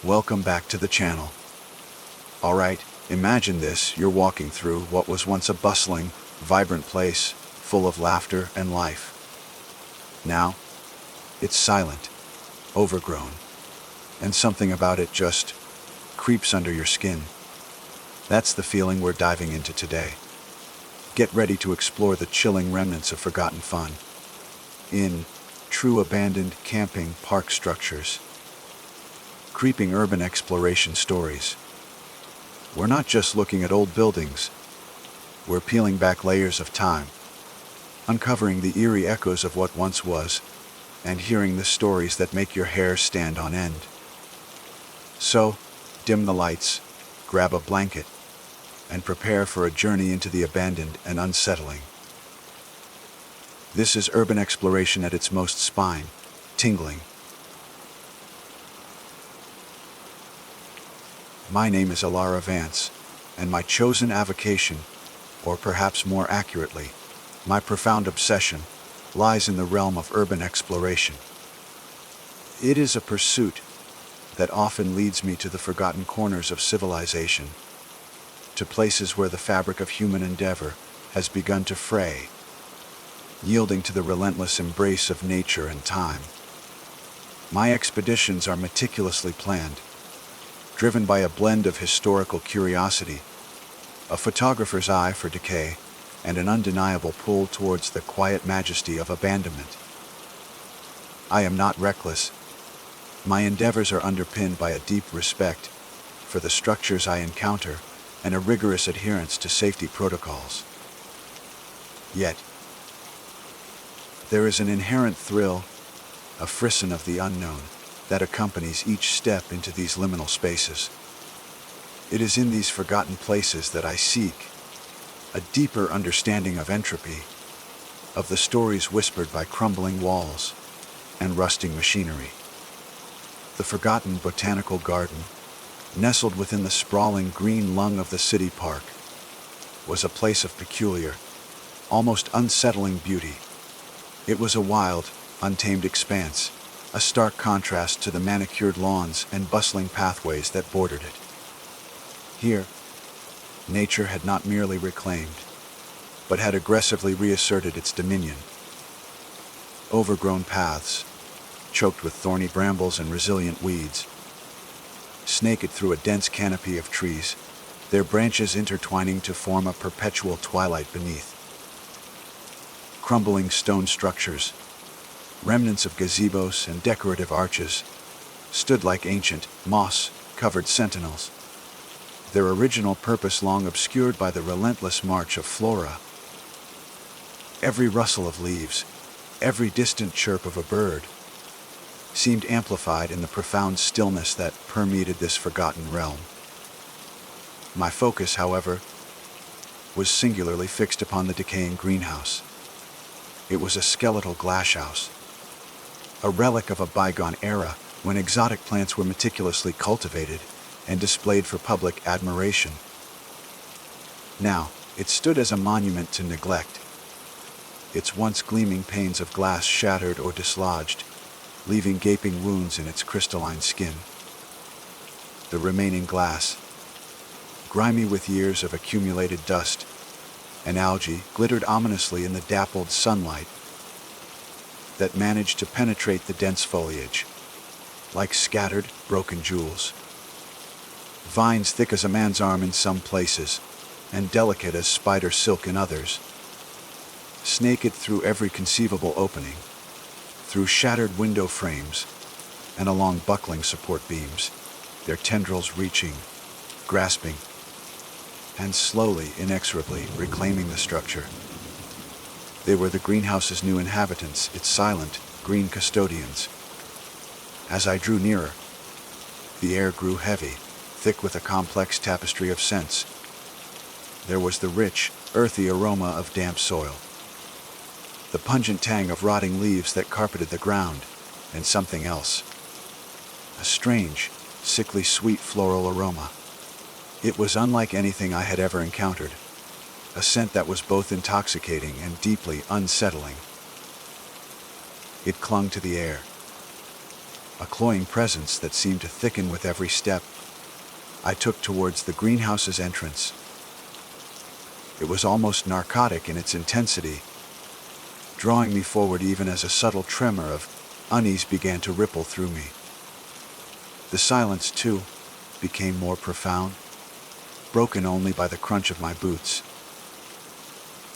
Welcome back to the channel. Alright, imagine this, you're walking through what was once a bustling, vibrant place, full of laughter and life. Now, it's silent, overgrown, and something about it just creeps under your skin. That's the feeling we're diving into today. Get ready to explore the chilling remnants of forgotten fun in true abandoned camping park structures. Creeping urban exploration stories. We're not just looking at old buildings. We're peeling back layers of time, uncovering the eerie echoes of what once was, and hearing the stories that make your hair stand on end. So, dim the lights, grab a blanket, and prepare for a journey into the abandoned and unsettling. This is urban exploration at its most spine-tingling. My name is Alara Vance, and my chosen avocation, or perhaps more accurately, my profound obsession, lies in the realm of urban exploration. It is a pursuit that often leads me to the forgotten corners of civilization, to places where the fabric of human endeavor has begun to fray, yielding to the relentless embrace of nature and time. My expeditions are meticulously planned, driven by a blend of historical curiosity, a photographer's eye for decay, and an undeniable pull towards the quiet majesty of abandonment. I am not reckless. My endeavors are underpinned by a deep respect for the structures I encounter and a rigorous adherence to safety protocols. Yet, there is an inherent thrill, a frisson of the unknown, that accompanies each step into these liminal spaces. It is in these forgotten places that I seek a deeper understanding of entropy, of the stories whispered by crumbling walls and rusting machinery. The forgotten botanical garden, nestled within the sprawling green lung of the city park, was a place of peculiar, almost unsettling beauty. It was a wild, untamed expanse, a stark contrast to the manicured lawns and bustling pathways that bordered it. Here, nature had not merely reclaimed, but had aggressively reasserted its dominion. Overgrown paths, choked with thorny brambles and resilient weeds, snaked through a dense canopy of trees, their branches intertwining to form a perpetual twilight beneath. Crumbling stone structures, remnants of gazebos and decorative arches, stood like ancient, moss-covered sentinels, their original purpose long obscured by the relentless march of flora. Every rustle of leaves, every distant chirp of a bird, seemed amplified in the profound stillness that permeated this forgotten realm. My focus, however, was singularly fixed upon the decaying greenhouse. It was a skeletal glasshouse, a relic of a bygone era when exotic plants were meticulously cultivated and displayed for public admiration. Now, it stood as a monument to neglect, its once gleaming panes of glass shattered or dislodged, leaving gaping wounds in its crystalline skin. The remaining glass, grimy with years of accumulated dust and algae, glittered ominously in the dappled sunlight that managed to penetrate the dense foliage, like scattered, broken jewels. Vines thick as a man's arm in some places, and delicate as spider silk in others, snaked through every conceivable opening, through shattered window frames, and along buckling support beams, their tendrils reaching, grasping, and slowly, inexorably reclaiming the structure. They were the greenhouse's new inhabitants, its silent, green custodians. As I drew nearer, the air grew heavy, thick with a complex tapestry of scents. There was the rich, earthy aroma of damp soil, the pungent tang of rotting leaves that carpeted the ground, and something else. A strange, sickly sweet floral aroma. It was unlike anything I had ever encountered, a scent that was both intoxicating and deeply unsettling. It clung to the air, a cloying presence that seemed to thicken with every step I took towards the greenhouse's entrance. It was almost narcotic in its intensity, drawing me forward even as a subtle tremor of unease began to ripple through me. The silence, too, became more profound, broken only by the crunch of my boots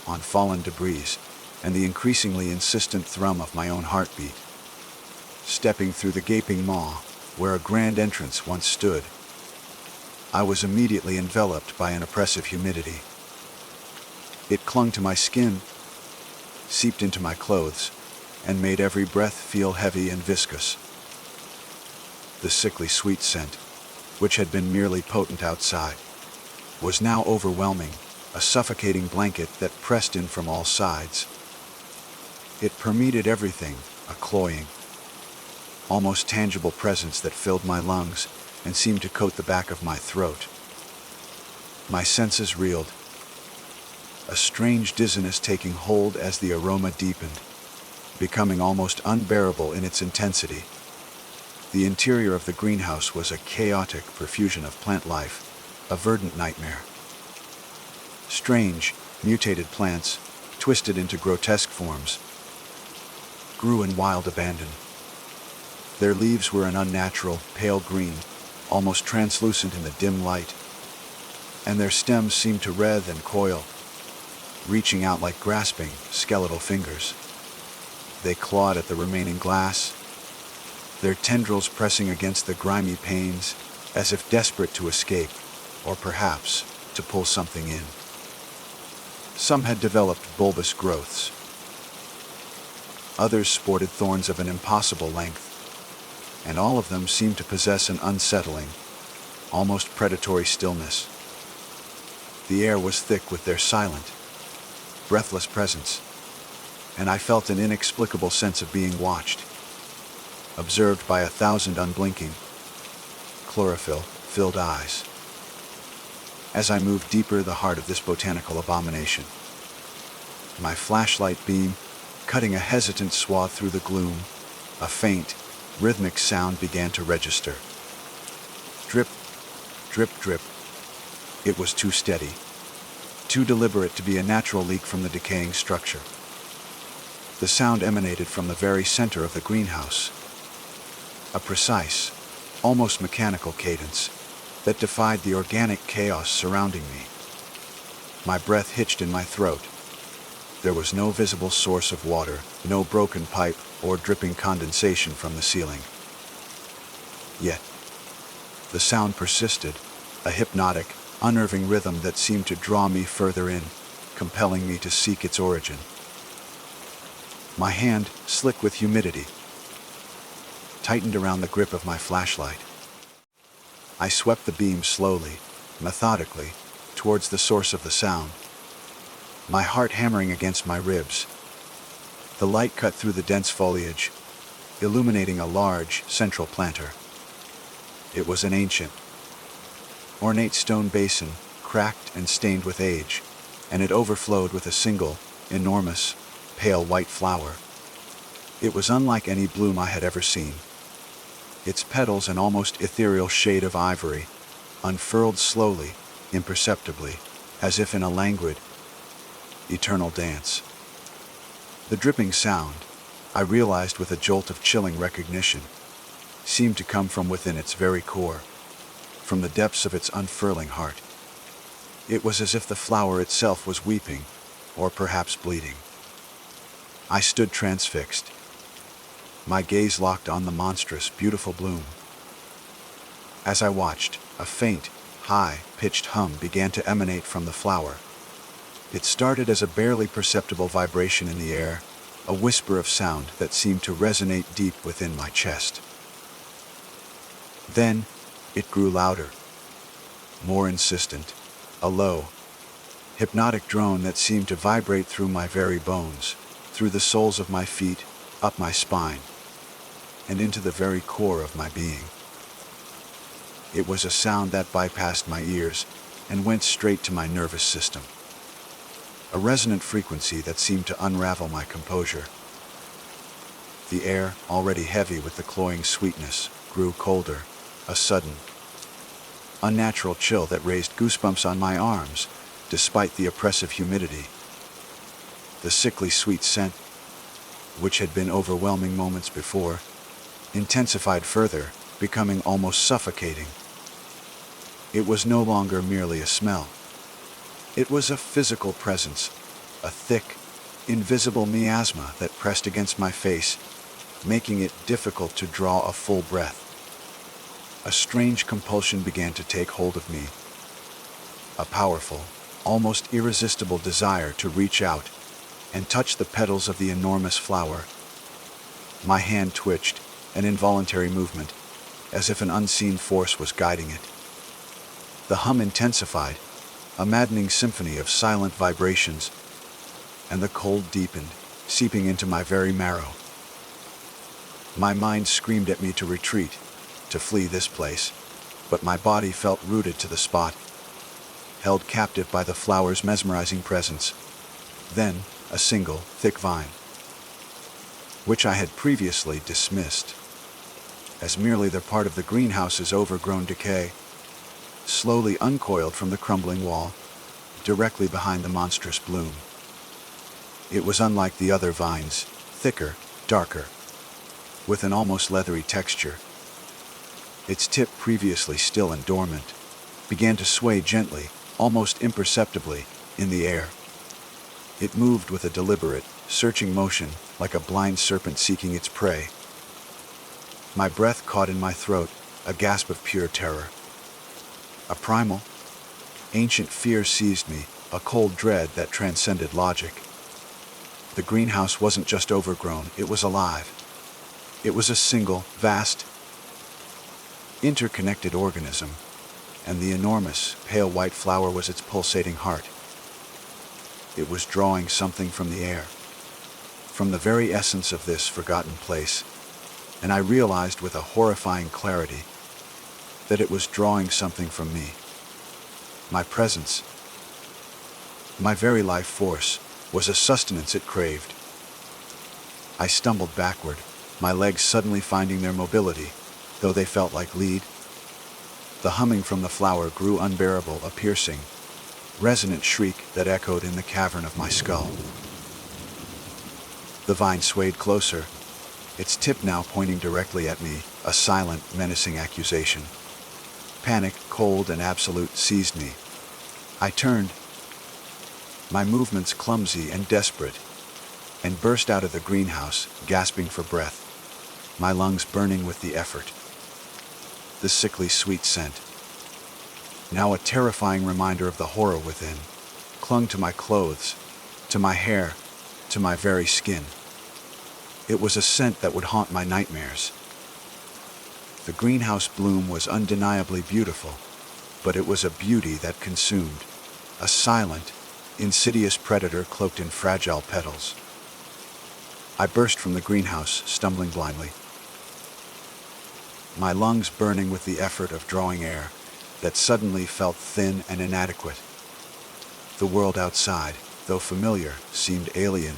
on fallen debris and the increasingly insistent thrum of my own heartbeat. Stepping through the gaping maw, where a grand entrance once stood, I was immediately enveloped by an oppressive humidity. It clung to my skin, seeped into my clothes, and made every breath feel heavy and viscous. The sickly sweet scent, which had been merely potent outside, was now overwhelming, a suffocating blanket that pressed in from all sides. It permeated everything, a cloying, almost tangible presence that filled my lungs and seemed to coat the back of my throat. My senses reeled, a strange dizziness taking hold as the aroma deepened, becoming almost unbearable in its intensity. The interior of the greenhouse was a chaotic profusion of plant life, a verdant nightmare. Strange, mutated plants, twisted into grotesque forms, grew in wild abandon. Their leaves were an unnatural, pale green, almost translucent in the dim light, and their stems seemed to writhe and coil, reaching out like grasping, skeletal fingers. They clawed at the remaining glass, their tendrils pressing against the grimy panes, as if desperate to escape, or perhaps to pull something in. Some had developed bulbous growths. Others sported thorns of an impossible length, and all of them seemed to possess an unsettling, almost predatory stillness. The air was thick with their silent, breathless presence, and I felt an inexplicable sense of being watched, observed by 1,000 unblinking, chlorophyll-filled eyes. As I moved deeper the heart of this botanical abomination, my flashlight beam cutting a hesitant swath through the gloom, a faint, rhythmic sound began to register. Drip, drip, drip. It was too steady, too deliberate to be a natural leak from the decaying structure. The sound emanated from the very center of the greenhouse, a precise, almost mechanical cadence that defied the organic chaos surrounding me. My breath hitched in my throat. There was no visible source of water, no broken pipe or dripping condensation from the ceiling. Yet, the sound persisted, a hypnotic, unnerving rhythm that seemed to draw me further in, compelling me to seek its origin. My hand, slick with humidity, tightened around the grip of my flashlight. I swept the beam slowly, methodically, towards the source of the sound, my heart hammering against my ribs. The light cut through the dense foliage, illuminating a large, central planter. It was an ancient, ornate stone basin, cracked and stained with age, and it overflowed with a single, enormous, pale white flower. It was unlike any bloom I had ever seen. Its petals, an almost ethereal shade of ivory, unfurled slowly, imperceptibly, as if in a languid, eternal dance. The dripping sound, I realized with a jolt of chilling recognition, seemed to come from within its very core, from the depths of its unfurling heart. It was as if the flower itself was weeping, or perhaps bleeding. I stood transfixed, my gaze locked on the monstrous, beautiful bloom. As I watched, a faint, high-pitched hum began to emanate from the flower. It started as a barely perceptible vibration in the air, a whisper of sound that seemed to resonate deep within my chest. Then, it grew louder, more insistent, a low, hypnotic drone that seemed to vibrate through my very bones, through the soles of my feet, up my spine, and into the very core of my being. It was a sound that bypassed my ears and went straight to my nervous system, a resonant frequency that seemed to unravel my composure. The air, already heavy with the cloying sweetness, grew colder, a sudden, unnatural chill that raised goosebumps on my arms, despite the oppressive humidity. The sickly sweet scent, which had been overwhelming moments before, intensified further, becoming almost suffocating. It was no longer merely a smell. It was a physical presence, a thick, invisible miasma that pressed against my face, making it difficult to draw a full breath. A strange compulsion began to take hold of me, a powerful, almost irresistible desire to reach out and touch the petals of the enormous flower. My hand twitched, an involuntary movement, as if an unseen force was guiding it. The hum intensified, a maddening symphony of silent vibrations, and the cold deepened, seeping into my very marrow. My mind screamed at me to retreat, to flee this place, but my body felt rooted to the spot, held captive by the flower's mesmerizing presence. Then, a single, thick vine, which I had previously dismissed as merely the part of the greenhouse's overgrown decay, slowly uncoiled from the crumbling wall, directly behind the monstrous bloom. It was unlike the other vines, thicker, darker, with an almost leathery texture. Its tip, previously still and dormant, began to sway gently, almost imperceptibly, in the air. It moved with a deliberate, searching motion, like a blind serpent seeking its prey. My breath caught in my throat, a gasp of pure terror. A primal, ancient fear seized me, a cold dread that transcended logic. The greenhouse wasn't just overgrown, it was alive. It was a single, vast, interconnected organism, and the enormous, pale white flower was its pulsating heart. It was drawing something from the air, from the very essence of this forgotten place, and I realized with a horrifying clarity that it was drawing something from me. My presence, my very life force, was a sustenance it craved. I stumbled backward, my legs suddenly finding their mobility, though they felt like lead. The humming from the flower grew unbearable, a piercing, resonant shriek that echoed in the cavern of my skull. The vine swayed closer, its tip now pointing directly at me, a silent, menacing accusation. Panic, cold and absolute, seized me. I turned, my movements clumsy and desperate, and burst out of the greenhouse, gasping for breath, my lungs burning with the effort. The sickly sweet scent, now a terrifying reminder of the horror within, clung to my clothes, to my hair, to my very skin. It was a scent that would haunt my nightmares. The greenhouse bloom was undeniably beautiful, but it was a beauty that consumed, a silent, insidious predator cloaked in fragile petals. I burst from the greenhouse, stumbling blindly, my lungs burning with the effort of drawing air that suddenly felt thin and inadequate. The world outside, though familiar, seemed alien,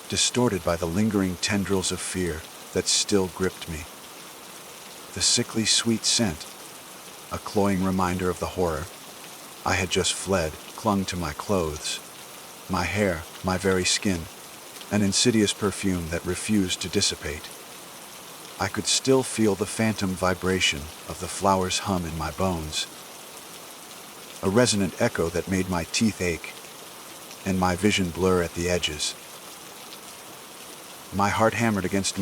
distorted by the lingering tendrils of fear that still gripped me. The sickly sweet scent, a cloying reminder of the horror I had just fled, clung to my clothes, my hair, my very skin, an insidious perfume that refused to dissipate. I could still feel the phantom vibration of the flower's hum in my bones, a resonant echo that made my teeth ache and my vision blur at the edges. My heart hammered against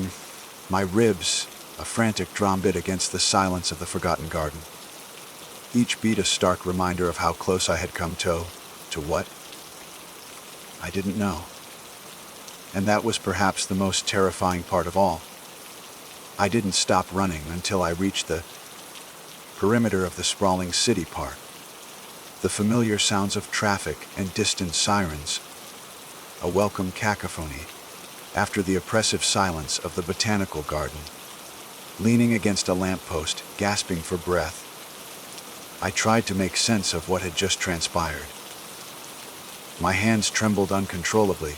my ribs, a frantic drumbeat against the silence of the forgotten garden. Each beat a stark reminder of how close I had come to what? I didn't know. And that was perhaps the most terrifying part of all. I didn't stop running until I reached the perimeter of the sprawling city park. The familiar sounds of traffic and distant sirens, a welcome cacophony after the oppressive silence of the botanical garden. Leaning against a lamppost, gasping for breath, I tried to make sense of what had just transpired. My hands trembled uncontrollably,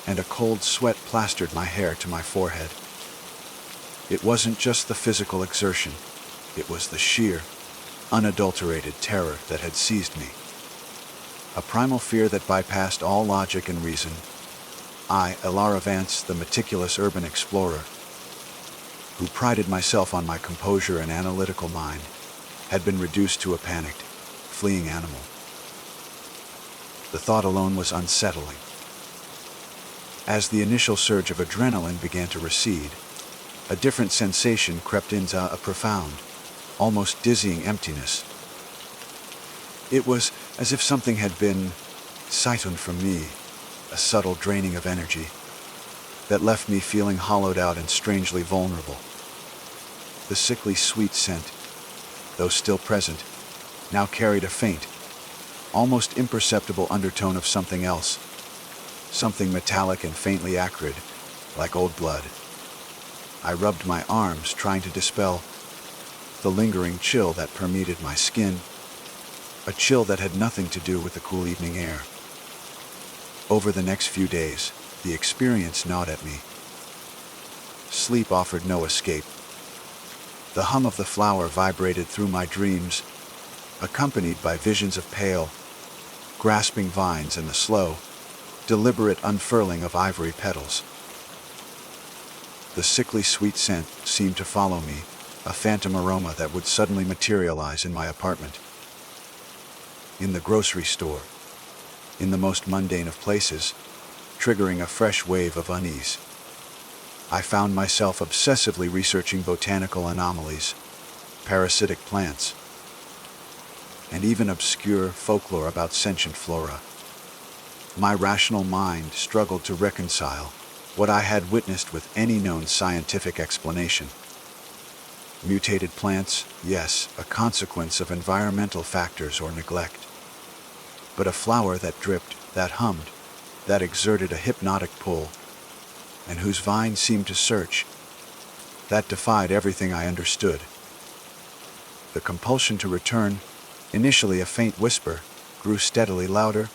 and a cold sweat plastered my hair to my forehead. It wasn't just the physical exertion, it was the sheer, unadulterated terror that had seized me. A primal fear that bypassed all logic and reason. I, Elara Vance, the meticulous urban explorer, who prided myself on my composure and analytical mind, had been reduced to a panicked, fleeing animal. The thought alone was unsettling. As the initial surge of adrenaline began to recede, a different sensation crept into a profound, almost dizzying emptiness. It was as if something had been siphoned from me, a subtle draining of energy that left me feeling hollowed out and strangely vulnerable. The sickly sweet scent, though still present, now carried a faint, almost imperceptible undertone of something else, something metallic and faintly acrid, like old blood. I rubbed my arms, trying to dispel the lingering chill that permeated my skin, a chill that had nothing to do with the cool evening air. Over the next few days, the experience gnawed at me. Sleep offered no escape. The hum of the flower vibrated through my dreams, accompanied by visions of pale, grasping vines and the slow, deliberate unfurling of ivory petals. The sickly sweet scent seemed to follow me, a phantom aroma that would suddenly materialize in my apartment, in the grocery store, in the most mundane of places, triggering a fresh wave of unease. I found myself obsessively researching botanical anomalies, parasitic plants, and even obscure folklore about sentient flora. My rational mind struggled to reconcile what I had witnessed with any known scientific explanation. Mutated plants, yes, a consequence of environmental factors or neglect. But a flower that dripped, that hummed, that exerted a hypnotic pull, and whose vine seemed to search, that defied everything I understood. The compulsion to return, initially a faint whisper, grew steadily louder,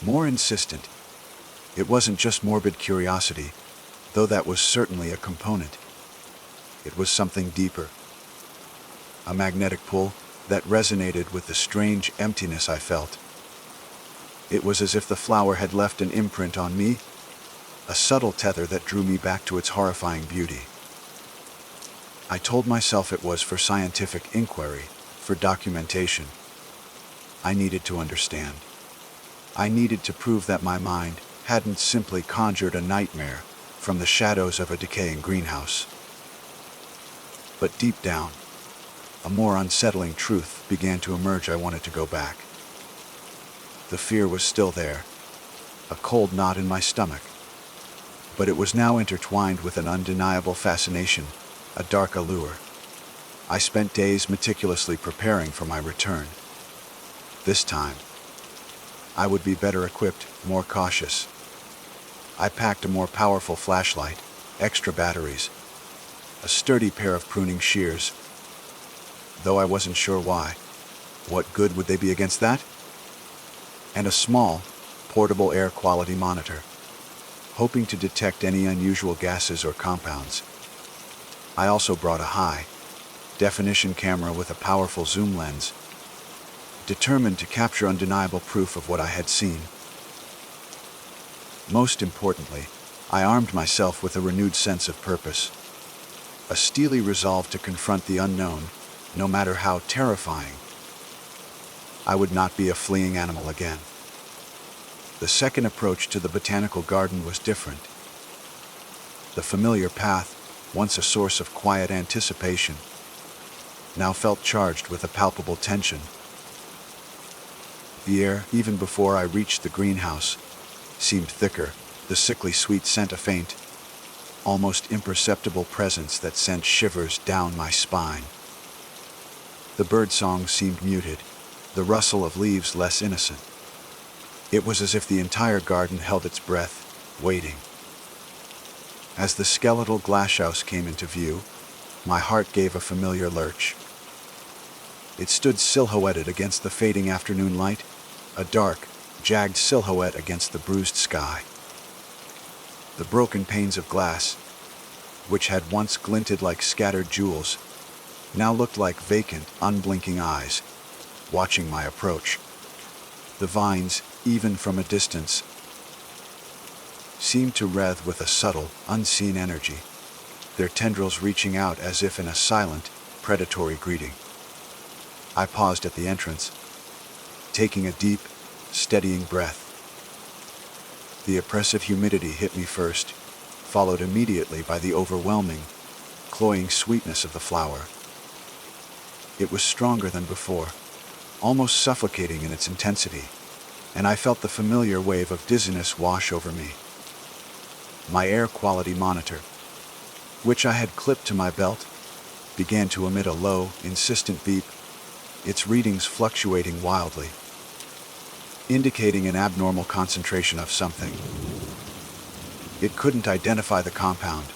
more insistent. It wasn't just morbid curiosity, though that was certainly a component. It was something deeper. A magnetic pull that resonated with the strange emptiness I felt. It was as if the flower had left an imprint on me, a subtle tether that drew me back to its horrifying beauty. I told myself it was for scientific inquiry, for documentation. I needed to understand. I needed to prove that my mind hadn't simply conjured a nightmare from the shadows of a decaying greenhouse. But deep down, a more unsettling truth began to emerge. I wanted to go back. The fear was still there, a cold knot in my stomach, but it was now intertwined with an undeniable fascination, a dark allure. I spent days meticulously preparing for my return. This time, I would be better equipped, more cautious. I packed a more powerful flashlight, extra batteries, a sturdy pair of pruning shears, though I wasn't sure why. What good would they be against that? And a small, portable air quality monitor, hoping to detect any unusual gases or compounds. I also brought a high-definition camera with a powerful zoom lens, determined to capture undeniable proof of what I had seen. Most importantly, I armed myself with a renewed sense of purpose, a steely resolve to confront the unknown, no matter how terrifying. I would not be a fleeing animal again. The second approach to the botanical garden was different. The familiar path, once a source of quiet anticipation, now felt charged with a palpable tension. The air, even before I reached the greenhouse, seemed thicker, the sickly sweet scent a faint, almost imperceptible presence that sent shivers down my spine. The birdsong seemed muted, the rustle of leaves less innocent. It was as if the entire garden held its breath, waiting. As the skeletal glasshouse came into view, my heart gave a familiar lurch. It stood silhouetted against the fading afternoon light, a dark, jagged silhouette against the bruised sky. The broken panes of glass, which had once glinted like scattered jewels, now looked like vacant, unblinking eyes, watching my approach. The vines, even from a distance, seemed to writhe with a subtle, unseen energy, their tendrils reaching out as if in a silent, predatory greeting. I paused at the entrance, taking a deep, steadying breath. The oppressive humidity hit me first, followed immediately by the overwhelming, cloying sweetness of the flower. It was stronger than before, almost suffocating in its intensity, and I felt the familiar wave of dizziness wash over me. My air quality monitor, which I had clipped to my belt, began to emit a low, insistent beep, its readings fluctuating wildly, indicating an abnormal concentration of something. It couldn't identify the compound,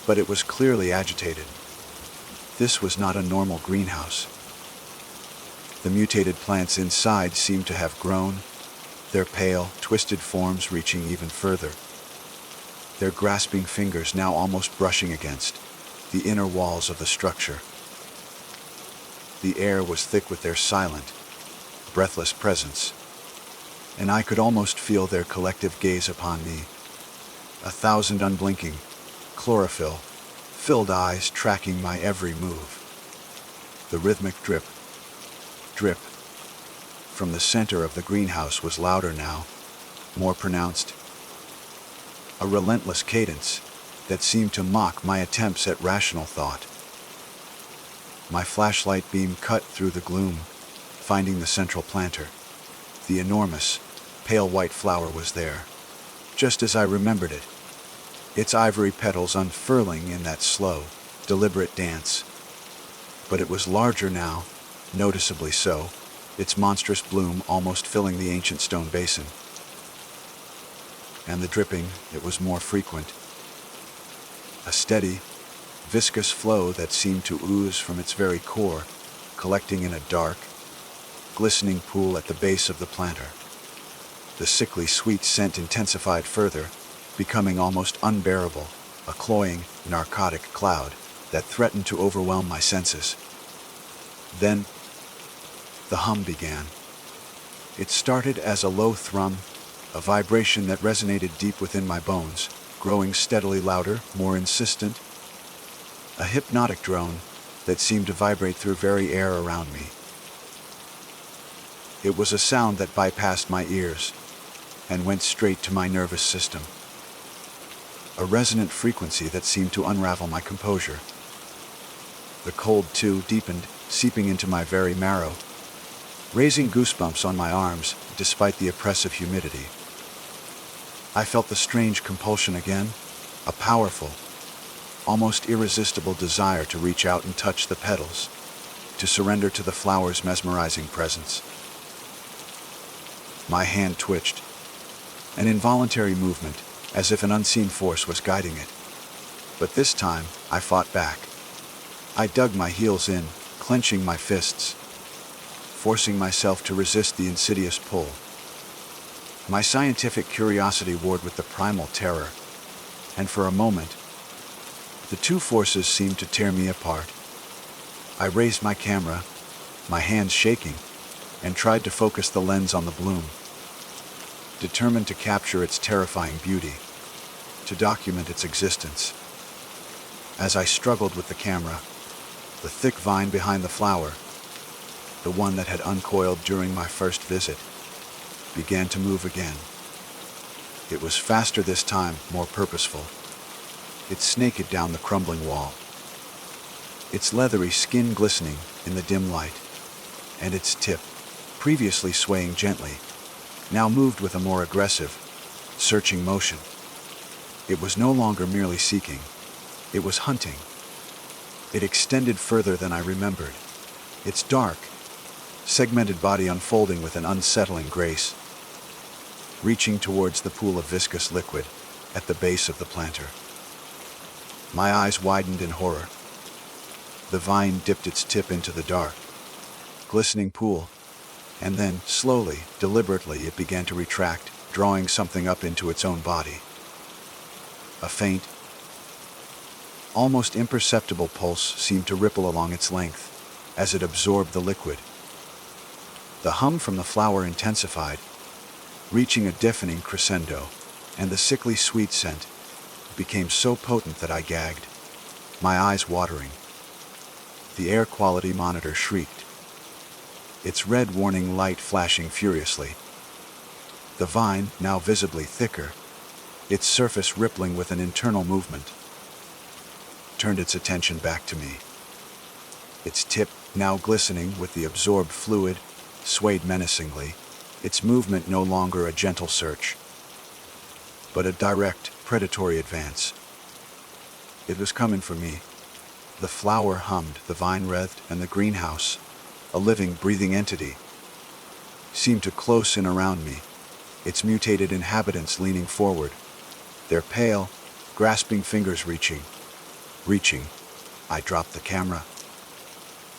but it was clearly agitated. This was not a normal greenhouse. The mutated plants inside seemed to have grown, their pale, twisted forms reaching even further, their grasping fingers now almost brushing against the inner walls of the structure. The air was thick with their silent, breathless presence, and I could almost feel their collective gaze upon me. 1,000 unblinking, chlorophyll-filled eyes tracking my every move. The rhythmic drip, drip, from the center of the greenhouse was louder now, more pronounced. A relentless cadence that seemed to mock my attempts at rational thought. My flashlight beam cut through the gloom, finding the central planter. The enormous, pale white flower was there, just as I remembered it, its ivory petals unfurling in that slow, deliberate dance. But it was larger now, noticeably so, its monstrous bloom almost filling the ancient stone basin. And the dripping, it was more frequent. A steady, viscous flow that seemed to ooze from its very core, collecting in a dark, glistening pool at the base of the planter. The sickly sweet scent intensified further, becoming almost unbearable, a cloying, narcotic cloud that threatened to overwhelm my senses. Then, the hum began. It started as a low thrum, a vibration that resonated deep within my bones, growing steadily louder, more insistent. A hypnotic drone that seemed to vibrate through very air around me. It was a sound that bypassed my ears and went straight to my nervous system. A resonant frequency that seemed to unravel my composure. The cold, too, deepened, seeping into my very marrow, raising goosebumps on my arms despite the oppressive humidity. I felt the strange compulsion again, a powerful, almost irresistible desire to reach out and touch the petals, to surrender to the flower's mesmerizing presence. My hand twitched, an involuntary movement, as if an unseen force was guiding it. But this time, I fought back. I dug my heels in, clenching my fists, forcing myself to resist the insidious pull. My scientific curiosity warred with the primal terror, and for a moment, the two forces seemed to tear me apart. I raised my camera, my hands shaking, and tried to focus the lens on the bloom, determined to capture its terrifying beauty, to document its existence. As I struggled with the camera, the thick vine behind the flower, the one that had uncoiled during my first visit, began to move again. It was faster this time, more purposeful. It snaked down the crumbling wall, its leathery skin glistening in the dim light, and its tip, previously swaying gently, now moved with a more aggressive, searching motion. It was no longer merely seeking, it was hunting. It extended further than I remembered, its dark, segmented body unfolding with an unsettling grace, reaching towards the pool of viscous liquid at the base of the planter. My eyes widened in horror. The vine dipped its tip into the dark, glistening pool, and then, slowly, deliberately, it began to retract, drawing something up into its own body. A faint, almost imperceptible pulse seemed to ripple along its length as it absorbed the liquid. The hum from the flower intensified, reaching a deafening crescendo, and the sickly sweet scent became so potent that I gagged, my eyes watering. The air quality monitor shrieked, its red warning light flashing furiously. The vine, now visibly thicker, its surface rippling with an internal movement, turned its attention back to me. Its tip, now glistening with the absorbed fluid, swayed menacingly, its movement no longer a gentle search, but a direct, predatory advance. It was coming for me. The flower hummed, the vine writhed, and the greenhouse, a living, breathing entity, seemed to close in around me, its mutated inhabitants leaning forward, their pale, grasping fingers reaching. I dropped the camera,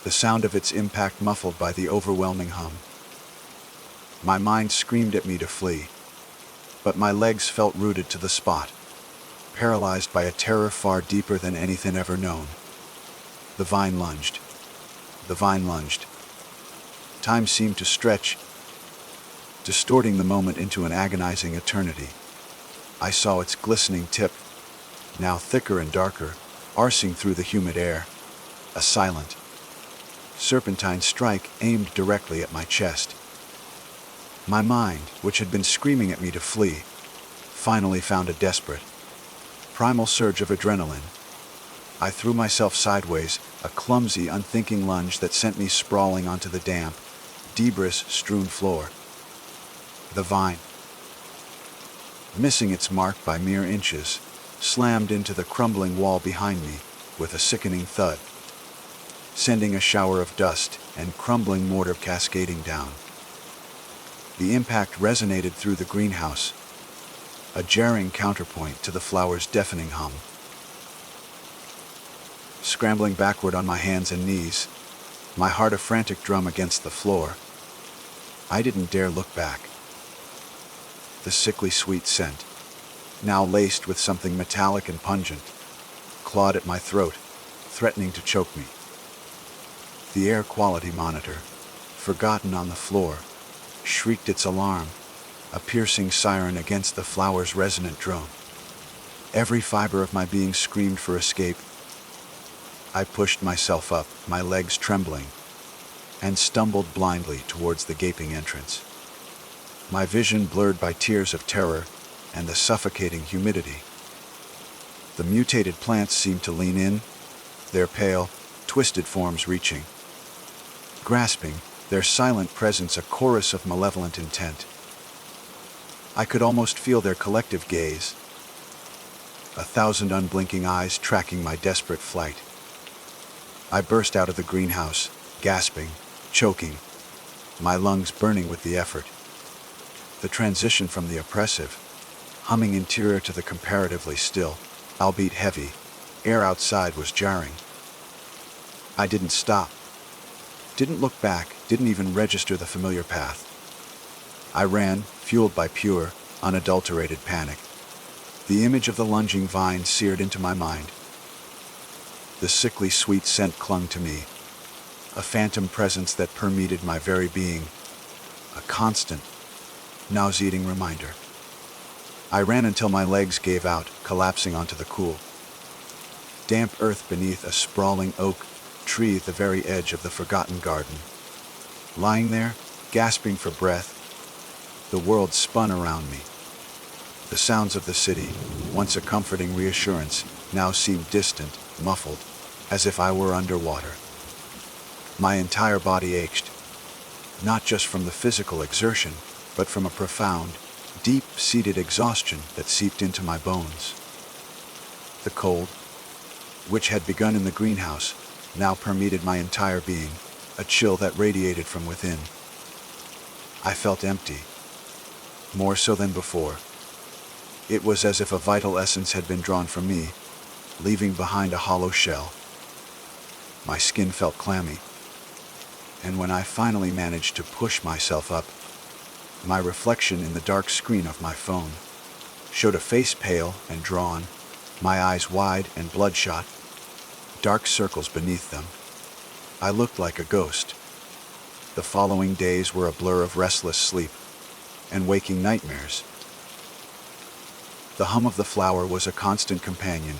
the sound of its impact muffled by the overwhelming hum. My mind screamed at me to flee, but my legs felt rooted to the spot, paralyzed by a terror far deeper than anything ever known. The vine lunged. Time seemed to stretch, distorting the moment into an agonizing eternity. I saw its glistening tip, now thicker and darker, arcing through the humid air, a silent, serpentine strike aimed directly at my chest. My mind, which had been screaming at me to flee, finally found a desperate, primal surge of adrenaline. I threw myself sideways, a clumsy, unthinking lunge that sent me sprawling onto the damp, debris-strewn floor. The vine, missing its mark by mere inches, slammed into the crumbling wall behind me with a sickening thud, sending a shower of dust and crumbling mortar cascading down. The impact resonated through the greenhouse, a jarring counterpoint to the flower's deafening hum. Scrambling backward on my hands and knees, my heart a frantic drum against the floor, I didn't dare look back. The sickly sweet scent, now laced with something metallic and pungent, clawed at my throat, threatening to choke me. The air quality monitor, forgotten on the floor, shrieked its alarm, a piercing siren against the flower's resonant drone. Every fiber of my being screamed for escape. I pushed myself up, my legs trembling, and stumbled blindly towards the gaping entrance, my vision blurred by tears of terror and the suffocating humidity. The mutated plants seemed to lean in, their pale, twisted forms reaching, grasping, their silent presence a chorus of malevolent intent. I could almost feel their collective gaze, 1,000 unblinking eyes tracking my desperate flight. I burst out of the greenhouse, gasping, choking, my lungs burning with the effort. The transition from the oppressive, humming interior to the comparatively still, albeit heavy, air outside was jarring. I didn't stop, didn't look back, didn't even register the familiar path. I ran, fueled by pure, unadulterated panic. The image of the lunging vine seared into my mind. The sickly sweet scent clung to me, a phantom presence that permeated my very being, a constant, nauseating reminder. I ran until my legs gave out, collapsing onto the cool, damp earth beneath a sprawling oak tree at the very edge of the forgotten garden. Lying there, gasping for breath, the world spun around me. The sounds of the city, once a comforting reassurance, now seemed distant, muffled, as if I were underwater. My entire body ached, not just from the physical exertion, but from a profound, deep-seated exhaustion that seeped into my bones. The cold, which had begun in the greenhouse, now permeated my entire being, a chill that radiated from within. I felt empty, more so than before. It was as if a vital essence had been drawn from me, leaving behind a hollow shell. My skin felt clammy, and when I finally managed to push myself up, my reflection in the dark screen of my phone showed a face pale and drawn, my eyes wide and bloodshot, dark circles beneath them. I looked like a ghost. The following days were a blur of restless sleep and waking nightmares. The hum of the flower was a constant companion,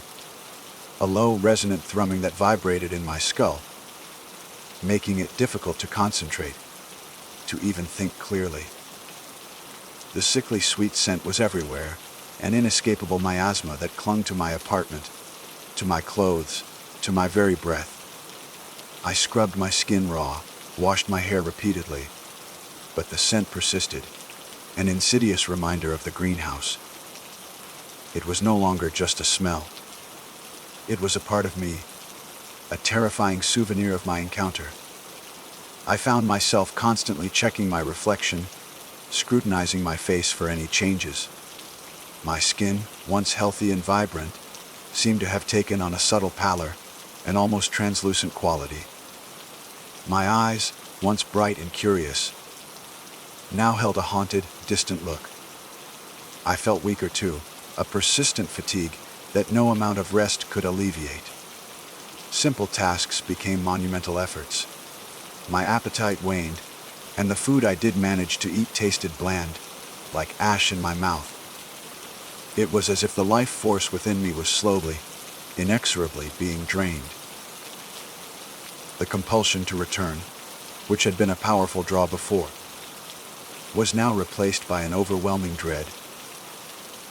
a low, resonant thrumming that vibrated in my skull, making it difficult to concentrate, to even think clearly. The sickly sweet scent was everywhere, an inescapable miasma that clung to my apartment, to my clothes, to my very breath. I scrubbed my skin raw, washed my hair repeatedly, but the scent persisted, an insidious reminder of the greenhouse. It was no longer just a smell. It was a part of me, a terrifying souvenir of my encounter. I found myself constantly checking my reflection, scrutinizing my face for any changes. My skin, once healthy and vibrant, seemed to have taken on a subtle pallor, an almost translucent quality. My eyes, once bright and curious, now held a haunted, distant look. I felt weaker too, a persistent fatigue that no amount of rest could alleviate. Simple tasks became monumental efforts. My appetite waned, and the food I did manage to eat tasted bland, like ash in my mouth. It was as if the life force within me was slowly, inexorably being drained. The compulsion to return, which had been a powerful draw before, was now replaced by an overwhelming dread.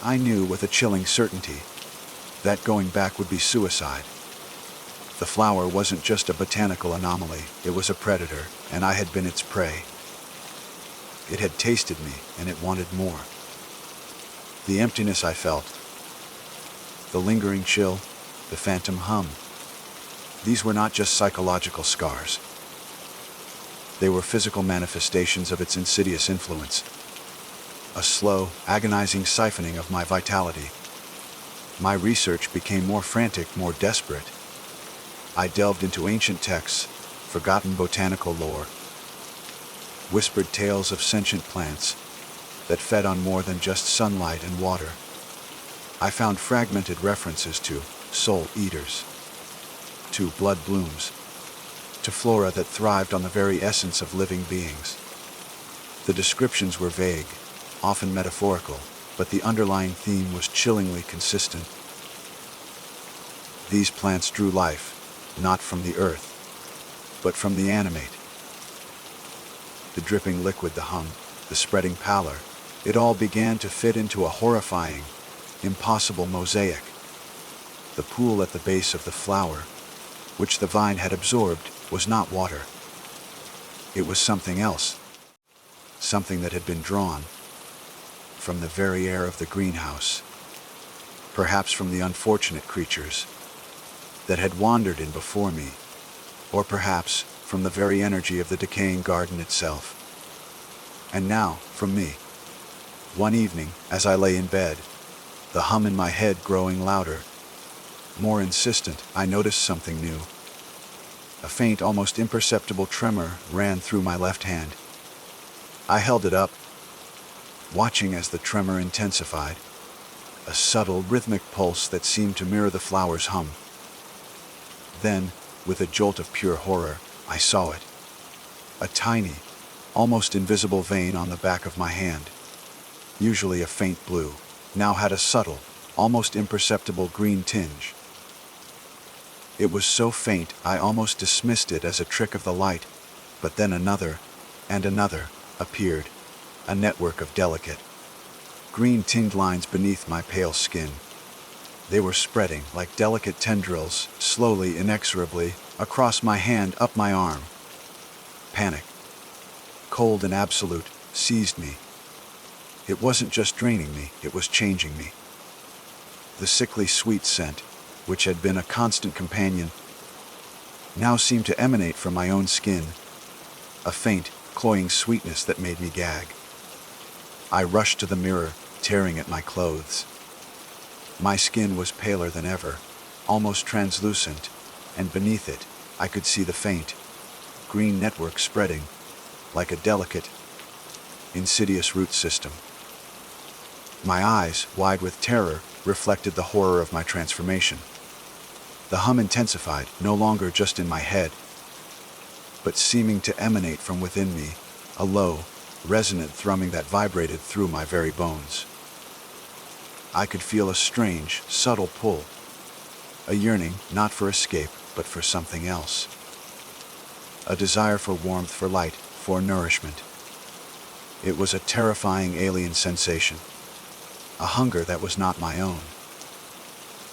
I knew with a chilling certainty that going back would be suicide. The flower wasn't just a botanical anomaly, it was a predator, and I had been its prey. It had tasted me, and it wanted more. The emptiness I felt, the lingering chill, the phantom hum, these were not just psychological scars. They were physical manifestations of its insidious influence. A slow, agonizing siphoning of my vitality. My research became more frantic, more desperate. I delved into ancient texts, forgotten botanical lore, whispered tales of sentient plants that fed on more than just sunlight and water. I found fragmented references to soul eaters, to blood blooms, to flora that thrived on the very essence of living beings. The descriptions were vague, often metaphorical, but the underlying theme was chillingly consistent. These plants drew life, not from the earth, but from the animate. The dripping liquid, the hum, the spreading pallor, it all began to fit into a horrifying, impossible mosaic. The pool at the base of the flower, which the vine had absorbed, was not water. It was something else, something that had been drawn from the very air of the greenhouse, perhaps from the unfortunate creatures that had wandered in before me, or perhaps from the very energy of the decaying garden itself. And now, from me. One evening, as I lay in bed, the hum in my head growing louder, more insistent, I noticed something new. A faint, almost imperceptible tremor ran through my left hand. I held it up, watching as the tremor intensified, a subtle, rhythmic pulse that seemed to mirror the flower's hum. Then, with a jolt of pure horror, I saw it. A tiny, almost invisible vein on the back of my hand, usually a faint blue, now had a subtle, almost imperceptible green tinge. It was so faint I almost dismissed it as a trick of the light, but then another, and another, appeared, a network of delicate, green-tinged lines beneath my pale skin. They were spreading like delicate tendrils, slowly, inexorably, across my hand, up my arm. Panic, cold and absolute, seized me. It wasn't just draining me, it was changing me. The sickly sweet scent, which had been a constant companion, now seemed to emanate from my own skin, a faint, cloying sweetness that made me gag. I rushed to the mirror, tearing at my clothes. My skin was paler than ever, almost translucent, and beneath it, I could see the faint, green network spreading, like a delicate, insidious root system. My eyes, wide with terror, reflected the horror of my transformation. The hum intensified, no longer just in my head, but seeming to emanate from within me, a low, resonant thrumming that vibrated through my very bones. I could feel a strange, subtle pull, a yearning not for escape, but for something else. A desire for warmth, for light, for nourishment. It was a terrifying alien sensation, a hunger that was not my own.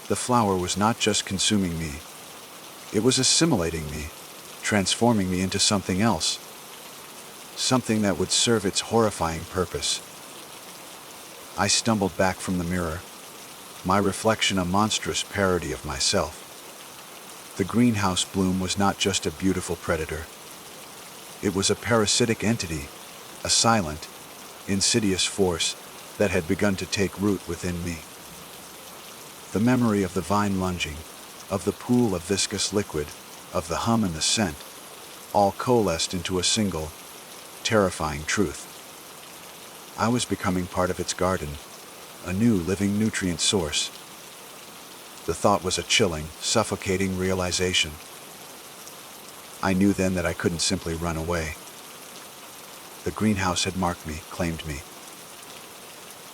The flower was not just consuming me, it was assimilating me, transforming me into something else, something that would serve its horrifying purpose. I stumbled back from the mirror, my reflection a monstrous parody of myself. The greenhouse bloom was not just a beautiful predator. It was a parasitic entity, a silent, insidious force that had begun to take root within me. The memory of the vine lunging, of the pool of viscous liquid, of the hum and the scent, all coalesced into a single, terrifying truth. I was becoming part of its garden, a new living nutrient source. The thought was a chilling, suffocating realization. I knew then that I couldn't simply run away. The greenhouse had marked me, claimed me.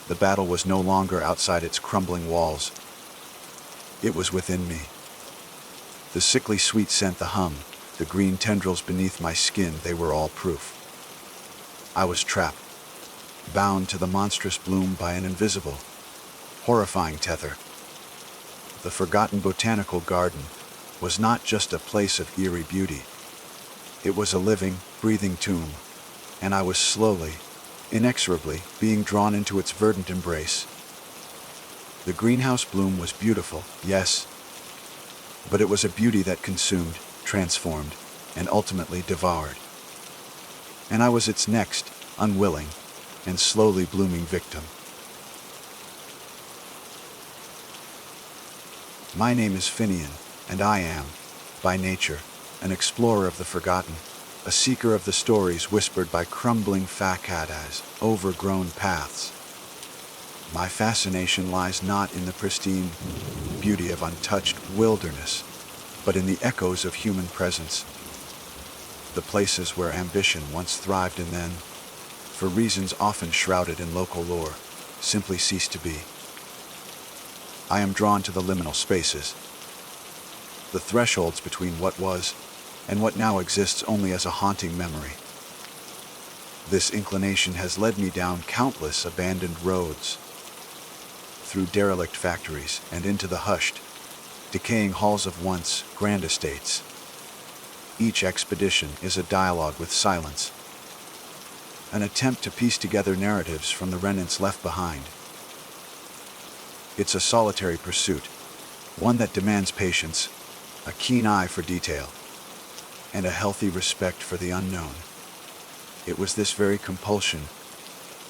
The battle was no longer outside its crumbling walls. It was within me. The sickly sweet scent, the hum, the green tendrils beneath my skin, they were all proof. I was trapped, bound to the monstrous bloom by an invisible, horrifying tether. The forgotten botanical garden was not just a place of eerie beauty. It was a living, breathing tomb, and I was slowly, inexorably being drawn into its verdant embrace. The greenhouse bloom was beautiful, yes, but it was a beauty that consumed, transformed, and ultimately devoured. And I was its next, unwilling, and slowly blooming victim. My name is Finian, and I am, by nature, an explorer of the forgotten, a seeker of the stories whispered by crumbling facadas, overgrown paths. My fascination lies not in the pristine beauty of untouched wilderness, but in the echoes of human presence, the places where ambition once thrived and then, for reasons often shrouded in local lore, simply ceased to be. I am drawn to the liminal spaces, the thresholds between what was and what now exists only as a haunting memory. This inclination has led me down countless abandoned roads, through derelict factories and into the hushed, decaying halls of once grand estates. Each expedition is a dialogue with silence, an attempt to piece together narratives from the remnants left behind. It's a solitary pursuit, one that demands patience, a keen eye for detail, and a healthy respect for the unknown. It was this very compulsion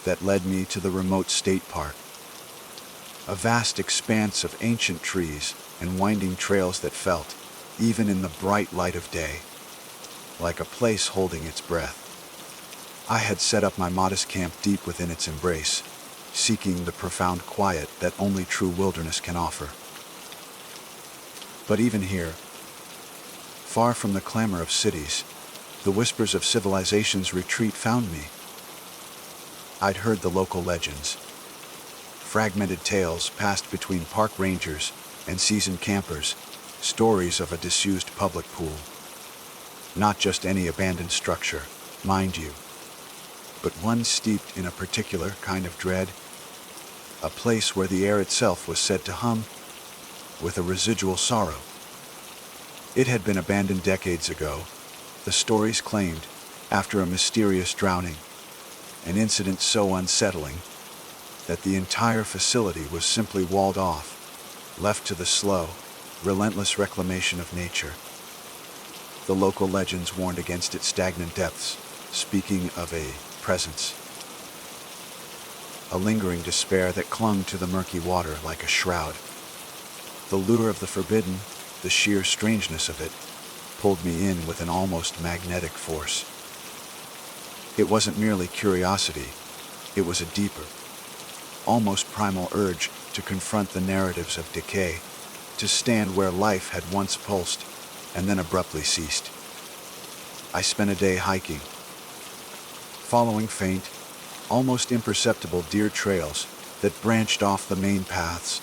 that led me to the remote state park, a vast expanse of ancient trees and winding trails that felt, even in the bright light of day, like a place holding its breath. I had set up my modest camp deep within its embrace, seeking the profound quiet that only true wilderness can offer. But even here, far from the clamor of cities, the whispers of civilization's retreat found me. I'd heard the local legends, fragmented tales passed between park rangers and seasoned campers, stories of a disused public pool. Not just any abandoned structure, mind you, but one steeped in a particular kind of dread, a place where the air itself was said to hum with a residual sorrow. It had been abandoned decades ago, the stories claimed, after a mysterious drowning, an incident so unsettling that the entire facility was simply walled off, left to the slow, relentless reclamation of nature. The local legends warned against its stagnant depths, speaking of a presence, a lingering despair that clung to the murky water like a shroud. The lure of the forbidden, the sheer strangeness of it, pulled me in with an almost magnetic force. It wasn't merely curiosity, it was a deeper, almost primal urge to confront the narratives of decay, to stand where life had once pulsed and then abruptly ceased. I spent a day hiking, following faint, almost imperceptible deer trails that branched off the main paths,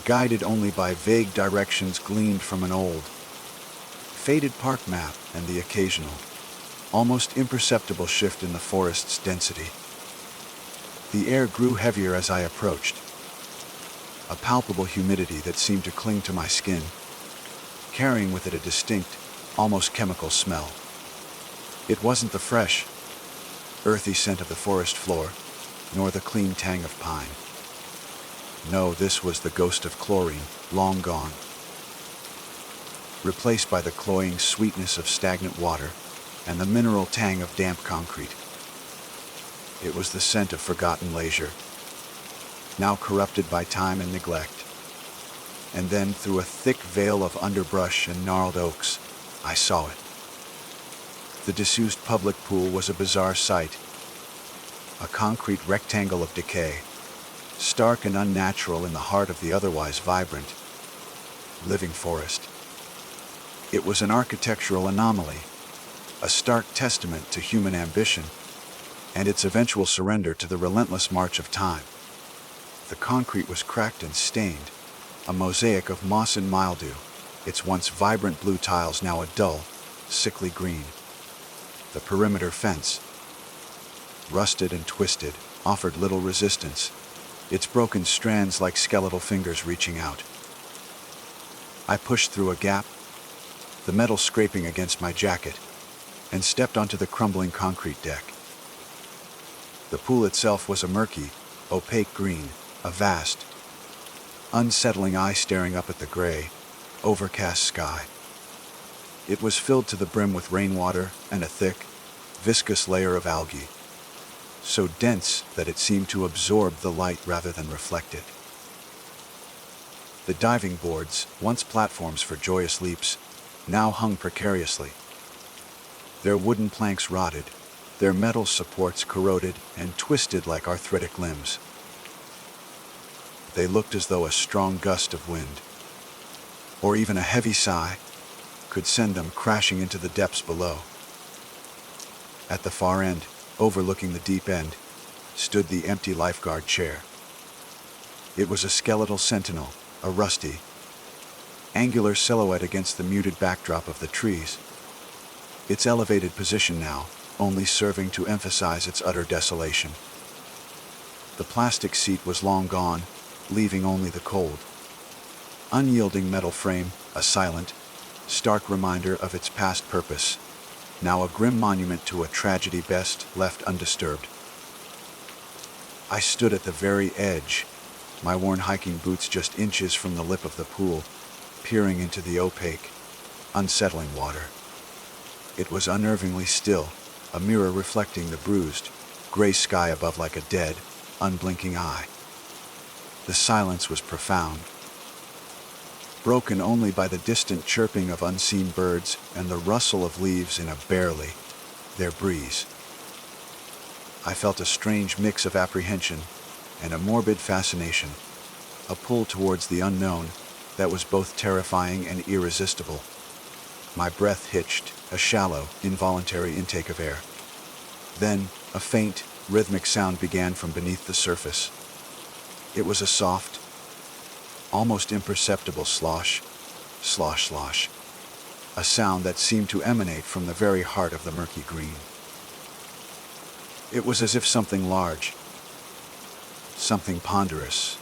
guided only by vague directions gleaned from an old, faded park map and the occasional, almost imperceptible shift in the forest's density. The air grew heavier as I approached, a palpable humidity that seemed to cling to my skin, carrying with it a distinct, almost chemical smell. It wasn't the fresh, earthy scent of the forest floor, nor the clean tang of pine. No, this was the ghost of chlorine, long gone, replaced by the cloying sweetness of stagnant water and the mineral tang of damp concrete. It was the scent of forgotten leisure, now corrupted by time and neglect. And then, through a thick veil of underbrush and gnarled oaks, I saw it. The disused public pool was a bizarre sight, a concrete rectangle of decay, stark and unnatural in the heart of the otherwise vibrant, living forest. It was an architectural anomaly, a stark testament to human ambition and its eventual surrender to the relentless march of time. The concrete was cracked and stained, a mosaic of moss and mildew, its once vibrant blue tiles now a dull, sickly green. The perimeter fence, rusted and twisted, offered little resistance, its broken strands like skeletal fingers reaching out. I pushed through a gap, the metal scraping against my jacket, and stepped onto the crumbling concrete deck. The pool itself was a murky, opaque green, a vast, unsettling eye staring up at the gray, overcast sky. It was filled to the brim with rainwater and a thick, viscous layer of algae, so dense that it seemed to absorb the light rather than reflect it. The diving boards, once platforms for joyous leaps, now hung precariously. Their wooden planks rotted, their metal supports corroded and twisted like arthritic limbs. They looked as though a strong gust of wind, or even a heavy sigh, could send them crashing into the depths below. At the far end, overlooking the deep end, stood the empty lifeguard chair. It was a skeletal sentinel, a rusty, angular silhouette against the muted backdrop of the trees, its elevated position now only serving to emphasize its utter desolation. The plastic seat was long gone, leaving only the cold, unyielding metal frame, a silent, stark reminder of its past purpose, now a grim monument to a tragedy best left undisturbed. I stood at the very edge, my worn hiking boots just inches from the lip of the pool, peering into the opaque, unsettling water. It was unnervingly still, a mirror reflecting the bruised, gray sky above like a dead, unblinking eye. The silence was profound, broken only by the distant chirping of unseen birds and the rustle of leaves in a barely, their breeze. I felt a strange mix of apprehension and a morbid fascination, a pull towards the unknown that was both terrifying and irresistible. My breath hitched, a shallow, involuntary intake of air. Then, a faint, rhythmic sound began from beneath the surface. It was a soft, almost imperceptible slosh, slosh, slosh, a sound that seemed to emanate from the very heart of the murky green. It was as if something large, something ponderous,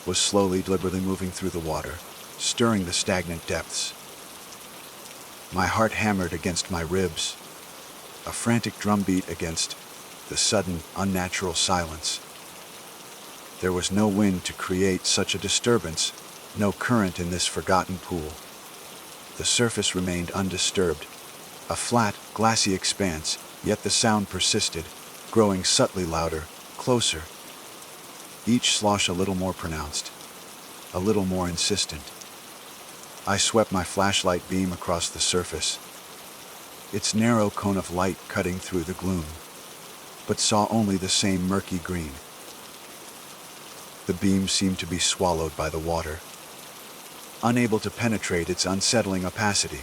was slowly, deliberately moving through the water, stirring the stagnant depths. My heart hammered against my ribs, a frantic drumbeat against the sudden, unnatural silence. There was no wind to create such a disturbance, no current in this forgotten pool. The surface remained undisturbed, a flat, glassy expanse, yet the sound persisted, growing subtly louder, closer. Each slosh a little more pronounced, a little more insistent. I swept my flashlight beam across the surface, its narrow cone of light cutting through the gloom, but saw only the same murky green. The beam seemed to be swallowed by the water, unable to penetrate its unsettling opacity.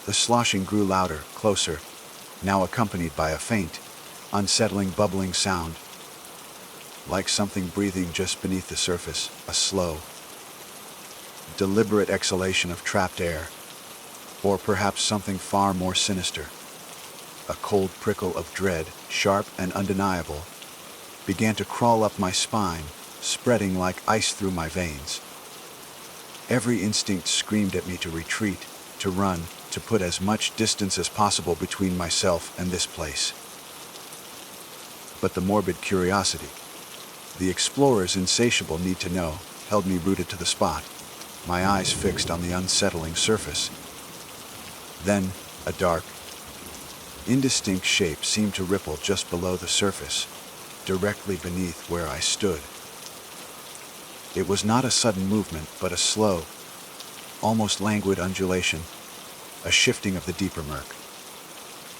The sloshing grew louder, closer, now accompanied by a faint, unsettling bubbling sound, like something breathing just beneath the surface, a slow, deliberate exhalation of trapped air, or perhaps something far more sinister. A cold prickle of dread, sharp and undeniable, began to crawl up my spine, spreading like ice through my veins. Every instinct screamed at me to retreat, to run, to put as much distance as possible between myself and this place. But the morbid curiosity, the explorer's insatiable need to know, held me rooted to the spot, my eyes fixed on the unsettling surface. Then, a dark, indistinct shape seemed to ripple just below the surface, directly beneath where I stood. It was not a sudden movement, but a slow, almost languid undulation, a shifting of the deeper murk.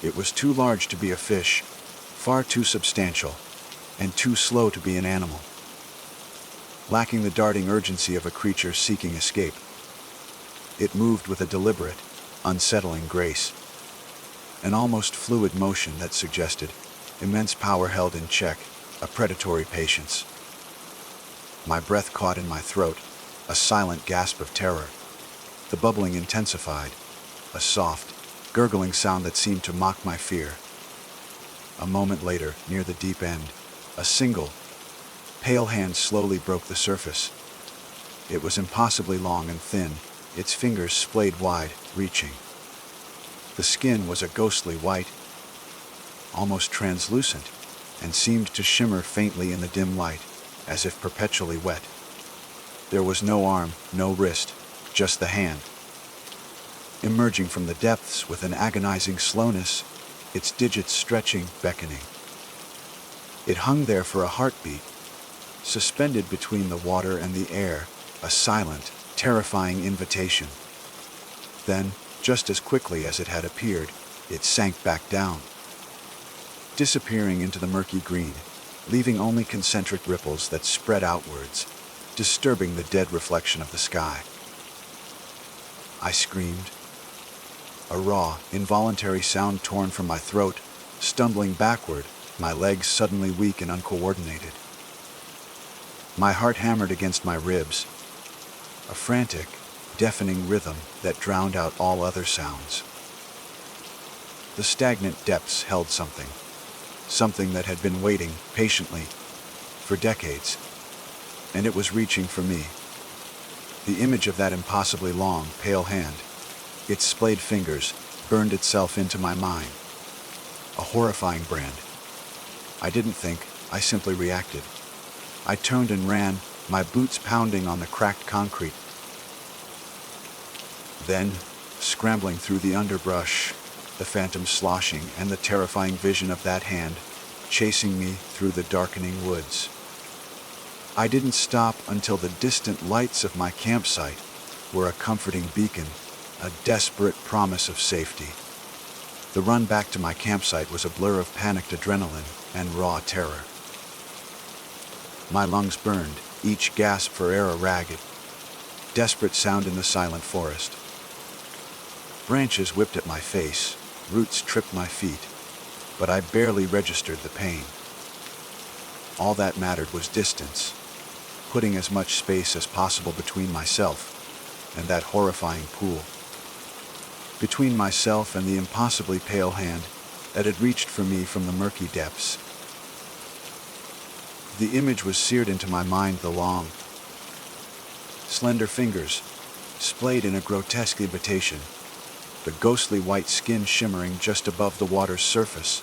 It was too large to be a fish, far too substantial, and too slow to be an animal, lacking the darting urgency of a creature seeking escape. It moved with a deliberate, unsettling grace, an almost fluid motion that suggested immense power held in check, a predatory patience. My breath caught in my throat, a silent gasp of terror. The bubbling intensified, a soft, gurgling sound that seemed to mock my fear. A moment later, near the deep end, a single, pale hand slowly broke the surface. It was impossibly long and thin, its fingers splayed wide, reaching. The skin was a ghostly white, almost translucent, and seemed to shimmer faintly in the dim light, as if perpetually wet. There was no arm, no wrist, just the hand, emerging from the depths with an agonizing slowness, its digits stretching, beckoning. It hung there for a heartbeat, suspended between the water and the air, a silent, terrifying invitation. Then, just as quickly as it had appeared, it sank back down, disappearing into the murky green, leaving only concentric ripples that spread outwards, disturbing the dead reflection of the sky. I screamed, a raw, involuntary sound torn from my throat, stumbling backward, my legs suddenly weak and uncoordinated. My heart hammered against my ribs, a frantic, deafening rhythm that drowned out all other sounds. The stagnant depths held something that had been waiting patiently for decades, and it was reaching for me. The image of that impossibly long, pale hand, its splayed fingers, burned itself into my mind. A horrifying brand. I didn't think, I simply reacted. I turned and ran, my boots pounding on the cracked concrete. Then, scrambling through the underbrush, the phantom sloshing and the terrifying vision of that hand chasing me through the darkening woods. I didn't stop until the distant lights of my campsite were a comforting beacon, a desperate promise of safety. The run back to my campsite was a blur of panicked adrenaline and raw terror. My lungs burned, each gasp for air a ragged, desperate sound in the silent forest. Branches whipped at my face, roots tripped my feet, but I barely registered the pain. All that mattered was distance, putting as much space as possible between myself and that horrifying pool. Between myself and the impossibly pale hand that had reached for me from the murky depths. The image was seared into my mind, the long, slender fingers, splayed in a grotesque invitation, the ghostly white skin shimmering just above the water's surface.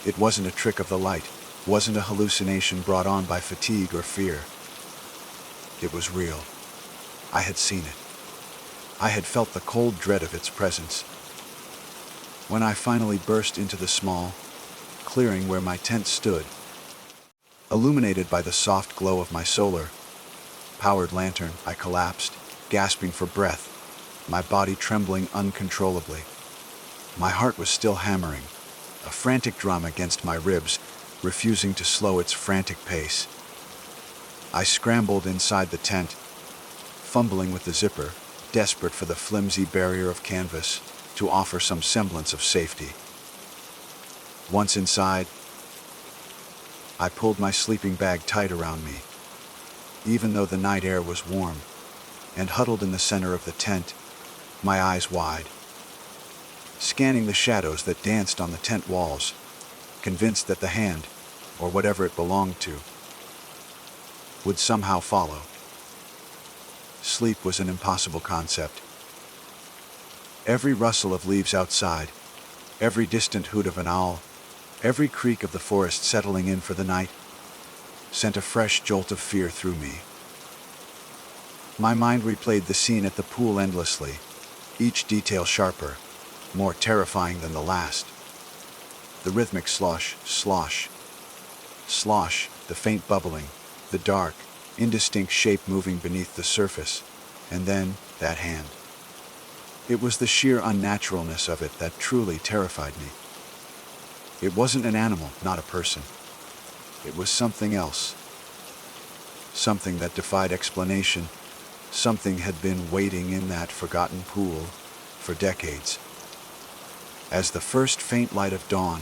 It wasn't a trick of the light, wasn't a hallucination brought on by fatigue or fear. It was real. I had seen it. I had felt the cold dread of its presence. When I finally burst into the small clearing where my tent stood, illuminated by the soft glow of my solar-powered lantern, I collapsed, gasping for breath, my body trembling uncontrollably. My heart was still hammering, a frantic drum against my ribs, refusing to slow its frantic pace. I scrambled inside the tent, fumbling with the zipper, desperate for the flimsy barrier of canvas to offer some semblance of safety. Once inside, I pulled my sleeping bag tight around me. Even though the night air was warm, and huddled in the center of the tent, my eyes wide, scanning the shadows that danced on the tent walls, convinced that the hand, or whatever it belonged to, would somehow follow. Sleep was an impossible concept. Every rustle of leaves outside, every distant hoot of an owl, every creak of the forest settling in for the night, sent a fresh jolt of fear through me. My mind replayed the scene at the pool endlessly, each detail sharper, more terrifying than the last. The rhythmic slosh, slosh, slosh, the faint bubbling, the dark, indistinct shape moving beneath the surface, and then that hand. It was the sheer unnaturalness of it that truly terrified me. It wasn't an animal, not a person. It was something else. Something that defied explanation. Something had been waiting in that forgotten pool for decades. As the first faint light of dawn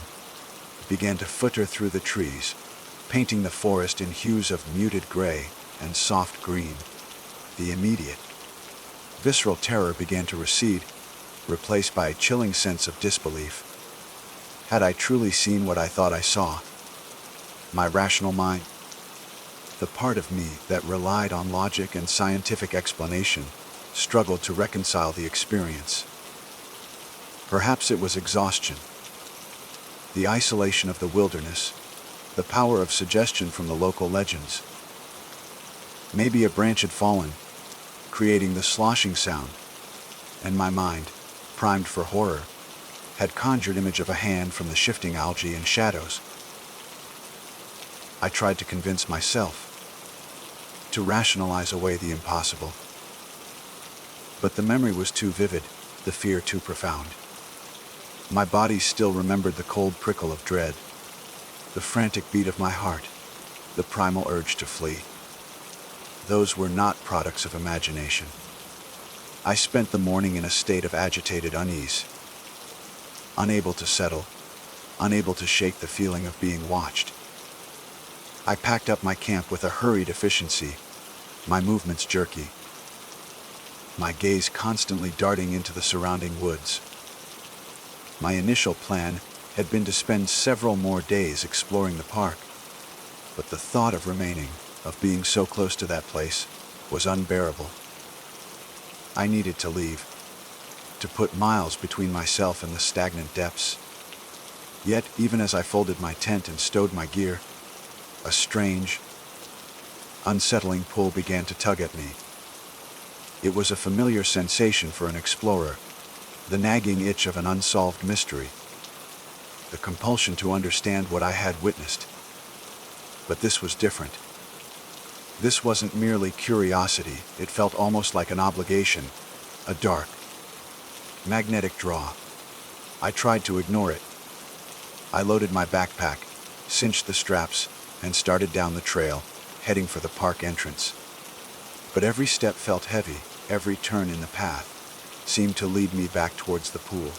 began to flicker through the trees, painting the forest in hues of muted gray and soft green, the immediate, visceral terror began to recede, replaced by a chilling sense of disbelief. Had I truly seen what I thought I saw? My rational mind, the part of me that relied on logic and scientific explanation, struggled to reconcile the experience. Perhaps it was exhaustion, the isolation of the wilderness, the power of suggestion from the local legends. Maybe a branch had fallen, creating the sloshing sound, and my mind, primed for horror, had conjured image of a hand from the shifting algae and shadows. I tried to convince myself, to rationalize away the impossible. But the memory was too vivid, the fear too profound. My body still remembered the cold prickle of dread, the frantic beat of my heart, the primal urge to flee. Those were not products of imagination. I spent the morning in a state of agitated unease, unable to settle, unable to shake the feeling of being watched. I packed up my camp with a hurried efficiency, my movements jerky, my gaze constantly darting into the surrounding woods. My initial plan had been to spend several more days exploring the park, but the thought of remaining, of being so close to that place, was unbearable. I needed to leave, to put miles between myself and the stagnant depths. Yet, even as I folded my tent and stowed my gear, a strange, unsettling pull began to tug at me. It was a familiar sensation for an explorer, the nagging itch of an unsolved mystery, the compulsion to understand what I had witnessed. But this was different. This wasn't merely curiosity, it felt almost like an obligation, a dark, magnetic draw. I tried to ignore it. I loaded my backpack, cinched the straps, and started down the trail, heading for the park entrance. But every step felt heavy, every turn in the path seemed to lead me back towards the pool.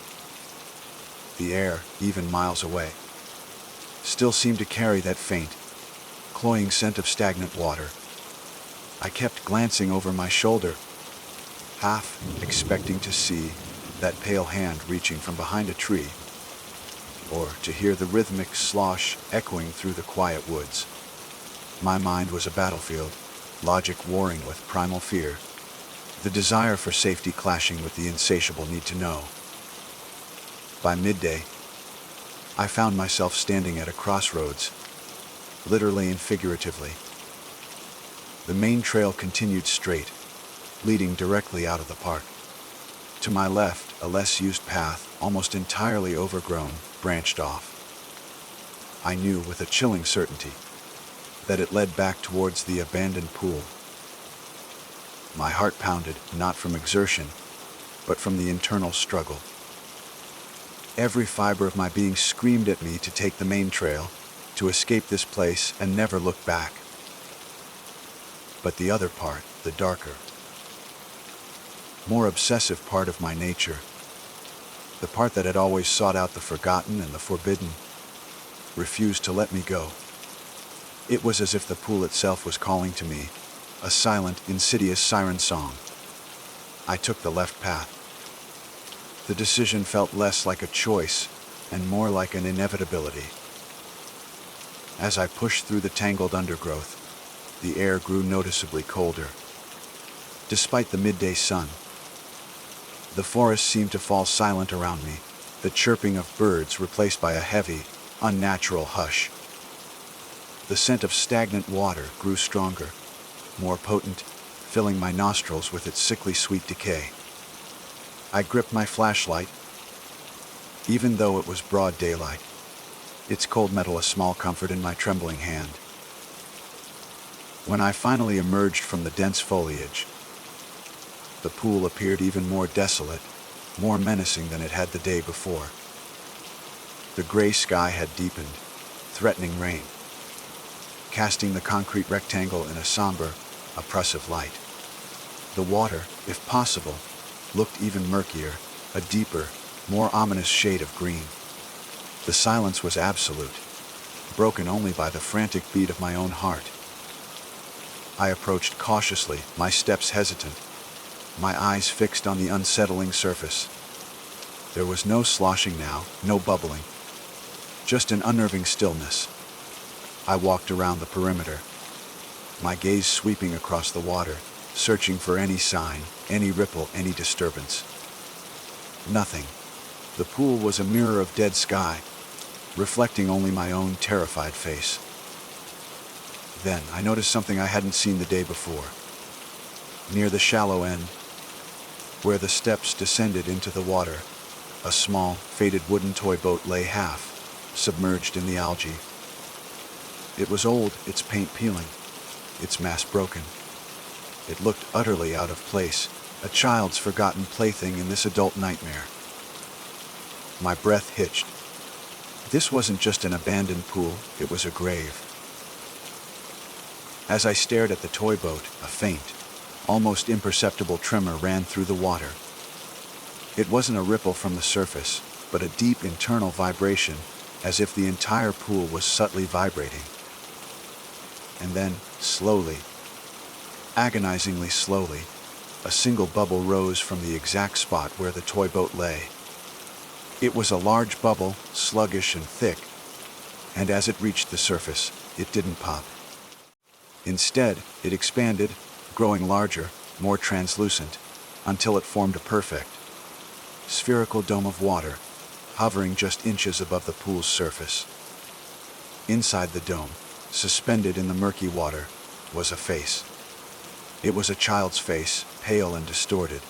The air, even miles away, still seemed to carry that faint, cloying scent of stagnant water. I kept glancing over my shoulder, half expecting to see that pale hand reaching from behind a tree, or to hear the rhythmic slosh echoing through the quiet woods. My mind was a battlefield, logic warring with primal fear, the desire for safety clashing with the insatiable need to know. By midday, I found myself standing at a crossroads, literally and figuratively. The main trail continued straight, leading directly out of the park. To my left, a less used path, almost entirely overgrown, branched off. I knew with a chilling certainty that it led back towards the abandoned pool. My heart pounded, not from exertion, but from the internal struggle. Every fiber of my being screamed at me to take the main trail, to escape this place and never look back. but the other part, the darker, more obsessive part of my nature, the part that had always sought out the forgotten and the forbidden, refused to let me go. It was as if the pool itself was calling to me, a silent, insidious siren song. I took the left path. The decision felt less like a choice and more like an inevitability. As I pushed through the tangled undergrowth, the air grew noticeably colder. Despite the midday sun, the forest seemed to fall silent around me, the chirping of birds replaced by a heavy, unnatural hush. The scent of stagnant water grew stronger, more potent, filling my nostrils with its sickly sweet decay. I gripped my flashlight, even though it was broad daylight, its cold metal a small comfort in my trembling hand. When I finally emerged from the dense foliage, the pool appeared even more desolate, more menacing than it had the day before. The gray sky had deepened, threatening rain, casting the concrete rectangle in a somber, oppressive light. The water, if possible, looked even murkier, a deeper, more ominous shade of green. The silence was absolute, broken only by the frantic beat of my own heart. I approached cautiously, my steps hesitant, my eyes fixed on the unsettling surface. There was no sloshing now, no bubbling, just an unnerving stillness. I walked around the perimeter, my gaze sweeping across the water, searching for any sign, any ripple, any disturbance. Nothing. The pool was a mirror of dead sky, reflecting only my own terrified face. Then I noticed something I hadn't seen the day before. Near the shallow end, where the steps descended into the water, a small, faded wooden toy boat lay half submerged in the algae. It was old, its paint peeling, its mast broken. It looked utterly out of place, a child's forgotten plaything in this adult nightmare. My breath hitched. This wasn't just an abandoned pool, it was a grave. As I stared at the toy boat, a faint, almost imperceptible tremor ran through the water. It wasn't a ripple from the surface, but a deep internal vibration, as if the entire pool was subtly vibrating. And then, slowly, agonizingly slowly, a single bubble rose from the exact spot where the toy boat lay. It was a large bubble, sluggish and thick, and as it reached the surface, it didn't pop. Instead, it expanded, growing larger, more translucent, until it formed a perfect, spherical dome of water, hovering just inches above the pool's surface. Inside the dome, suspended in the murky water, was a face. It was a child's face, pale and distorted,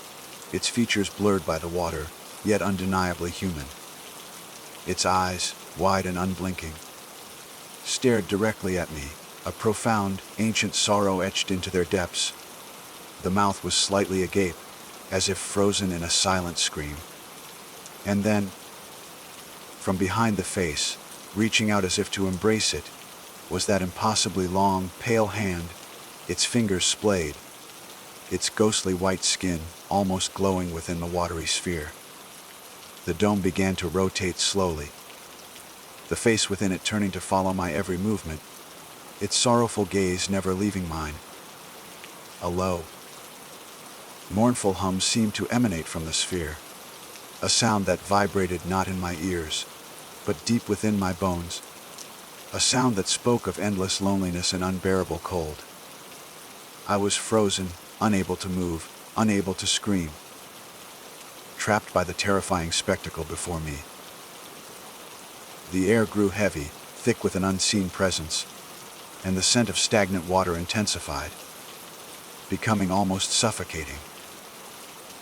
its features blurred by the water, yet undeniably human. Its eyes, wide and unblinking, stared directly at me, a profound, ancient sorrow etched into their depths. The mouth was slightly agape, as if frozen in a silent scream. And then, from behind the face, reaching out as if to embrace it, was that impossibly long, pale hand, its fingers splayed, its ghostly white skin almost glowing within the watery sphere. The dome began to rotate slowly, the face within it turning to follow my every movement, its sorrowful gaze never leaving mine. A low, mournful hum seemed to emanate from the sphere, a sound that vibrated not in my ears, but deep within my bones, a sound that spoke of endless loneliness and unbearable cold. I was frozen, unable to move, unable to scream, trapped by the terrifying spectacle before me. The air grew heavy, thick with an unseen presence, and the scent of stagnant water intensified, becoming almost suffocating.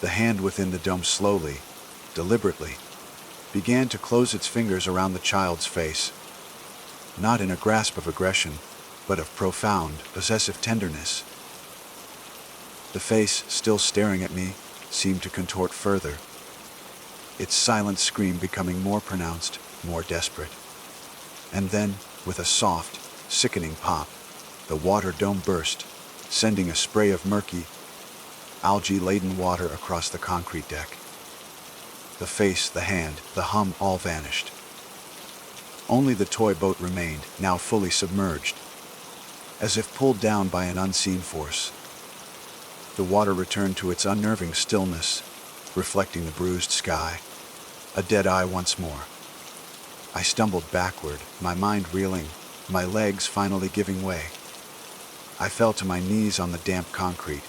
The hand within the dome slowly, deliberately, began to close its fingers around the child's face, not in a grasp of aggression, but of profound, possessive tenderness. The face, still staring at me, seemed to contort further, its silent scream becoming more pronounced, more desperate. And then, with a soft, sickening pop, the water dome burst, sending a spray of murky, algae-laden water across the concrete deck. The face, the hand, the hum all vanished. Only the toy boat remained, now fully submerged, as if pulled down by an unseen force. The water returned to its unnerving stillness, reflecting the bruised sky, a dead eye once more. I stumbled backward, my mind reeling, my legs finally giving way. I fell to my knees on the damp concrete,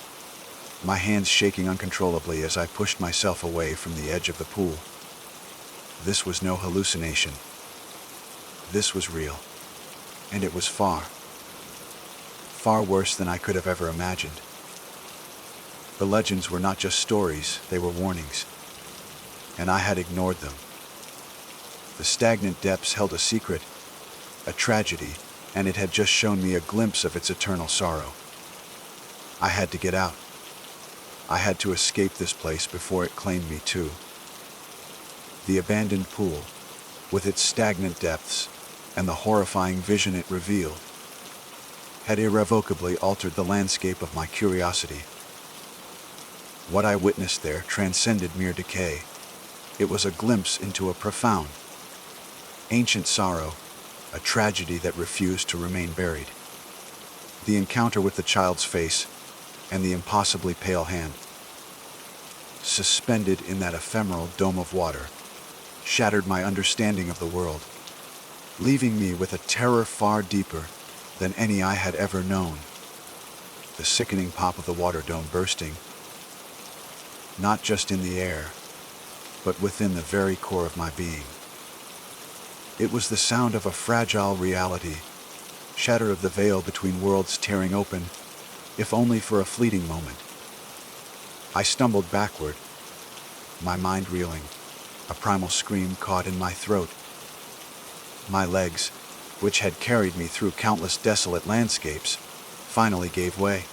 my hands shaking uncontrollably as I pushed myself away from the edge of the pool. This was no hallucination. This was real, and it was far worse than I could have ever imagined. The legends were not just stories, they were warnings, and I had ignored them. The stagnant depths held a secret, a tragedy, and it had just shown me a glimpse of its eternal sorrow. I had to get out. I had to escape this place before it claimed me too. The abandoned pool, with its stagnant depths and the horrifying vision it revealed, had irrevocably altered the landscape of my curiosity. What I witnessed there transcended mere decay. It was a glimpse into a profound, ancient sorrow, a tragedy that refused to remain buried. The encounter with the child's face and the impossibly pale hand, suspended in that ephemeral dome of water, shattered my understanding of the world, leaving me with a terror far deeper than any I had ever known. The sickening pop of the water dome bursting, not just in the air, but within the very core of my being. It was the sound of a fragile reality, shatter of the veil between worlds tearing open, if only for a fleeting moment. I stumbled backward, my mind reeling, a primal scream caught in my throat. My legs, which had carried me through countless desolate landscapes, finally gave way,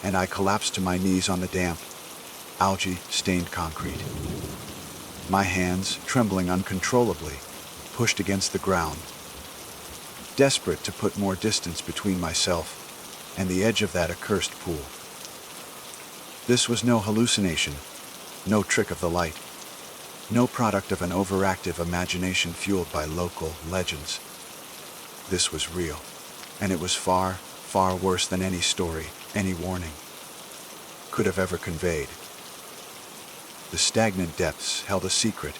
and I collapsed to my knees on the damp, algae-stained concrete. My hands, trembling uncontrollably, pushed against the ground, desperate to put more distance between myself and the edge of that accursed pool. This was no hallucination, no trick of the light, no product of an overactive imagination fueled by local legends. This was real, and it was far worse than any story, any warning could have ever conveyed. The stagnant depths held a secret,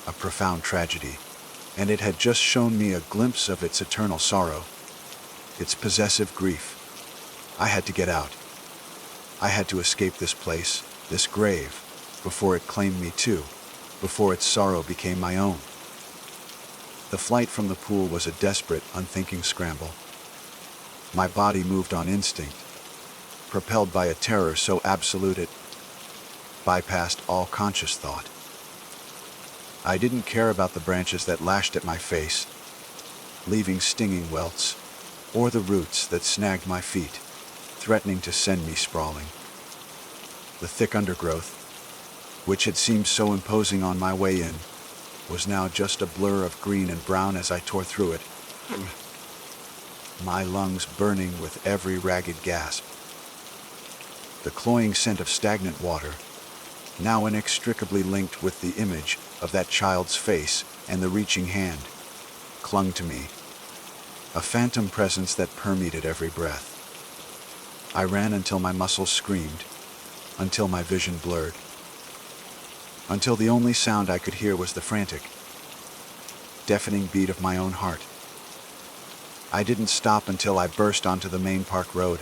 a profound tragedy, and it had just shown me a glimpse of its eternal sorrow, its possessive grief. I had to get out. I had to escape this place, this grave, before it claimed me too, before its sorrow became my own. The flight from the pool was a desperate, unthinking scramble. My body moved on instinct, propelled by a terror so absolute it bypassed all conscious thought. I didn't care about the branches that lashed at my face, leaving stinging welts, or the roots that snagged my feet, threatening to send me sprawling. The thick undergrowth, which had seemed so imposing on my way in, was now just a blur of green and brown as I tore through it, my lungs burning with every ragged gasp. The cloying scent of stagnant water, now inextricably linked with the image of that child's face and the reaching hand, clung to me, a phantom presence that permeated every breath. I ran until my muscles screamed, until my vision blurred, until the only sound I could hear was the frantic, deafening beat of my own heart. I didn't stop until I burst onto the main park road,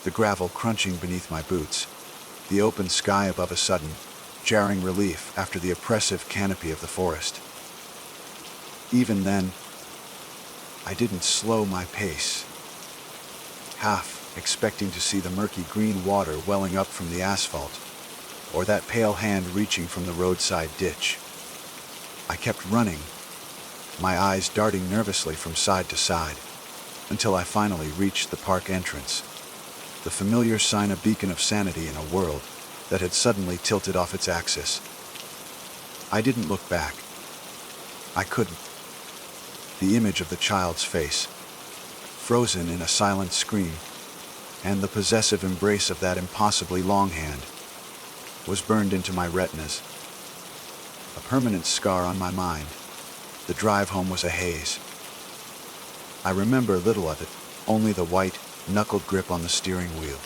the gravel crunching beneath my boots, the open sky above a sudden, jarring relief after the oppressive canopy of the forest. Even then, I didn't slow my pace, half expecting to see the murky green water welling up from the asphalt, or that pale hand reaching from the roadside ditch. I kept running, my eyes darting nervously from side to side, until I finally reached the park entrance, the familiar sign, a beacon of sanity in a world that had suddenly tilted off its axis. I didn't look back. I couldn't. The image of the child's face, frozen in a silent scream, and the possessive embrace of that impossibly long hand was burned into my retinas, a permanent scar on my mind. The drive home was a haze. I remember little of it, only the white, knuckled grip on the steering wheel,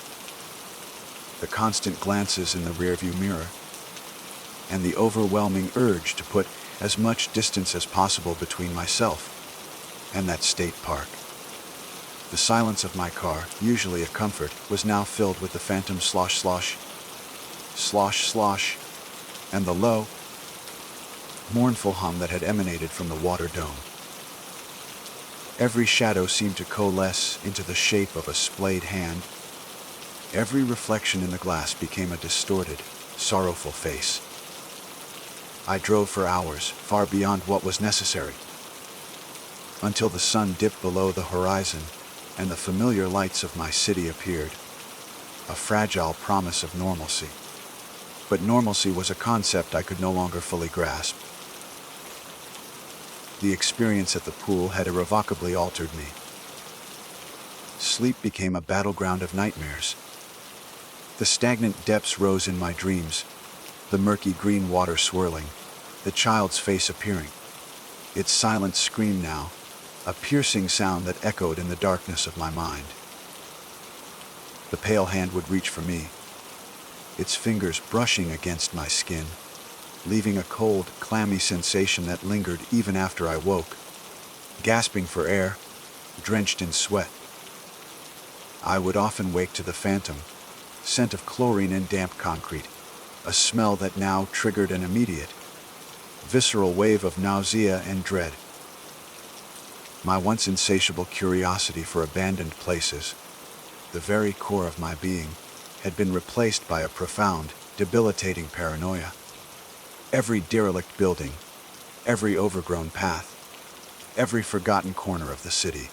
the constant glances in the rearview mirror, and the overwhelming urge to put as much distance as possible between myself and that state park. The silence of my car, usually a comfort, was now filled with the phantom slosh slosh, slosh slosh, and the low, mournful hum that had emanated from the water dome. Every shadow seemed to coalesce into the shape of a splayed hand. Every reflection in the glass became a distorted, sorrowful face. I drove for hours, far beyond what was necessary, until the sun dipped below the horizon and the familiar lights of my city appeared, a fragile promise of normalcy. But normalcy was a concept I could no longer fully grasp. The experience at the pool had irrevocably altered me. Sleep became a battleground of nightmares. The stagnant depths rose in my dreams, the murky green water swirling, the child's face appearing, its silent scream now, a piercing sound that echoed in the darkness of my mind. The pale hand would reach for me, its fingers brushing against my skin, leaving a cold, clammy sensation that lingered even after I woke, gasping for air, drenched in sweat. I would often wake to the phantom, scent of chlorine and damp concrete, a smell that now triggered an immediate, visceral wave of nausea and dread. My once insatiable curiosity for abandoned places, the very core of my being, had been replaced by a profound, debilitating paranoia. Every derelict building, every overgrown path, every forgotten corner of the city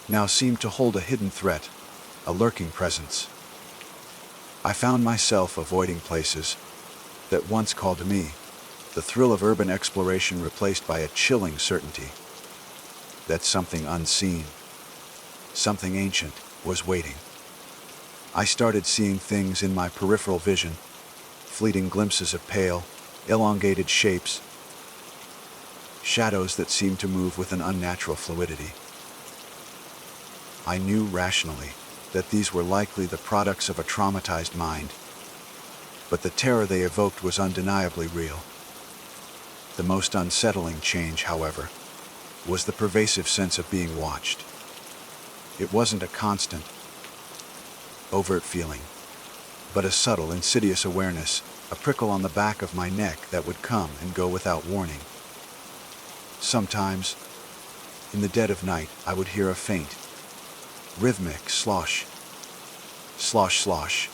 now seemed to hold a hidden threat, a lurking presence. I found myself avoiding places that once called me, the thrill of urban exploration replaced by a chilling certainty that something unseen, something ancient, was waiting. I started seeing things in my peripheral vision, fleeting glimpses of pale, elongated shapes, shadows that seemed to move with an unnatural fluidity. I knew rationally that these were likely the products of a traumatized mind, but the terror they evoked was undeniably real. The most unsettling change, however, was the pervasive sense of being watched. It wasn't a constant, overt feeling, but a subtle, insidious awareness, a prickle on the back of my neck that would come and go without warning. Sometimes, in the dead of night, I would hear a faint, rhythmic slosh, slosh, slosh,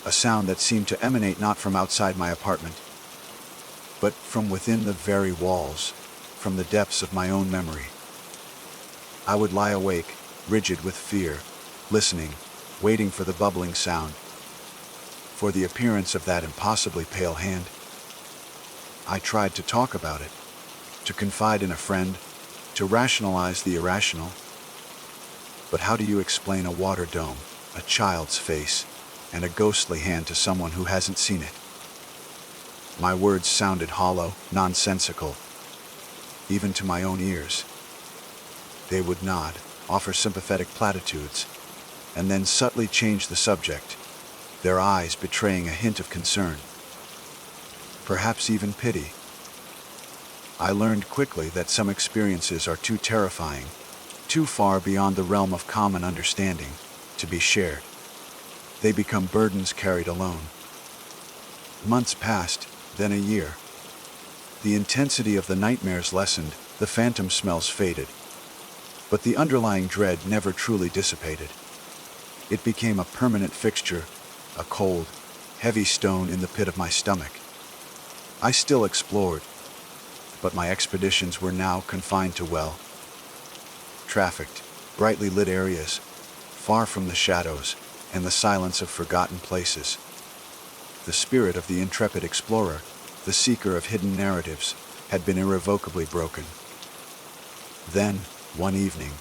a sound that seemed to emanate not from outside my apartment, but from within the very walls, from the depths of my own memory. I would lie awake, rigid with fear, listening, waiting for the bubbling sound, for the appearance of that impossibly pale hand. I tried to talk about it, to confide in a friend, to rationalize the irrational. But how do you explain a water dome, a child's face, and a ghostly hand to someone who hasn't seen it? My words sounded hollow, nonsensical, even to my own ears. They would nod, offer sympathetic platitudes, and then subtly change the subject, their eyes betraying a hint of concern, perhaps even pity. I learned quickly that some experiences are too terrifying, too far beyond the realm of common understanding, to be shared. They become burdens carried alone. Months passed, then a year. The intensity of the nightmares lessened, the phantom smells faded, but the underlying dread never truly dissipated. It became a permanent fixture, a cold, heavy stone in the pit of my stomach. I still explored, but my expeditions were now confined to trafficked, brightly lit areas, far from the shadows and the silence of forgotten places. The spirit of the intrepid explorer, the seeker of hidden narratives, had been irrevocably broken. Then, one evening,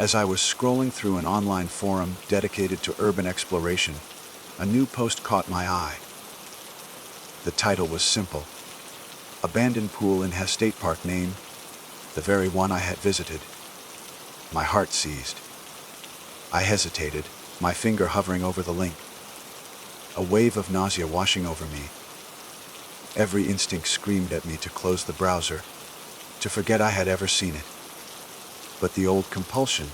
As I was scrolling through an online forum dedicated to urban exploration, a new post caught my eye. The title was simple: Abandoned Pool in Hess State Park Name, the very one I had visited. My heart seized. I hesitated, my finger hovering over the link. A wave of nausea washing over me. Every instinct screamed at me to close the browser, to forget I had ever seen it. But the old compulsion,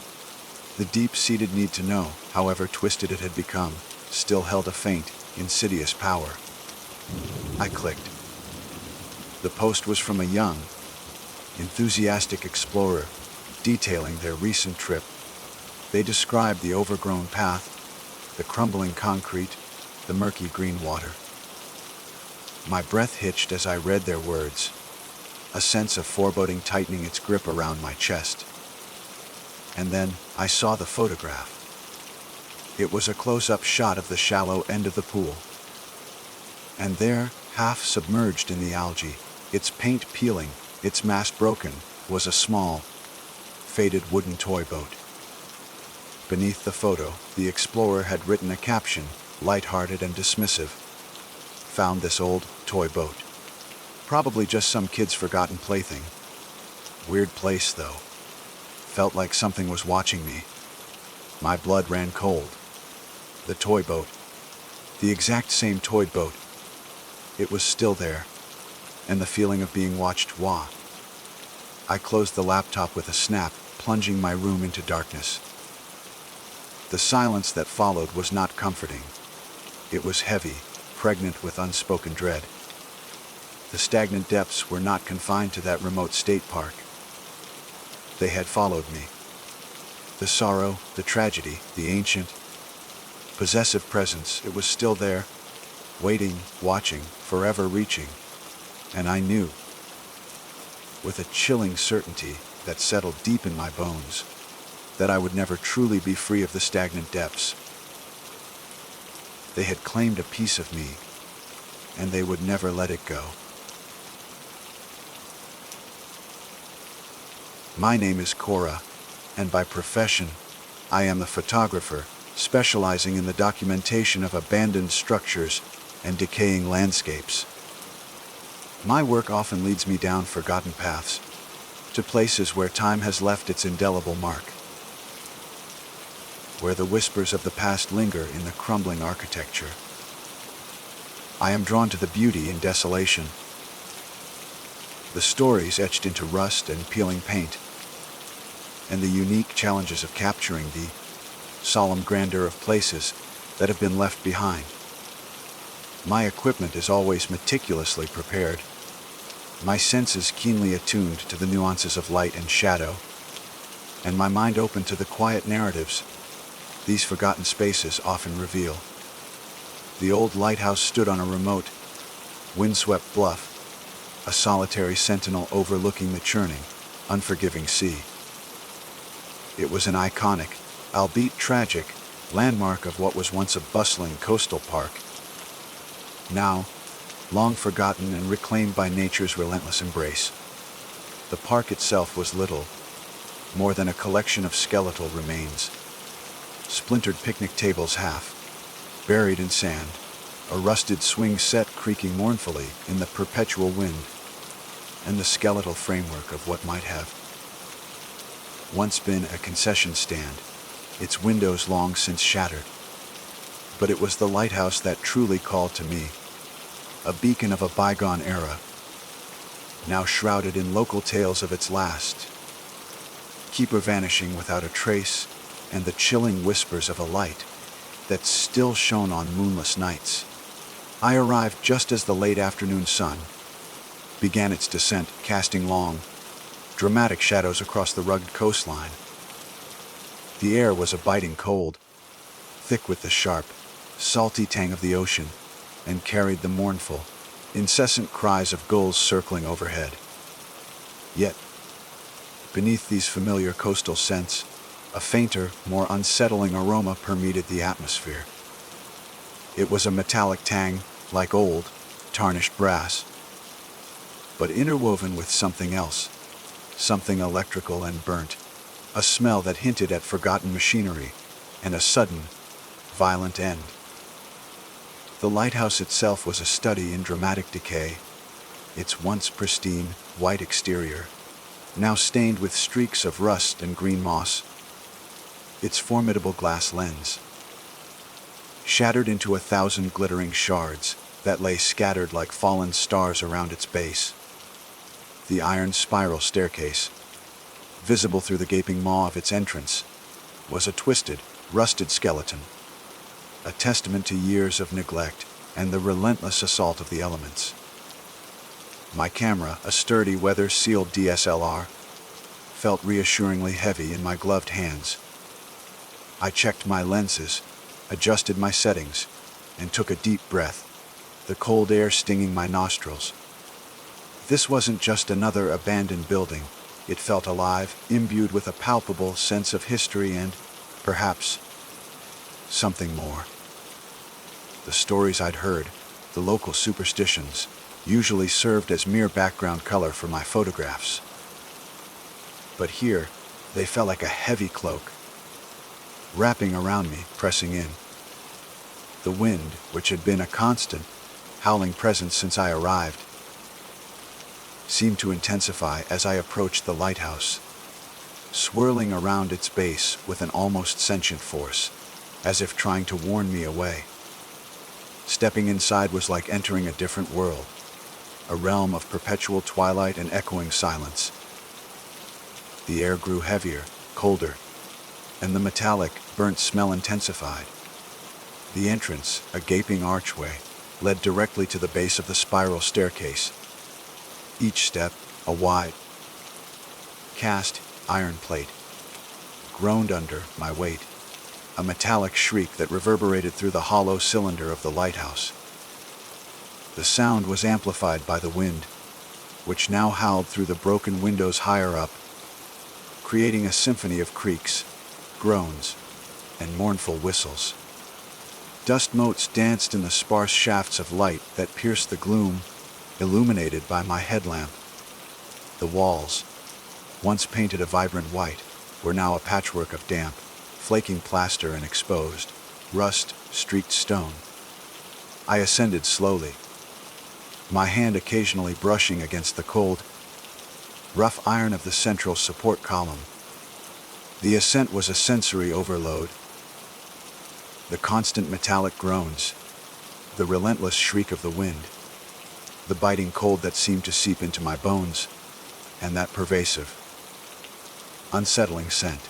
the deep-seated need to know, however twisted it had become, still held a faint, insidious power. I clicked. The post was from a young, enthusiastic explorer detailing their recent trip. They described the overgrown path, the crumbling concrete, the murky green water. My breath hitched as I read their words, a sense of foreboding tightening its grip around my chest. And then I saw the photograph. It was a close-up shot of the shallow end of the pool. And there, half submerged in the algae, its paint peeling, its mast broken, was a small, faded wooden toy boat. Beneath the photo, the explorer had written a caption, light-hearted and dismissive. Found this old toy boat. Probably just some kid's forgotten plaything. Weird place, though. Felt like something was watching me. My blood ran cold. The toy boat. The exact same toy boat. It was still there, and the feeling of being watched, wah. I closed the laptop with a snap, plunging my room into darkness. The silence that followed was not comforting. It was heavy, pregnant with unspoken dread. The stagnant depths were not confined to that remote state park. They had followed me. The sorrow, the tragedy, the ancient, possessive presence, it was still there, waiting, watching, forever reaching. And I knew, with a chilling certainty that settled deep in my bones, that I would never truly be free of the stagnant depths. They had claimed a piece of me, and they would never let it go. My name is Cora, and by profession, I am a photographer specializing in the documentation of abandoned structures and decaying landscapes. My work often leads me down forgotten paths, to places where time has left its indelible mark, where the whispers of the past linger in the crumbling architecture. I am drawn to the beauty in desolation, the stories etched into rust and peeling paint, and the unique challenges of capturing the solemn grandeur of places that have been left behind. My equipment is always meticulously prepared, my senses keenly attuned to the nuances of light and shadow, and my mind open to the quiet narratives these forgotten spaces often reveal. The old lighthouse stood on a remote, windswept bluff, a solitary sentinel overlooking the churning, unforgiving sea. It was an iconic, albeit tragic, landmark of what was once a bustling coastal park. Now, long forgotten and reclaimed by nature's relentless embrace. The park itself was little more than a collection of skeletal remains. Splintered picnic tables half buried in sand, a rusted swing set creaking mournfully in the perpetual wind, and the skeletal framework of what might have once been a concession stand, its windows long since shattered. But it was the lighthouse that truly called to me, a beacon of a bygone era, now shrouded in local tales of its last keeper vanishing without a trace, and the chilling whispers of a light that still shone on moonless nights. I arrived just as the late afternoon sun began its descent, casting long, dramatic shadows across the rugged coastline. The air was a biting cold, thick with the sharp, salty tang of the ocean, and carried the mournful, incessant cries of gulls circling overhead. Yet, beneath these familiar coastal scents, a fainter, more unsettling aroma permeated the atmosphere. It was a metallic tang, like old, tarnished brass, but interwoven with something else, something electrical and burnt, a smell that hinted at forgotten machinery, and a sudden, violent end. The lighthouse itself was a study in dramatic decay, its once pristine, white exterior, now stained with streaks of rust and green moss, its formidable glass lens, shattered into 1,000 glittering shards that lay scattered like fallen stars around its base. The iron spiral staircase, visible through the gaping maw of its entrance, was a twisted, rusted skeleton, a testament to years of neglect and the relentless assault of the elements. My camera, a sturdy, weather-sealed DSLR, felt reassuringly heavy in my gloved hands. I checked my lenses, adjusted my settings, and took a deep breath, the cold air stinging my nostrils. This wasn't just another abandoned building. It felt alive, imbued with a palpable sense of history and, perhaps, something more. The stories I'd heard, the local superstitions, usually served as mere background color for my photographs. But here, they felt like a heavy cloak, wrapping around me, pressing in. The wind, which had been a constant, howling presence since I arrived, seemed to intensify as I approached the lighthouse, swirling around its base with an almost sentient force, as if trying to warn me away. Stepping inside was like entering a different world, a realm of perpetual twilight and echoing silence. The air grew heavier, colder, and the metallic, burnt smell intensified. The entrance, a gaping archway, led directly to the base of the spiral staircase. Each step, a wide, cast iron plate, groaned under my weight, a metallic shriek that reverberated through the hollow cylinder of the lighthouse. The sound was amplified by the wind, which now howled through the broken windows higher up, creating a symphony of creaks, groans, and mournful whistles. Dust motes danced in the sparse shafts of light that pierced the gloom, illuminated by my headlamp. The walls, once painted a vibrant white, were now a patchwork of damp, flaking plaster and exposed, rust-streaked stone. I ascended slowly, my hand occasionally brushing against the cold, rough iron of the central support column. The ascent was a sensory overload. The constant metallic groans, the relentless shriek of the wind, the biting cold that seemed to seep into my bones, and that pervasive, unsettling scent.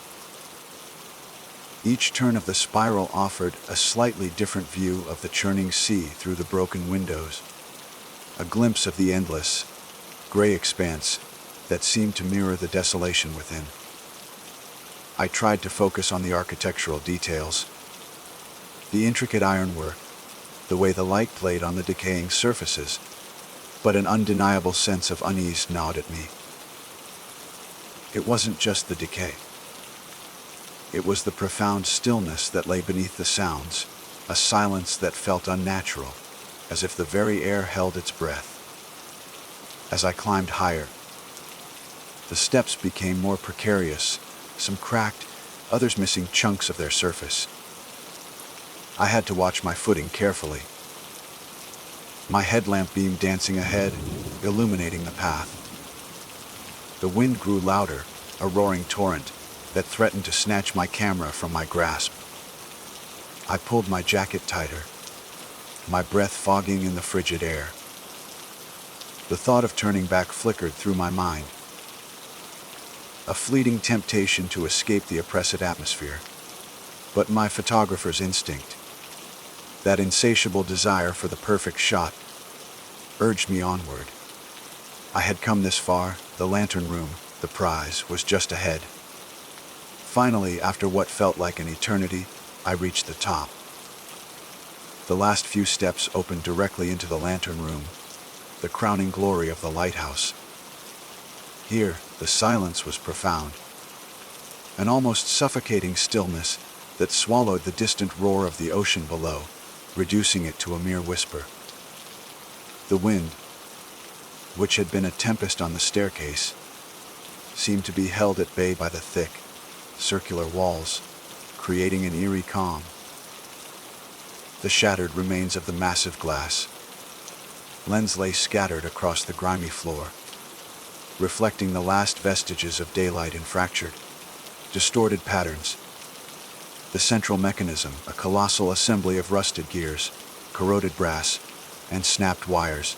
Each turn of the spiral offered a slightly different view of the churning sea through the broken windows, a glimpse of the endless, gray expanse that seemed to mirror the desolation within. I tried to focus on the architectural details, the intricate ironwork, the way the light played on the decaying surfaces, but an undeniable sense of unease gnawed at me. It wasn't just the decay. It was the profound stillness that lay beneath the sounds, a silence that felt unnatural, as if the very air held its breath. As I climbed higher, the steps became more precarious, some cracked, others missing chunks of their surface. I had to watch my footing carefully, my headlamp beam dancing ahead, illuminating the path. The wind grew louder, a roaring torrent that threatened to snatch my camera from my grasp. I pulled my jacket tighter, my breath fogging in the frigid air. The thought of turning back flickered through my mind, a fleeting temptation to escape the oppressive atmosphere. But my photographer's instinct, that insatiable desire for the perfect shot, urged me onward. I had come this far, the lantern room, the prize, was just ahead. Finally, after what felt like an eternity, I reached the top. The last few steps opened directly into the lantern room, the crowning glory of the lighthouse. Here, the silence was profound, an almost suffocating stillness that swallowed the distant roar of the ocean below, reducing it to a mere whisper. The wind, which had been a tempest on the staircase, seemed to be held at bay by the thick, circular walls, creating an eerie calm. The shattered remains of the massive glass lens lay scattered across the grimy floor, reflecting the last vestiges of daylight in fractured, distorted patterns. The central mechanism, a colossal assembly of rusted gears, corroded brass, and snapped wires,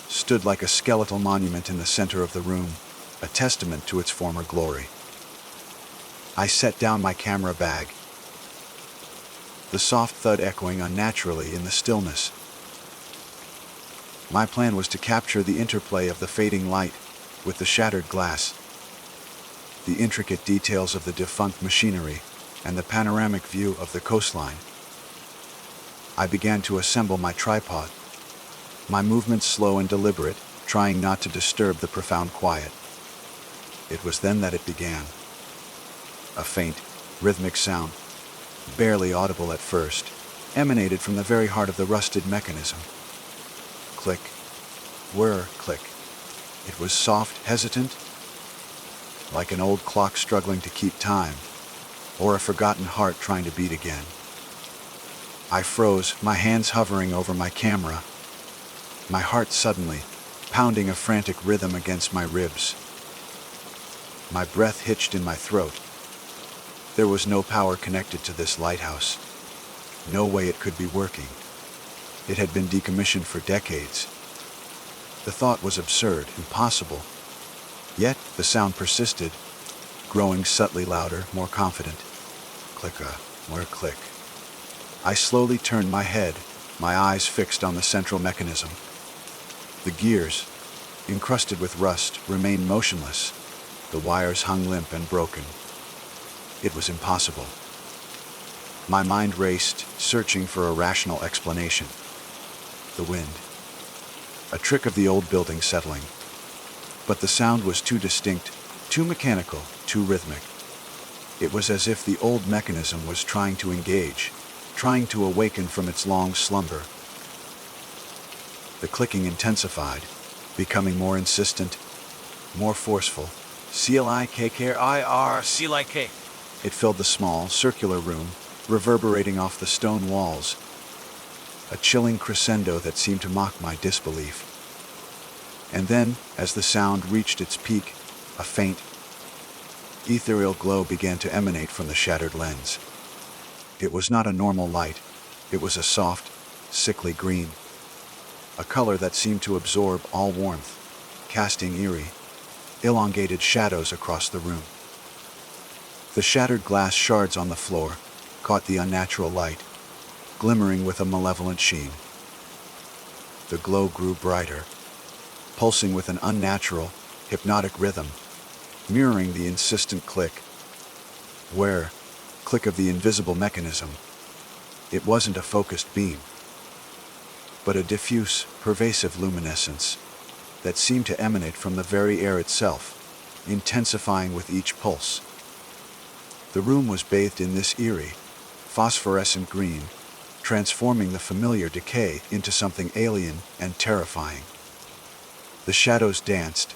stood like a skeletal monument in the center of the room, a testament to its former glory. I set down my camera bag, the soft thud echoing unnaturally in the stillness. My plan was to capture the interplay of the fading light with the shattered glass, the intricate details of the defunct machinery, and the panoramic view of the coastline. I began to assemble my tripod, my movements slow and deliberate, trying not to disturb the profound quiet. It was then that it began. A faint, rhythmic sound, barely audible at first, emanated from the very heart of the rusted mechanism. Click, whir, click. It was soft, hesitant, like an old clock struggling to keep time, or a forgotten heart trying to beat again. I froze, my hands hovering over my camera, my heart suddenly pounding a frantic rhythm against my ribs. My breath hitched in my throat. There was no power connected to this lighthouse. No way it could be working. It had been decommissioned for decades. The thought was absurd, impossible. Yet the sound persisted, growing subtly louder, more confident. Click-a, whir, click. I slowly turned my head, my eyes fixed on the central mechanism. The gears, encrusted with rust, remained motionless. The wires hung limp and broken. It was impossible. My mind raced, searching for a rational explanation. The wind. A trick of the old building settling. But the sound was too distinct, too mechanical, too rhythmic. It was as if the old mechanism was trying to engage, trying to awaken from its long slumber. The clicking intensified, becoming more insistent, more forceful. C-L-I-K-K-I-R, C-L-I-K. It filled the small, circular room, reverberating off the stone walls. A chilling crescendo that seemed to mock my disbelief. And then, as the sound reached its peak, a faint, ethereal glow began to emanate from the shattered lens. It was not a normal light. It was a soft, sickly green, a color that seemed to absorb all warmth, casting eerie, elongated shadows across the room. The shattered glass shards on the floor caught the unnatural light, glimmering with a malevolent sheen. The glow grew brighter, pulsing with an unnatural, hypnotic rhythm, mirroring the insistent click, whir, click of the invisible mechanism. It wasn't a focused beam, but a diffuse, pervasive luminescence that seemed to emanate from the very air itself, intensifying with each pulse. The room was bathed in this eerie, phosphorescent green, transforming the familiar decay into something alien and terrifying. The shadows danced,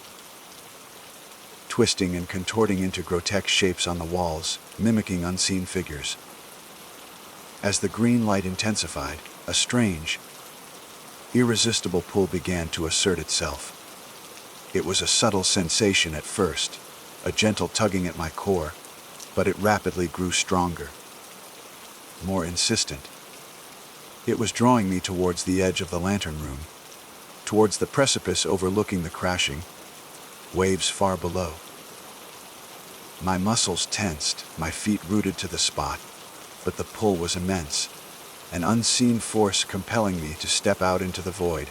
twisting and contorting into grotesque shapes on the walls, mimicking unseen figures. As the green light intensified, a strange, irresistible pull began to assert itself. It was a subtle sensation at first, a gentle tugging at my core, but it rapidly grew stronger, more insistent. It was drawing me towards the edge of the lantern room, towards the precipice overlooking the crashing waves far below. My muscles tensed, my feet rooted to the spot, but the pull was immense, an unseen force compelling me to step out into the void,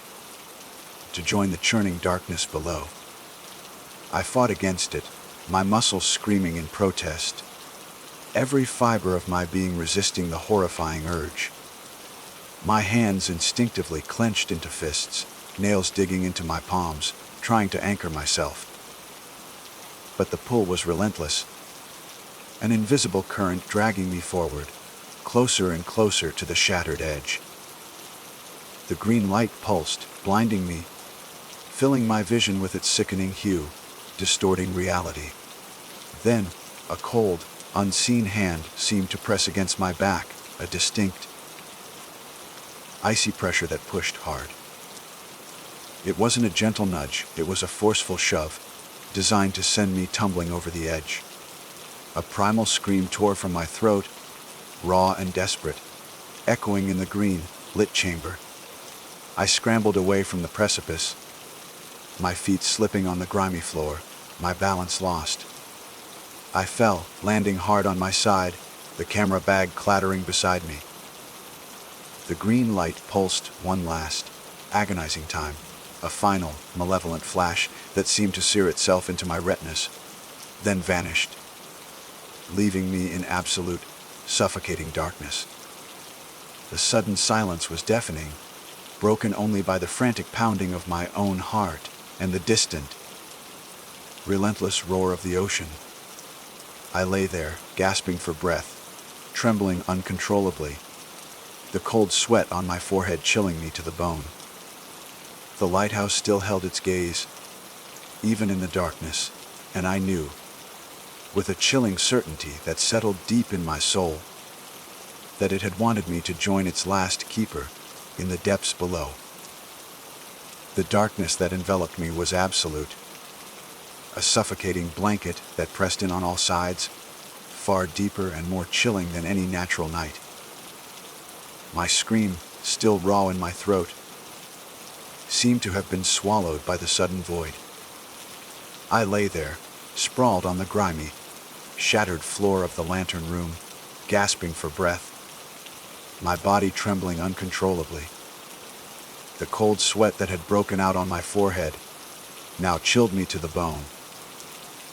to join the churning darkness below. I fought against it, my muscles screaming in protest, every fiber of my being resisting the horrifying urge. My hands instinctively clenched into fists, nails digging into my palms, trying to anchor myself. But the pull was relentless, an invisible current dragging me forward, closer and closer to the shattered edge. The green light pulsed, blinding me, filling my vision with its sickening hue, distorting reality. Then, A cold, unseen hand seemed to press against my back, a distinct, icy pressure that pushed hard. It wasn't a gentle nudge, it was a forceful shove, designed to send me tumbling over the edge. A primal scream tore from my throat, raw and desperate, echoing in the green, lit chamber. I scrambled away from the precipice, my feet slipping on the grimy floor, my balance lost. I fell, landing hard on my side, the camera bag clattering beside me. The green light pulsed one last, agonizing time, a final, malevolent flash that seemed to sear itself into my retinas, then vanished, leaving me in absolute, suffocating darkness. The sudden silence was deafening, broken only by the frantic pounding of my own heart and the distant, relentless roar of the ocean. I lay there, gasping for breath, trembling uncontrollably, the cold sweat on my forehead chilling me to the bone. The lighthouse still held its gaze, even in the darkness, and I knew, with a chilling certainty that settled deep in my soul, that it had wanted me to join its last keeper in the depths below. The darkness that enveloped me was absolute, a suffocating blanket that pressed in on all sides, far deeper and more chilling than any natural night. My scream, still raw in my throat, seemed to have been swallowed by the sudden void. I lay there, sprawled on the grimy, shattered floor of the lantern room, gasping for breath, my body trembling uncontrollably. The cold sweat that had broken out on my forehead now chilled me to the bone,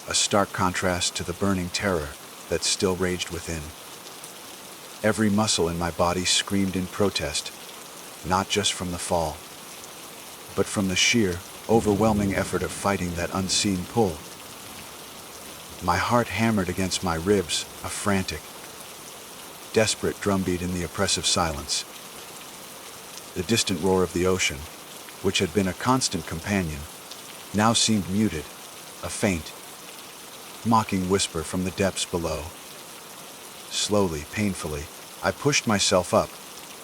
a stark contrast to the burning terror that still raged within. Every muscle in my body screamed in protest, not just from the fall, but from the sheer, overwhelming effort of fighting that unseen pull. My heart hammered against my ribs, a frantic, desperate drumbeat in the oppressive silence. The distant roar of the ocean, which had been a constant companion, now seemed muted, a faint, mocking whisper from the depths below. Slowly, painfully, I pushed myself up,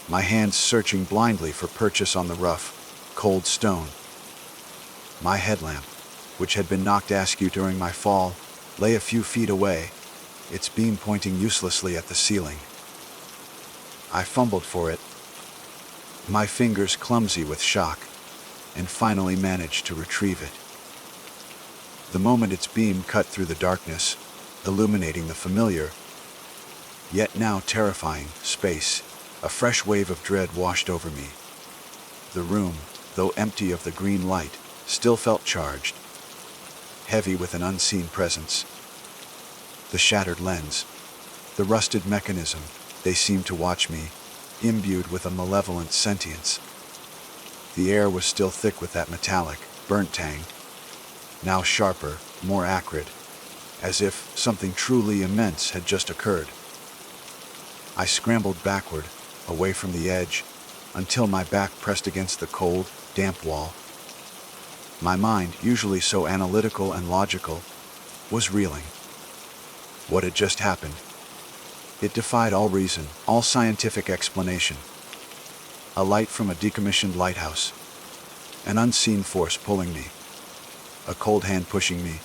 my hands searching blindly for purchase on the rough, cold stone. My headlamp, which had been knocked askew during my fall, lay a few feet away, its beam pointing uselessly at the ceiling. I fumbled for it, my fingers clumsy with shock, and finally managed to retrieve it. The moment its beam cut through the darkness, illuminating the familiar, yet now terrifying, space, a fresh wave of dread washed over me. The room, though empty of the green light, still felt charged, heavy with an unseen presence. The shattered lens, the rusted mechanism, they seemed to watch me, imbued with a malevolent sentience. The air was still thick with that metallic, burnt tang, now sharper, more acrid, as if something truly immense had just occurred. I scrambled backward, away from the edge, until my back pressed against the cold, damp wall. My mind, usually so analytical and logical, was reeling. What had just happened? It defied all reason, all scientific explanation. A light from a decommissioned lighthouse. An unseen force pulling me. A cold hand pushing me.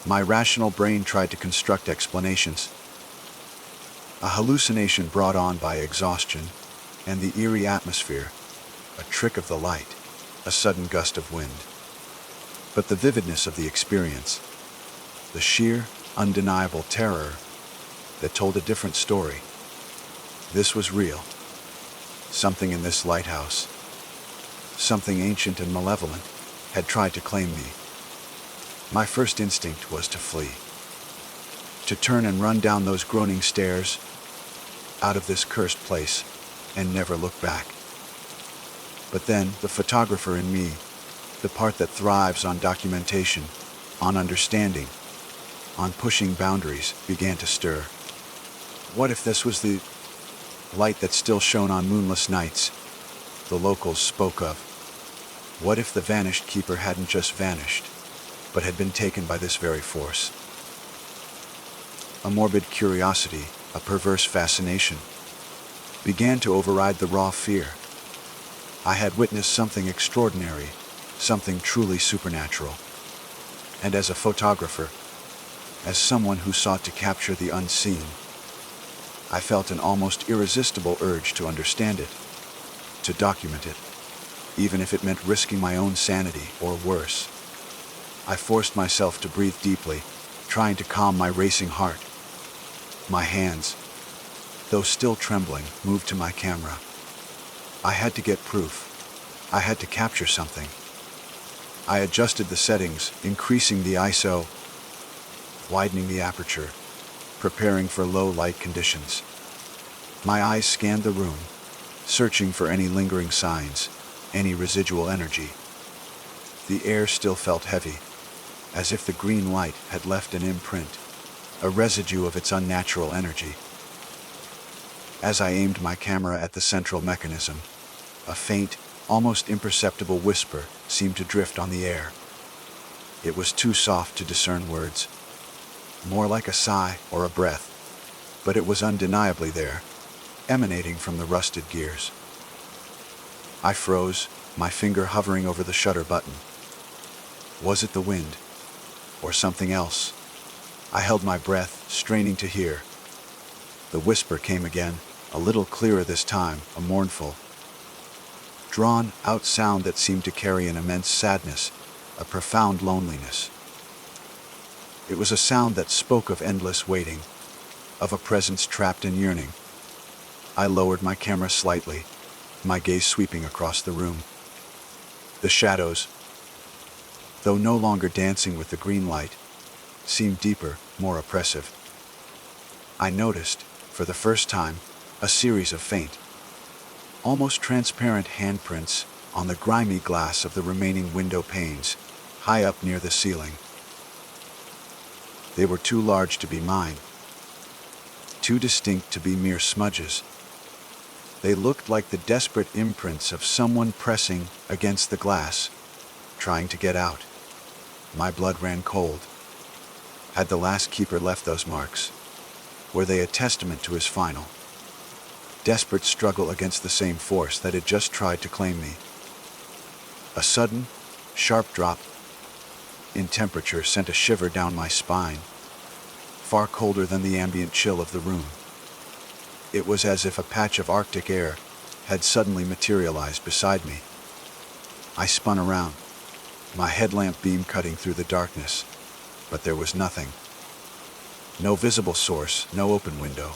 My rational brain tried to construct explanations. A hallucination brought on by exhaustion and the eerie atmosphere. A trick of the light. A sudden gust of wind. But the vividness of the experience, the sheer, undeniable terror that told a different story. This was real. Something in this lighthouse, something ancient and malevolent, had tried to claim me. My first instinct was to flee, to turn and run down those groaning stairs, out of this cursed place, and never look back. But then the photographer in me, the part that thrives on documentation, on understanding, on pushing boundaries, began to stir. What if this was the light that still shone on moonless nights the locals spoke of? What if the vanished keeper hadn't just vanished, but had been taken by this very force? A morbid curiosity, a perverse fascination, began to override the raw fear. I had witnessed something extraordinary, something truly supernatural. And as a photographer, as someone who sought to capture the unseen, I felt an almost irresistible urge to understand it, to document it, even if it meant risking my own sanity or worse. I forced myself to breathe deeply, trying to calm my racing heart. My hands, though still trembling, moved to my camera. I had to get proof. I had to capture something. I adjusted the settings, increasing the ISO, widening the aperture, preparing for low light conditions. My eyes scanned the room, searching for any lingering signs, any residual energy. The air still felt heavy, as if the green light had left an imprint, a residue of its unnatural energy. As I aimed my camera at the central mechanism, a faint, almost imperceptible whisper seemed to drift on the air. It was too soft to discern words, more like a sigh or a breath, but it was undeniably there, emanating from the rusted gears. I froze, my finger hovering over the shutter button. Was it the wind, or something else? I held my breath, straining to hear. The whisper came again, a little clearer this time, a mournful, drawn-out sound that seemed to carry an immense sadness, a profound loneliness. It was a sound that spoke of endless waiting, of a presence trapped in yearning. I lowered my camera slightly, my gaze sweeping across the room. The shadows, though no longer dancing with the green light, seemed deeper, more oppressive. I noticed, for the first time, a series of faint, almost transparent handprints on the grimy glass of the remaining window panes, high up near the ceiling. They were too large to be mine, too distinct to be mere smudges. They looked like the desperate imprints of someone pressing against the glass, trying to get out. My blood ran cold. Had the last keeper left those marks? Were they a testament to his final, desperate struggle against the same force that had just tried to claim me? A sudden, sharp drop in temperature sent a shiver down my spine, far colder than the ambient chill of the room. It was as if a patch of Arctic air had suddenly materialized beside me. I spun around, my headlamp beam cutting through the darkness, but there was nothing. No visible source, no open window.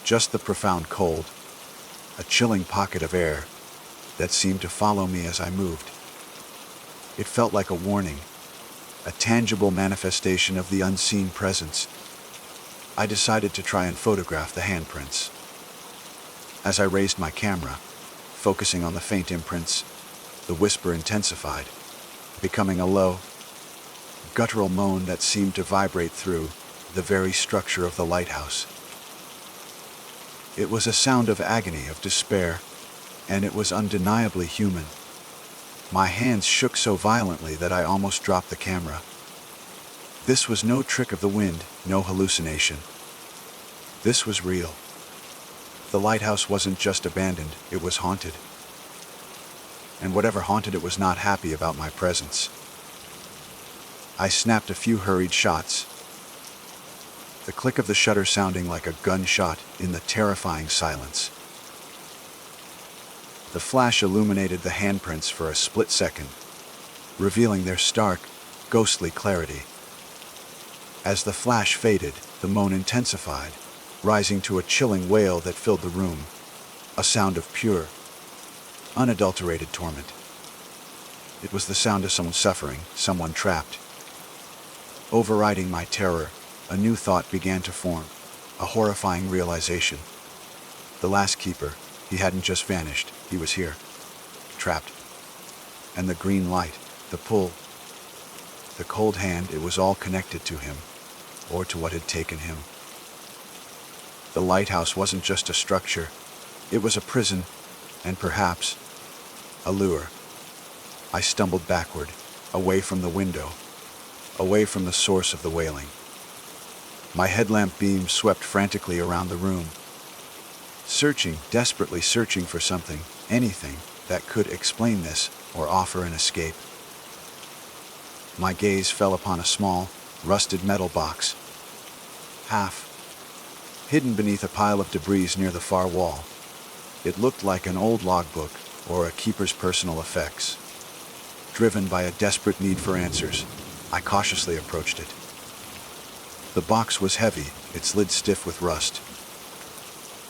Just the profound cold, a chilling pocket of air that seemed to follow me as I moved. It felt like a warning, a tangible manifestation of the unseen presence. I decided to try and photograph the handprints. As I raised my camera, focusing on the faint imprints, the whisper intensified, becoming a low, guttural moan that seemed to vibrate through the very structure of the lighthouse. It was a sound of agony, of despair, and it was undeniably human. My hands shook so violently that I almost dropped the camera. This was no trick of the wind, no hallucination. This was real. The lighthouse wasn't just abandoned, it was haunted. And whatever haunted it was not happy about my presence. I snapped a few hurried shots, the click of the shutter sounding like a gunshot in the terrifying silence. The flash illuminated the handprints for a split second, revealing their stark, ghostly clarity. As the flash faded, the moan intensified, rising to a chilling wail that filled the room, a sound of pure, unadulterated torment. It was the sound of someone suffering, someone trapped. Overriding my terror, a new thought began to form, a horrifying realization. The last keeper, he hadn't just vanished, he was here, trapped. And the green light, the pull, the cold hand, it was all connected to him, or to what had taken him. The lighthouse wasn't just a structure, it was a prison, and perhaps a lure. I stumbled backward, away from the window, away from the source of the wailing. My headlamp beam swept frantically around the room, searching, desperately searching for something, anything, that could explain this or offer an escape. My gaze fell upon a small, rusted metal box, half hidden beneath a pile of debris near the far wall. It looked like an old logbook or a keeper's personal effects. Driven by a desperate need for answers, I cautiously approached it. The box was heavy, its lid stiff with rust.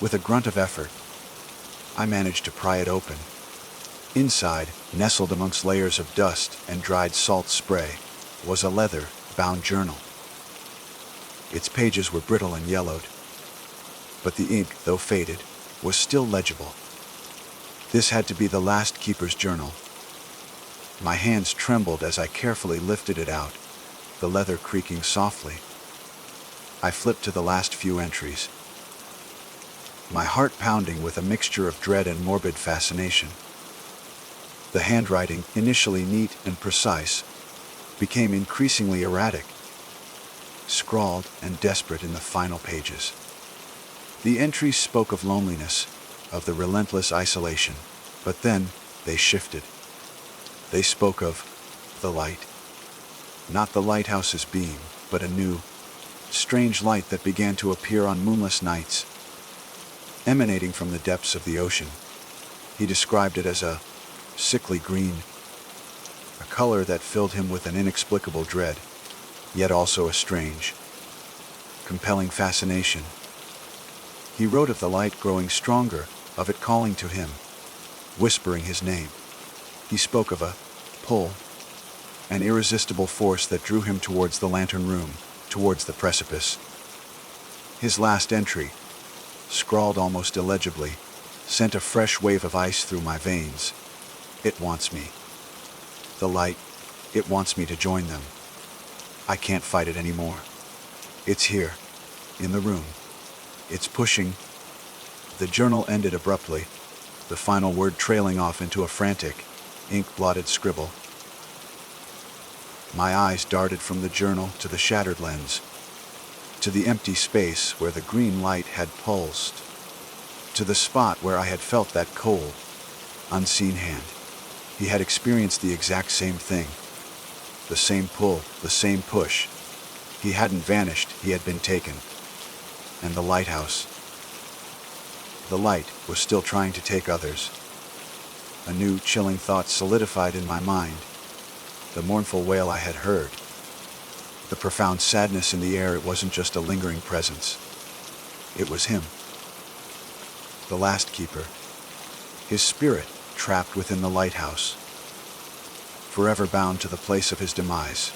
With a grunt of effort, I managed to pry it open. Inside, nestled amongst layers of dust and dried salt spray, was a leather-bound journal. Its pages were brittle and yellowed, but the ink, though faded, was still legible. This had to be the last keeper's journal. My hands trembled as I carefully lifted it out, the leather creaking softly. I flipped to the last few entries, my heart pounding with a mixture of dread and morbid fascination. The handwriting, initially neat and precise, became increasingly erratic, scrawled and desperate in the final pages. The entries spoke of loneliness, of the relentless isolation, but then they shifted. They spoke of the light. Not the lighthouse's beam, but a new, strange light that began to appear on moonless nights, emanating from the depths of the ocean. He described it as a sickly green, a color that filled him with an inexplicable dread, yet also a strange, compelling fascination. He wrote of the light growing stronger, of it calling to him, whispering his name. He spoke of a pull, an irresistible force that drew him towards the lantern room, towards the precipice. His last entry, scrawled almost illegibly, sent a fresh wave of ice through my veins. It wants me. The light, it wants me to join them. I can't fight it anymore. It's here, in the room. It's pushing. The journal ended abruptly, the final word trailing off into a frantic, ink-blotted scribble. My eyes darted from the journal to the shattered lens, to the empty space where the green light had pulsed, to the spot where I had felt that cold, unseen hand. He had experienced the exact same thing. The same pull, the same push. He hadn't vanished, he had been taken. And the lighthouse. The light was still trying to take others. A new, chilling thought solidified in my mind. The mournful wail I had heard. The profound sadness in the air, it wasn't just a lingering presence. It was him. The last keeper. His spirit trapped within the lighthouse. Forever bound to the place of his demise.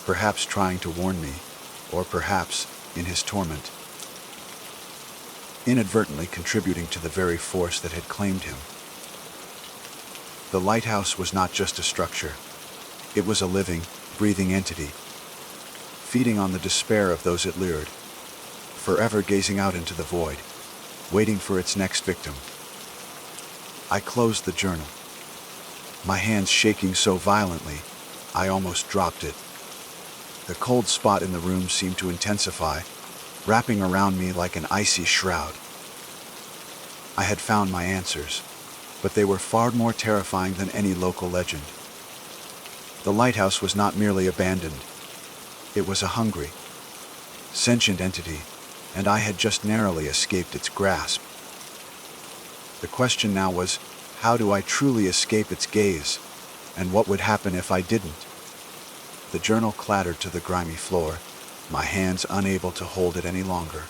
Perhaps trying to warn me, or perhaps, in his torment, inadvertently contributing to the very force that had claimed him. The lighthouse was not just a structure. It was a living, breathing entity, feeding on the despair of those it lured, forever gazing out into the void, waiting for its next victim. I closed the journal, my hands shaking so violently, I almost dropped it. The cold spot in the room seemed to intensify, wrapping around me like an icy shroud. I had found my answers, but they were far more terrifying than any local legend. The lighthouse was not merely abandoned. It was a hungry, sentient entity, and I had just narrowly escaped its grasp. The question now was, how do I truly escape its gaze, and what would happen if I didn't? The journal clattered to the grimy floor, my hands unable to hold it any longer.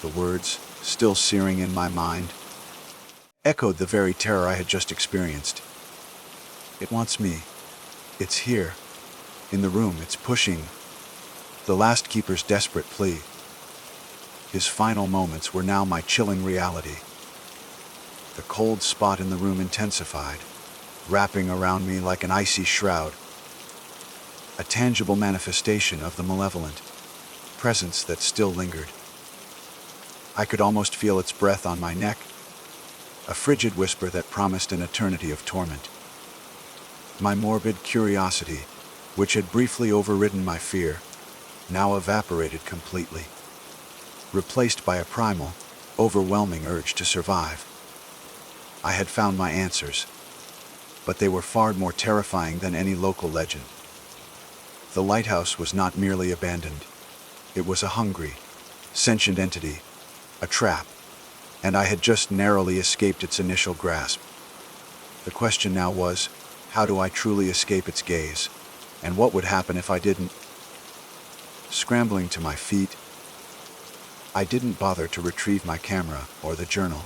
The words, still searing in my mind, echoed the very terror I had just experienced. It wants me. It's here. In the room, it's pushing. The last keeper's desperate plea. His final moments were now my chilling reality. The cold spot in the room intensified, wrapping around me like an icy shroud. A tangible manifestation of the malevolent presence that still lingered. I could almost feel its breath on my neck, a frigid whisper that promised an eternity of torment. My morbid curiosity, which had briefly overridden my fear, now evaporated completely, replaced by a primal, overwhelming urge to survive. I had found my answers, but they were far more terrifying than any local legend. The lighthouse was not merely abandoned. It was a hungry, sentient entity, a trap, and I had just narrowly escaped its initial grasp. The question now was, how do I truly escape its gaze, and what would happen if I didn't? Scrambling to my feet, I didn't bother to retrieve my camera or the journal.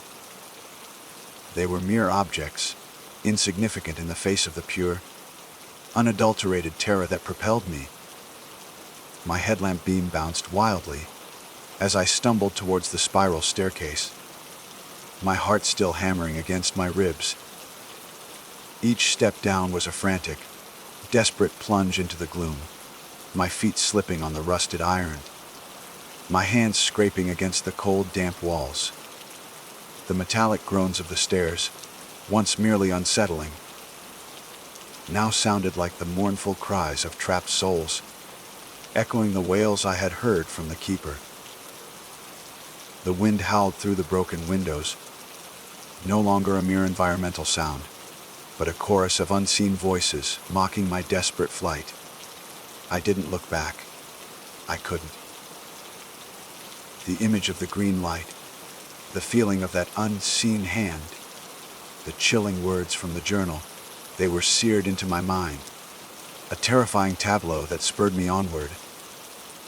They were mere objects, insignificant in the face of the pure, unadulterated terror that propelled me. My headlamp beam bounced wildly as I stumbled towards the spiral staircase, my heart still hammering against my ribs. Each step down was a frantic, desperate plunge into the gloom, my feet slipping on the rusted iron, my hands scraping against the cold, damp walls. The metallic groans of the stairs, once merely unsettling, now sounded like the mournful cries of trapped souls, echoing the wails I had heard from the keeper. The wind howled through the broken windows, no longer a mere environmental sound, but a chorus of unseen voices mocking my desperate flight. I didn't look back. I couldn't. The image of the green light, the feeling of that unseen hand, the chilling words from the journal, they were seared into my mind, a terrifying tableau that spurred me onward.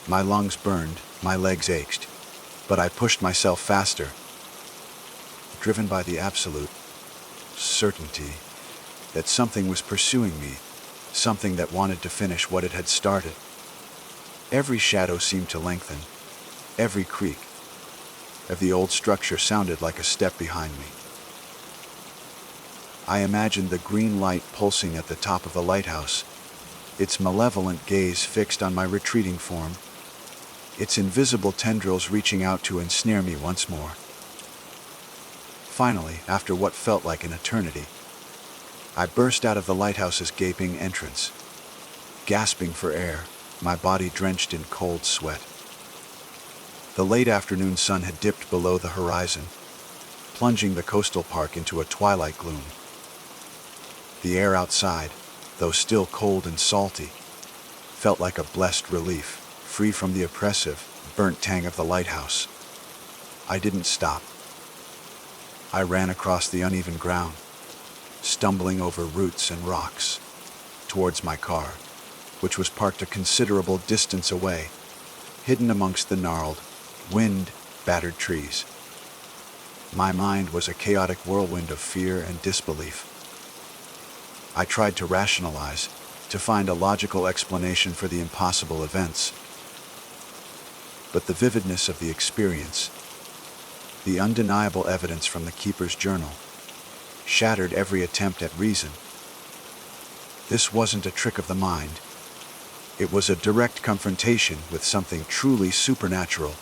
My lungs burned, my legs ached, but I pushed myself faster, driven by the absolute certainty that something was pursuing me, something that wanted to finish what it had started. Every shadow seemed to lengthen, every creak of the old structure sounded like a step behind me. I imagined the green light pulsing at the top of the lighthouse, its malevolent gaze fixed on my retreating form, its invisible tendrils reaching out to ensnare me once more. Finally, after what felt like an eternity, I burst out of the lighthouse's gaping entrance, gasping for air, my body drenched in cold sweat. The late afternoon sun had dipped below the horizon, plunging the coastal park into a twilight gloom. The air outside, though still cold and salty, felt like a blessed relief, free from the oppressive, burnt tang of the lighthouse. I didn't stop. I ran across the uneven ground, stumbling over roots and rocks, towards my car, which was parked a considerable distance away, hidden amongst the gnarled, wind-battered trees. My mind was a chaotic whirlwind of fear and disbelief. I tried to rationalize, to find a logical explanation for the impossible events. But the vividness of the experience, the undeniable evidence from the keeper's journal, shattered every attempt at reason. This wasn't a trick of the mind. It was a direct confrontation with something truly supernatural,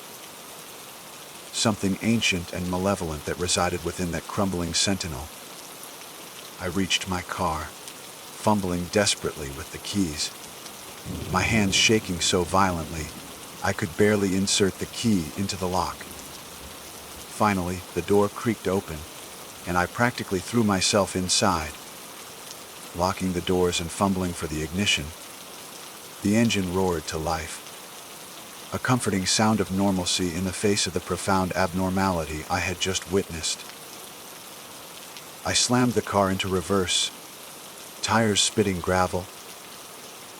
something ancient and malevolent that resided within that crumbling sentinel. I reached my car, fumbling desperately with the keys, my hands shaking so violently I could barely insert the key into the lock. Finally, the door creaked open, and I practically threw myself inside. Locking the doors and fumbling for the ignition, the engine roared to life, a comforting sound of normalcy in the face of the profound abnormality I had just witnessed. I slammed the car into reverse, tires spitting gravel,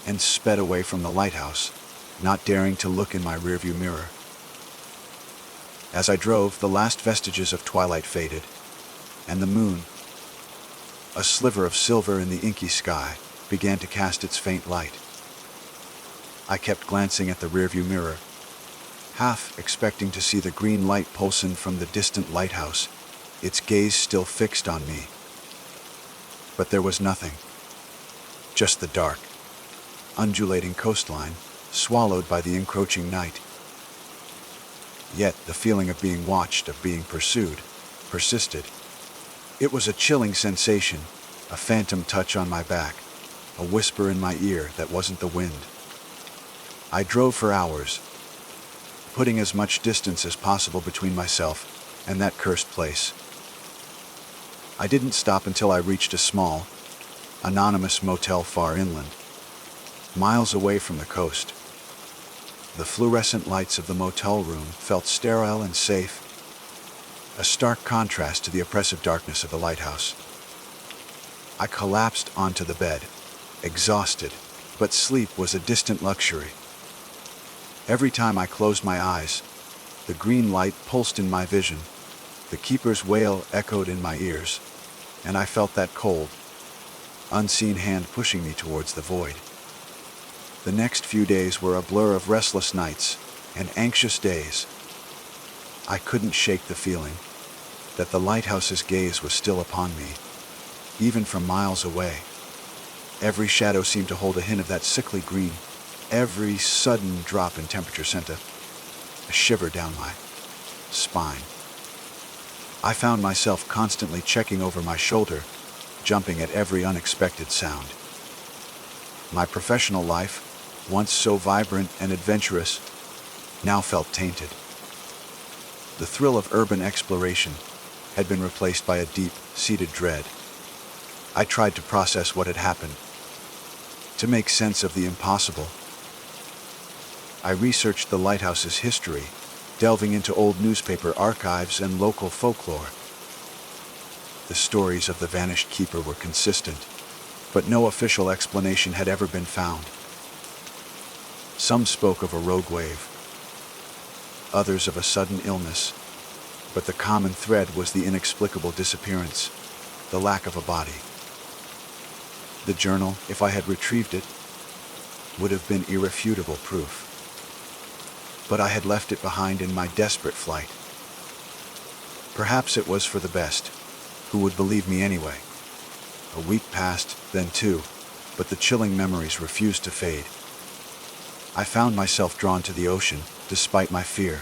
and sped away from the lighthouse, not daring to look in my rearview mirror. As I drove, the last vestiges of twilight faded, and the moon, a sliver of silver in the inky sky, began to cast its faint light. I kept glancing at the rearview mirror, half expecting to see the green light pulsing from the distant lighthouse, its gaze still fixed on me. But there was nothing, just the dark, undulating coastline, swallowed by the encroaching night. Yet the feeling of being watched, of being pursued, persisted. It was a chilling sensation, a phantom touch on my back, a whisper in my ear that wasn't the wind. I drove for hours, putting as much distance as possible between myself and that cursed place. I didn't stop until I reached a small, anonymous motel far inland, miles away from the coast. The fluorescent lights of the motel room felt sterile and safe, a stark contrast to the oppressive darkness of the lighthouse. I collapsed onto the bed, exhausted, but sleep was a distant luxury. Every time I closed my eyes, the green light pulsed in my vision, the keeper's wail echoed in my ears, and I felt that cold, unseen hand pushing me towards the void. The next few days were a blur of restless nights and anxious days. I couldn't shake the feeling that the lighthouse's gaze was still upon me, even from miles away. Every shadow seemed to hold a hint of that sickly green. Every sudden drop in temperature sent a shiver down my spine. I found myself constantly checking over my shoulder, jumping at every unexpected sound. My professional life, once so vibrant and adventurous, now felt tainted. The thrill of urban exploration had been replaced by a deep-seated dread. I tried to process what had happened, to make sense of the impossible. I researched the lighthouse's history, delving into old newspaper archives and local folklore. The stories of the vanished keeper were consistent, but no official explanation had ever been found. Some spoke of a rogue wave, others of a sudden illness, but the common thread was the inexplicable disappearance, the lack of a body. The journal, if I had retrieved it, would have been irrefutable proof. But I had left it behind in my desperate flight. Perhaps it was for the best. Who would believe me anyway? A week passed, then two, but the chilling memories refused to fade. I found myself drawn to the ocean, despite my fear.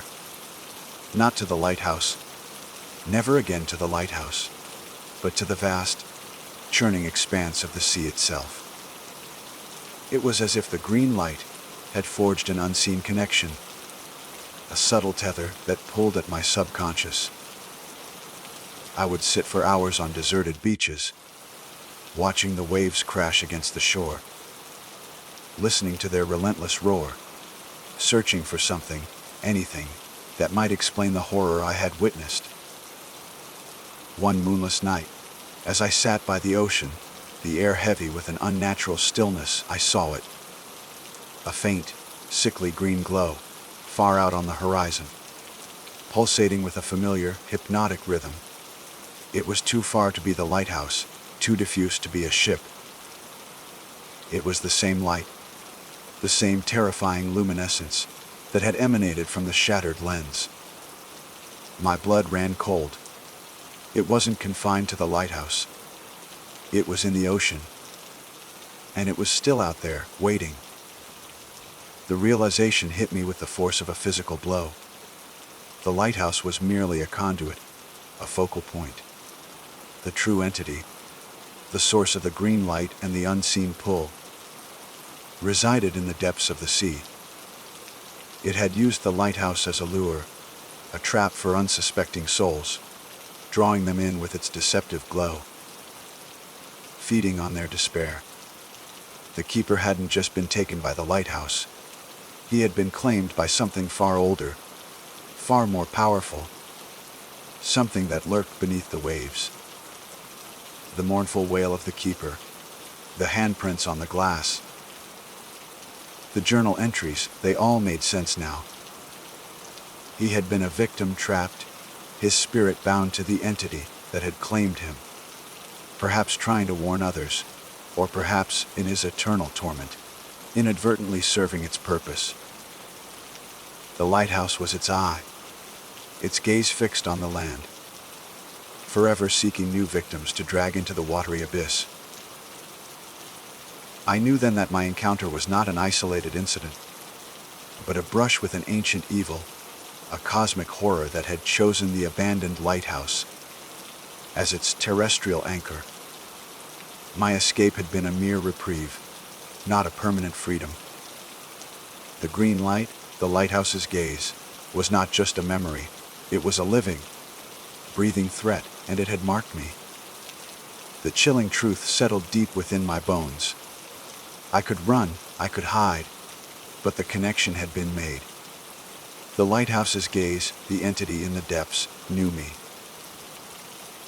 Not to the lighthouse, never again to the lighthouse, but to the vast, churning expanse of the sea itself. It was as if the green light had forged an unseen connection, a subtle tether that pulled at my subconscious. I would sit for hours on deserted beaches, watching the waves crash against the shore, listening to their relentless roar, searching for something, anything, that might explain the horror I had witnessed. One moonless night, as I sat by the ocean, the air heavy with an unnatural stillness, I saw it. A faint, sickly green glow, far out on the horizon, pulsating with a familiar, hypnotic rhythm. It was too far to be the lighthouse, too diffuse to be a ship. It was the same light, the same terrifying luminescence that had emanated from the shattered lens. My blood ran cold. It wasn't confined to the lighthouse. It was in the ocean. And it was still out there, waiting. The realization hit me with the force of a physical blow. The lighthouse was merely a conduit, a focal point. The true entity, the source of the green light and the unseen pull, resided in the depths of the sea. It had used the lighthouse as a lure, a trap for unsuspecting souls, drawing them in with its deceptive glow, feeding on their despair. The keeper hadn't just been taken by the lighthouse. He had been claimed by something far older, far more powerful, something that lurked beneath the waves. The mournful wail of the keeper, the handprints on the glass, the journal entries, they all made sense now. He had been a victim trapped, his spirit bound to the entity that had claimed him, perhaps trying to warn others, or perhaps in his eternal torment, inadvertently serving its purpose. The lighthouse was its eye, its gaze fixed on the land, forever seeking new victims to drag into the watery abyss. I knew then that my encounter was not an isolated incident, but a brush with an ancient evil, a cosmic horror that had chosen the abandoned lighthouse as its terrestrial anchor. My escape had been a mere reprieve, not a permanent freedom. The green light, the lighthouse's gaze, was not just a memory. It was a living, breathing threat, and it had marked me. The chilling truth settled deep within my bones. I could run, I could hide, but the connection had been made. The lighthouse's gaze, the entity in the depths, knew me.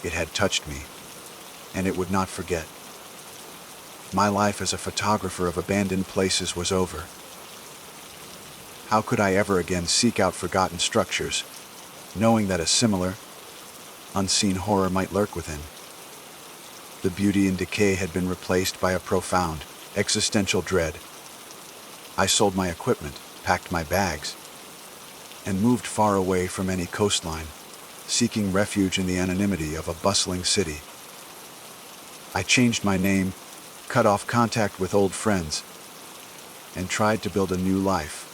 It had touched me, and it would not forget. My life as a photographer of abandoned places was over. How could I ever again seek out forgotten structures, knowing that a similar, unseen horror might lurk within? The beauty and decay had been replaced by a profound, existential dread. I sold my equipment, packed my bags, and moved far away from any coastline, seeking refuge in the anonymity of a bustling city. I changed my name, cut off contact with old friends, and tried to build a new life,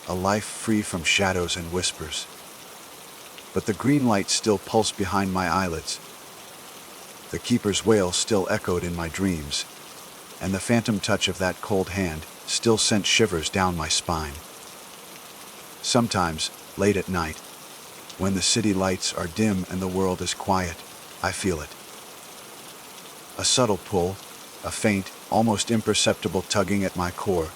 a life free from shadows and whispers. But the green light still pulsed behind my eyelids. The keeper's wail still echoed in my dreams, and the phantom touch of that cold hand still sent shivers down my spine. Sometimes, late at night, when the city lights are dim and the world is quiet, I feel it. A subtle pull, a faint, almost imperceptible tugging at my core,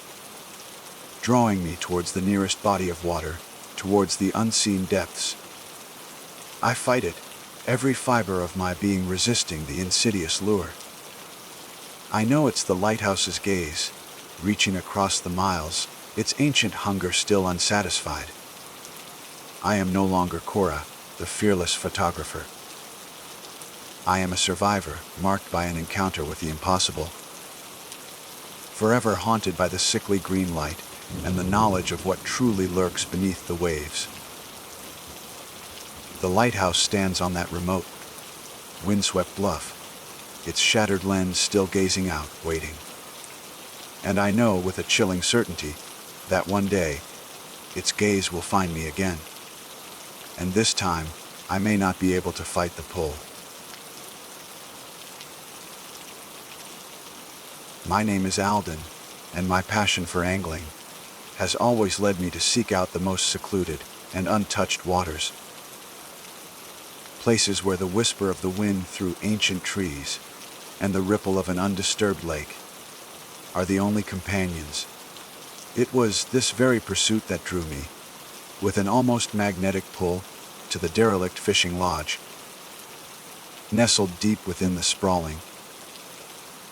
drawing me towards the nearest body of water, towards the unseen depths. I fight it, every fiber of my being resisting the insidious lure. I know it's the lighthouse's gaze, reaching across the miles, its ancient hunger still unsatisfied. I am no longer Cora, the fearless photographer. I am a survivor, marked by an encounter with the impossible. Forever haunted by the sickly green light and the knowledge of what truly lurks beneath the waves. The lighthouse stands on that remote, windswept bluff, its shattered lens still gazing out, waiting. And I know with a chilling certainty that one day, its gaze will find me again. And this time, I may not be able to fight the pull. My name is Alden, and my passion for angling has always led me to seek out the most secluded and untouched waters. Places where the whisper of the wind through ancient trees and the ripple of an undisturbed lake are the only companions. It was this very pursuit that drew me, with an almost magnetic pull, to the derelict fishing lodge. Nestled deep within the sprawling,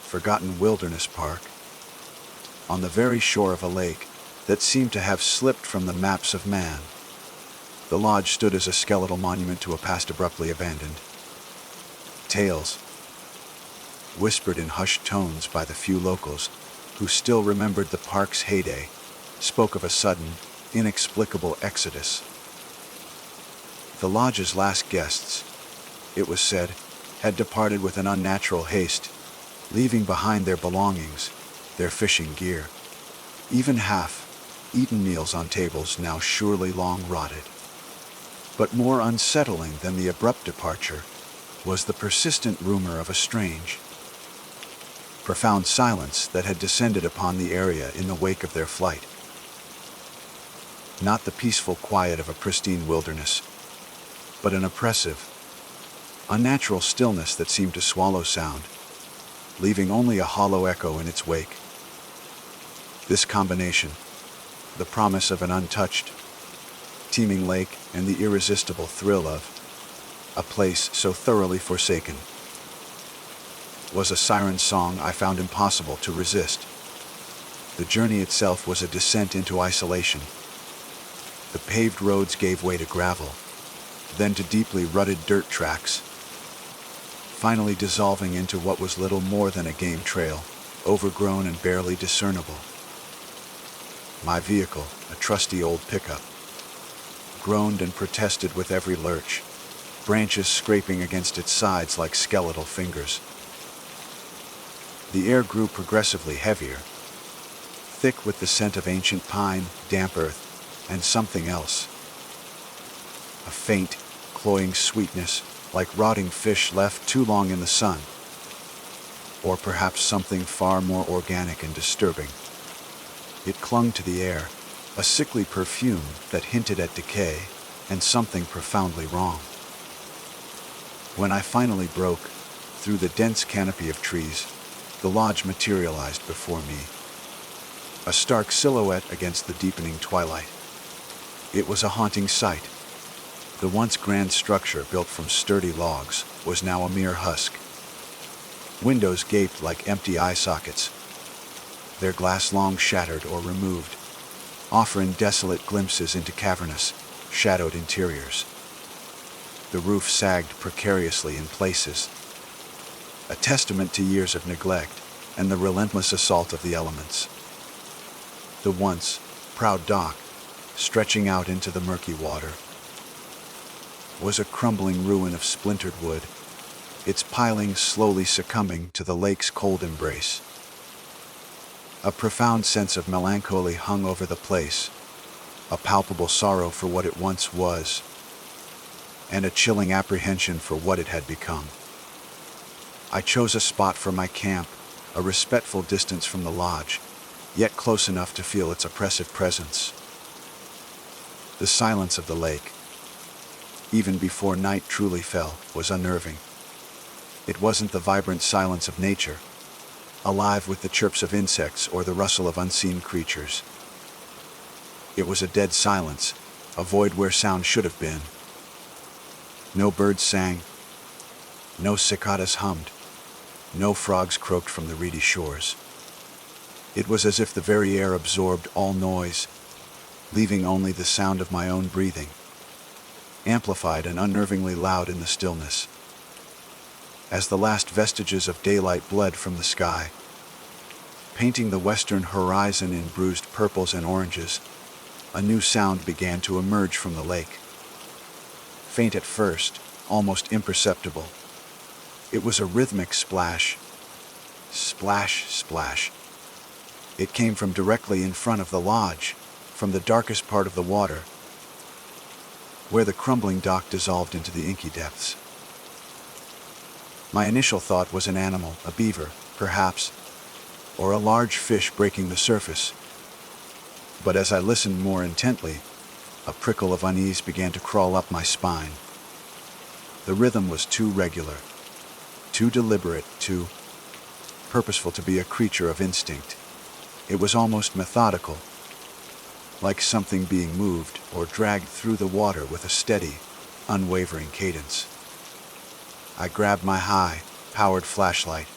forgotten wilderness park, on the very shore of a lake that seemed to have slipped from the maps of man, the lodge stood as a skeletal monument to a past abruptly abandoned. Tales, whispered in hushed tones by the few locals who still remembered the park's heyday, spoke of a sudden, inexplicable exodus. The lodge's last guests, it was said, had departed with an unnatural haste, leaving behind their belongings, their fishing gear, even half-eaten meals on tables now surely long rotted. But more unsettling than the abrupt departure was the persistent rumor of a strange, profound silence that had descended upon the area in the wake of their flight. Not the peaceful quiet of a pristine wilderness, but an oppressive, unnatural stillness that seemed to swallow sound, leaving only a hollow echo in its wake. This combination, the promise of an untouched, teeming lake and the irresistible thrill of a place so thoroughly forsaken, was a siren song I found impossible to resist. The journey itself was a descent into isolation. The paved roads gave way to gravel, then to deeply rutted dirt tracks, finally dissolving into what was little more than a game trail, overgrown and barely discernible. My vehicle, a trusty old pickup, groaned and protested with every lurch, branches scraping against its sides like skeletal fingers. The air grew progressively heavier, thick with the scent of ancient pine, damp earth, and something else. A faint, cloying sweetness, like rotting fish left too long in the sun. Or perhaps something far more organic and disturbing. It clung to the air, a sickly perfume that hinted at decay and something profoundly wrong. When I finally broke through the dense canopy of trees, the lodge materialized before me, a stark silhouette against the deepening twilight. It was a haunting sight. The once grand structure built from sturdy logs was now a mere husk. Windows gaped like empty eye sockets, their glass long shattered or removed, offering desolate glimpses into cavernous, shadowed interiors. The roof sagged precariously in places, a testament to years of neglect and the relentless assault of the elements. The once proud dock, stretching out into the murky water, was a crumbling ruin of splintered wood, its pilings slowly succumbing to the lake's cold embrace. A profound sense of melancholy hung over the place, a palpable sorrow for what it once was, and a chilling apprehension for what it had become. I chose a spot for my camp, a respectful distance from the lodge, yet close enough to feel its oppressive presence. The silence of the lake, even before night truly fell, was unnerving. It wasn't the vibrant silence of nature, alive with the chirps of insects or the rustle of unseen creatures. It was a dead silence, a void where sound should have been. No birds sang, no cicadas hummed, no frogs croaked from the reedy shores. It was as if the very air absorbed all noise, leaving only the sound of my own breathing, amplified and unnervingly loud in the stillness. As the last vestiges of daylight bled from the sky, painting the western horizon in bruised purples and oranges, a new sound began to emerge from the lake. Faint at first, almost imperceptible, it was a rhythmic splash. Splash, splash. It came from directly in front of the lodge, from the darkest part of the water, where the crumbling dock dissolved into the inky depths. My initial thought was an animal, a beaver, perhaps, or a large fish breaking the surface. But as I listened more intently, a prickle of unease began to crawl up my spine. The rhythm was too regular, too deliberate, too purposeful to be a creature of instinct. It was almost methodical, like something being moved or dragged through the water with a steady, unwavering cadence. I grabbed my high-powered flashlight,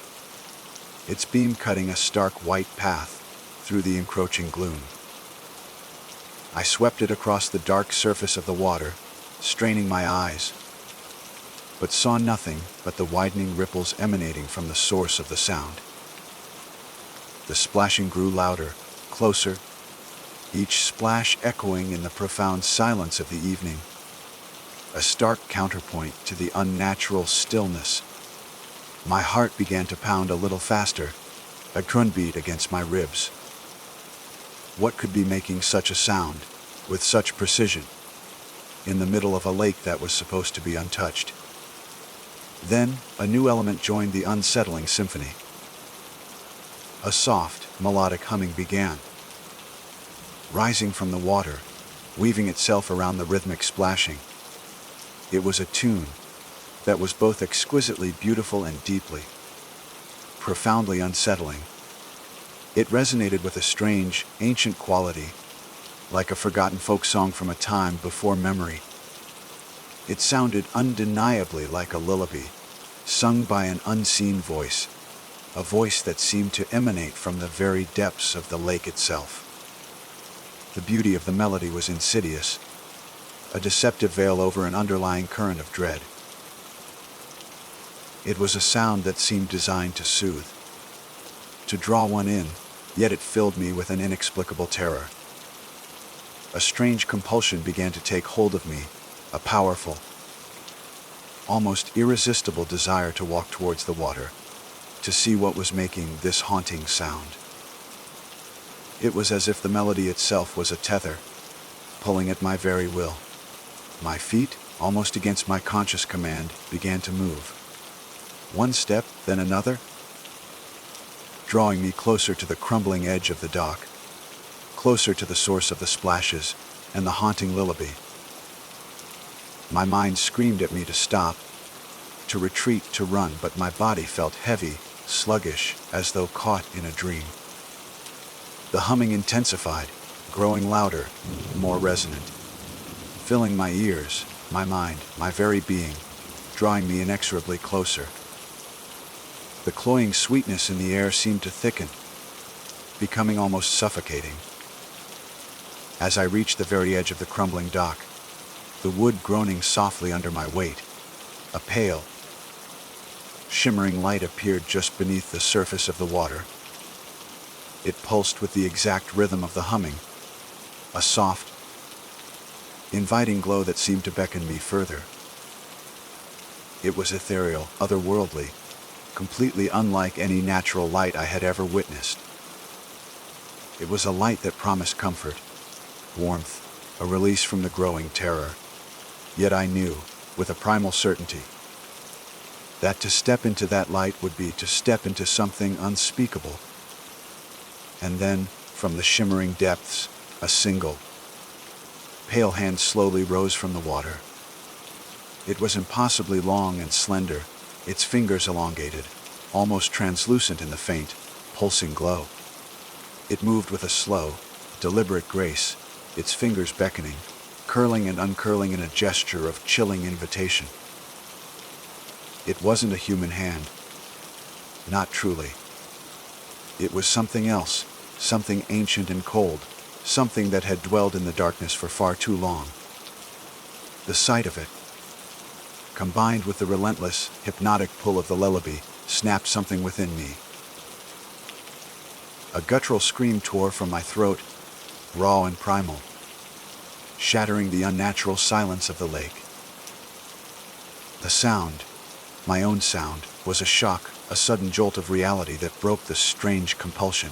its beam cutting a stark white path through the encroaching gloom. I swept it across the dark surface of the water, straining my eyes, but saw nothing but the widening ripples emanating from the source of the sound. The splashing grew louder, closer, each splash echoing in the profound silence of the evening, a stark counterpoint to the unnatural stillness. My heart began to pound a little faster, a drumbeat against my ribs. What could be making such a sound, with such precision, in the middle of a lake that was supposed to be untouched? Then, a new element joined the unsettling symphony. A soft, melodic humming began, rising from the water, weaving itself around the rhythmic splashing. It was a tune that was both exquisitely beautiful and deeply, profoundly unsettling. It resonated with a strange, ancient quality, like a forgotten folk song from a time before memory. It sounded undeniably like a lullaby, sung by an unseen voice, a voice that seemed to emanate from the very depths of the lake itself. The beauty of the melody was insidious, a deceptive veil over an underlying current of dread. It was a sound that seemed designed to soothe, to draw one in, yet it filled me with an inexplicable terror. A strange compulsion began to take hold of me, a powerful, almost irresistible desire to walk towards the water, to see what was making this haunting sound. It was as if the melody itself was a tether, pulling at my very will. My feet, almost against my conscious command, began to move. One step, then another, drawing me closer to the crumbling edge of the dock, closer to the source of the splashes and the haunting lullaby. My mind screamed at me to stop, to retreat, to run, but my body felt heavy, sluggish, as though caught in a dream. The humming intensified, growing louder, more resonant, filling my ears, my mind, my very being, drawing me inexorably closer. The cloying sweetness in the air seemed to thicken, becoming almost suffocating. As I reached the very edge of the crumbling dock, the wood groaning softly under my weight, a pale, shimmering light appeared just beneath the surface of the water. It pulsed with the exact rhythm of the humming, a soft, inviting glow that seemed to beckon me further. It was ethereal, otherworldly, completely unlike any natural light I had ever witnessed. It was a light that promised comfort, warmth, a release from the growing terror. Yet I knew, with a primal certainty, that to step into that light would be to step into something unspeakable. And then, from the shimmering depths, a single, pale hand slowly rose from the water. It was impossibly long and slender, its fingers elongated, almost translucent in the faint, pulsing glow. It moved with a slow, deliberate grace, its fingers beckoning, curling and uncurling in a gesture of chilling invitation. It wasn't a human hand. Not truly. It was something else, something ancient and cold, something that had dwelled in the darkness for far too long. The sight of it, combined with the relentless, hypnotic pull of the lullaby, snapped something within me. A guttural scream tore from my throat, raw and primal, shattering the unnatural silence of the lake. The sound, my own sound, was a shock, a sudden jolt of reality that broke the strange compulsion.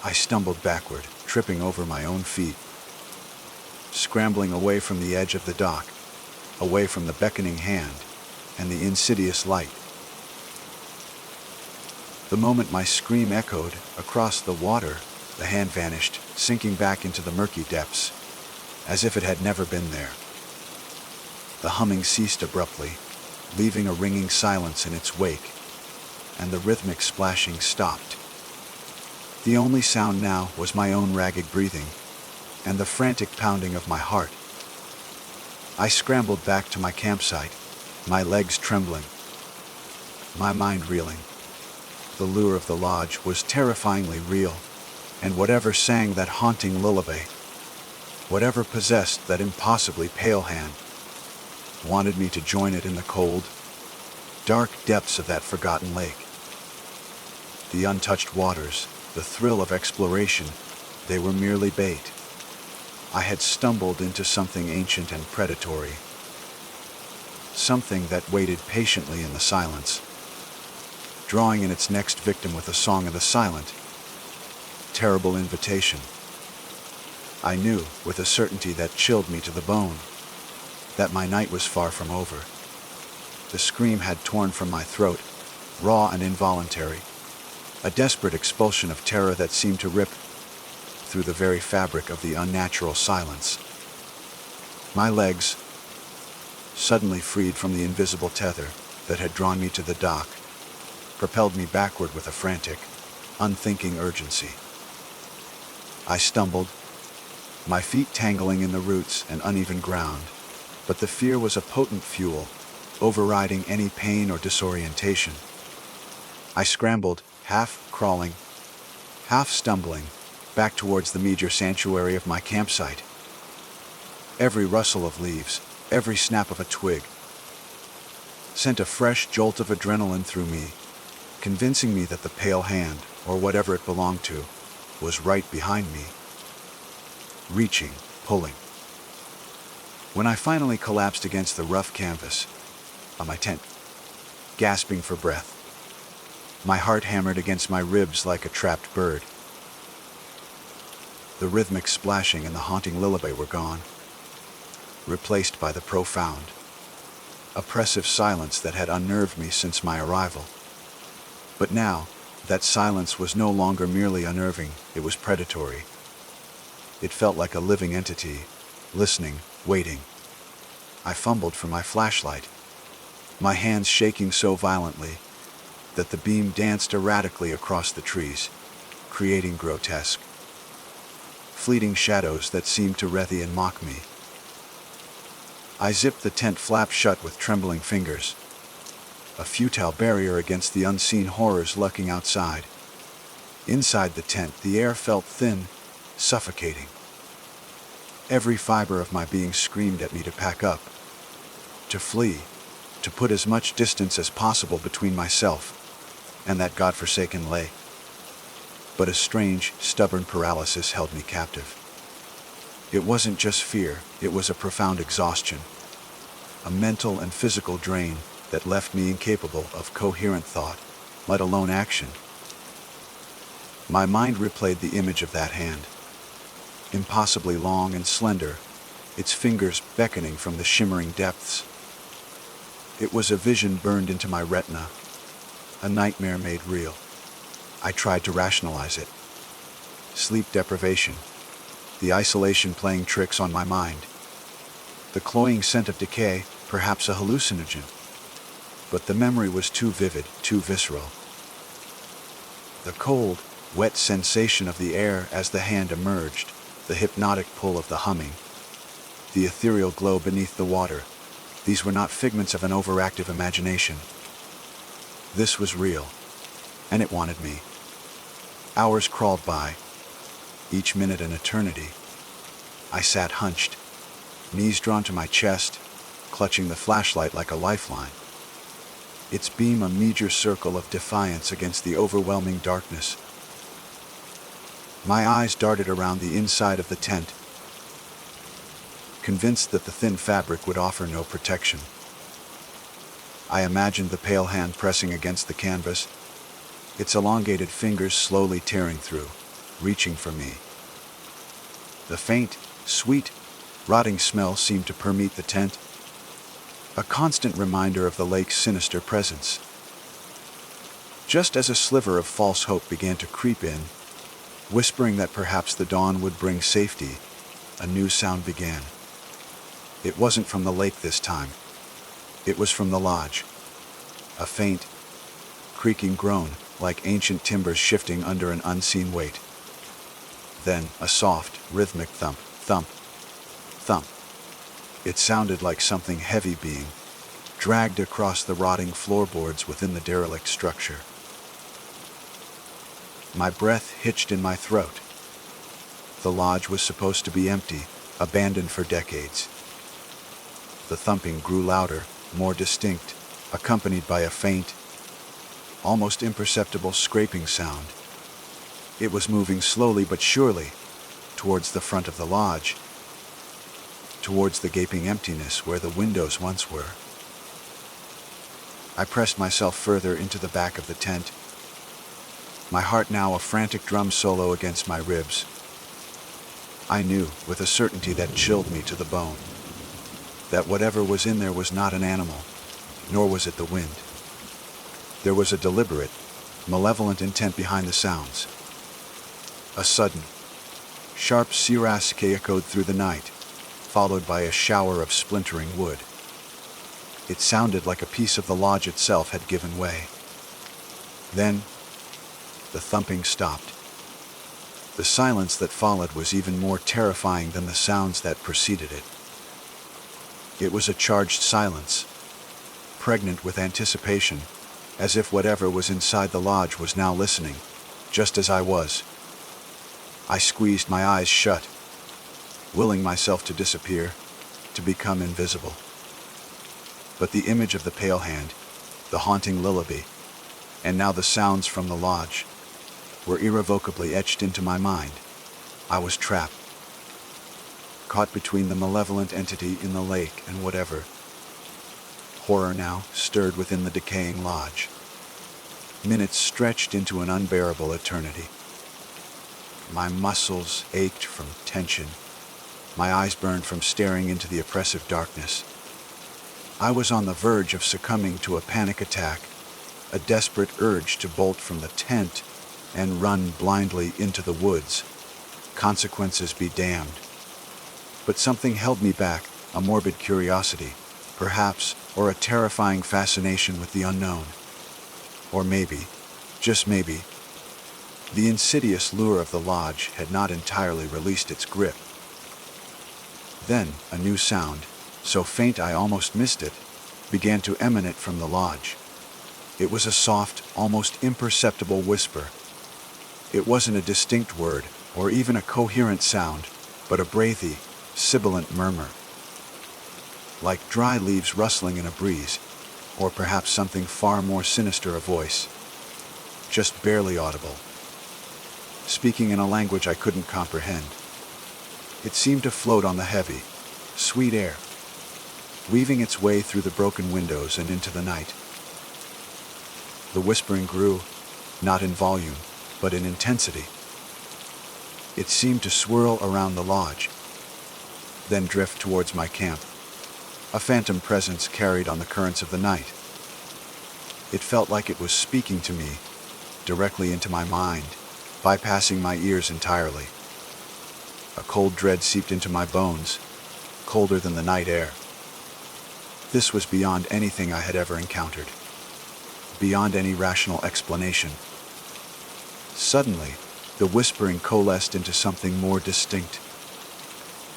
I stumbled backward, tripping over my own feet, scrambling away from the edge of the dock, away from the beckoning hand and the insidious light. The moment my scream echoed across the water, the hand vanished, sinking back into the murky depths, as if it had never been there. The humming ceased abruptly, leaving a ringing silence in its wake, and the rhythmic splashing stopped. The only sound now was my own ragged breathing and the frantic pounding of my heart. I scrambled back to my campsite, my legs trembling, my mind reeling. The lure of the lodge was terrifyingly real, and whatever sang that haunting lullaby, whatever possessed that impossibly pale hand, wanted me to join it in the cold, dark depths of that forgotten lake. The untouched waters, the thrill of exploration, they were merely bait. I had stumbled into something ancient and predatory, something that waited patiently in the silence, drawing in its next victim with a song of the silent, terrible invitation. I knew, with a certainty that chilled me to the bone, that my night was far from over. The scream had torn from my throat, raw and involuntary, a desperate expulsion of terror that seemed to rip through the very fabric of the unnatural silence. My legs, suddenly freed from the invisible tether that had drawn me to the dock, propelled me backward with a frantic, unthinking urgency. I stumbled, my feet tangling in the roots and uneven ground, but the fear was a potent fuel, overriding any pain or disorientation. I scrambled, half crawling, half stumbling, back towards the meager sanctuary of my campsite. Every rustle of leaves, every snap of a twig, sent a fresh jolt of adrenaline through me, convincing me that the pale hand, or whatever it belonged to, was right behind me, reaching, pulling. When I finally collapsed against the rough canvas of my tent, gasping for breath, my heart hammered against my ribs like a trapped bird. The rhythmic splashing and the haunting lullaby were gone, replaced by the profound, oppressive silence that had unnerved me since my arrival. But now, That silence was no longer merely unnerving, it was predatory. It felt like a living entity, listening, waiting. I fumbled for my flashlight, my hands shaking so violently that the beam danced erratically across the trees, creating grotesque, fleeting shadows that seemed to writhe and mock me. I zipped the tent flap shut with trembling fingers, a futile barrier against the unseen horrors lurking outside. Inside the tent, the air felt thin, suffocating. Every fiber of my being screamed at me to pack up, to flee, to put as much distance as possible between myself and that godforsaken lake. But a strange, stubborn paralysis held me captive. It wasn't just fear, it was a profound exhaustion, a mental and physical drain that left me incapable of coherent thought, let alone action. My mind replayed the image of that hand, impossibly long and slender, its fingers beckoning from the shimmering depths. It was a vision burned into my retina, a nightmare made real. I tried to rationalize it. Sleep deprivation, the isolation playing tricks on my mind, the cloying scent of decay, perhaps a hallucinogen. But the memory was too vivid, too visceral. The cold, wet sensation of the air as the hand emerged, the hypnotic pull of the humming, the ethereal glow beneath the water, these were not figments of an overactive imagination. This was real, and it wanted me. Hours crawled by, each minute an eternity. I sat hunched, knees drawn to my chest, clutching the flashlight like a lifeline, its beam a meager circle of defiance against the overwhelming darkness. My eyes darted around the inside of the tent, convinced that the thin fabric would offer no protection. I imagined the pale hand pressing against the canvas, its elongated fingers slowly tearing through, reaching for me. The faint, sweet, rotting smell seemed to permeate the tent, a constant reminder of the lake's sinister presence. Just as a sliver of false hope began to creep in, whispering that perhaps the dawn would bring safety, a new sound began. It wasn't from the lake this time. It was from the lodge. A faint, creaking groan, like ancient timbers shifting under an unseen weight. Then a soft, rhythmic thump, thump, thump. It sounded like something heavy being dragged across the rotting floorboards within the derelict structure. My breath hitched in my throat. The lodge was supposed to be empty, abandoned for decades. The thumping grew louder, more distinct, accompanied by a faint, almost imperceptible scraping sound. It was moving slowly but surely towards the front of the lodge, towards the gaping emptiness where the windows once were. I pressed myself further into the back of the tent, my heart now a frantic drum solo against my ribs. I knew, with a certainty that chilled me to the bone, that whatever was in there was not an animal, nor was it the wind. There was a deliberate, malevolent intent behind the sounds. A sudden, sharp sirask echoed through the night, followed by a shower of splintering wood. It sounded like a piece of the lodge itself had given way. Then, the thumping stopped. The silence that followed was even more terrifying than the sounds that preceded it. It was a charged silence, pregnant with anticipation, as if whatever was inside the lodge was now listening, just as I was. I squeezed my eyes shut, willing myself to disappear, to become invisible. But the image of the pale hand, the haunting lullaby, and now the sounds from the lodge, were irrevocably etched into my mind. I was trapped, caught between the malevolent entity in the lake and whatever. Horror now stirred within the decaying lodge. Minutes stretched into an unbearable eternity. My muscles ached from tension. My eyes burned from staring into the oppressive darkness. I was on the verge of succumbing to a panic attack, a desperate urge to bolt from the tent and run blindly into the woods. Consequences be damned. But something held me back, a morbid curiosity, perhaps, or a terrifying fascination with the unknown. Or maybe, just maybe, the insidious lure of the lodge had not entirely released its grip. Then, a new sound, so faint I almost missed it, began to emanate from the lodge. It was a soft, almost imperceptible whisper. It wasn't a distinct word, or even a coherent sound, but a breathy, sibilant murmur. Like dry leaves rustling in a breeze, or perhaps something far more sinister, a voice. Just barely audible. Speaking in a language I couldn't comprehend. It seemed to float on the heavy, sweet air, weaving its way through the broken windows and into the night. The whispering grew, not in volume, but in intensity. It seemed to swirl around the lodge, then drift towards my camp, a phantom presence carried on the currents of the night. It felt like it was speaking to me, directly into my mind, bypassing my ears entirely. A cold dread seeped into my bones, colder than the night air. This was beyond anything I had ever encountered, beyond any rational explanation. Suddenly, the whispering coalesced into something more distinct.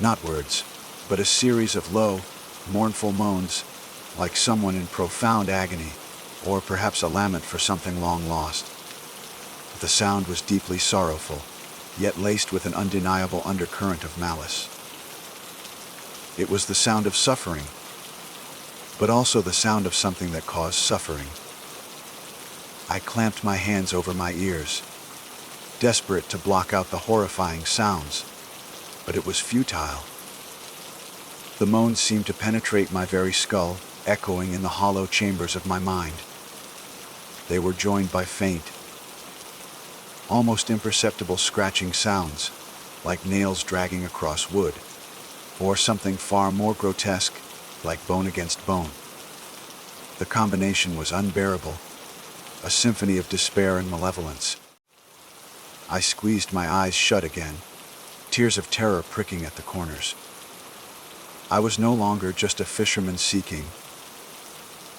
Not words, but a series of low, mournful moans, like someone in profound agony, or perhaps a lament for something long lost. The sound was deeply sorrowful, yet laced with an undeniable undercurrent of malice. It was the sound of suffering, but also the sound of something that caused suffering. I clamped my hands over my ears, desperate to block out the horrifying sounds, but it was futile. The moans seemed to penetrate my very skull, echoing in the hollow chambers of my mind. They were joined by faint, almost imperceptible scratching sounds, like nails dragging across wood, or something far more grotesque, like bone against bone. The combination was unbearable, a symphony of despair and malevolence. I squeezed my eyes shut again, tears of terror pricking at the corners. I was no longer just a fisherman seeking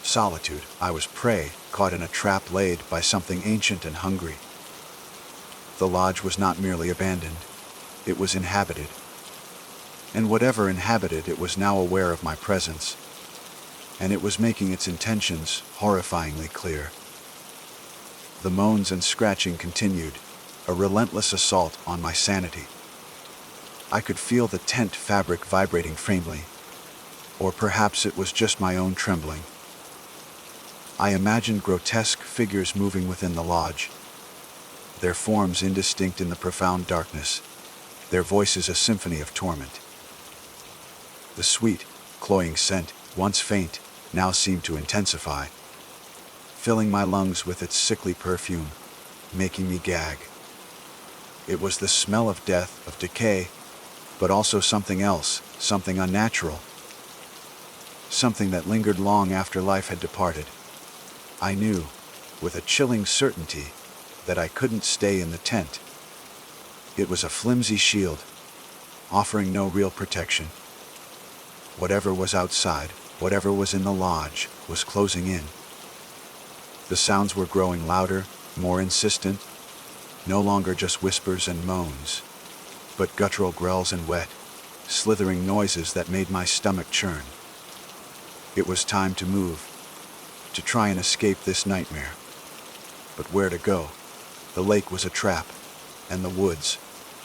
solitude. I was prey, caught in a trap laid by something ancient and hungry. The lodge was not merely abandoned, it was inhabited. And whatever inhabited it was now aware of my presence, and it was making its intentions horrifyingly clear. The moans and scratching continued, a relentless assault on my sanity. I could feel the tent fabric vibrating faintly, or perhaps it was just my own trembling. I imagined grotesque figures moving within the lodge, their forms indistinct in the profound darkness, their voices a symphony of torment. The sweet, cloying scent, once faint, now seemed to intensify, filling my lungs with its sickly perfume, making me gag. It was the smell of death, of decay, but also something else, something unnatural, something that lingered long after life had departed. I knew, with a chilling certainty, that I couldn't stay in the tent. It was a flimsy shield, offering no real protection. Whatever was outside, whatever was in the lodge, was closing in. The sounds were growing louder, more insistent, no longer just whispers and moans, but guttural growls and wet, slithering noises that made my stomach churn. It was time to move, to try and escape this nightmare. But where to go? The lake was a trap, and the woods,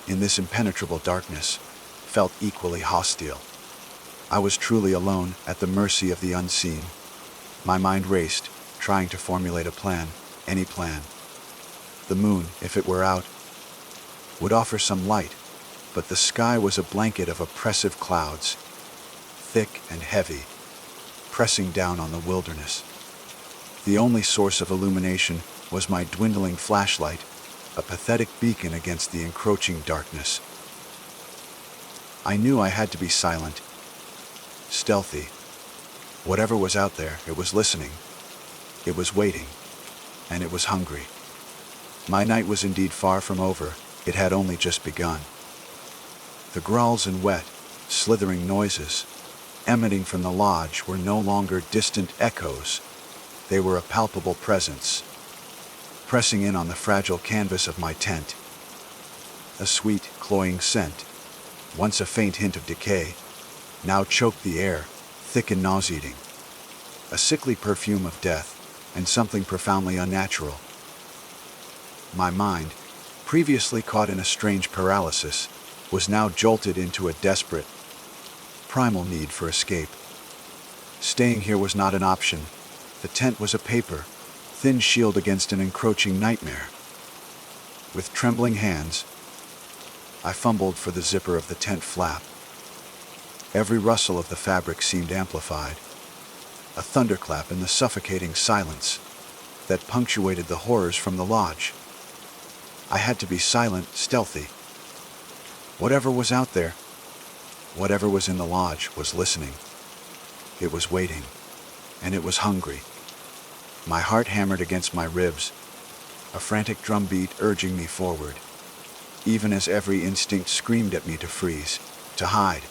in this impenetrable darkness, felt equally hostile. I was truly alone, at the mercy of the unseen. My mind raced, trying to formulate a plan, any plan. The moon, if it were out, would offer some light, but the sky was a blanket of oppressive clouds, thick and heavy, pressing down on the wilderness. The only source of illumination was my dwindling flashlight, a pathetic beacon against the encroaching darkness. I knew I had to be silent, stealthy. Whatever was out there, it was listening. It was waiting. and it was hungry. My night was indeed far from over. It had only just begun. The growls and wet, slithering noises emanating from the lodge were no longer distant echoes. They were a palpable presence, pressing in on the fragile canvas of my tent. A sweet, cloying scent, once a faint hint of decay, now choked the air, thick and nauseating. A sickly perfume of death, and something profoundly unnatural. My mind, previously caught in a strange paralysis, was now jolted into a desperate, primal need for escape. Staying here was not an option. The tent was a paper, thin shield against an encroaching nightmare. With trembling hands, I fumbled for the zipper of the tent flap. Every rustle of the fabric seemed amplified, a thunderclap in the suffocating silence that punctuated the horrors from the lodge. I had to be silent, stealthy. Whatever was out there, whatever was in the lodge, was listening. It was waiting, and it was hungry. My heart hammered against my ribs, a frantic drumbeat urging me forward, even as every instinct screamed at me to freeze, to hide.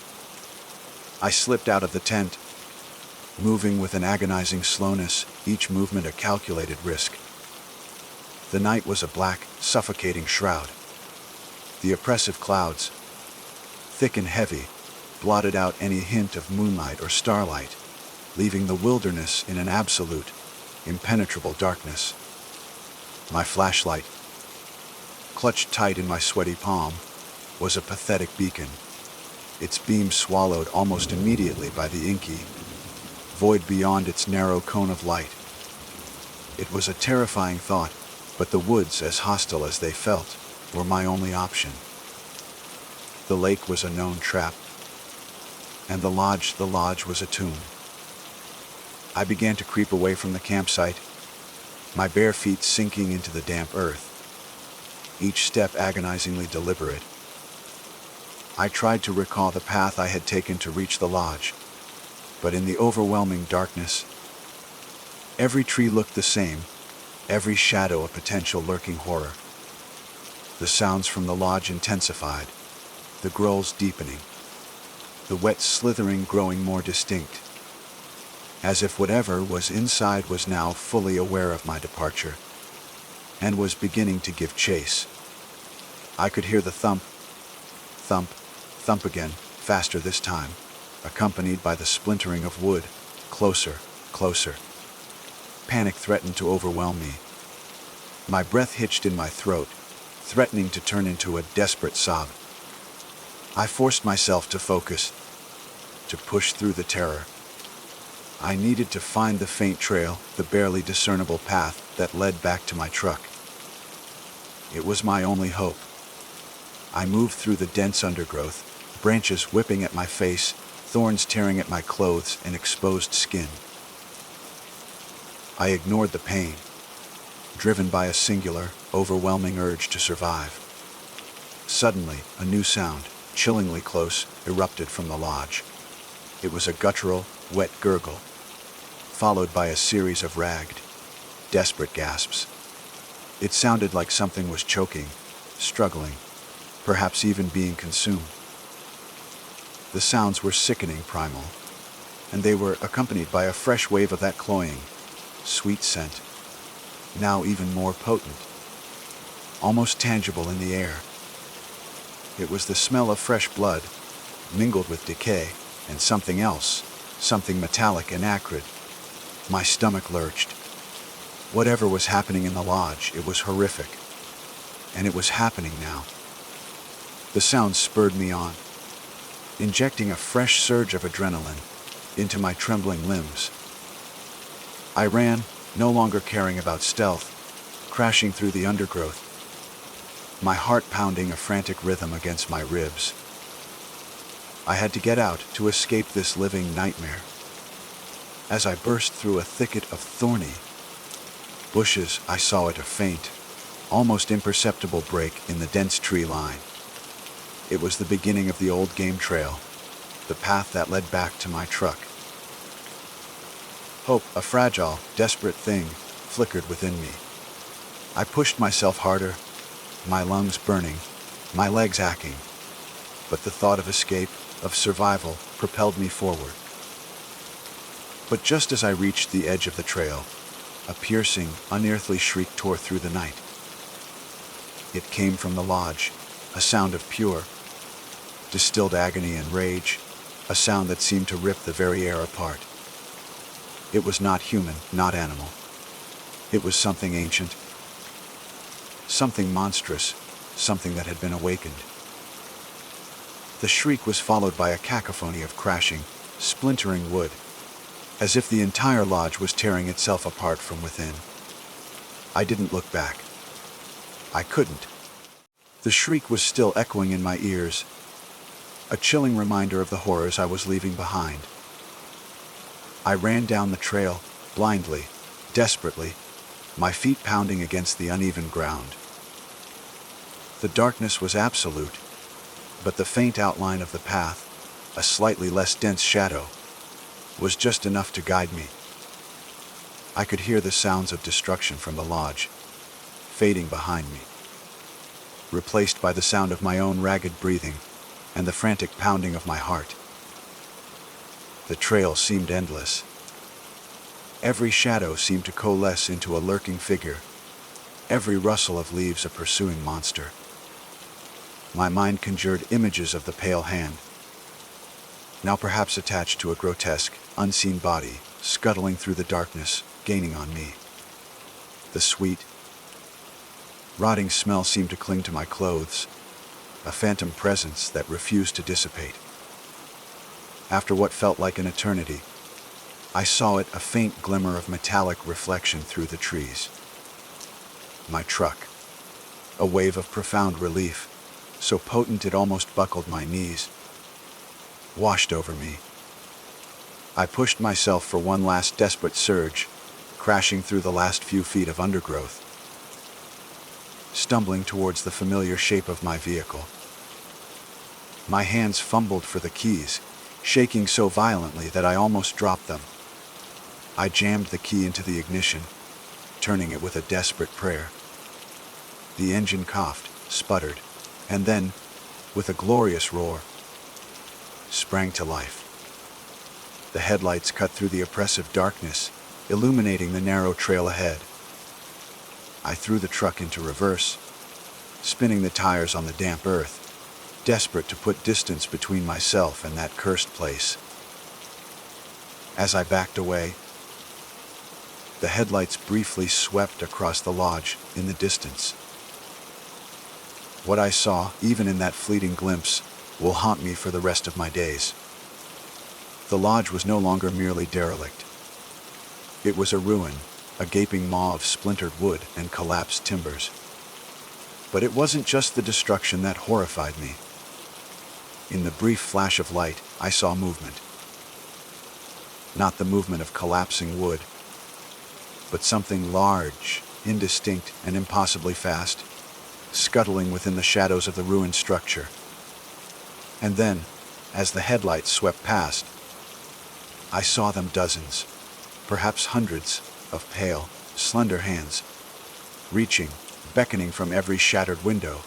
I slipped out of the tent, moving with an agonizing slowness, each movement a calculated risk. The night was a black, suffocating shroud. The oppressive clouds, thick and heavy, blotted out any hint of moonlight or starlight, leaving the wilderness in an absolute, impenetrable darkness. My flashlight, clutched tight in my sweaty palm, was a pathetic beacon, its beam swallowed almost immediately by the inky void beyond its narrow cone of light. It was a terrifying thought, but the woods, as hostile as they felt, were my only option. The lake was a known trap, and the lodge was a tomb. I began to creep away from the campsite, my bare feet sinking into the damp earth, each step agonizingly deliberate. I tried to recall the path I had taken to reach the lodge, but in the overwhelming darkness, every tree looked the same, every shadow a potential lurking horror. The sounds from the lodge intensified, the growls deepening, the wet slithering growing more distinct, as if whatever was inside was now fully aware of my departure, and was beginning to give chase. I could hear the thump, thump, thump again, faster this time, accompanied by the splintering of wood, closer, closer. Panic threatened to overwhelm me. My breath hitched in my throat, threatening to turn into a desperate sob. I forced myself to focus, to push through the terror. I needed to find the faint trail, the barely discernible path that led back to my truck. It was my only hope. I moved through the dense undergrowth, branches whipping at my face, thorns tearing at my clothes and exposed skin. I ignored the pain, driven by a singular, overwhelming urge to survive. Suddenly, a new sound, chillingly close, erupted from the lodge. It was a guttural, wet gurgle, followed by a series of ragged, desperate gasps. It sounded like something was choking, struggling, perhaps even being consumed. The sounds were sickening primal, and they were accompanied by a fresh wave of that cloying, sweet scent, now even more potent, almost tangible in the air. It was the smell of fresh blood, mingled with decay, and something else, something metallic and acrid. My stomach lurched. Whatever was happening in the lodge, it was horrific, and it was happening now. The sound spurred me on, injecting a fresh surge of adrenaline into my trembling limbs. I ran, no longer caring about stealth, crashing through the undergrowth, my heart pounding a frantic rhythm against my ribs. I had to get out to escape this living nightmare. As I burst through a thicket of thorny bushes, I saw it a faint, almost imperceptible break in the dense tree line. It was the beginning of the old game trail, the path that led back to my truck. Hope, a fragile, desperate thing, flickered within me. I pushed myself harder, my lungs burning, my legs aching, but the thought of escape, of survival, propelled me forward. But just as I reached the edge of the trail, a piercing, unearthly shriek tore through the night. It came from the lodge, a sound of pure, distilled agony and rage, a sound that seemed to rip the very air apart. It was not human, not animal. It was something ancient, something monstrous, something that had been awakened. The shriek was followed by a cacophony of crashing, splintering wood, as if the entire lodge was tearing itself apart from within. I didn't look back. I couldn't. The shriek was still echoing in my ears, a chilling reminder of the horrors I was leaving behind. I ran down the trail, blindly, desperately, my feet pounding against the uneven ground. The darkness was absolute, but the faint outline of the path, a slightly less dense shadow, was just enough to guide me. I could hear the sounds of destruction from the lodge, fading behind me, replaced by the sound of my own ragged breathing and the frantic pounding of my heart. The trail seemed endless. Every shadow seemed to coalesce into a lurking figure, every rustle of leaves a pursuing monster. My mind conjured images of the pale hand, now perhaps attached to a grotesque, unseen body, scuttling through the darkness, gaining on me. The sweet, rotting smell seemed to cling to my clothes, a phantom presence that refused to dissipate. After what felt like an eternity, I saw it, a faint glimmer of metallic reflection through the trees. My truck, a wave of profound relief, so potent it almost buckled my knees, washed over me. I pushed myself for one last desperate surge, crashing through the last few feet of undergrowth, stumbling towards the familiar shape of my vehicle. My hands fumbled for the keys, shaking so violently that I almost dropped them. I jammed the key into the ignition, turning it with a desperate prayer. The engine coughed, sputtered, and then, with a glorious roar, sprang to life. The headlights cut through the oppressive darkness, illuminating the narrow trail ahead. I threw the truck into reverse, spinning the tires on the damp earth, desperate to put distance between myself and that cursed place. As I backed away, the headlights briefly swept across the lodge in the distance. What I saw, even in that fleeting glimpse, will haunt me for the rest of my days. The lodge was no longer merely derelict. It was a ruin, a gaping maw of splintered wood and collapsed timbers. But it wasn't just the destruction that horrified me. In the brief flash of light, I saw movement. Not the movement of collapsing wood, but something large, indistinct, and impossibly fast, scuttling within the shadows of the ruined structure. And then, as the headlights swept past, I saw them dozens, perhaps hundreds, of pale, slender hands, reaching, beckoning from every shattered window,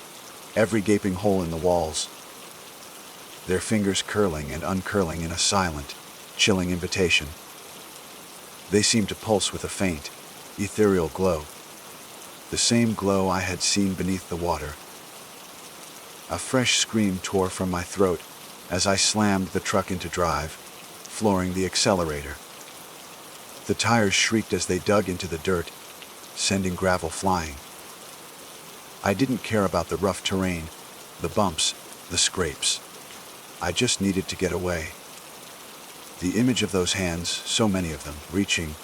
every gaping hole in the walls, their fingers curling and uncurling in a silent, chilling invitation. They seemed to pulse with a faint, ethereal glow, the same glow I had seen beneath the water. A fresh scream tore from my throat as I slammed the truck into drive, flooring the accelerator. The tires shrieked as they dug into the dirt, sending gravel flying. I didn't care about the rough terrain, the bumps, the scrapes. I just needed to get away. The image of those hands, so many of them, reaching,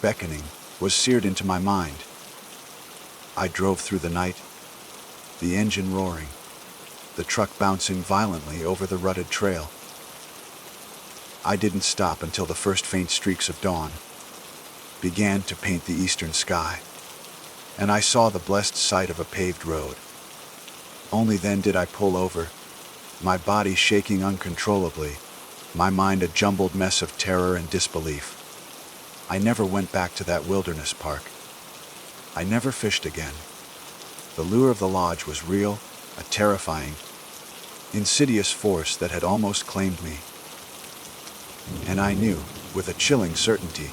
beckoning, was seared into my mind. I drove through the night, the engine roaring, the truck bouncing violently over the rutted trail. I didn't stop until the first faint streaks of dawn began to paint the eastern sky, and I saw the blessed sight of a paved road. Only then did I pull over, my body shaking uncontrollably, my mind a jumbled mess of terror and disbelief. I never went back to that wilderness park. I never fished again. The lure of the lodge was real, a terrifying, insidious force that had almost claimed me. And I knew, with a chilling certainty,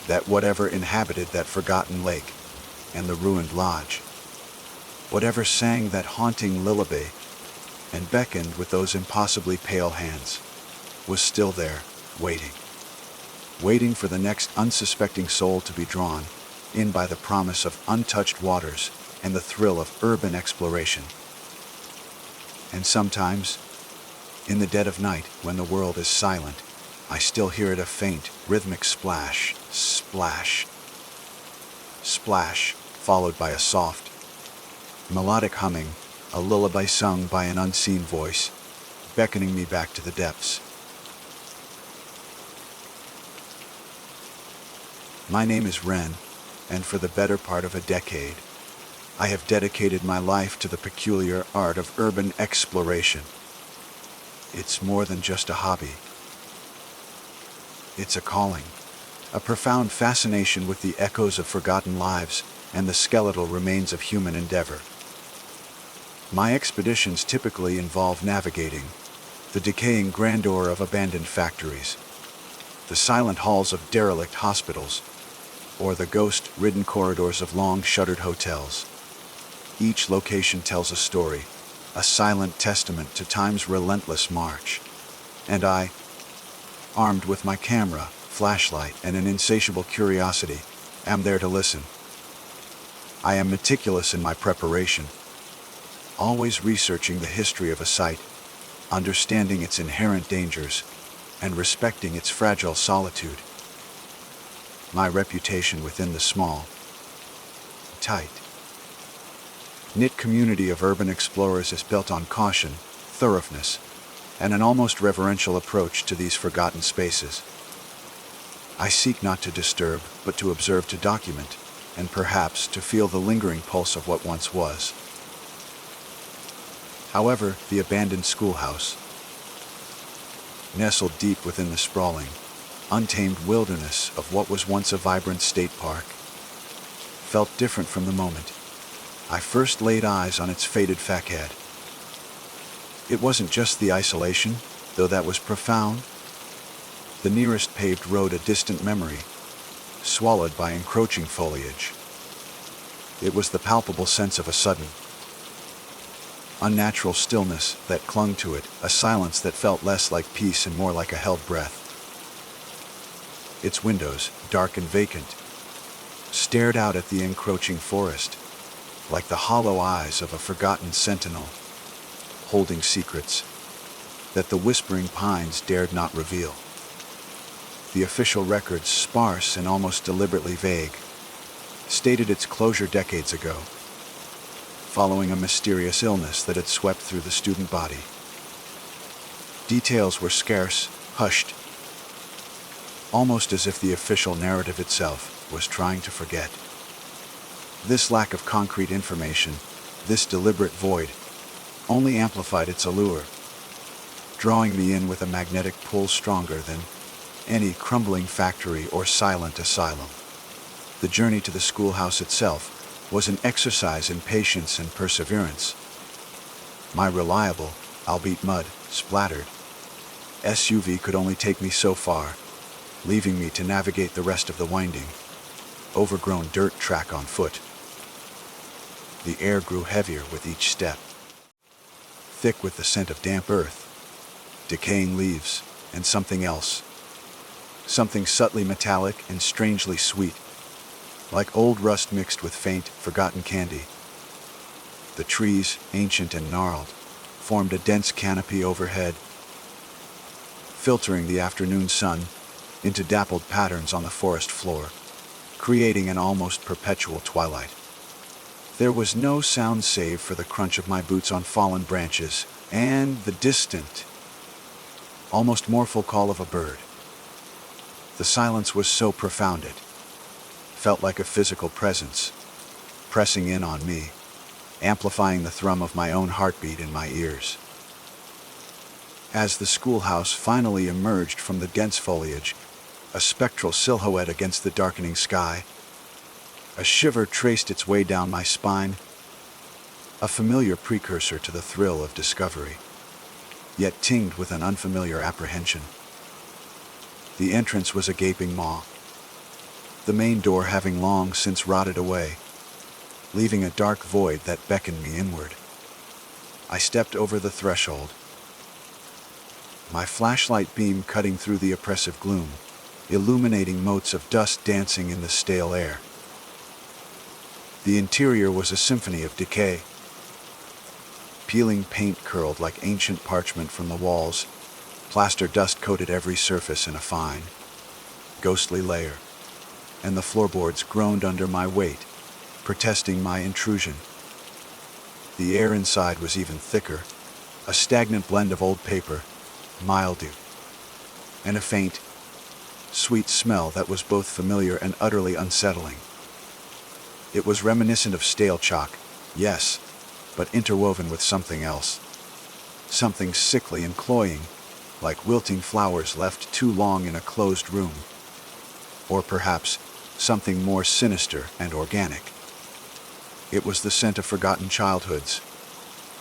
that whatever inhabited that forgotten lake and the ruined lodge, whatever sang that haunting lullaby and beckoned with those impossibly pale hands, was still there, waiting for the next unsuspecting soul to be drawn in by the promise of untouched waters and the thrill of urban exploration. And sometimes, in the dead of night, when the world is silent, I still hear it, a faint, rhythmic splash, splash, splash, followed by a soft, melodic humming, a lullaby sung by an unseen voice, beckoning me back to the depths. My name is Ren, and for the better part of a decade, I have dedicated my life to the peculiar art of urban exploration. It's more than just a hobby. It's a calling, a profound fascination with the echoes of forgotten lives and the skeletal remains of human endeavor. My expeditions typically involve navigating the decaying grandeur of abandoned factories, the silent halls of derelict hospitals, or the ghost-ridden corridors of long-shuttered hotels. Each location tells a story, a silent testament to time's relentless march. And I, armed with my camera, flashlight, and an insatiable curiosity, am there to listen. I am meticulous in my preparation, always researching the history of a site, understanding its inherent dangers, and respecting its fragile solitude. My reputation within the small, tight, knit community of urban explorers is built on caution, thoroughness, and an almost reverential approach to these forgotten spaces. I seek not to disturb, but to observe, to document, and perhaps to feel the lingering pulse of what once was. However, the abandoned schoolhouse, nestled deep within the sprawling, untamed wilderness of what was once a vibrant state park, felt different from the moment I first laid eyes on its faded facade. It wasn't just the isolation, though that was profound. The nearest paved road a distant memory, swallowed by encroaching foliage. It was the palpable sense of a sudden, unnatural stillness that clung to it, a silence that felt less like peace and more like a held breath. Its windows, dark and vacant, stared out at the encroaching forest, like the hollow eyes of a forgotten sentinel, holding secrets that the whispering pines dared not reveal. The official records, sparse and almost deliberately vague, stated its closure decades ago, following a mysterious illness that had swept through the student body. Details were scarce, hushed, almost as if the official narrative itself was trying to forget. This lack of concrete information, this deliberate void, only amplified its allure, drawing me in with a magnetic pull stronger than any crumbling factory or silent asylum. The journey to the schoolhouse itself was an exercise in patience and perseverance. My reliable, albeit mud-splattered, SUV could only take me so far, leaving me to navigate the rest of the winding, overgrown dirt track on foot. The air grew heavier with each step, thick with the scent of damp earth, decaying leaves, and something else. Something subtly metallic and strangely sweet, like old rust mixed with faint, forgotten candy. The trees, ancient and gnarled, formed a dense canopy overhead, filtering the afternoon sun into dappled patterns on the forest floor, creating an almost perpetual twilight. There was no sound save for the crunch of my boots on fallen branches and the distant, almost mournful call of a bird. The silence was so profound it felt like a physical presence, pressing in on me, amplifying the thrum of my own heartbeat in my ears. As the schoolhouse finally emerged from the dense foliage, a spectral silhouette against the darkening sky, A shiver traced its way down my spine, a familiar precursor to the thrill of discovery, yet tinged with an unfamiliar apprehension. The entrance was a gaping maw, the main door having long since rotted away, leaving a dark void that beckoned me inward. I stepped over the threshold, my flashlight beam cutting through the oppressive gloom, illuminating motes of dust dancing in the stale air. The interior was a symphony of decay. Peeling paint curled like ancient parchment from the walls, plaster dust coated every surface in a fine, ghostly layer, and the floorboards groaned under my weight, protesting my intrusion. The air inside was even thicker, a stagnant blend of old paper, mildew, and a faint, sweet smell that was both familiar and utterly unsettling. It was reminiscent of stale chalk, yes, but interwoven with something else. Something sickly and cloying, like wilting flowers left too long in a closed room. Or perhaps something more sinister and organic. It was the scent of forgotten childhoods.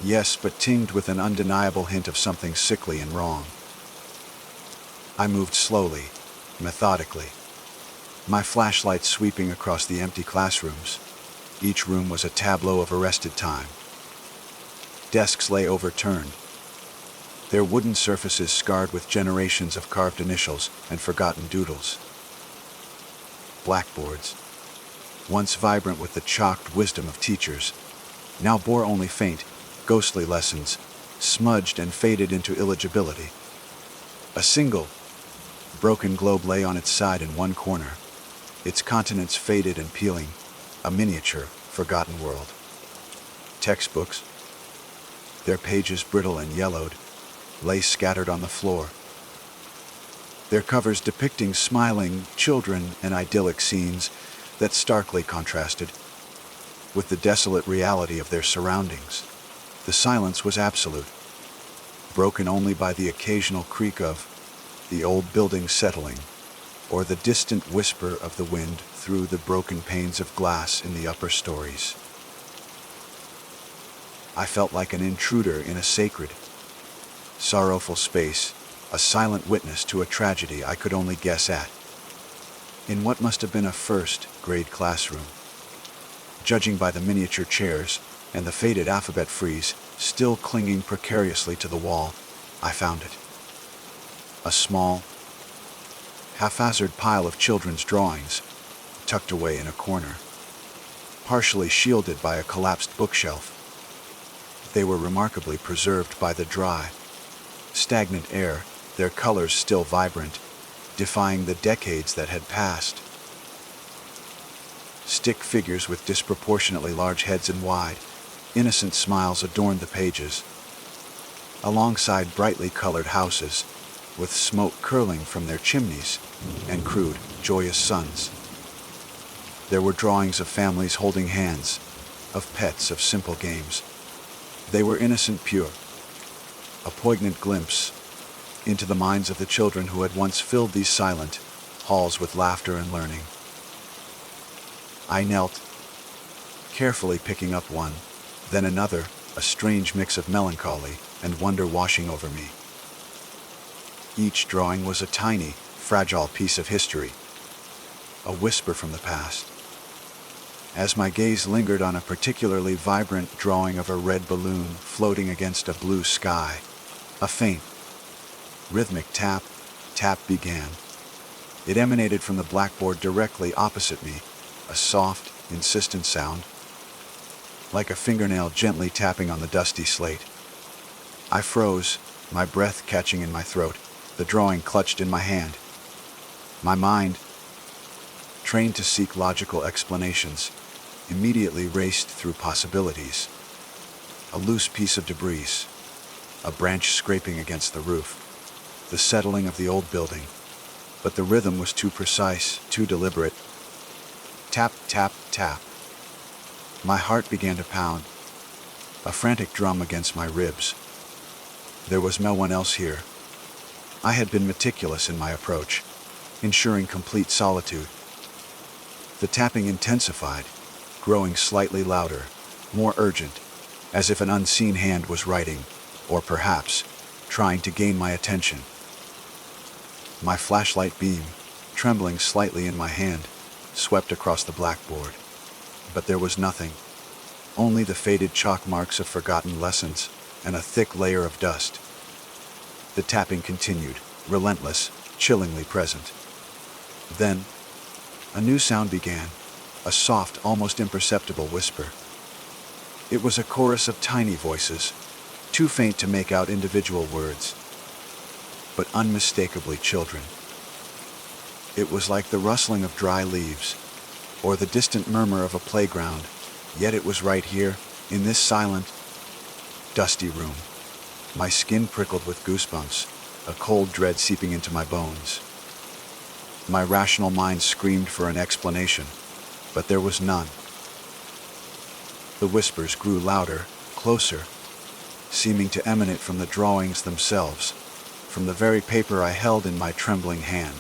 Yes, but tinged with an undeniable hint of something sickly and wrong. I moved slowly, methodically, my flashlight sweeping across the empty classrooms. Each room was a tableau of arrested time. Desks lay overturned, their wooden surfaces scarred with generations of carved initials and forgotten doodles. Blackboards, once vibrant with the chalked wisdom of teachers, now bore only faint, ghostly lessons, smudged and faded into illegibility. A single, broken globe lay on its side in one corner, its continents faded and peeling, a miniature, forgotten world. Textbooks, their pages brittle and yellowed, lay scattered on the floor, their covers depicting smiling children and idyllic scenes that starkly contrasted with the desolate reality of their surroundings. The silence was absolute, broken only by the occasional creak of the old building settling, or the distant whisper of the wind through the broken panes of glass in the upper stories. I felt like an intruder in a sacred, sorrowful space, a silent witness to a tragedy I could only guess at, in what must have been a first-grade classroom. Judging by the miniature chairs and the faded alphabet frieze still clinging precariously to the wall, I found it. A small, haphazard pile of children's drawings, tucked away in a corner, partially shielded by a collapsed bookshelf. They were remarkably preserved by the dry, stagnant air, their colors still vibrant, defying the decades that had passed. Stick figures with disproportionately large heads and wide, innocent smiles adorned the pages, alongside brightly colored houses, with smoke curling from their chimneys, and crude, joyous suns. There were drawings of families holding hands, of pets, of simple games. They were innocent pure, a poignant glimpse into the minds of the children who had once filled these silent halls with laughter and learning. I knelt, carefully picking up one, then another, a strange mix of melancholy and wonder washing over me. Each drawing was a tiny, fragile piece of history, a whisper from the past. As my gaze lingered on a particularly vibrant drawing of a red balloon floating against a blue sky, a faint, rhythmic tap began. It emanated from the blackboard directly opposite me, a soft, insistent sound, like a fingernail gently tapping on the dusty slate. I froze, my breath catching in my throat, the drawing clutched in my hand. My mind, trained to seek logical explanations, immediately raced through possibilities. A loose piece of debris, a branch scraping against the roof, the settling of the old building, but the rhythm was too precise, too deliberate. Tap, tap, tap. My heart began to pound, a frantic drum against my ribs. There was no one else here. I had been meticulous in my approach, ensuring complete solitude. The tapping intensified, growing slightly louder, more urgent, as if an unseen hand was writing, or perhaps trying to gain my attention. My flashlight beam, trembling slightly in my hand, swept across the blackboard. But there was nothing, only the faded chalk marks of forgotten lessons and a thick layer of dust. The tapping continued, relentless, chillingly present. Then, a new sound began, a soft, almost imperceptible whisper. It was a chorus of tiny voices, too faint to make out individual words, but unmistakably children. It was like the rustling of dry leaves, or the distant murmur of a playground, yet it was right here, in this silent, dusty room. My skin prickled with goosebumps, a cold dread seeping into my bones. My rational mind screamed for an explanation, but there was none. The whispers grew louder, closer, seeming to emanate from the drawings themselves, from the very paper I held in my trembling hand.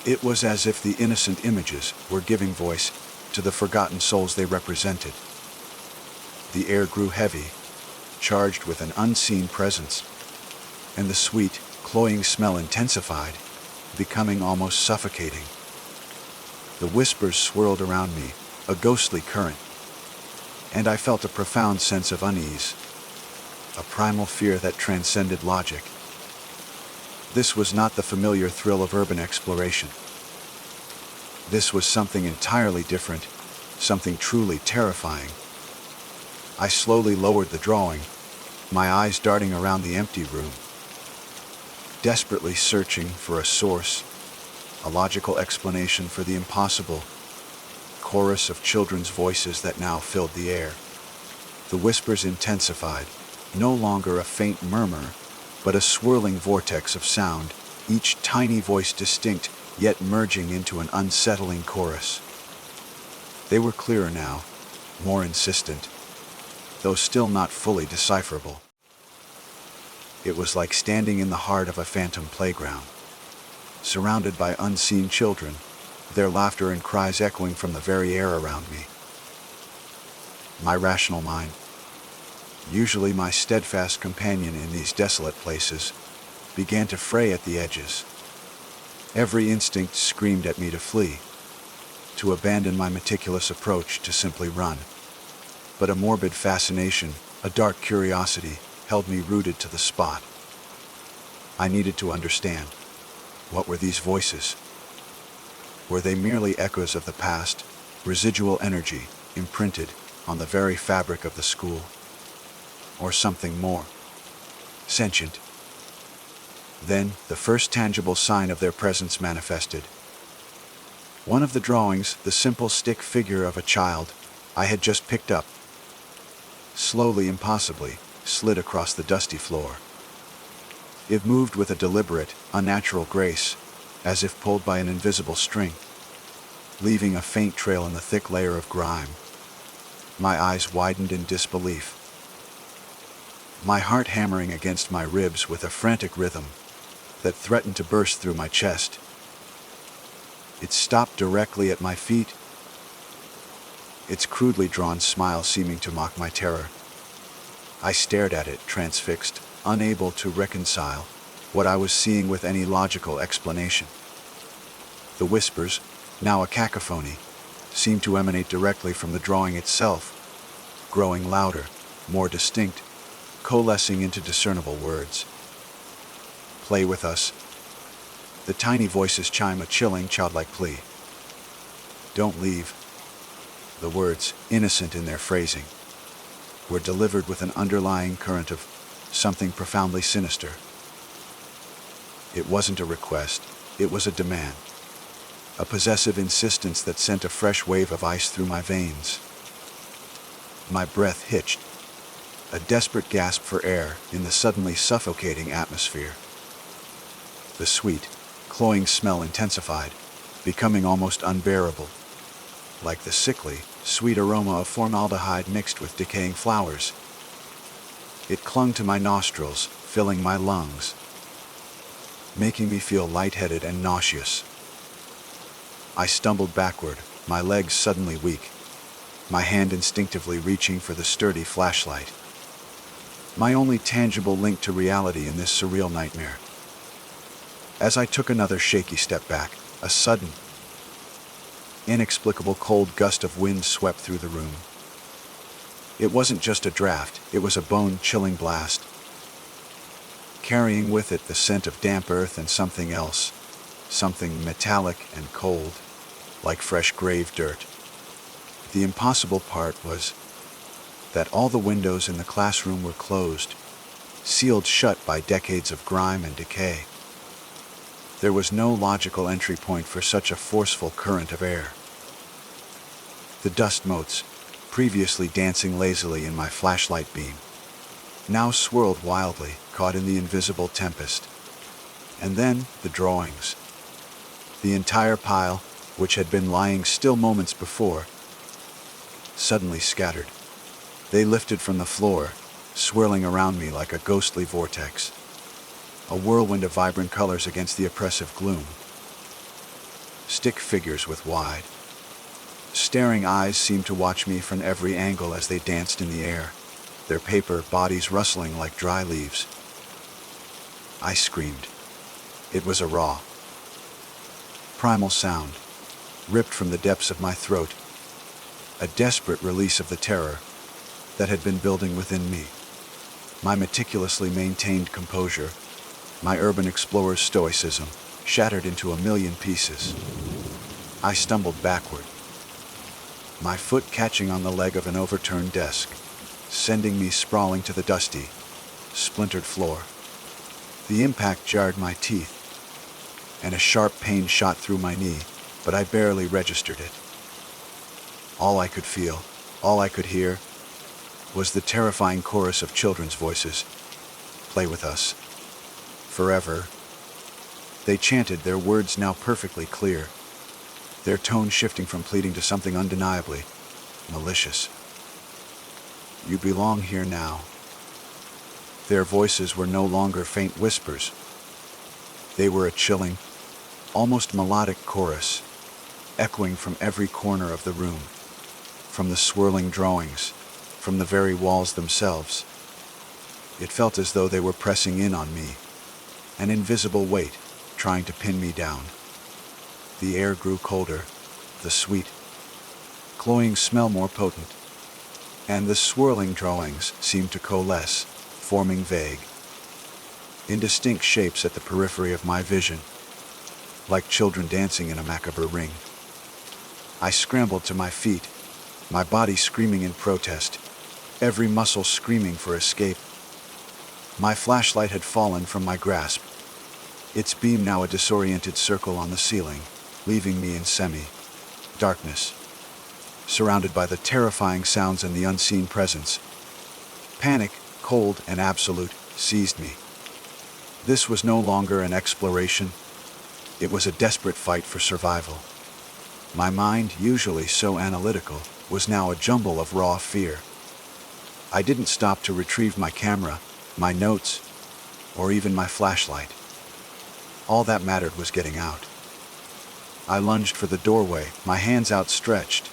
It was as if the innocent images were giving voice to the forgotten souls they represented. The air grew heavy, charged with an unseen presence, and the sweet, cloying smell intensified, becoming almost suffocating. The whispers swirled around me, a ghostly current, and I felt a profound sense of unease, a primal fear that transcended logic. This was not the familiar thrill of urban exploration. This was something entirely different, something truly terrifying. I slowly lowered the drawing, my eyes darting around the empty room, desperately searching for a source, a logical explanation for the impossible chorus of children's voices that now filled the air. The whispers intensified, no longer a faint murmur, but a swirling vortex of sound, each tiny voice distinct, yet merging into an unsettling chorus. They were clearer now, more insistent, though still not fully decipherable. It was like standing in the heart of a phantom playground, surrounded by unseen children, their laughter and cries echoing from the very air around me. My rational mind, usually my steadfast companion in these desolate places, began to fray at the edges. Every instinct screamed at me to flee, to abandon my meticulous approach, to simply run. But a morbid fascination, a dark curiosity, held me rooted to the spot. I needed to understand. What were these voices? Were they merely echoes of the past, residual energy imprinted on the very fabric of the school? Or something more, sentient? Then, the first tangible sign of their presence manifested. One of the drawings, the simple stick figure of a child I had just picked up, slowly, impossibly, slid across the dusty floor. It moved with a deliberate, unnatural grace, as if pulled by an invisible string, leaving a faint trail in the thick layer of grime. My eyes widened in disbelief, my heart hammering against my ribs with a frantic rhythm that threatened to burst through my chest. It stopped directly at my feet, its crudely drawn smile seeming to mock my terror. I stared at it, transfixed, unable to reconcile what I was seeing with any logical explanation. The whispers, now a cacophony, seemed to emanate directly from the drawing itself, growing louder, more distinct, coalescing into discernible words. Play with us. The tiny voices chime a chilling, childlike plea. Don't leave. The words, innocent in their phrasing, were delivered with an underlying current of something profoundly sinister. It wasn't a request, it was a demand, a possessive insistence that sent a fresh wave of ice through my veins. My breath hitched, a desperate gasp for air in the suddenly suffocating atmosphere. The sweet, cloying smell intensified, becoming almost unbearable, like the sickly, sweet aroma of formaldehyde mixed with decaying flowers. It clung to my nostrils, filling my lungs, making me feel lightheaded and nauseous. I stumbled backward, my legs suddenly weak, my hand instinctively reaching for the sturdy flashlight. My only tangible link to reality in this surreal nightmare. As I took another shaky step back, a sudden, inexplicable cold gust of wind swept through the room. It wasn't just a draft, it was a bone-chilling blast, carrying with it the scent of damp earth and something else, something metallic and cold, like fresh grave dirt. The impossible part was that all the windows in the classroom were closed, sealed shut by decades of grime and decay. There was no logical entry point for such a forceful current of air. The dust motes, previously dancing lazily in my flashlight beam, now swirled wildly, caught in the invisible tempest. And then the drawings. The entire pile, which had been lying still moments before, suddenly scattered. They lifted from the floor, swirling around me like a ghostly vortex, a whirlwind of vibrant colors against the oppressive gloom. Stick figures with wide, staring eyes seemed to watch me from every angle as they danced in the air, their paper bodies rustling like dry leaves. I screamed. It was a raw, primal sound, ripped from the depths of my throat, a desperate release of the terror that had been building within me. My meticulously maintained composure, my urban explorer's stoicism, shattered into a million pieces. I stumbled backward, my foot catching on the leg of an overturned desk, sending me sprawling to the dusty, splintered floor. The impact jarred my teeth, and a sharp pain shot through my knee, but I barely registered it. All I could feel, all I could hear, was the terrifying chorus of children's voices. Play with us. Forever. They chanted, their words now perfectly clear, their tone shifting from pleading to something undeniably malicious. You belong here now. Their voices were no longer faint whispers. They were a chilling, almost melodic chorus, echoing from every corner of the room, from the swirling drawings, from the very walls themselves. It felt as though they were pressing in on me, an invisible weight trying to pin me down. The air grew colder, the sweet, cloying smell more potent, and the swirling drawings seemed to coalesce, forming vague, indistinct shapes at the periphery of my vision, like children dancing in a macabre ring. I scrambled to my feet, my body screaming in protest, every muscle screaming for escape. My flashlight had fallen from my grasp, its beam now a disoriented circle on the ceiling, leaving me in semi-darkness, surrounded by the terrifying sounds and the unseen presence. Panic, cold and absolute, seized me. This was no longer an exploration. It was a desperate fight for survival. My mind, usually so analytical, was now a jumble of raw fear. I didn't stop to retrieve my camera, my notes, or even my flashlight. All that mattered was getting out. I lunged for the doorway, my hands outstretched,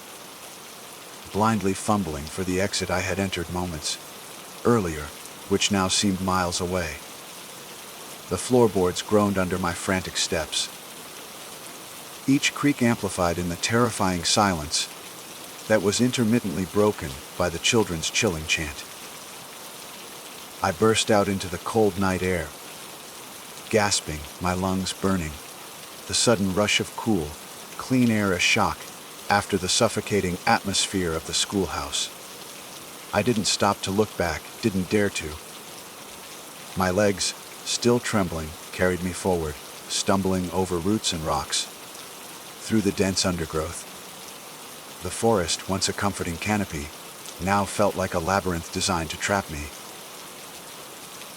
blindly fumbling for the exit I had entered moments earlier, which now seemed miles away. The floorboards groaned under my frantic steps, each creak amplified in the terrifying silence that was intermittently broken by the children's chilling chant. I burst out into the cold night air, gasping, my lungs burning, the sudden rush of cool, clean air a shock after the suffocating atmosphere of the schoolhouse. I didn't stop to look back, didn't dare to. My legs, still trembling, carried me forward, stumbling over roots and rocks, through the dense undergrowth. The forest, once a comforting canopy, now felt like a labyrinth designed to trap me.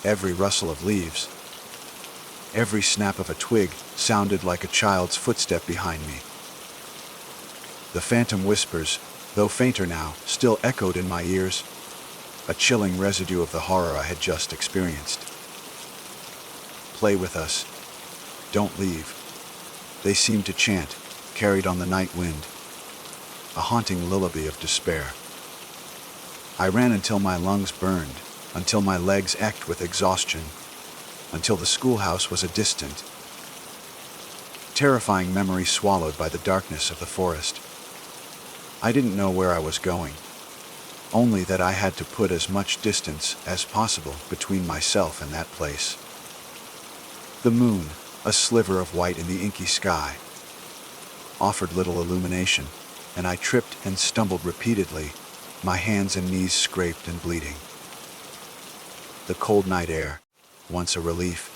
Every rustle of leaves, every snap of a twig sounded like a child's footstep behind me. The phantom whispers, though fainter now, still echoed in my ears, a chilling residue of the horror I had just experienced. Play with us. Don't leave. They seemed to chant, carried on the night wind, a haunting lullaby of despair. I ran until my lungs burned, until my legs ached with exhaustion, until the schoolhouse was a distant, terrifying memory swallowed by the darkness of the forest. I didn't know where I was going, only that I had to put as much distance as possible between myself and that place. The moon, a sliver of white in the inky sky, offered little illumination, and I tripped and stumbled repeatedly, my hands and knees scraped and bleeding. The cold night air, once a relief,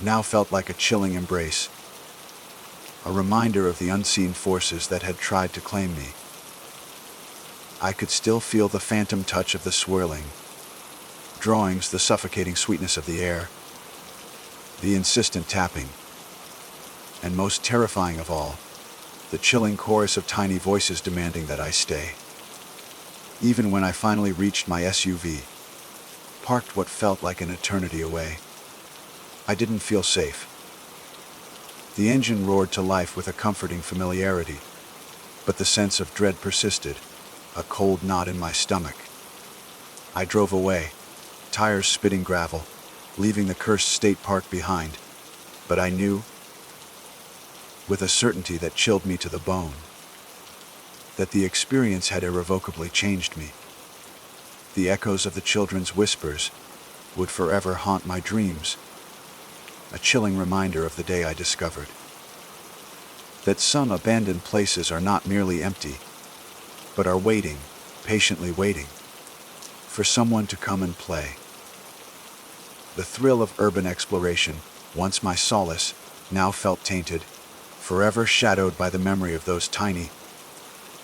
now felt like a chilling embrace, a reminder of the unseen forces that had tried to claim me. I could still feel the phantom touch of the swirling drawings, the suffocating sweetness of the air, the insistent tapping, and most terrifying of all, the chilling chorus of tiny voices demanding that I stay. Even when I finally reached my SUV, parked what felt like an eternity away, I didn't feel safe. The engine roared to life with a comforting familiarity, but the sense of dread persisted, a cold knot in my stomach. I drove away, tires spitting gravel, leaving the cursed state park behind, but I knew, with a certainty that chilled me to the bone, that the experience had irrevocably changed me. The echoes of the children's whispers would forever haunt my dreams, a chilling reminder of the day I discovered that some abandoned places are not merely empty, but are waiting, patiently waiting, for someone to come and play. The thrill of urban exploration, once my solace, now felt tainted, forever shadowed by the memory of those tiny,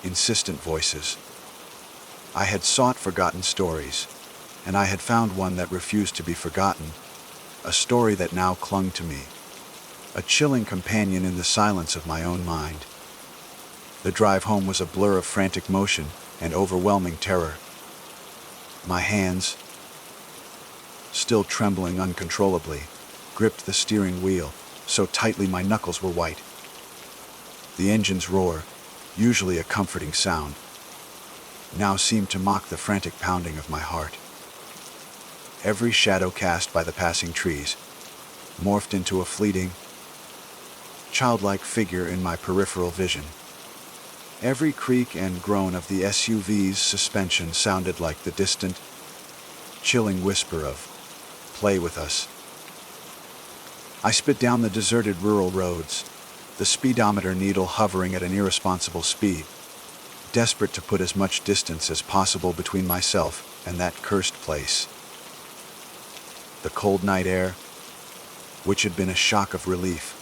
insistent voices. I had sought forgotten stories, and I had found one that refused to be forgotten, a story that now clung to me, a chilling companion in the silence of my own mind. The drive home was a blur of frantic motion and overwhelming terror. My hands, still trembling uncontrollably, gripped the steering wheel so tightly my knuckles were white. The engine's roar, usually a comforting sound, now seemed to mock the frantic pounding of my heart. Every shadow cast by the passing trees morphed into a fleeting, childlike figure in my peripheral vision. Every creak and groan of the SUV's suspension sounded like the distant, chilling whisper of, "Play with us." I sped down the deserted rural roads, the speedometer needle hovering at an irresponsible speed, desperate to put as much distance as possible between myself and that cursed place. The cold night air, which had been a shock of relief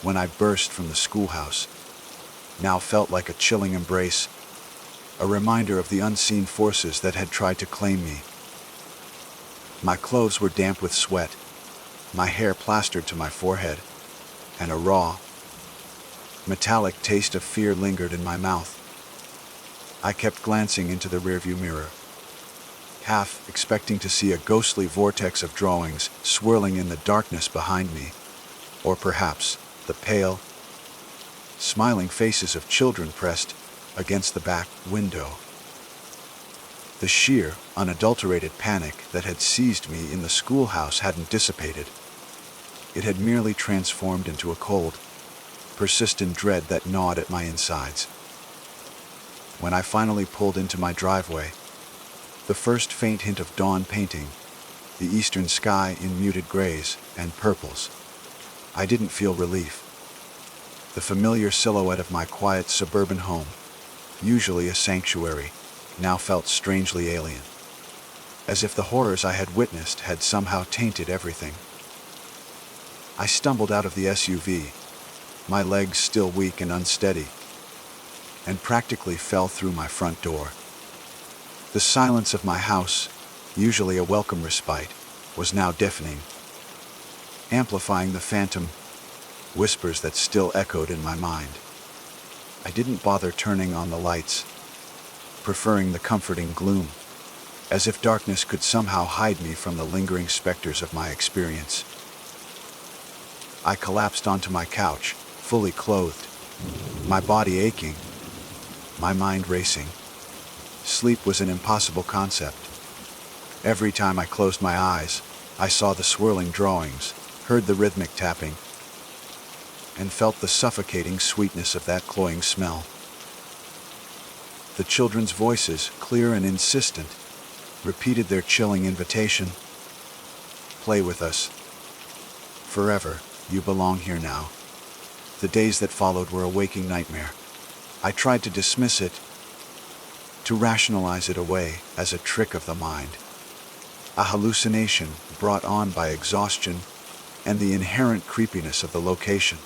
when I burst from the schoolhouse, now felt like a chilling embrace, a reminder of the unseen forces that had tried to claim me. My clothes were damp with sweat, my hair plastered to my forehead, and a raw, metallic taste of fear lingered in my mouth. I kept glancing into the rearview mirror, half expecting to see a ghostly vortex of drawings swirling in the darkness behind me, or perhaps the pale, smiling faces of children pressed against the back window. The sheer, unadulterated panic that had seized me in the schoolhouse hadn't dissipated. It had merely transformed into a cold, persistent dread that gnawed at my insides. When I finally pulled into my driveway, the first faint hint of dawn painting the eastern sky in muted grays and purples, I didn't feel relief. The familiar silhouette of my quiet suburban home, usually a sanctuary, now felt strangely alien, as if the horrors I had witnessed had somehow tainted everything. I stumbled out of the SUV, my legs still weak and unsteady, and practically fell through my front door. The silence of my house, usually a welcome respite, was now deafening, amplifying the phantom whispers that still echoed in my mind. I didn't bother turning on the lights, preferring the comforting gloom, as if darkness could somehow hide me from the lingering specters of my experience. I collapsed onto my couch, fully clothed, My body aching, my mind racing. Sleep was an impossible concept. Every time I closed my eyes, I saw the swirling drawings, heard the rhythmic tapping, and felt the suffocating sweetness of that cloying smell. The children's voices, clear and insistent, repeated their chilling invitation. Play with us. Forever, you belong here now. The days that followed were a waking nightmare. I tried to dismiss it, to rationalize it away as a trick of the mind. A hallucination brought on by exhaustion and the inherent creepiness of the location.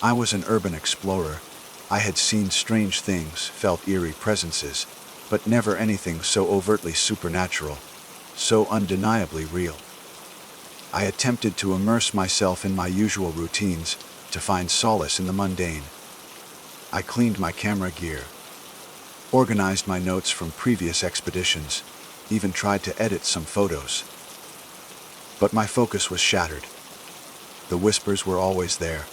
I was an urban explorer. I had seen strange things, felt eerie presences, but never anything so overtly supernatural, so undeniably real. I attempted to immerse myself in my usual routines, to find solace in the mundane. I cleaned my camera gear, organized my notes from previous expeditions, even tried to edit some photos. But my focus was shattered. The whispers were always there,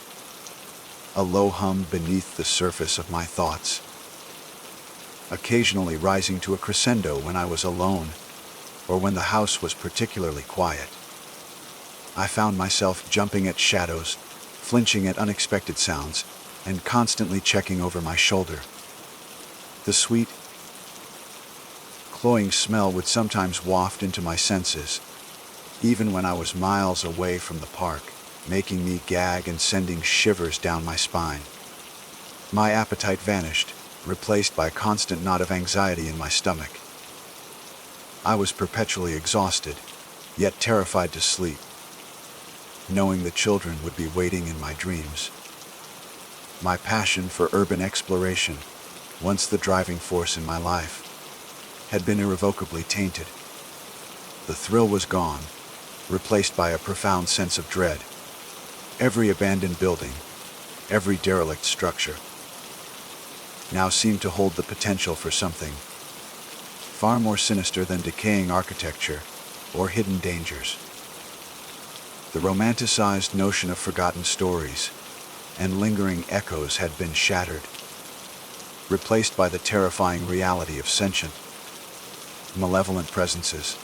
a low hum beneath the surface of my thoughts, occasionally rising to a crescendo when I was alone or when the house was particularly quiet. I found myself jumping at shadows, flinching at unexpected sounds, and constantly checking over my shoulder. The sweet, cloying smell would sometimes waft into my senses, even when I was miles away from the park, making me gag and sending shivers down my spine. My appetite vanished, replaced by a constant knot of anxiety in my stomach. I was perpetually exhausted, yet terrified to sleep, knowing the children would be waiting in my dreams. My passion for urban exploration, once the driving force in my life, had been irrevocably tainted. The thrill was gone, replaced by a profound sense of dread. Every abandoned building, every derelict structure, now seemed to hold the potential for something far more sinister than decaying architecture or hidden dangers. The romanticized notion of forgotten stories and lingering echoes had been shattered, replaced by the terrifying reality of sentient, malevolent presences.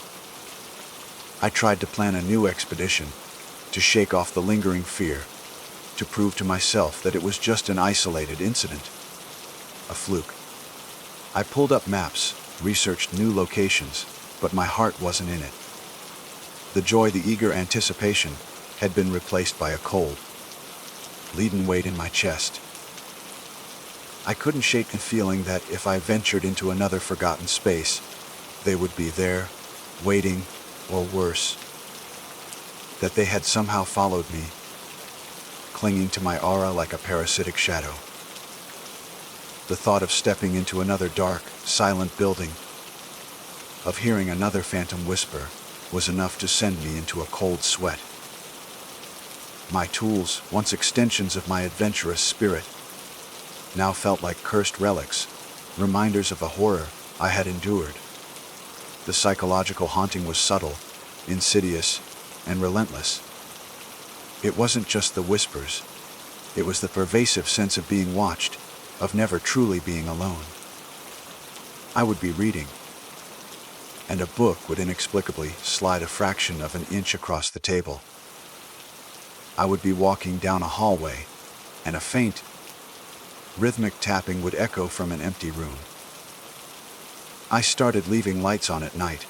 I tried to plan a new expedition, to shake off the lingering fear, to prove to myself that it was just an isolated incident, a fluke. I pulled up maps, researched new locations, but my heart wasn't in it. The joy, the eager anticipation, had been replaced by a cold, leaden weight in my chest. I couldn't shake the feeling that if I ventured into another forgotten space, they would be there, waiting, or worse, that they had somehow followed me, clinging to my aura like a parasitic shadow. The thought of stepping into another dark, silent building, of hearing another phantom whisper, was enough to send me into a cold sweat. My tools, once extensions of my adventurous spirit, now felt like cursed relics, reminders of the horror I had endured. The psychological haunting was subtle, insidious, and relentless. It wasn't just the whispers, it was the pervasive sense of being watched, of never truly being alone. I would be reading, and a book would inexplicably slide a fraction of an inch across the table. I would be walking down a hallway, and a faint, rhythmic tapping would echo from an empty room. I started leaving lights on at night,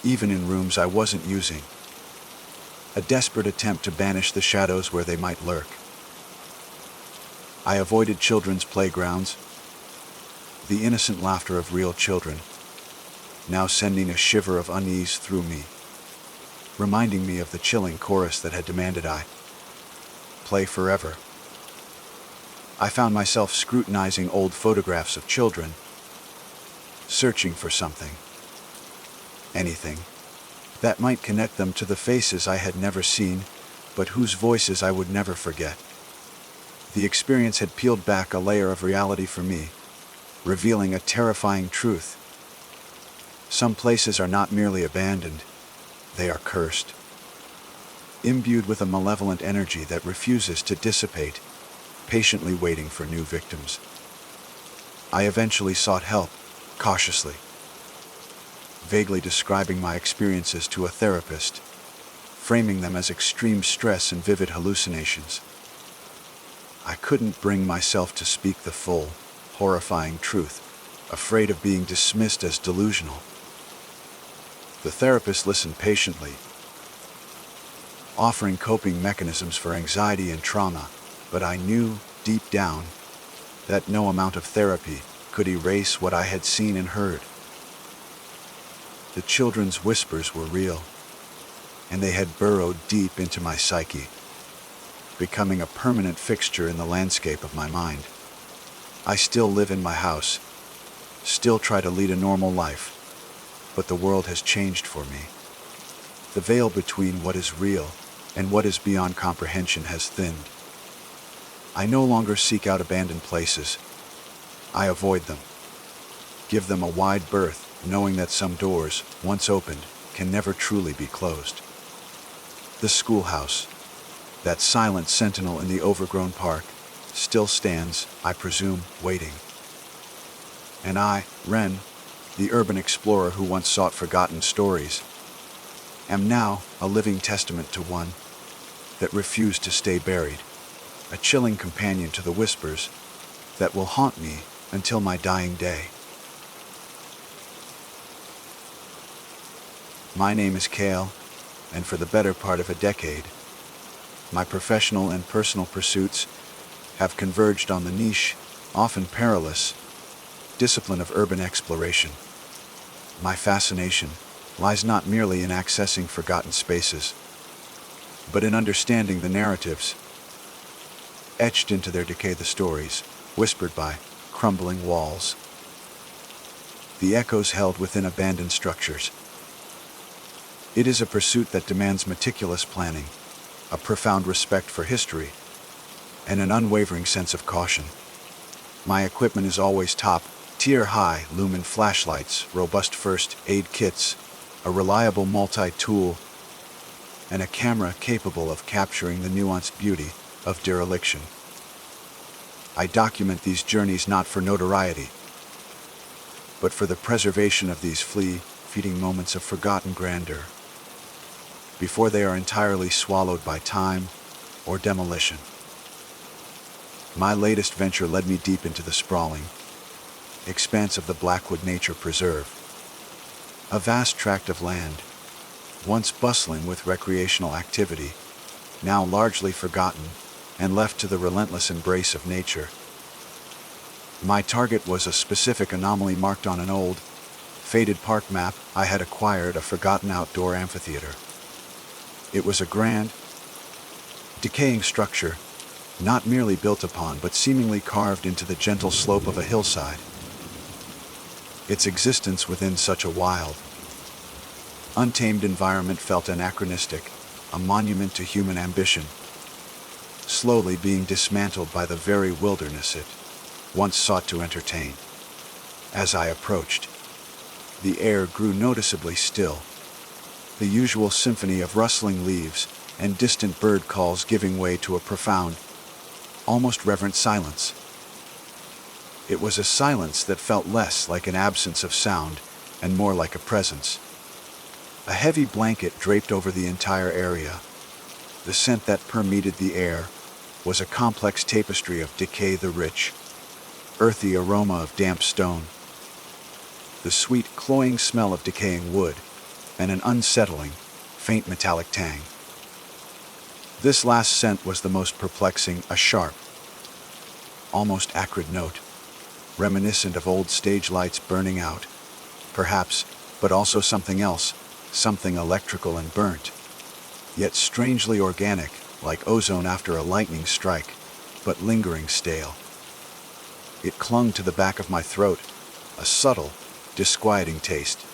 even in rooms I wasn't using. A desperate attempt to banish the shadows where they might lurk. I avoided children's playgrounds, the innocent laughter of real children, now sending a shiver of unease through me, reminding me of the chilling chorus that had demanded I play forever. I found myself scrutinizing old photographs of children, searching for something, anything, that might connect them to the faces I had never seen, but whose voices I would never forget. The experience had peeled back a layer of reality for me, revealing a terrifying truth. Some places are not merely abandoned, they are cursed, imbued with a malevolent energy that refuses to dissipate, patiently waiting for new victims. I eventually sought help, cautiously, vaguely describing my experiences to a therapist, framing them as extreme stress and vivid hallucinations. I couldn't bring myself to speak the full, horrifying truth, afraid of being dismissed as delusional. The therapist listened patiently, offering coping mechanisms for anxiety and trauma, but I knew, deep down, that no amount of therapy could erase what I had seen and heard. The children's whispers were real, and they had burrowed deep into my psyche, becoming a permanent fixture in the landscape of my mind. I still live in my house, still try to lead a normal life, but the world has changed for me. The veil between what is real and what is beyond comprehension has thinned. I no longer seek out abandoned places. I avoid them, give them a wide berth, knowing that some doors, once opened, can never truly be closed. The schoolhouse, that silent sentinel in the overgrown park, still stands, I presume, waiting. And I, Ren, the urban explorer who once sought forgotten stories, am now a living testament to one that refused to stay buried, a chilling companion to the whispers that will haunt me until my dying day. My name is Kale, and for the better part of a decade, my professional and personal pursuits have converged on the niche, often perilous, discipline of urban exploration. My fascination lies not merely in accessing forgotten spaces, but in understanding the narratives etched into their decay, the stories whispered by crumbling walls, the echoes held within abandoned structures. It is a pursuit that demands meticulous planning, a profound respect for history, and an unwavering sense of caution. My equipment is always top-tier high-lumen flashlights, robust first aid kits, a reliable multi-tool, and a camera capable of capturing the nuanced beauty of dereliction. I document these journeys not for notoriety, but for the preservation of these fleeting moments of forgotten grandeur, before they are entirely swallowed by time or demolition. My latest venture led me deep into the sprawling expanse of the Blackwood Nature Preserve, a vast tract of land, once bustling with recreational activity, now largely forgotten and left to the relentless embrace of nature. My target was a specific anomaly marked on an old, faded park map I had acquired, a forgotten outdoor amphitheater. It was a grand, decaying structure, not merely built upon but seemingly carved into the gentle slope of a hillside. Its existence within such a wild, untamed environment felt anachronistic, a monument to human ambition, slowly being dismantled by the very wilderness it once sought to entertain. As I approached, the air grew noticeably still, the usual symphony of rustling leaves and distant bird calls giving way to a profound, almost reverent silence. It was a silence that felt less like an absence of sound and more like a presence. A heavy blanket draped over the entire area. The scent that permeated the air was a complex tapestry of decay, the rich, earthy aroma of damp stone, the sweet, cloying smell of decaying wood, and an unsettling, faint metallic tang. This last scent was the most perplexing, a sharp, almost acrid note, reminiscent of old stage lights burning out, perhaps, but also something else, something electrical and burnt, yet strangely organic, like ozone after a lightning strike, but lingering stale. It clung to the back of my throat, a subtle, disquieting taste.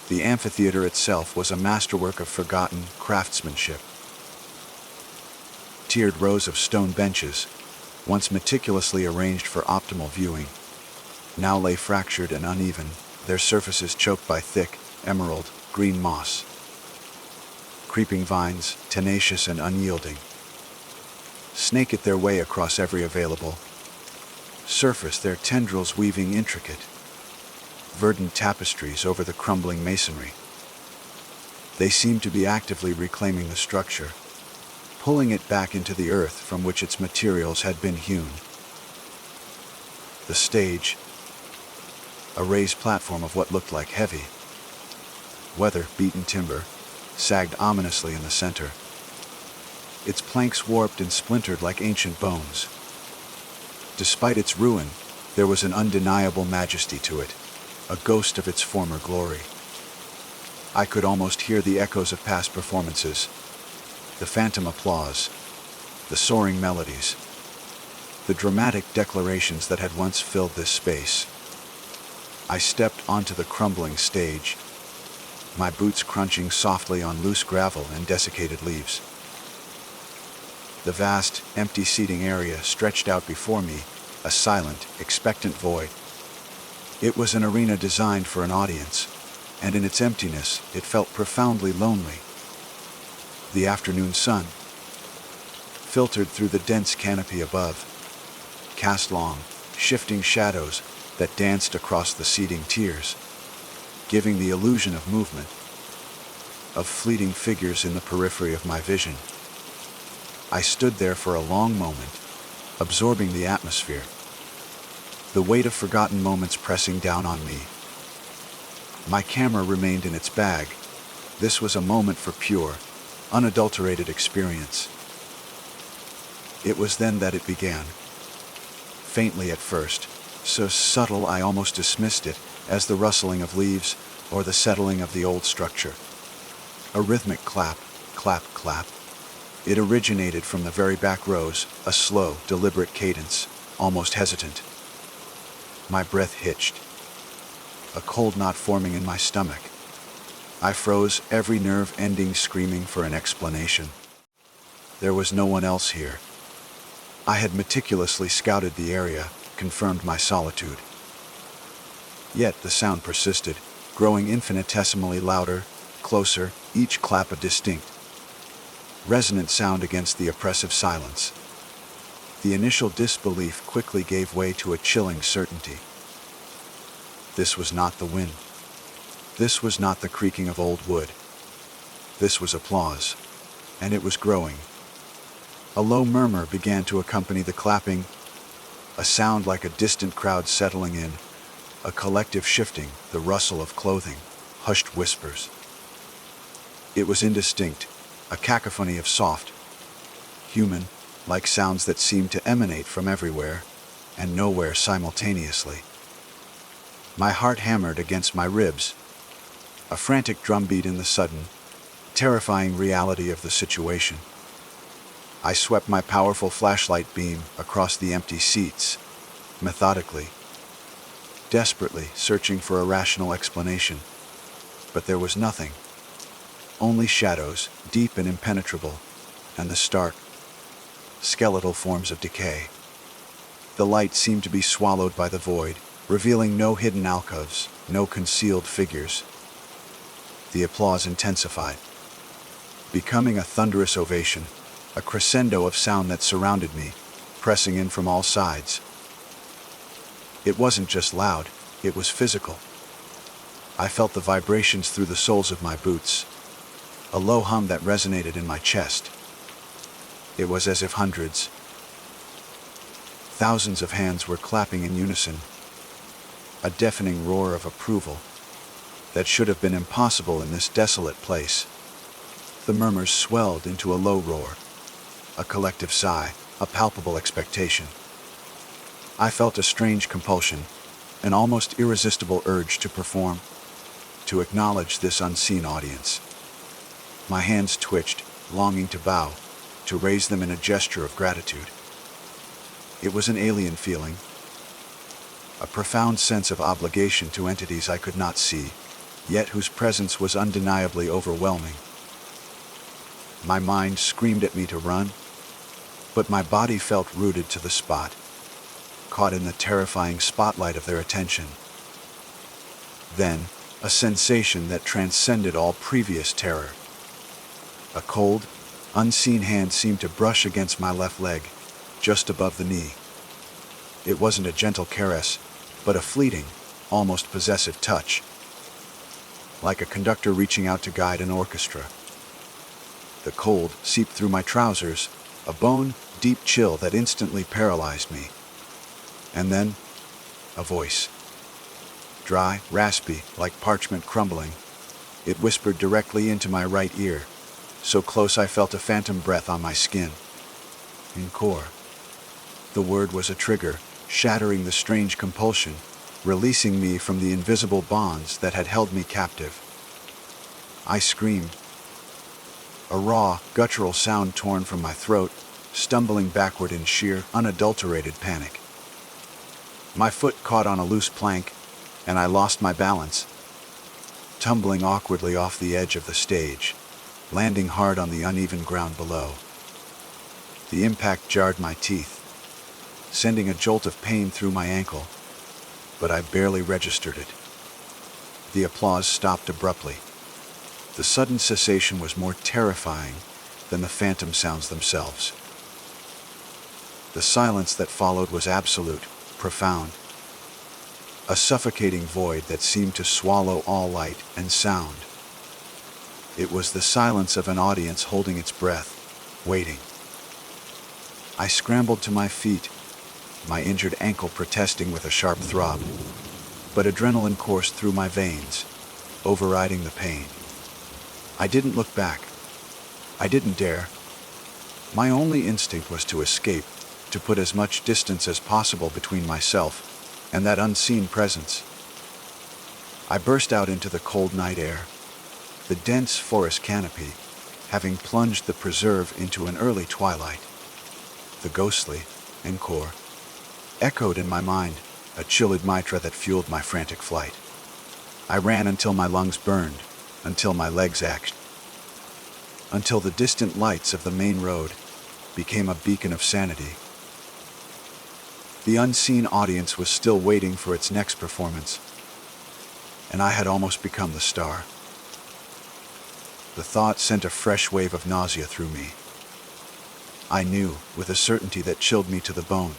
The amphitheater itself was a masterwork of forgotten craftsmanship. Tiered rows of stone benches, once meticulously arranged for optimal viewing, now lay fractured and uneven, their surfaces choked by thick, emerald green moss. Creeping vines, tenacious and unyielding, snake their way across every available surface, their tendrils weaving intricate, verdant tapestries over the crumbling masonry. They seemed to be actively reclaiming the structure, pulling it back into the earth from which its materials had been hewn. The stage, a raised platform of what looked like heavy, weather-beaten timber, sagged ominously in the center, its planks warped and splintered like ancient bones. Despite its ruin, there was an undeniable majesty to it, a ghost of its former glory. I could almost hear the echoes of past performances, the phantom applause, the soaring melodies, the dramatic declarations that had once filled this space. I stepped onto the crumbling stage, my boots crunching softly on loose gravel and desiccated leaves. The vast, empty seating area stretched out before me, a silent, expectant void. It was an arena designed for an audience, and in its emptiness, it felt profoundly lonely. The afternoon sun, filtered through the dense canopy above, cast long, shifting shadows that danced across the seething tiers, giving the illusion of movement, of fleeting figures in the periphery of my vision. I stood there for a long moment, absorbing the atmosphere, the weight of forgotten moments pressing down on me. My camera remained in its bag. This was a moment for pure, unadulterated experience. It was then that it began. Faintly at first, so subtle I almost dismissed it as the rustling of leaves or the settling of the old structure. A rhythmic clap, clap, clap. It originated from the very back rows, a slow, deliberate cadence, almost hesitant. My breath hitched, a cold knot forming in my stomach. I froze, every nerve ending screaming for an explanation. There was no one else here. I had meticulously scouted the area, confirmed my solitude. Yet the sound persisted, growing infinitesimally louder, closer, each clap a distinct, resonant sound against the oppressive silence. The initial disbelief quickly gave way to a chilling certainty. This was not the wind. This was not the creaking of old wood. This was applause, and it was growing. A low murmur began to accompany the clapping, a sound like a distant crowd settling in, a collective shifting, the rustle of clothing, hushed whispers. It was indistinct, a cacophony of soft, human-like sounds that seemed to emanate from everywhere and nowhere simultaneously. My heart hammered against my ribs, a frantic drumbeat in the sudden, terrifying reality of the situation. I swept my powerful flashlight beam across the empty seats, methodically, desperately searching for a rational explanation. But there was nothing. Only shadows, deep and impenetrable, and the stark, skeletal forms of decay. The light seemed to be swallowed by the void, revealing no hidden alcoves, no concealed figures. The applause intensified, becoming a thunderous ovation, a crescendo of sound that surrounded me, pressing in from all sides. It wasn't just loud, it was physical. I felt the vibrations through the soles of my boots, a low hum that resonated in my chest. It was as if hundreds, thousands of hands were clapping in unison, a deafening roar of approval that should have been impossible in this desolate place. The murmurs swelled into a low roar, a collective sigh, a palpable expectation. I felt a strange compulsion, an almost irresistible urge to perform, to acknowledge this unseen audience. My hands twitched, longing to bow, to raise them in a gesture of gratitude. It was an alien feeling, a profound sense of obligation to entities I could not see, yet whose presence was undeniably overwhelming. My mind screamed at me to run, but my body felt rooted to the spot, caught in the terrifying spotlight of their attention. Then, a sensation that transcended all previous terror. A cold, unseen hand seemed to brush against my left leg, just above the knee. It wasn't a gentle caress, but a fleeting, almost possessive touch, like a conductor reaching out to guide an orchestra. The cold seeped through my trousers, a bone-deep chill that instantly paralyzed me. And then, a voice. Dry, raspy, like parchment crumbling. It whispered directly into my right ear, so close I felt a phantom breath on my skin. Encore. The word was a trigger, shattering the strange compulsion, releasing me from the invisible bonds that had held me captive. I screamed. A raw, guttural sound torn from my throat, stumbling backward in sheer, unadulterated panic. My foot caught on a loose plank, and I lost my balance, tumbling awkwardly off the edge of the stage, landing hard on the uneven ground below. The impact jarred my teeth, sending a jolt of pain through my ankle, but I barely registered it. The applause stopped abruptly. The sudden cessation was more terrifying than the phantom sounds themselves. The silence that followed was absolute, profound, a suffocating void that seemed to swallow all light and sound. It was the silence of an audience holding its breath, waiting. I scrambled to my feet, my injured ankle protesting with a sharp throb, but adrenaline coursed through my veins, overriding the pain. I didn't look back. I didn't dare. My only instinct was to escape, to put as much distance as possible between myself and that unseen presence. I burst out into the cold night air, the dense forest canopy having plunged the preserve into an early twilight. The ghostly encore echoed in my mind, a chilled mitra that fueled my frantic flight. I ran until my lungs burned, until my legs ached, until the distant lights of the main road became a beacon of sanity. The unseen audience was still waiting for its next performance, and I had almost become the star. The thought sent a fresh wave of nausea through me. I knew, with a certainty that chilled me to the bone,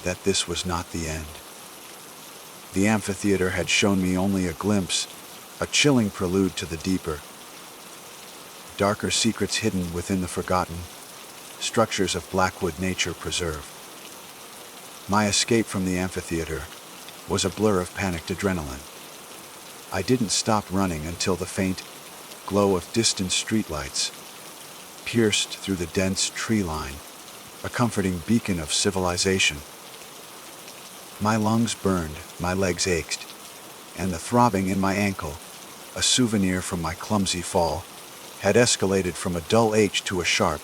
that this was not the end. The amphitheater had shown me only a glimpse, a chilling prelude to the deeper, darker secrets hidden within the forgotten structures of Blackwood Nature Preserve. My escape from the amphitheater was a blur of panicked adrenaline. I didn't stop running until the faint glow of distant streetlights pierced through the dense tree line, a comforting beacon of civilization. My lungs burned, my legs ached, and the throbbing in my ankle, a souvenir from my clumsy fall, had escalated from a dull ache to a sharp,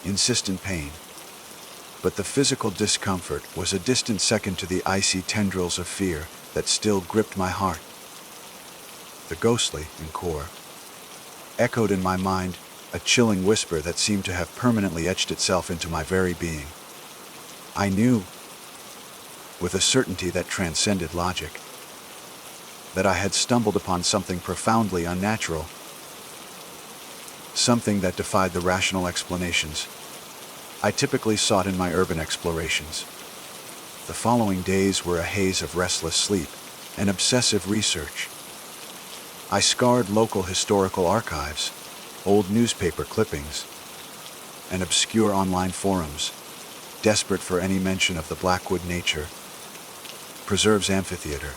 insistent pain. But the physical discomfort was a distant second to the icy tendrils of fear that still gripped my heart. The ghostly encore echoed in my mind, a chilling whisper that seemed to have permanently etched itself into my very being. I knew, with a certainty that transcended logic, that I had stumbled upon something profoundly unnatural, something that defied the rational explanations I typically sought in my urban explorations. The following days were a haze of restless sleep and obsessive research. I scoured local historical archives, old newspaper clippings, and obscure online forums, desperate for any mention of the Blackwood Nature Preserve's amphitheater,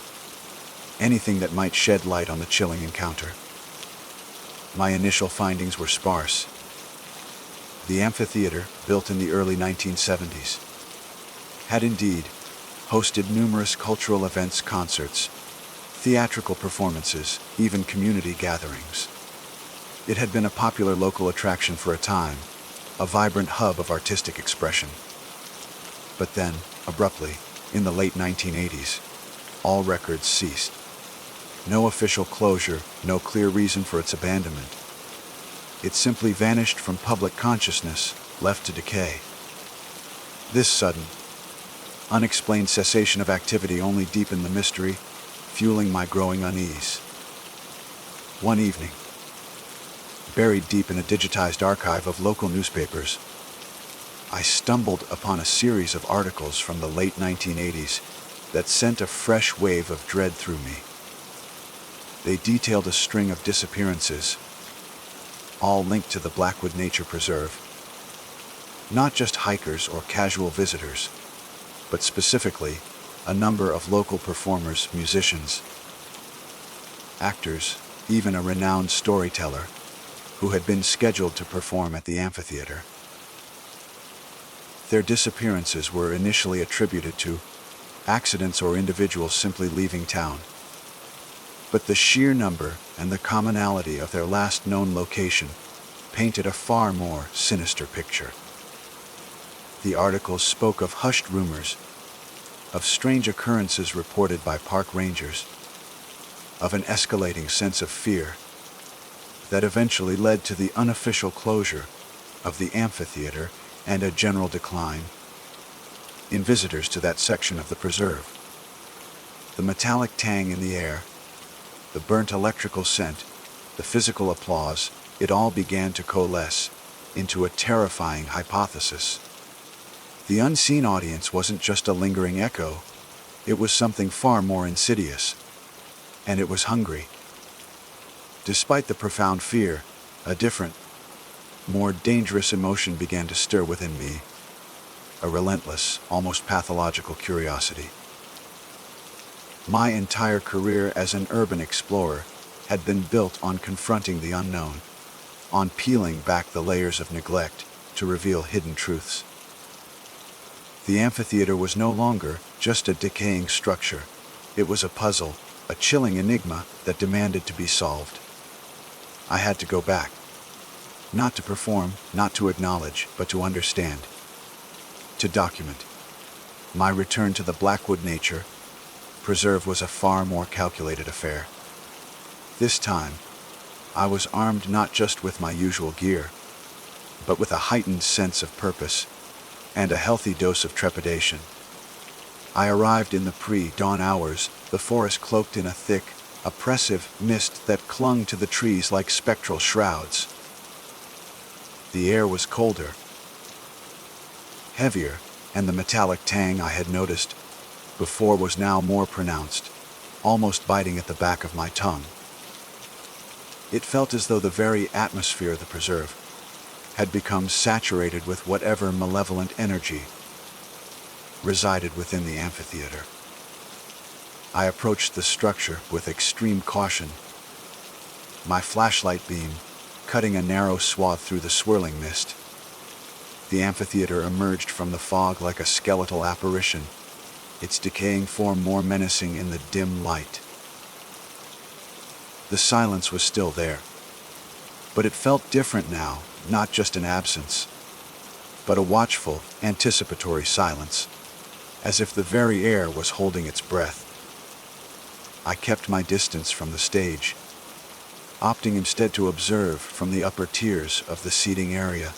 anything that might shed light on the chilling encounter. My initial findings were sparse. The amphitheater, built in the early 1970s, had indeed hosted numerous cultural events, concerts, theatrical performances, even community gatherings. It had been a popular local attraction for a time, a vibrant hub of artistic expression. But then, abruptly, in the late 1980s, all records ceased. No official closure, no clear reason for its abandonment. It simply vanished from public consciousness, left to decay. This sudden, unexplained cessation of activity only deepened the mystery, fueling my growing unease. One evening, buried deep in a digitized archive of local newspapers. I stumbled upon a series of articles from the late 1980s that sent a fresh wave of dread through me. They detailed a string of disappearances, all linked to the Blackwood Nature Preserve. Not just hikers or casual visitors, but specifically a number of local performers, musicians, actors, even a renowned storyteller who had been scheduled to perform at the amphitheater. Their disappearances were initially attributed to accidents or individuals simply leaving town. But the sheer number and the commonality of their last known location painted a far more sinister picture. The articles spoke of hushed rumors, of strange occurrences reported by park rangers, of an escalating sense of fear that eventually led to the unofficial closure of the amphitheater and a general decline in visitors to that section of the preserve. The metallic tang in the air, the burnt electrical scent, the physical applause, it all began to coalesce into a terrifying hypothesis. The unseen audience wasn't just a lingering echo, it was something far more insidious, and it was hungry. Despite the profound fear, a different, more dangerous emotion began to stir within me, a relentless, almost pathological curiosity. My entire career as an urban explorer had been built on confronting the unknown, on peeling back the layers of neglect to reveal hidden truths. The amphitheater was no longer just a decaying structure. It was a puzzle, a chilling enigma that demanded to be solved. I had to go back. Not to perform, not to acknowledge, but to understand. To document. My return to the Blackwood Nature Preserve was a far more calculated affair. This time, I was armed not just with my usual gear, but with a heightened sense of purpose and a healthy dose of trepidation. I arrived in the pre-dawn hours, the forest cloaked in a thick, oppressive mist that clung to the trees like spectral shrouds. The air was colder, heavier, and the metallic tang I had noticed before was now more pronounced, almost biting at the back of my tongue. It felt as though the very atmosphere of the preserve had become saturated with whatever malevolent energy resided within the amphitheater. I approached the structure with extreme caution, my flashlight beam cutting a narrow swath through the swirling mist. The amphitheater emerged from the fog like a skeletal apparition, its decaying form more menacing in the dim light. The silence was still there, but it felt different now, not just an absence, but a watchful, anticipatory silence, as if the very air was holding its breath. I kept my distance from the stage, opting instead to observe from the upper tiers of the seating area,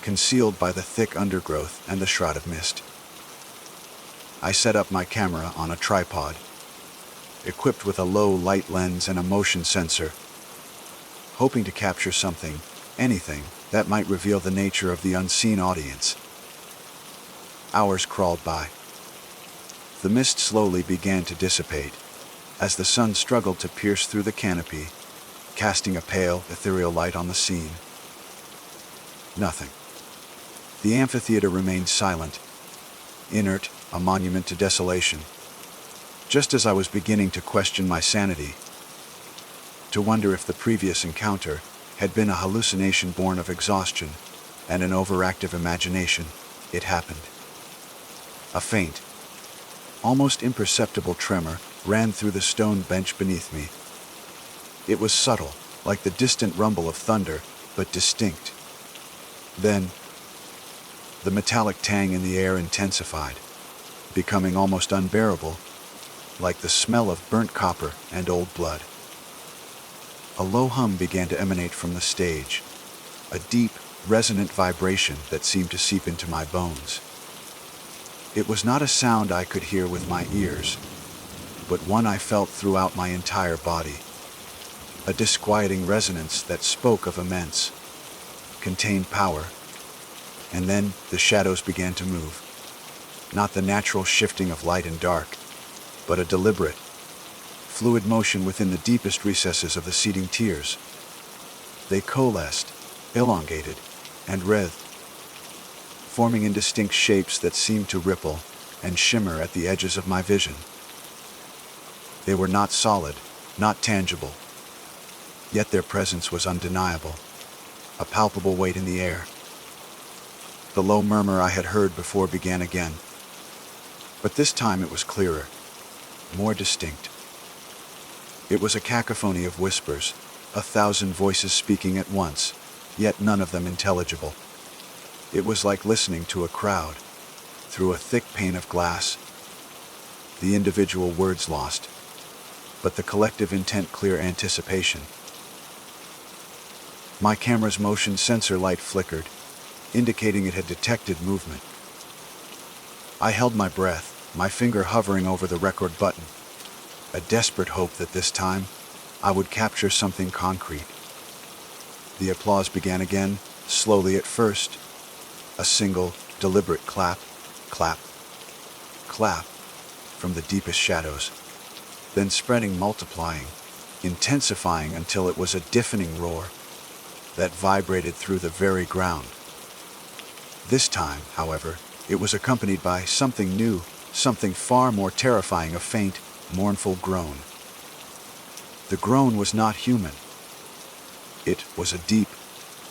concealed by the thick undergrowth and the shroud of mist. I set up my camera on a tripod, equipped with a low light lens and a motion sensor, hoping to capture something, anything, that might reveal the nature of the unseen audience. Hours crawled by. The mist slowly began to dissipate, as the sun struggled to pierce through the canopy, casting a pale, ethereal light on the scene. Nothing. The amphitheater remained silent, inert, a monument to desolation. Just as I was beginning to question my sanity, to wonder if the previous encounter had been a hallucination born of exhaustion and an overactive imagination, it happened. A faint, almost imperceptible tremor ran through the stone bench beneath me. It was subtle, like the distant rumble of thunder, but distinct. Then, the metallic tang in the air intensified, becoming almost unbearable, like the smell of burnt copper and old blood. A low hum began to emanate from the stage, a deep, resonant vibration that seemed to seep into my bones. It was not a sound I could hear with my ears, but one I felt throughout my entire body. a disquieting resonance that spoke of immense, contained power. And then the shadows began to move, not the natural shifting of light and dark, but a deliberate, fluid motion within the deepest recesses of the seething tiers. They coalesced, elongated, and writhed, forming indistinct shapes that seemed to ripple and shimmer at the edges of my vision. They were not solid, not tangible, yet their presence was undeniable, a palpable weight in the air. The low murmur I had heard before began again, but this time it was clearer, more distinct. It was a cacophony of whispers, 1,000 voices speaking at once, yet none of them intelligible. It was like listening to a crowd, through a thick pane of glass, the individual words lost, but the collective intent clear anticipation. My camera's motion sensor light flickered, indicating it had detected movement. I held my breath, my finger hovering over the record button, a desperate hope that this time I would capture something concrete. The applause began again, slowly at first, a single, deliberate clap, clap, clap, from the deepest shadows, then spreading, multiplying, intensifying until it was a deafening roar that vibrated through the very ground. This time, however, it was accompanied by something new, something far more terrifying, a faint, mournful groan. The groan was not human. It was a deep,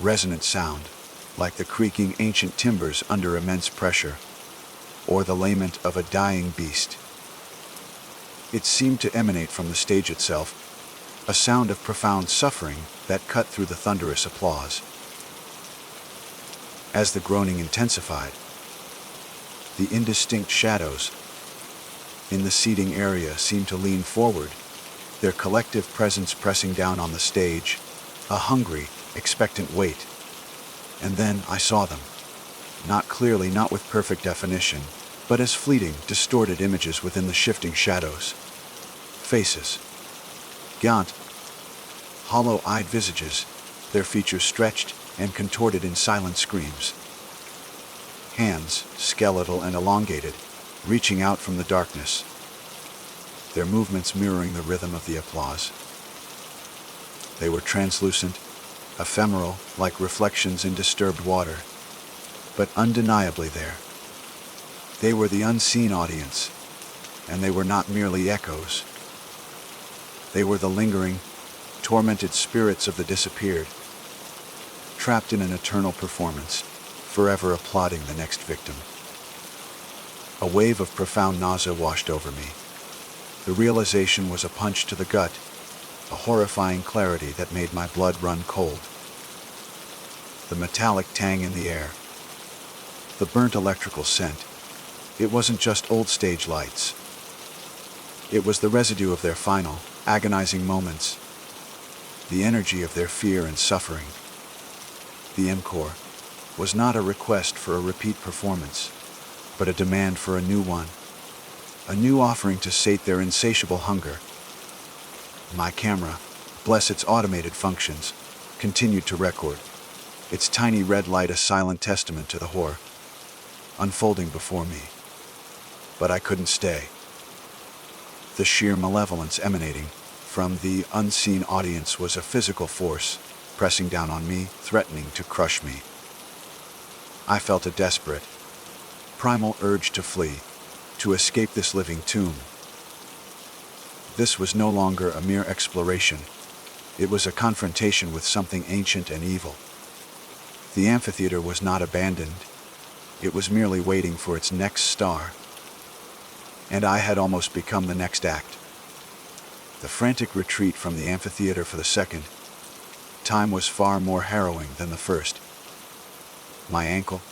resonant sound, like the creaking ancient timbers under immense pressure, or the lament of a dying beast. It seemed to emanate from the stage itself, a sound of profound suffering that cut through the thunderous applause. As the groaning intensified, the indistinct shadows in the seating area seemed to lean forward, their collective presence pressing down on the stage, a hungry, expectant weight. And then I saw them, not clearly, not with perfect definition, but as fleeting, distorted images within the shifting shadows. Faces, gaunt, hollow-eyed visages, their features stretched and contorted in silent screams. Hands, skeletal and elongated, reaching out from the darkness, their movements mirroring the rhythm of the applause. They were translucent, ephemeral, like reflections in disturbed water, but undeniably there. They were the unseen audience, and they were not merely echoes. They were the lingering, tormented spirits of the disappeared, trapped in an eternal performance, forever applauding the next victim. A wave of profound nausea washed over me. The realization was a punch to the gut, a horrifying clarity that made my blood run cold. The metallic tang in the air, the burnt electrical scent, it wasn't just old stage lights. It was the residue of their final, agonizing moments, the energy of their fear and suffering. The encore was not a request for a repeat performance, but a demand for a new one, a new offering to sate their insatiable hunger. My camera, bless its automated functions, continued to record, its tiny red light a silent testament to the horror unfolding before me. But I couldn't stay. The sheer malevolence emanating from the unseen audience was a physical force, pressing down on me, threatening to crush me. I felt a desperate, primal urge to flee, to escape this living tomb. This was no longer a mere exploration. It was a confrontation with something ancient and evil. The amphitheater was not abandoned. It was merely waiting for its next star. And I had almost become the next act. The frantic retreat from the amphitheater for the second time was far more harrowing than the first. My ankle,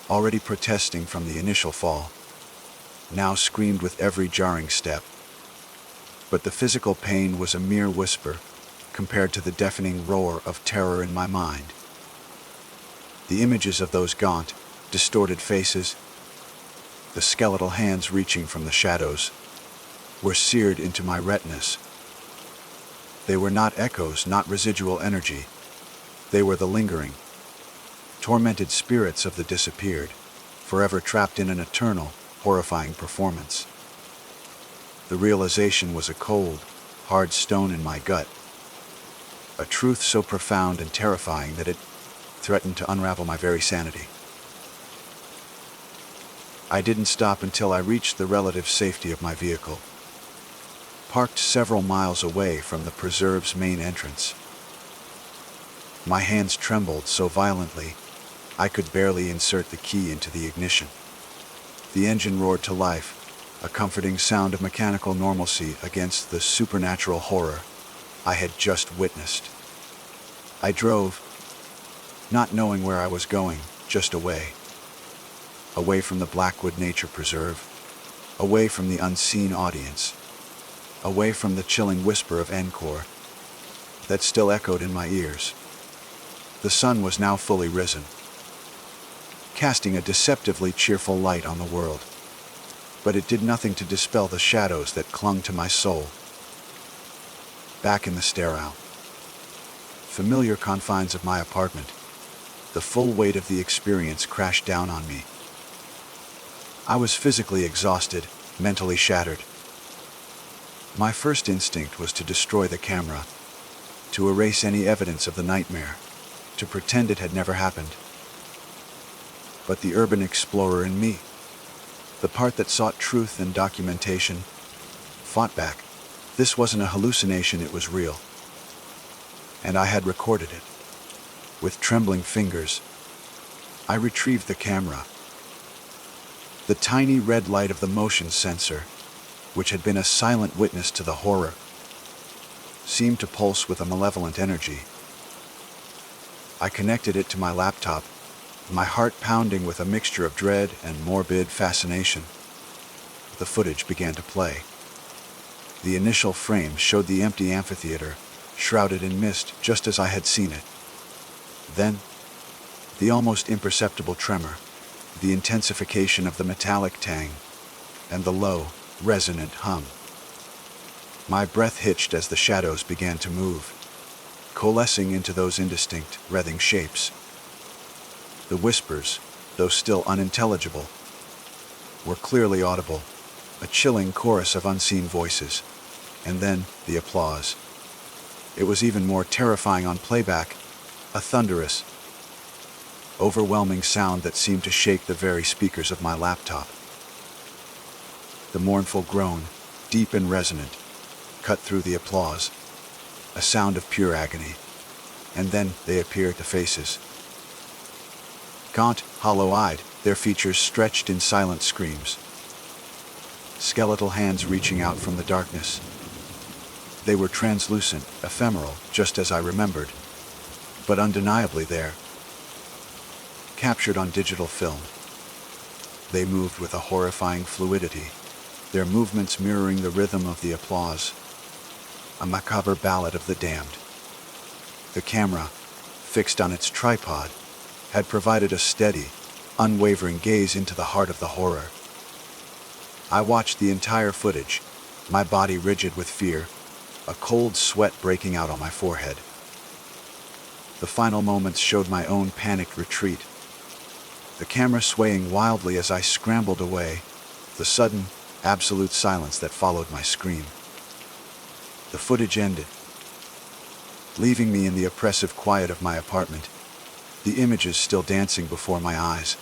already protesting from the initial fall, now screamed with every jarring step. But the physical pain was a mere whisper compared to the deafening roar of terror in my mind. The images of those gaunt, distorted faces, the skeletal hands reaching from the shadows, were seared into my retinas. They were not echoes, not residual energy. They were the lingering, tormented spirits of the disappeared, forever trapped in an eternal, horrifying performance. The realization was a cold, hard stone in my gut, a truth so profound and terrifying that it threatened to unravel my very sanity. I didn't stop until I reached the relative safety of my vehicle, parked several miles away from the preserve's main entrance. My hands trembled so violently, I could barely insert the key into the ignition. The engine roared to life, a comforting sound of mechanical normalcy against the supernatural horror I had just witnessed. I drove, not knowing where I was going, just away. Away from the Blackwood Nature Preserve, away from the unseen audience, away from the chilling whisper of encore that still echoed in my ears. The sun was now fully risen, casting a deceptively cheerful light on the world, but it did nothing to dispel the shadows that clung to my soul. Back in the sterile, familiar confines of my apartment, the full weight of the experience crashed down on me. I was physically exhausted, mentally shattered. My first instinct was to destroy the camera, to erase any evidence of the nightmare, to pretend it had never happened. But the urban explorer in me, the part that sought truth and documentation, fought back. This wasn't a hallucination, it was real. And I had recorded it. With trembling fingers, I retrieved the camera. The tiny red light of the motion sensor, which had been a silent witness to the horror, seemed to pulse with a malevolent energy. I connected it to my laptop, my heart pounding with a mixture of dread and morbid fascination. The footage began to play. The initial frame showed the empty amphitheater, shrouded in mist, just as I had seen it. Then, the almost imperceptible tremor, the intensification of the metallic tang, and the low, resonant hum. My breath hitched as the shadows began to move, coalescing into those indistinct, writhing shapes. The whispers, though still unintelligible, were clearly audible, a chilling chorus of unseen voices, and then the applause. It was even more terrifying on playback, a thunderous, overwhelming sound that seemed to shake the very speakers of my laptop. The mournful groan, deep and resonant, cut through the applause, a sound of pure agony. And then they appeared, the faces. Gaunt, hollow-eyed, their features stretched in silent screams. Skeletal hands reaching out from the darkness. They were translucent, ephemeral, just as I remembered, but undeniably there. Captured on digital film. They moved with a horrifying fluidity, their movements mirroring the rhythm of the applause. A macabre ballad of the damned. The camera, fixed on its tripod, had provided a steady, unwavering gaze into the heart of the horror. I watched the entire footage, my body rigid with fear, a cold sweat breaking out on my forehead. The final moments showed my own panicked retreat, the camera swaying wildly as I scrambled away, the sudden, absolute silence that followed my scream. The footage ended, leaving me in the oppressive quiet of my apartment, the images still dancing before my eyes.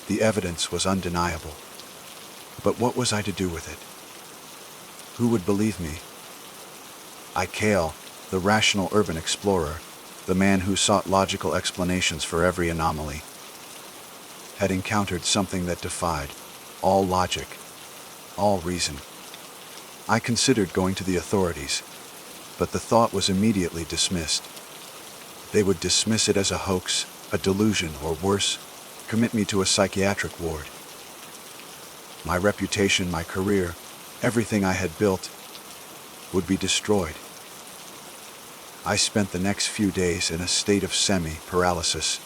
The evidence was undeniable. But what was I to do with it? Who would believe me? I, Kale, the rational urban explorer, the man who sought logical explanations for every anomaly, had encountered something that defied all logic, all reason. I considered going to the authorities, but the thought was immediately dismissed. They would dismiss it as a hoax, a delusion, or worse, commit me to a psychiatric ward. My reputation, my career, everything I had built, would be destroyed. I spent the next few days in a state of semi-paralysis,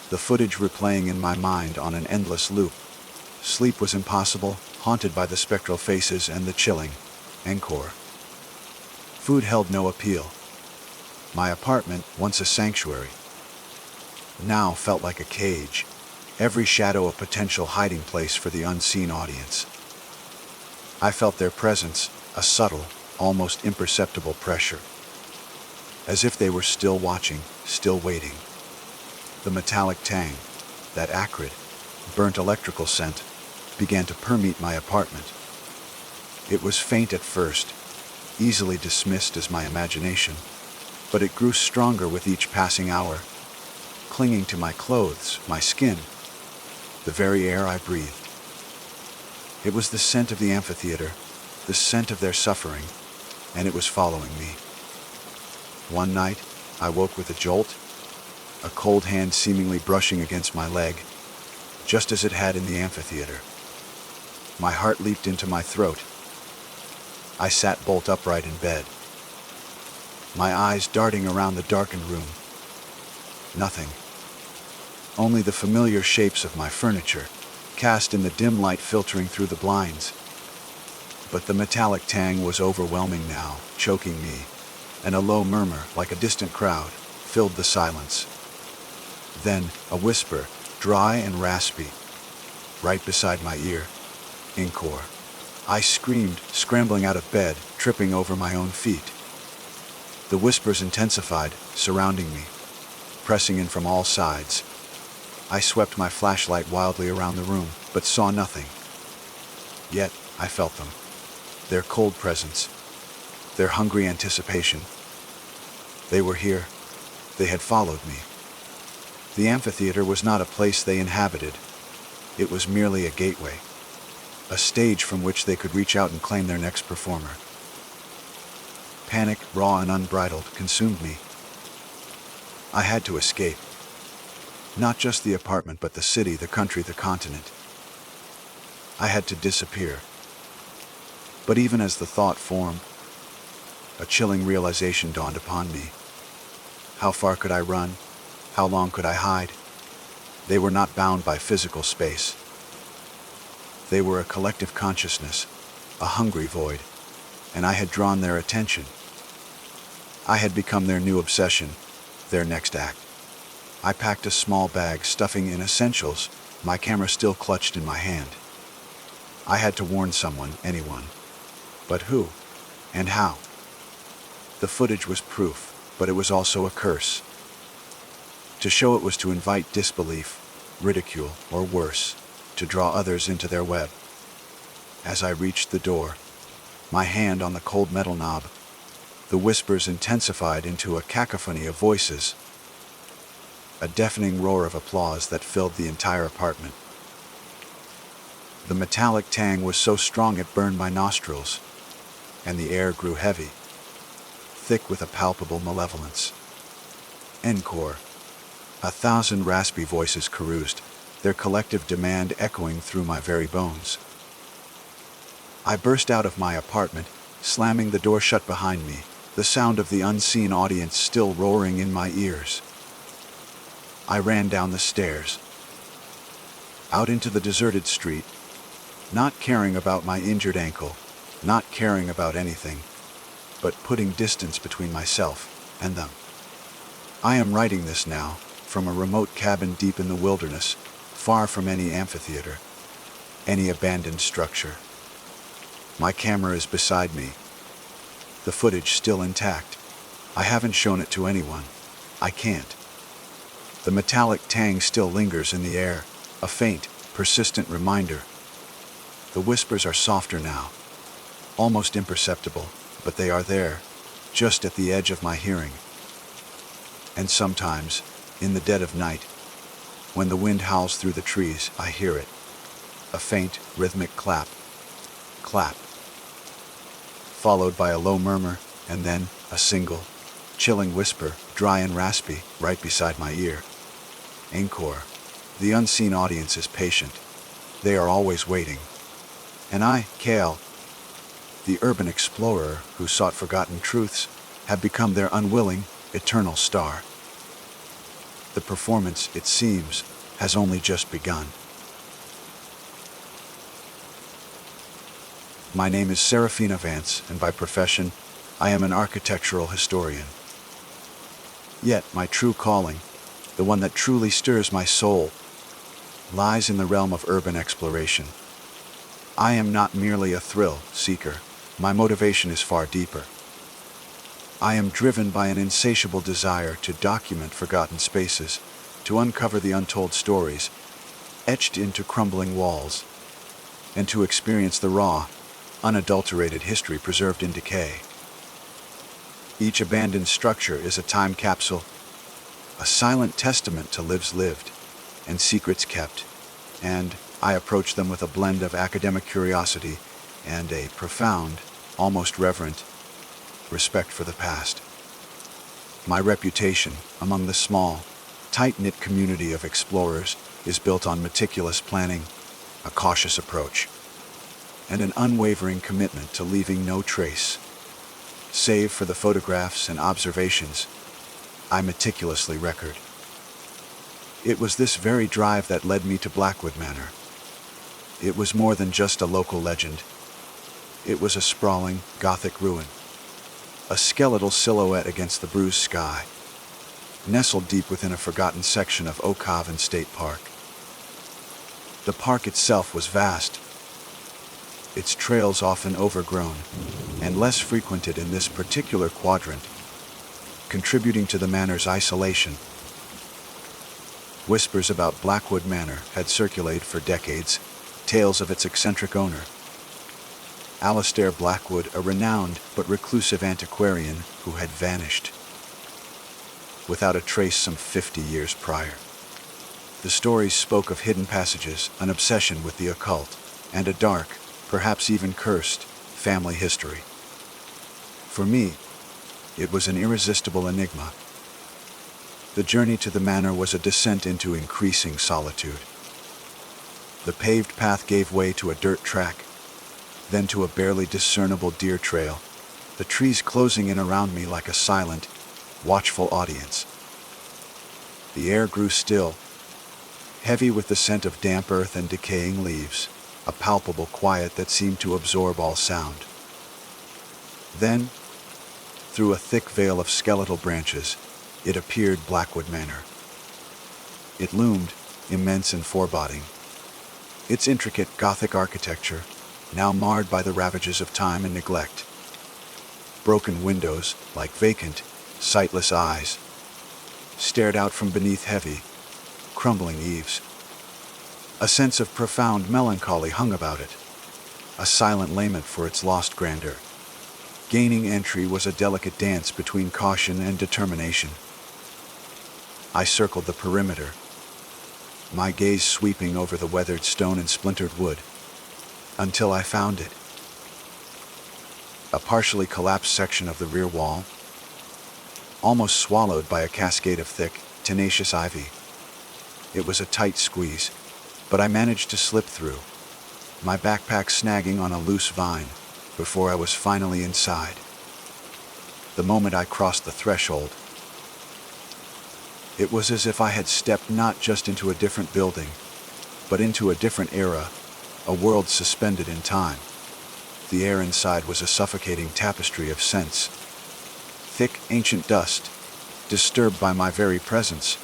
the footage replaying in my mind on an endless loop. Sleep was impossible, haunted by the spectral faces and the chilling encore. Food held no appeal. My apartment, once a sanctuary, now felt like a cage, every shadow a potential hiding place for the unseen audience. I felt their presence, a subtle, almost imperceptible pressure, as if they were still watching, still waiting. The metallic tang, that acrid, burnt electrical scent, began to permeate my apartment. It was faint at first, easily dismissed as my imagination, but it grew stronger with each passing hour, clinging to my clothes, my skin, the very air I breathed. It was the scent of the amphitheater, the scent of their suffering, and it was following me. One night, I woke with a jolt, a cold hand seemingly brushing against my leg, just as it had in the amphitheater. My heart leaped into my throat. I sat bolt upright in bed, my eyes darting around the darkened room. Nothing. Only the familiar shapes of my furniture, cast in the dim light filtering through the blinds. But the metallic tang was overwhelming now, choking me, and a low murmur, like a distant crowd, filled the silence. Then a whisper, dry and raspy, right beside my ear. Encore. I screamed, scrambling out of bed, tripping over my own feet. The whispers intensified, surrounding me, pressing in from all sides. I swept my flashlight wildly around the room, but saw nothing. Yet I felt them, their cold presence, their hungry anticipation. They were here. They had followed me. The amphitheater was not a place they inhabited. It was merely a gateway, a stage from which they could reach out and claim their next performer. Panic, raw and unbridled, consumed me. I had to escape. Not just the apartment, but the city, the country, the continent. I had to disappear. But even as the thought formed, a chilling realization dawned upon me. How far could I run? How long could I hide? They were not bound by physical space. They were a collective consciousness, a hungry void, and I had drawn their attention. I had become their new obsession, their next act. I packed a small bag, stuffing in essentials, my camera still clutched in my hand. I had to warn someone, anyone. But who? And how? The footage was proof, but it was also a curse. To show it was to invite disbelief, ridicule, or worse, to draw others into their web. As I reached the door, my hand on the cold metal knob, the whispers intensified into a cacophony of voices, a deafening roar of applause that filled the entire apartment. The metallic tang was so strong it burned my nostrils, and the air grew heavy, thick with a palpable malevolence. Encore. 1,000 raspy voices caroused, their collective demand echoing through my very bones. I burst out of my apartment, slamming the door shut behind me, the sound of the unseen audience still roaring in my ears. I ran down the stairs, out into the deserted street, not caring about my injured ankle, not caring about anything, but putting distance between myself and them. I am writing this now, from a remote cabin deep in the wilderness, far from any amphitheater, any abandoned structure. My camera is beside me, the footage still intact. I haven't shown it to anyone. I can't. The metallic tang still lingers in the air, a faint, persistent reminder. The whispers are softer now, almost imperceptible, but they are there, just at the edge of my hearing. And sometimes, in the dead of night, when the wind howls through the trees, I hear it. A faint, rhythmic clap, clap, followed by a low murmur, and then a single, chilling whisper, dry and raspy, right beside my ear. Encore. The unseen audience is patient. They are always waiting. And I, Kale, the urban explorer who sought forgotten truths, have become their unwilling, eternal star. The performance, it seems, has only just begun. My name is Serafina Vance, and by profession, I am an architectural historian. Yet my true calling, the one that truly stirs my soul, lies in the realm of urban exploration. I am not merely a thrill seeker. My motivation is far deeper. I am driven by an insatiable desire to document forgotten spaces, to uncover the untold stories etched into crumbling walls, and to experience the raw, unadulterated history preserved in decay. Each abandoned structure is a time capsule, a silent testament to lives lived and secrets kept, and I approach them with a blend of academic curiosity and a profound, almost reverent, respect for the past. My reputation among the small, tight-knit community of explorers is built on meticulous planning, a cautious approach, and an unwavering commitment to leaving no trace. Save for the photographs and observations I meticulously record. It was this very drive that led me to Blackwood Manor. It was more than just a local legend. It was a sprawling, Gothic ruin, a skeletal silhouette against the bruised sky, nestled deep within a forgotten section of Oak Haven State Park. The park itself was vast, its trails often overgrown and less frequented in this particular quadrant, contributing to the manor's isolation. Whispers about Blackwood Manor had circulated for decades, tales of its eccentric owner, Alistair Blackwood, a renowned but reclusive antiquarian who had vanished without a trace some 50 years prior. The stories spoke of hidden passages, an obsession with the occult, and a dark, perhaps even cursed, family history. For me, it was an irresistible enigma. The journey to the manor was a descent into increasing solitude. The paved path gave way to a dirt track, then to a barely discernible deer trail, the trees closing in around me like a silent, watchful audience. The air grew still, heavy with the scent of damp earth and decaying leaves, a palpable quiet that seemed to absorb all sound. Then, through a thick veil of skeletal branches, it appeared Blackwood Manor. It loomed, immense and foreboding. Its intricate Gothic architecture, now marred by the ravages of time and neglect. Broken windows, like vacant, sightless eyes, stared out from beneath heavy, crumbling eaves. A sense of profound melancholy hung about it, a silent lament for its lost grandeur. Gaining entry was a delicate dance between caution and determination. I circled the perimeter, my gaze sweeping over the weathered stone and splintered wood, until I found it. A partially collapsed section of the rear wall, almost swallowed by a cascade of thick, tenacious ivy. It was a tight squeeze, but I managed to slip through, my backpack snagging on a loose vine, before I was finally inside. The moment I crossed the threshold, it was as if I had stepped not just into a different building, but into a different era, a world suspended in time. The air inside was a suffocating tapestry of scents. Thick, ancient dust, disturbed by my very presence,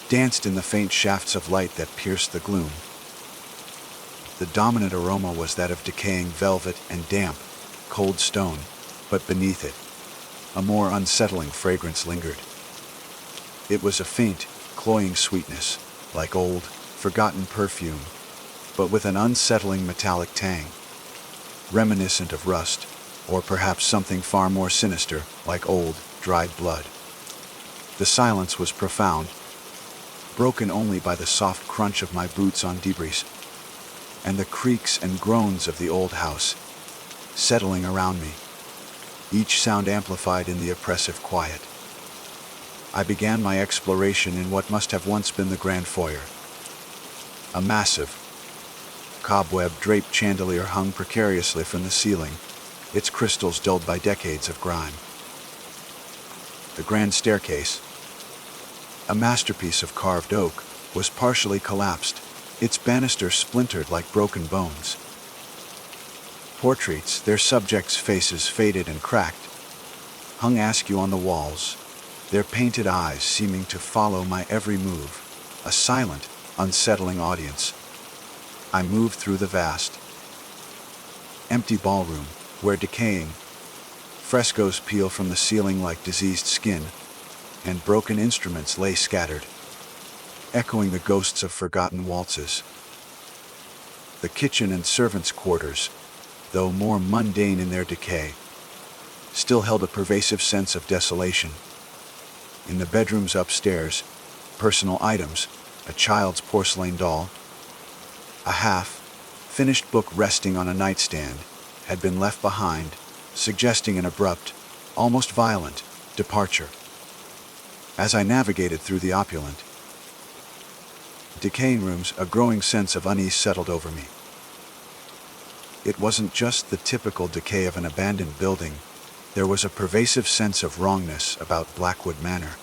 danced in the faint shafts of light that pierced the gloom. The dominant aroma was that of decaying velvet and damp, cold stone, but beneath it, a more unsettling fragrance lingered. It was a faint, cloying sweetness, like old, forgotten perfume, but with an unsettling metallic tang, reminiscent of rust, or perhaps something far more sinister, like old, dried blood. The silence was profound, broken only by the soft crunch of my boots on debris, and the creaks and groans of the old house, settling around me, each sound amplified in the oppressive quiet. I began my exploration in what must have once been the grand foyer. A massive, cobweb-draped chandelier hung precariously from the ceiling, its crystals dulled by decades of grime. The grand staircase, a masterpiece of carved oak, was partially collapsed, its banister splintered like broken bones. Portraits, their subjects' faces faded and cracked, hung askew on the walls, their painted eyes seeming to follow my every move, a silent, unsettling audience. I moved through the vast, empty ballroom, where decaying frescoes peel from the ceiling like diseased skin, and broken instruments lay scattered, echoing the ghosts of forgotten waltzes. The kitchen and servants' quarters, though more mundane in their decay, still held a pervasive sense of desolation. In the bedrooms upstairs, personal items, a child's porcelain doll, a half-finished book resting on a nightstand, had been left behind, suggesting an abrupt, almost violent, departure. As I navigated through the opulent, decaying rooms, a growing sense of unease settled over me. It wasn't just the typical decay of an abandoned building. There was a pervasive sense of wrongness about Blackwood Manor.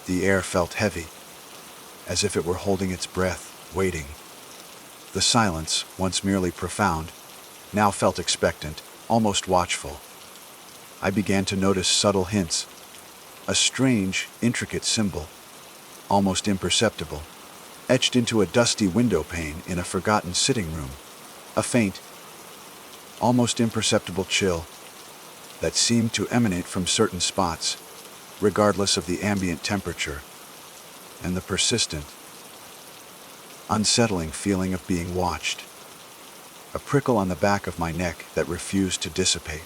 The air felt heavy, as if it were holding its breath, waiting. The silence, once merely profound, now felt expectant, almost watchful. I began to notice subtle hints. A strange, intricate symbol, almost imperceptible, etched into a dusty window pane in a forgotten sitting room. A faint, almost imperceptible chill that seemed to emanate from certain spots, regardless of the ambient temperature, and the persistent, unsettling feeling of being watched. A prickle on the back of my neck that refused to dissipate.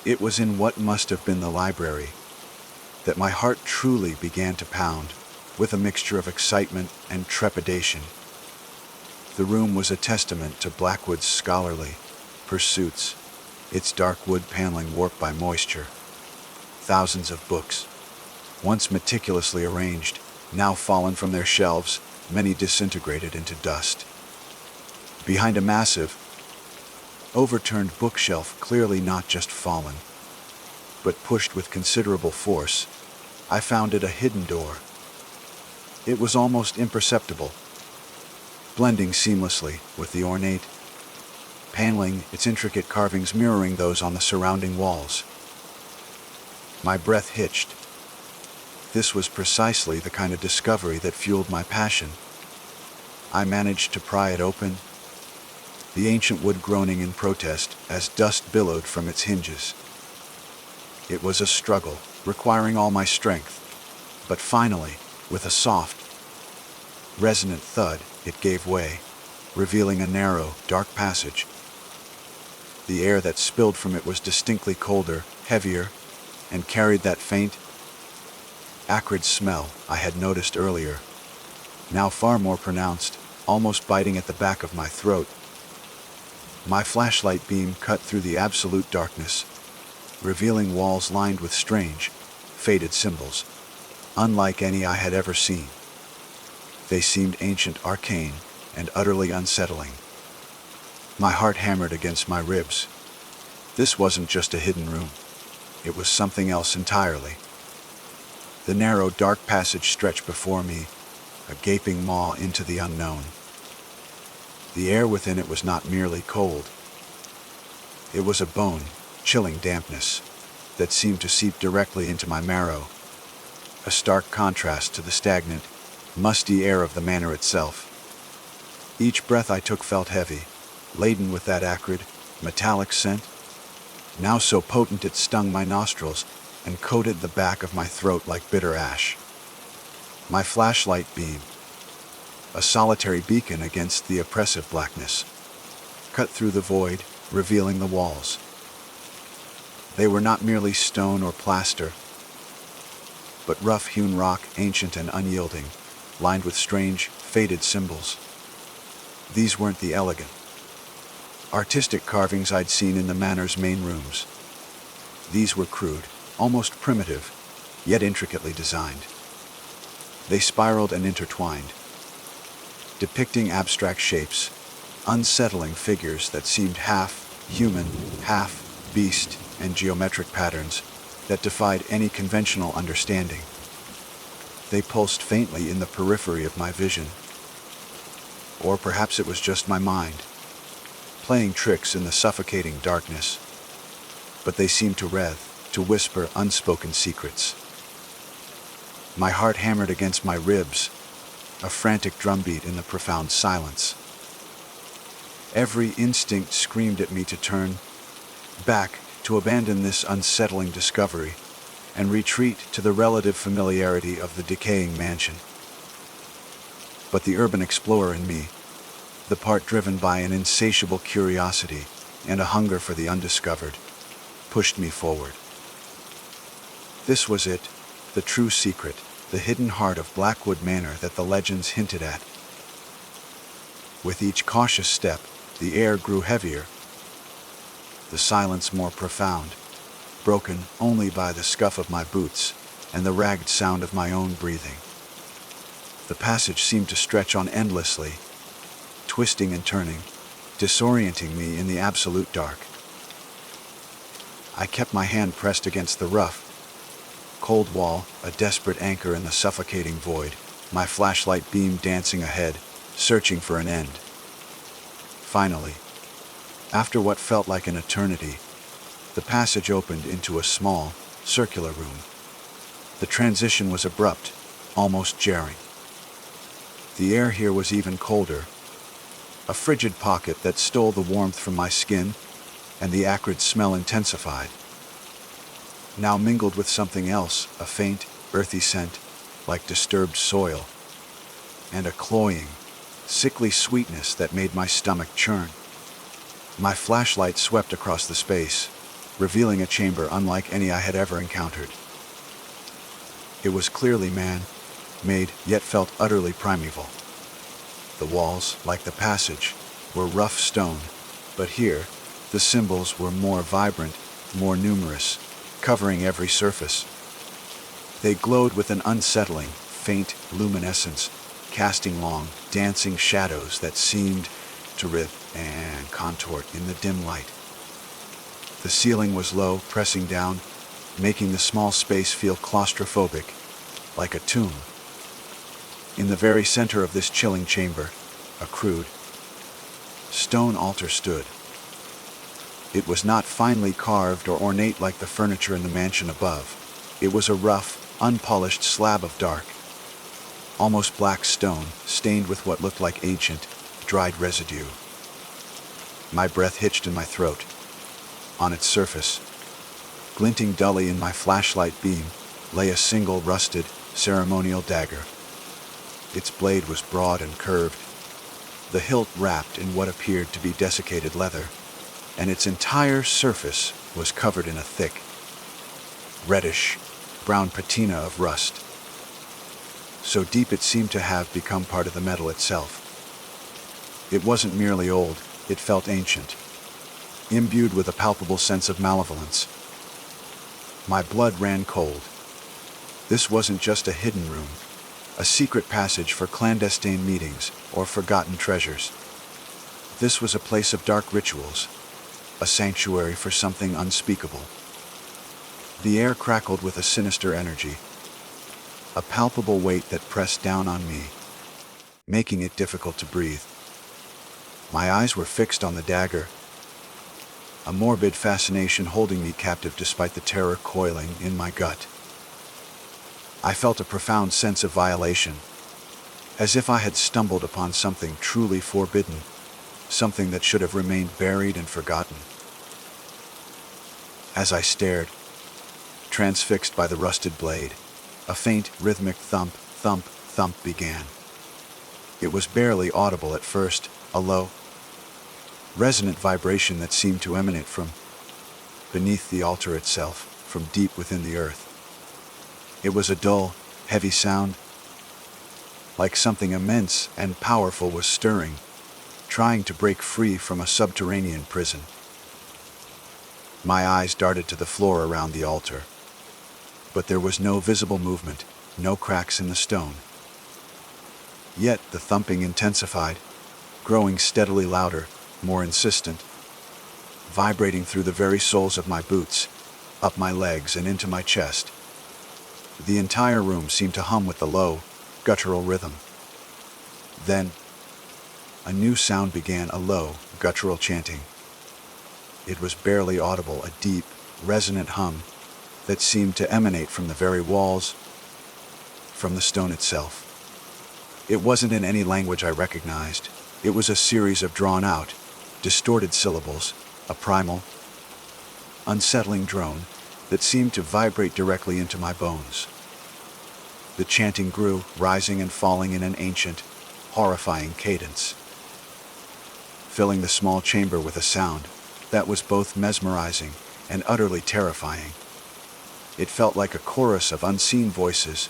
It was in what must have been the library that my heart truly began to pound, with a mixture of excitement and trepidation. The room was a testament to Blackwood's scholarly pursuits, its dark wood paneling warped by moisture. Thousands of books, once meticulously arranged, now fallen from their shelves, many disintegrated into dust. Behind a massive, overturned bookshelf, clearly not just fallen, but pushed with considerable force, I found it a hidden door. It was almost imperceptible, blending seamlessly with the ornate paneling, its intricate carvings mirroring those on the surrounding walls. My breath hitched. This was precisely the kind of discovery that fueled my passion. I managed to pry it open, the ancient wood groaning in protest as dust billowed from its hinges. It was a struggle, requiring all my strength, but finally, with a soft, resonant thud, it gave way, revealing a narrow, dark passage. The air that spilled from it was distinctly colder, heavier, and carried that faint, acrid smell I had noticed earlier, now far more pronounced, almost biting at the back of my throat. My flashlight beam cut through the absolute darkness, revealing walls lined with strange, faded symbols, unlike any I had ever seen. They seemed ancient, arcane, and utterly unsettling. My heart hammered against my ribs. This wasn't just a hidden room. It was something else entirely. The narrow, dark passage stretched before me, a gaping maw into the unknown. The air within it was not merely cold. It was a bone-chilling dampness that seemed to seep directly into my marrow, a stark contrast to the stagnant, musty air of the manor itself. Each breath I took felt heavy, laden with that acrid, metallic scent, now so potent it stung my nostrils and coated the back of my throat like bitter ash. My flashlight beam, a solitary beacon against the oppressive blackness, cut through the void, revealing the walls. They were not merely stone or plaster, but rough-hewn rock, ancient and unyielding, lined with strange, faded symbols. These weren't the elegant, artistic carvings I'd seen in the manor's main rooms. These were crude, almost primitive, yet intricately designed. They spiraled and intertwined, depicting abstract shapes, unsettling figures that seemed half human, half beast, and geometric patterns that defied any conventional understanding. They pulsed faintly in the periphery of my vision. Or perhaps it was just my mind, playing tricks in the suffocating darkness. But they seemed to wreath, to whisper unspoken secrets. My heart hammered against my ribs, a frantic drumbeat in the profound silence. Every instinct screamed at me to turn back, to abandon this unsettling discovery, and retreat to the relative familiarity of the decaying mansion. But the urban explorer in me, the part driven by an insatiable curiosity and a hunger for the undiscovered, pushed me forward. This was it, the true secret, the hidden heart of Blackwood Manor that the legends hinted at. With each cautious step, the air grew heavier, the silence more profound, broken only by the scuff of my boots and the ragged sound of my own breathing. The passage seemed to stretch on endlessly, twisting and turning, disorienting me in the absolute dark. I kept my hand pressed against the rough, cold wall, a desperate anchor in the suffocating void, my flashlight beam dancing ahead, searching for an end. Finally, after what felt like an eternity, the passage opened into a small, circular room. The transition was abrupt, almost jarring. The air here was even colder, a frigid pocket that stole the warmth from my skin, and the acrid smell intensified. Now mingled with something else, a faint, earthy scent, like disturbed soil, and a cloying, sickly sweetness that made my stomach churn. My flashlight swept across the space, revealing a chamber unlike any I had ever encountered. It was clearly man-made, yet felt utterly primeval. The walls, like the passage, were rough stone, but here, the symbols were more vibrant, more numerous, covering every surface. They glowed with an unsettling, faint luminescence, casting long, dancing shadows that seemed to writhe and contort in the dim light. The ceiling was low, pressing down, making the small space feel claustrophobic, like a tomb. In the very center of this chilling chamber, a crude stone altar stood. It was not finely carved or ornate like the furniture in the mansion above. It was a rough, unpolished slab of dark, almost black stone, stained with what looked like ancient, dried residue. My breath hitched in my throat. On its surface, glinting dully in my flashlight beam, lay a single rusted, ceremonial dagger. Its blade was broad and curved, the hilt wrapped in what appeared to be desiccated leather, and its entire surface was covered in a thick, reddish, brown patina of rust. So deep it seemed to have become part of the metal itself. It wasn't merely old, it felt ancient, imbued with a palpable sense of malevolence. My blood ran cold. This wasn't just a hidden room, a secret passage for clandestine meetings or forgotten treasures. This was a place of dark rituals, a sanctuary for something unspeakable. The air crackled with a sinister energy, a palpable weight that pressed down on me, making it difficult to breathe. My eyes were fixed on the dagger, a morbid fascination holding me captive despite the terror coiling in my gut. I felt a profound sense of violation, as if I had stumbled upon something truly forbidden, something that should have remained buried and forgotten. As I stared, transfixed by the rusted blade, a faint, rhythmic thump, thump, thump began. It was barely audible at first, a low, resonant vibration that seemed to emanate from beneath the altar itself, from deep within the earth. It was a dull, heavy sound, like something immense and powerful was stirring, trying to break free from a subterranean prison. My eyes darted to the floor around the altar, but there was no visible movement, no cracks in the stone. Yet the thumping intensified, growing steadily louder, more insistent, vibrating through the very soles of my boots, up my legs and into my chest. The entire room seemed to hum with the low, guttural rhythm. Then, a new sound began, a low, guttural chanting. It was barely audible, a deep, resonant hum that seemed to emanate from the very walls, from the stone itself. It wasn't in any language I recognized. It was a series of drawn-out, distorted syllables, a primal, unsettling drone that seemed to vibrate directly into my bones. The chanting grew, rising and falling in an ancient, horrifying cadence, filling the small chamber with a sound that was both mesmerizing and utterly terrifying. It felt like a chorus of unseen voices,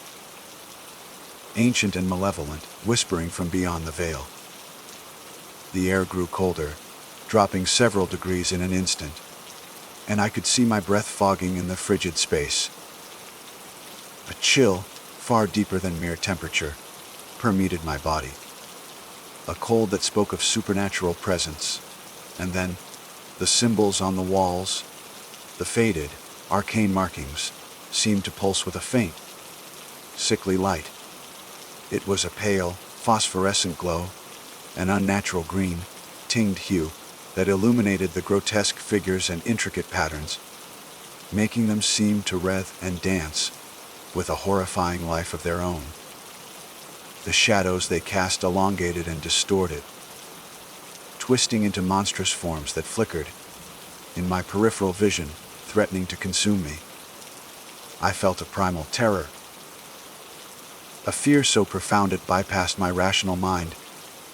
ancient and malevolent, whispering from beyond the veil. The air grew colder, dropping several degrees in an instant, and I could see my breath fogging in the frigid space. A chill, far deeper than mere temperature, permeated my body. A cold that spoke of supernatural presence. And then, the symbols on the walls, the faded, arcane markings, seemed to pulse with a faint, sickly light. It was a pale, phosphorescent glow, an unnatural green, tinged hue that illuminated the grotesque figures and intricate patterns, making them seem to writhe and dance with a horrifying life of their own. The shadows they cast elongated and distorted, twisting into monstrous forms that flickered in my peripheral vision, threatening to consume me. I felt a primal terror, a fear so profound it bypassed my rational mind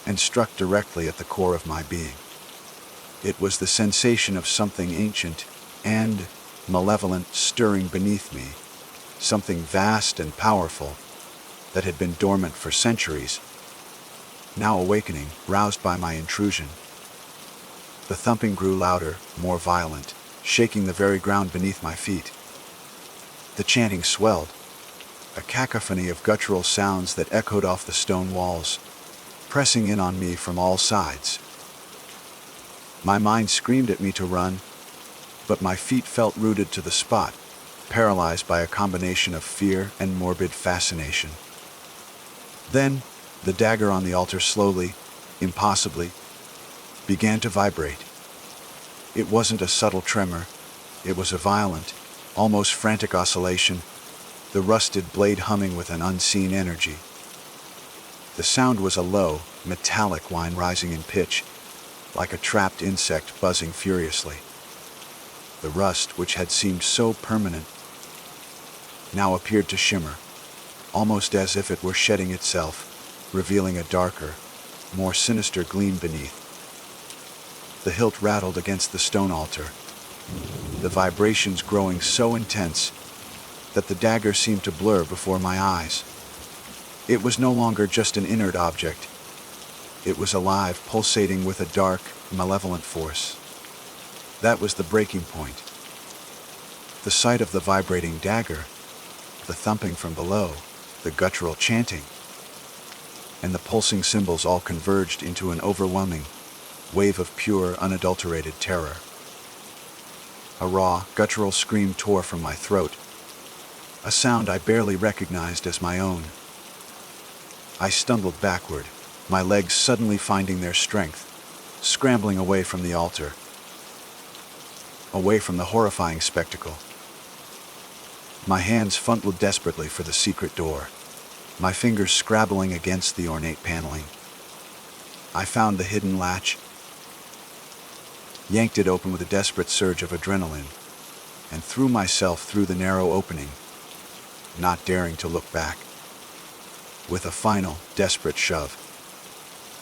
and struck directly at the core of my being. It was the sensation of something ancient and malevolent stirring beneath me, something vast and powerful that had been dormant for centuries, now awakening, roused by my intrusion. The thumping grew louder, more violent, shaking the very ground beneath my feet. The chanting swelled, a cacophony of guttural sounds that echoed off the stone walls, pressing in on me from all sides. My mind screamed at me to run, but my feet felt rooted to the spot, paralyzed by a combination of fear and morbid fascination. Then, the dagger on the altar slowly, impossibly, began to vibrate. It wasn't a subtle tremor, it was a violent, almost frantic oscillation, the rusted blade humming with an unseen energy. The sound was a low, metallic whine rising in pitch, like a trapped insect buzzing furiously. The rust, which had seemed so permanent, now appeared to shimmer, almost as if it were shedding itself, revealing a darker, more sinister gleam beneath. The hilt rattled against the stone altar, the vibrations growing so intense that the dagger seemed to blur before my eyes. It was no longer just an inert object. It was alive, pulsating with a dark, malevolent force. That was the breaking point. The sight of the vibrating dagger, the thumping from below, the guttural chanting, and the pulsing symbols all converged into an overwhelming wave of pure, unadulterated terror. A raw, guttural scream tore from my throat, a sound I barely recognized as my own. I stumbled backward, my legs suddenly finding their strength, scrambling away from the altar, away from the horrifying spectacle. My hands fumbled desperately for the secret door, my fingers scrabbling against the ornate paneling. I found the hidden latch, yanked it open with a desperate surge of adrenaline, and threw myself through the narrow opening, not daring to look back. With a final, desperate shove,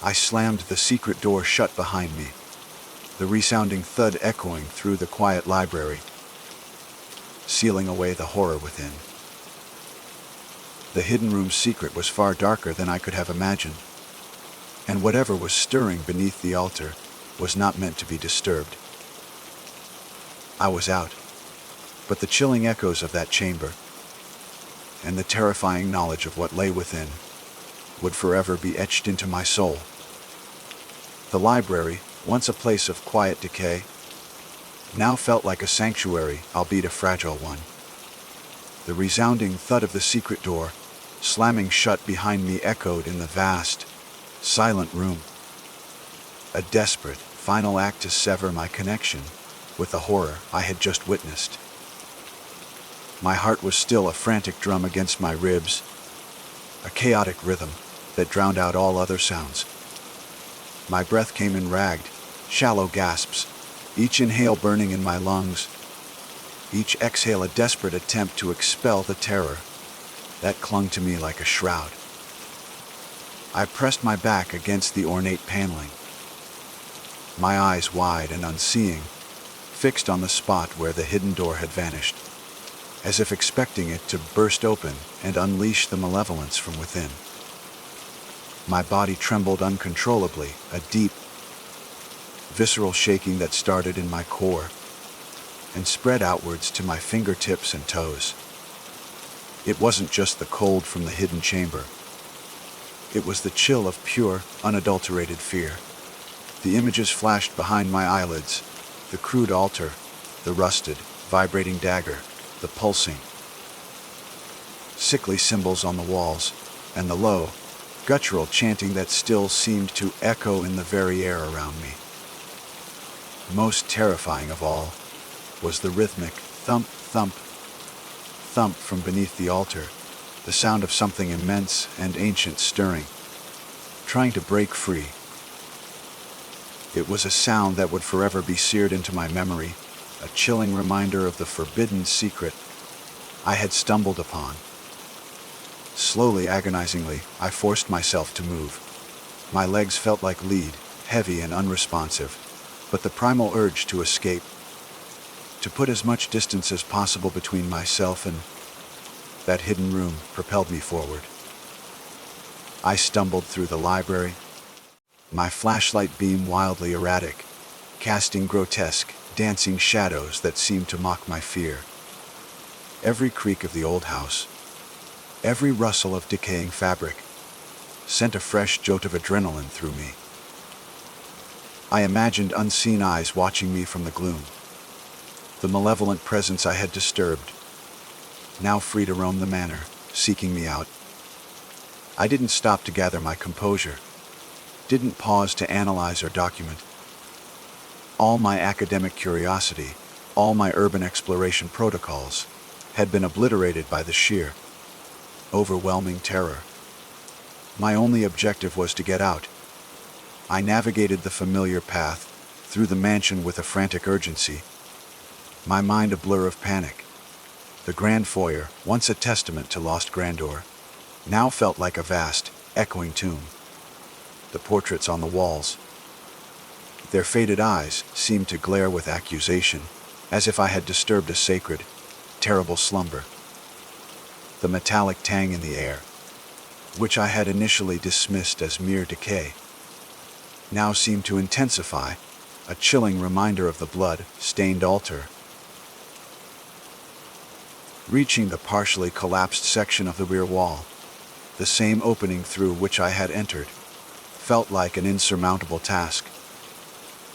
I slammed the secret door shut behind me, the resounding thud echoing through the quiet library, sealing away the horror within. The hidden room's secret was far darker than I could have imagined, and whatever was stirring beneath the altar was not meant to be disturbed. I was out, but the chilling echoes of that chamber, and the terrifying knowledge of what lay within, would forever be etched into my soul. The library, once a place of quiet decay, now felt like a sanctuary, albeit a fragile one. The resounding thud of the secret door, slamming shut behind me, echoed in the vast, silent room. A desperate, final act to sever my connection with the horror I had just witnessed. My heart was still a frantic drum against my ribs, a chaotic rhythm that drowned out all other sounds. My breath came in ragged, shallow gasps, each inhale burning in my lungs, each exhale a desperate attempt to expel the terror that clung to me like a shroud. I pressed my back against the ornate paneling, my eyes wide and unseeing, fixed on the spot where the hidden door had vanished, as if expecting it to burst open and unleash the malevolence from within. My body trembled uncontrollably, a deep, visceral shaking that started in my core and spread outwards to my fingertips and toes. It wasn't just the cold from the hidden chamber. It was the chill of pure, unadulterated fear. The images flashed behind my eyelids, the crude altar, the rusted, vibrating dagger, the pulsing, sickly symbols on the walls, and the low, guttural chanting that still seemed to echo in the very air around me. Most terrifying of all was the rhythmic thump, thump, thump from beneath the altar, the sound of something immense and ancient stirring, trying to break free. It was a sound that would forever be seared into my memory, a chilling reminder of the forbidden secret I had stumbled upon. Slowly, agonizingly, I forced myself to move. My legs felt like lead, heavy and unresponsive, but the primal urge to escape, to put as much distance as possible between myself and that hidden room, propelled me forward. I stumbled through the library, my flashlight beam wildly erratic, casting grotesque, dancing shadows that seemed to mock my fear. Every creak of the old house, every rustle of decaying fabric, sent a fresh jolt of adrenaline through me. I imagined unseen eyes watching me from the gloom, the malevolent presence I had disturbed, now free to roam the manor, seeking me out. I didn't stop to gather my composure, didn't pause to analyze or document. All my academic curiosity, all my urban exploration protocols, had been obliterated by the sheer, overwhelming terror. My only objective was to get out. I navigated the familiar path, through the mansion with a frantic urgency, my mind a blur of panic. The grand foyer, once a testament to lost grandeur, now felt like a vast, echoing tomb. The portraits on the walls, their faded eyes seemed to glare with accusation, as if I had disturbed a sacred, terrible slumber. The metallic tang in the air, which I had initially dismissed as mere decay, now seemed to intensify, a chilling reminder of the blood-stained altar. Reaching the partially collapsed section of the rear wall, the same opening through which I had entered, felt like an insurmountable task.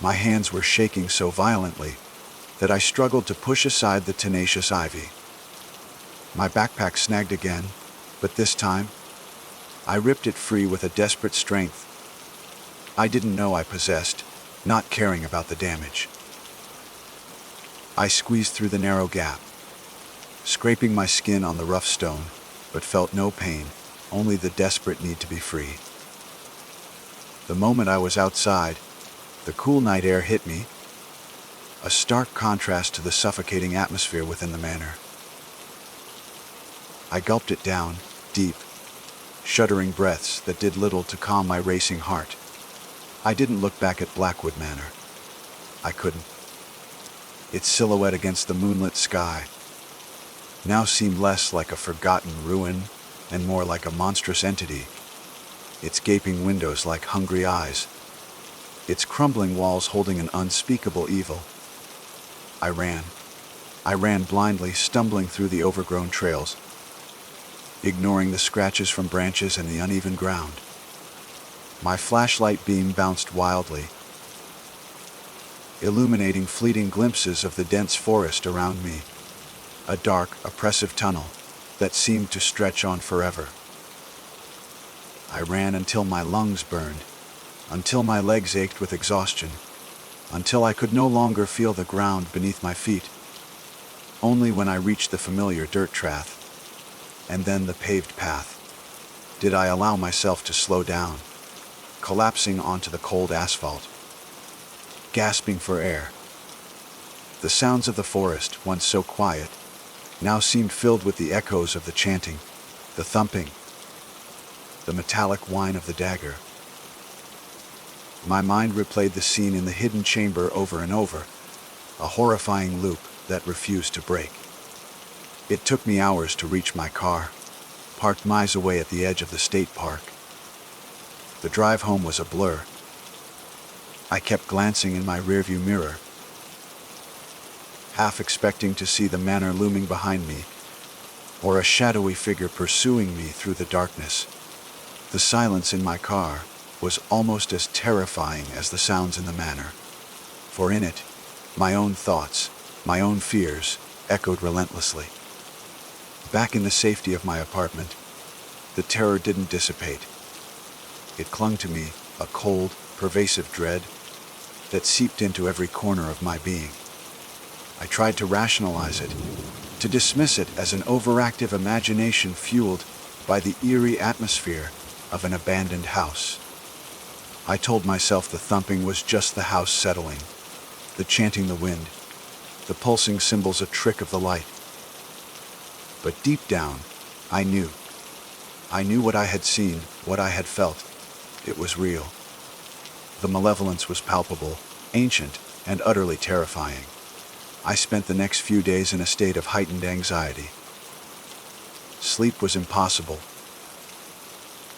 My hands were shaking so violently that I struggled to push aside the tenacious ivy. My backpack snagged again, but this time, I ripped it free with a desperate strength I didn't know I possessed, not caring about the damage. I squeezed through the narrow gap, scraping my skin on the rough stone, but felt no pain, only the desperate need to be free. The moment I was outside, the cool night air hit me, a stark contrast to the suffocating atmosphere within the manor. I gulped it down, deep, shuddering breaths that did little to calm my racing heart. I didn't look back at Blackwood Manor. I couldn't. Its silhouette against the moonlit sky now seemed less like a forgotten ruin and more like a monstrous entity, its gaping windows like hungry eyes, its crumbling walls holding an unspeakable evil. I ran. I ran blindly, stumbling through the overgrown trails, ignoring the scratches from branches and the uneven ground. My flashlight beam bounced wildly, illuminating fleeting glimpses of the dense forest around me, a dark, oppressive tunnel that seemed to stretch on forever. I ran until my lungs burned, until my legs ached with exhaustion, until I could no longer feel the ground beneath my feet. Only when I reached the familiar dirt track, and then the paved path, did I allow myself to slow down, collapsing onto the cold asphalt, gasping for air. The sounds of the forest, once so quiet, now seemed filled with the echoes of the chanting, the thumping, the metallic whine of the dagger. My mind replayed the scene in the hidden chamber over and over, a horrifying loop that refused to break. It took me hours to reach my car, parked miles away at the edge of the state park. The drive home was a blur. I kept glancing in my rearview mirror, half expecting to see the manor looming behind me, or a shadowy figure pursuing me through the darkness. The silence in my car was almost as terrifying as the sounds in the manor, for in it, my own thoughts, my own fears, echoed relentlessly. Back in the safety of my apartment, the terror didn't dissipate. It clung to me, a cold, pervasive dread that seeped into every corner of my being. I tried to rationalize it, to dismiss it as an overactive imagination fueled by the eerie atmosphere of an abandoned house. I told myself the thumping was just the house settling, the chanting the wind, the pulsing cymbals a trick of the light. But deep down, I knew. I knew what I had seen, what I had felt. It was real. The malevolence was palpable, ancient, and utterly terrifying. I spent the next few days in a state of heightened anxiety. Sleep was impossible,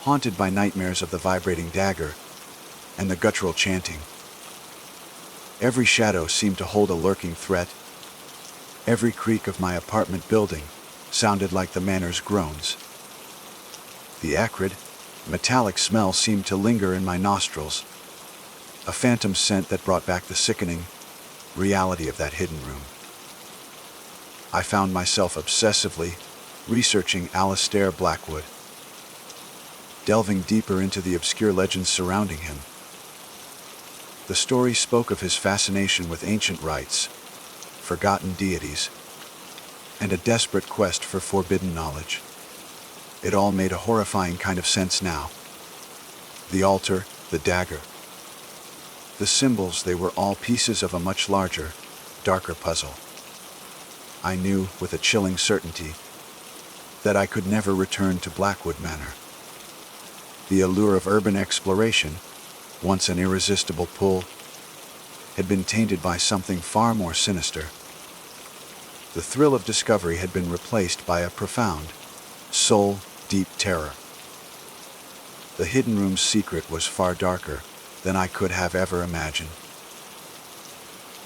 haunted by nightmares of the vibrating dagger and the guttural chanting. Every shadow seemed to hold a lurking threat. Every creak of my apartment building sounded like the manor's groans. The acrid, metallic smell seemed to linger in my nostrils, a phantom scent that brought back the sickening reality of that hidden room. I found myself obsessively researching Alistair Blackwood, delving deeper into the obscure legends surrounding him. The story spoke of his fascination with ancient rites, forgotten deities, and a desperate quest for forbidden knowledge. It all made a horrifying kind of sense now. The altar, the dagger, the symbols, they were all pieces of a much larger, darker puzzle. I knew with a chilling certainty that I could never return to Blackwood Manor. The allure of urban exploration, once an irresistible pull, had been tainted by something far more sinister. The thrill of discovery had been replaced by a profound, soul-deep terror. The hidden room's secret was far darker than I could have ever imagined.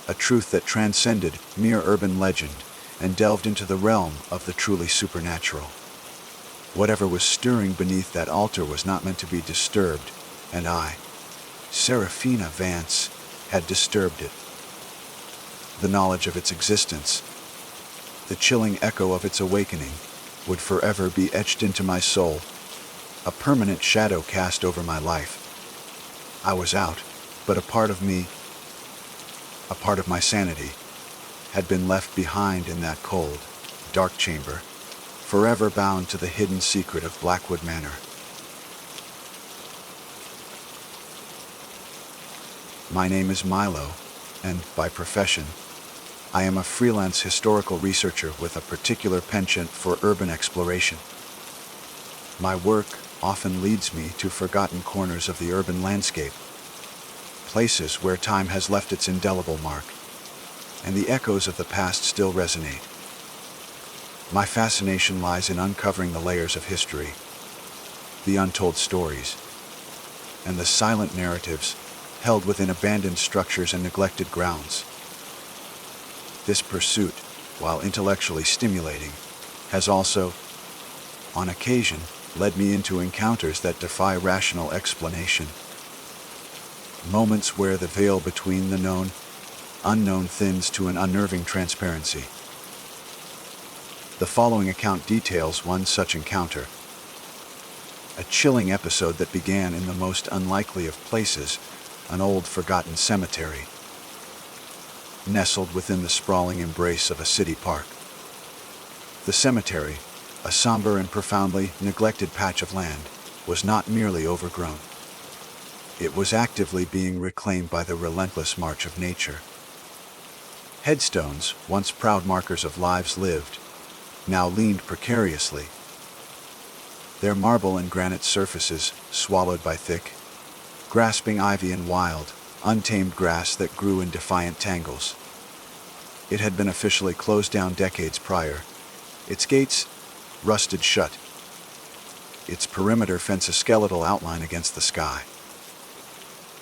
A truth that transcended mere urban legend and delved into the realm of the truly supernatural. Whatever was stirring beneath that altar was not meant to be disturbed, and I, Seraphina Vance, had disturbed it. The knowledge of its existence, the chilling echo of its awakening, would forever be etched into my soul, a permanent shadow cast over my life. I was out, but a part of me, a part of my sanity, had been left behind in that cold, dark chamber, forever bound to the hidden secret of Blackwood Manor. My name is Milo, and by profession, I am a freelance historical researcher with a particular penchant for urban exploration. My work often leads me to forgotten corners of the urban landscape, places where time has left its indelible mark, and the echoes of the past still resonate. My fascination lies in uncovering the layers of history, the untold stories, and the silent narratives held within abandoned structures and neglected grounds. This pursuit, while intellectually stimulating, has also, on occasion, led me into encounters that defy rational explanation. Moments where the veil between the known, unknown thins to an unnerving transparency. The following account details one such encounter. A chilling episode that began in the most unlikely of places, an old forgotten cemetery. nestled within the sprawling embrace of a city park. The cemetery, a somber and profoundly neglected patch of land, was not merely overgrown. It was actively being reclaimed by the relentless march of nature. Headstones, once proud markers of lives lived, now leaned precariously, their marble and granite surfaces swallowed by thick, grasping ivy and wild, untamed grass that grew in defiant tangles. It had been officially closed down decades prior, its gates rusted shut, its perimeter fence a skeletal outline against the sky.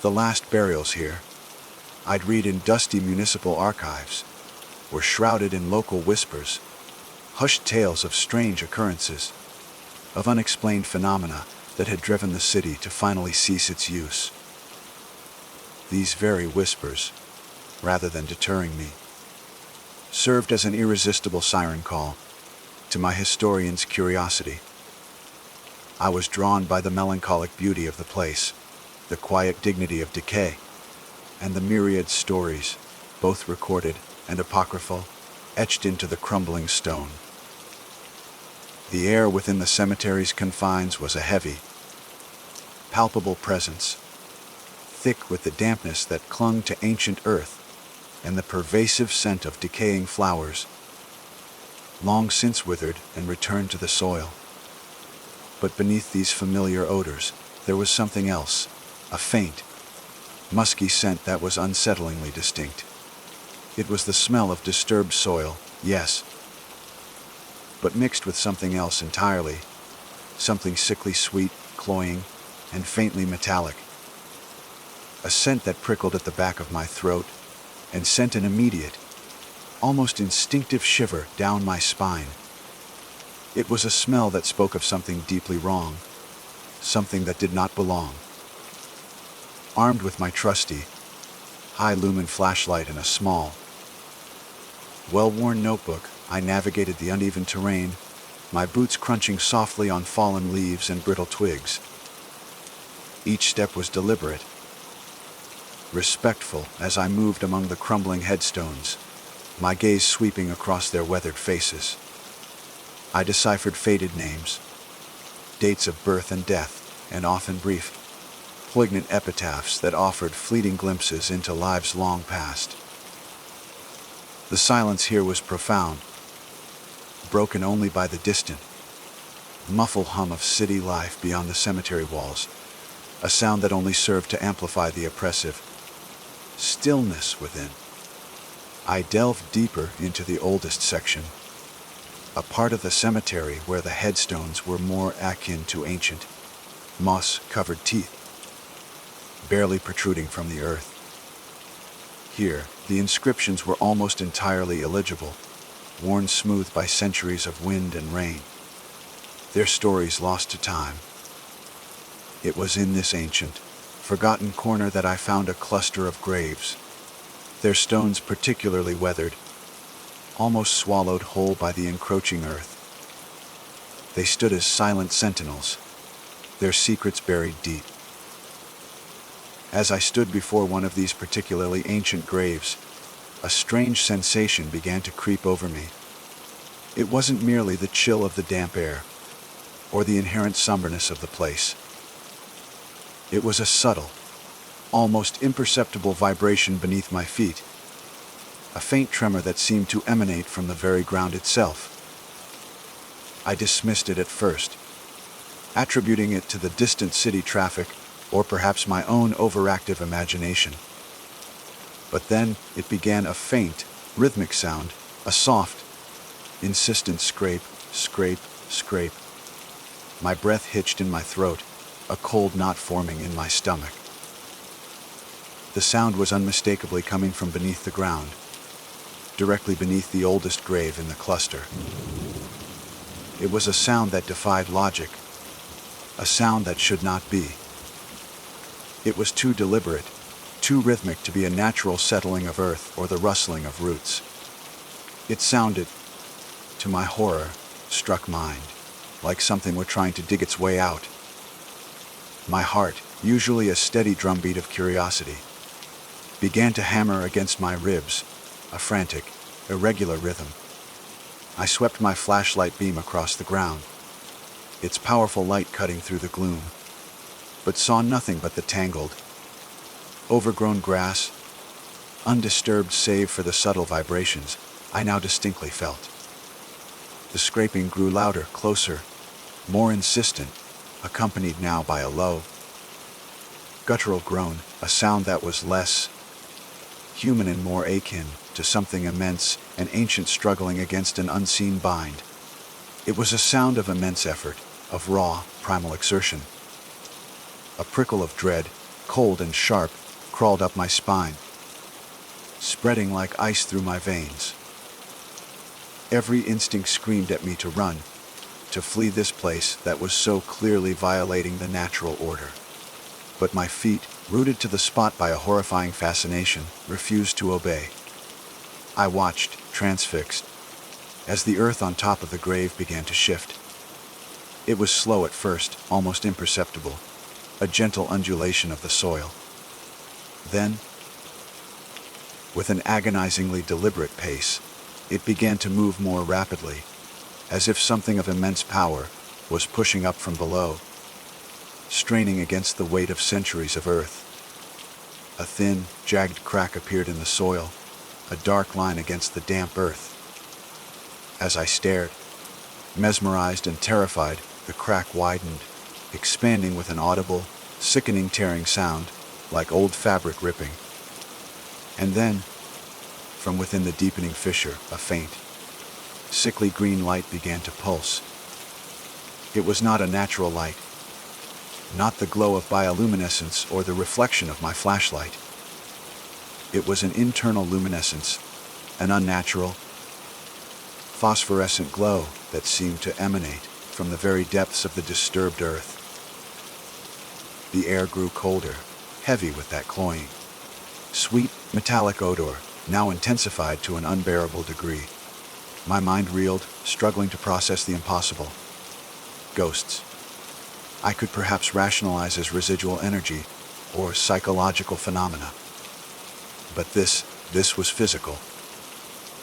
The last burials here, I'd read in dusty municipal archives, were shrouded in local whispers, hushed tales of strange occurrences, of unexplained phenomena that had driven the city to finally cease its use. These very whispers, rather than deterring me, served as an irresistible siren call to my historian's curiosity. I was drawn by the melancholic beauty of the place, the quiet dignity of decay, and the myriad stories, both recorded and apocryphal, etched into the crumbling stone. The air within the cemetery's confines was a heavy, palpable presence, thick with the dampness that clung to ancient earth and the pervasive scent of decaying flowers, long since withered and returned to the soil. But beneath these familiar odors, there was something else, a faint, musky scent that was unsettlingly distinct. It was the smell of disturbed soil, yes, but mixed with something else entirely, something sickly sweet, cloying, and faintly metallic. A scent that prickled at the back of my throat and sent an immediate, almost instinctive shiver down my spine. It was a smell that spoke of something deeply wrong, something that did not belong. Armed with my trusty, high-lumen flashlight and a small, well-worn notebook, I navigated the uneven terrain, my boots crunching softly on fallen leaves and brittle twigs. Each step was deliberate, respectful as I moved among the crumbling headstones, my gaze sweeping across their weathered faces. I deciphered faded names, dates of birth and death, and often brief, poignant epitaphs that offered fleeting glimpses into lives long past. The silence here was profound, broken only by the distant, muffled hum of city life beyond the cemetery walls, a sound that only served to amplify the oppressive stillness within. I delved deeper into the oldest section, a part of the cemetery where the headstones were more akin to ancient, moss-covered teeth, barely protruding from the earth. Here, the inscriptions were almost entirely illegible, worn smooth by centuries of wind and rain, their stories lost to time. It was in this ancient, forgotten corner that I found a cluster of graves, their stones particularly weathered, almost swallowed whole by the encroaching earth. They stood as silent sentinels, their secrets buried deep. As I stood before one of these particularly ancient graves, a strange sensation began to creep over me. It wasn't merely the chill of the damp air, or the inherent somberness of the place. It was a subtle, almost imperceptible vibration beneath my feet, a faint tremor that seemed to emanate from the very ground itself. I dismissed it at first, attributing it to the distant city traffic or perhaps my own overactive imagination. But then it began a faint, rhythmic sound, a soft, insistent scrape, scrape, scrape. My breath hitched in my throat, a cold knot forming in my stomach. The sound was unmistakably coming from beneath the ground, directly beneath the oldest grave in the cluster. It was a sound that defied logic, a sound that should not be. It was too deliberate, too rhythmic to be a natural settling of earth or the rustling of roots. It sounded, to my horror, struck mind, like something were trying to dig its way out. My heart, usually a steady drumbeat of curiosity, began to hammer against my ribs, a frantic, irregular rhythm. I swept my flashlight beam across the ground, its powerful light cutting through the gloom, but saw nothing but the tangled, overgrown grass, undisturbed save for the subtle vibrations I now distinctly felt. The scraping grew louder, closer, more insistent, accompanied now by a low, guttural groan, a sound that was less human and more akin to something immense and ancient struggling against an unseen bind. It was a sound of immense effort, of raw, primal exertion. A prickle of dread, cold and sharp, crawled up my spine, spreading like ice through my veins. Every instinct screamed at me to run, to flee this place that was so clearly violating the natural order. But my feet, rooted to the spot by a horrifying fascination, refused to obey. I watched, transfixed, as the earth on top of the grave began to shift. It was slow at first, almost imperceptible, a gentle undulation of the soil. Then, with an agonizingly deliberate pace, it began to move more rapidly, as if something of immense power was pushing up from below, straining against the weight of centuries of earth. A thin, jagged crack appeared in the soil, a dark line against the damp earth. As I stared, mesmerized and terrified, the crack widened, expanding with an audible, sickening tearing sound, like old fabric ripping. And then, from within the deepening fissure, a faint, sickly green light began to pulse. It was not a natural light, not the glow of bioluminescence or the reflection of my flashlight. It was an internal luminescence, an unnatural, phosphorescent glow that seemed to emanate from the very depths of the disturbed earth. The air grew colder, heavy with that cloying, sweet, metallic odor, now intensified to an unbearable degree. My mind reeled, struggling to process the impossible. Ghosts. I could perhaps rationalize as residual energy or psychological phenomena. But this was physical.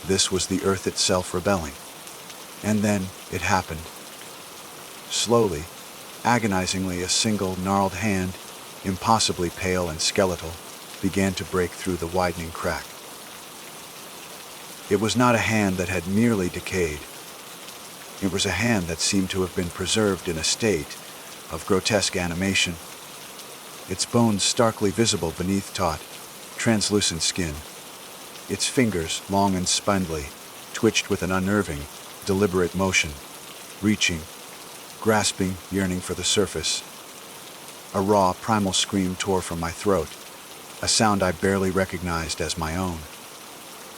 This was the earth itself rebelling. And then it happened. Slowly, agonizingly, a single gnarled hand, impossibly pale and skeletal, began to break through the widening crack. It was not a hand that had merely decayed. It was a hand that seemed to have been preserved in a state of grotesque animation, its bones starkly visible beneath taut, translucent skin. Its fingers, long and spindly, twitched with an unnerving, deliberate motion, reaching, grasping, yearning for the surface. A raw, primal scream tore from my throat, a sound I barely recognized as my own.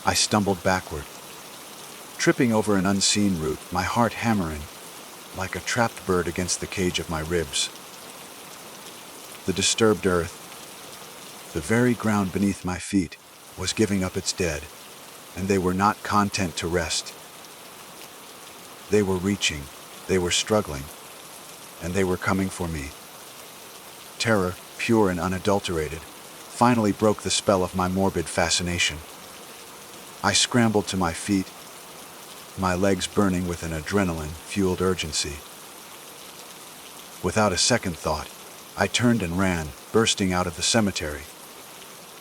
I stumbled backward, tripping over an unseen root, my heart hammering, like a trapped bird against the cage of my ribs. The disturbed earth, the very ground beneath my feet, was giving up its dead, and they were not content to rest. They were reaching, they were struggling, and they were coming for me. Terror, pure and unadulterated, finally broke the spell of my morbid fascination. I scrambled to my feet, my legs burning with an adrenaline-fueled urgency. Without a second thought, I turned and ran, bursting out of the cemetery,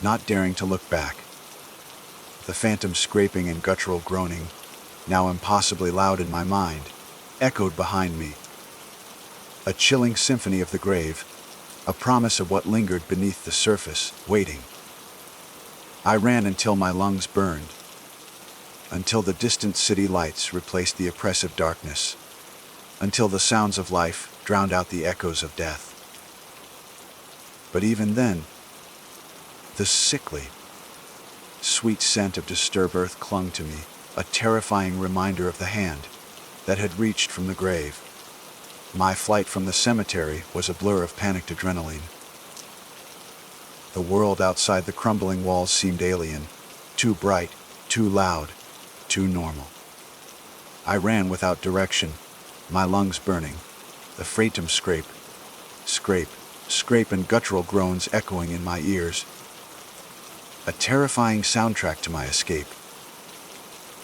not daring to look back. The phantom scraping and guttural groaning, now impossibly loud in my mind, echoed behind me. A chilling symphony of the grave, a promise of what lingered beneath the surface, waiting. I ran until my lungs burned, until the distant city lights replaced the oppressive darkness, until the sounds of life drowned out the echoes of death. But even then, the sickly, sweet scent of disturbed earth clung to me, a terrifying reminder of the hand that had reached from the grave. My flight from the cemetery was a blur of panicked adrenaline. The world outside the crumbling walls seemed alien, too bright, too loud, too normal. I ran without direction, my lungs burning, the phantom scrape, and guttural groans echoing in my ears. A terrifying soundtrack to my escape,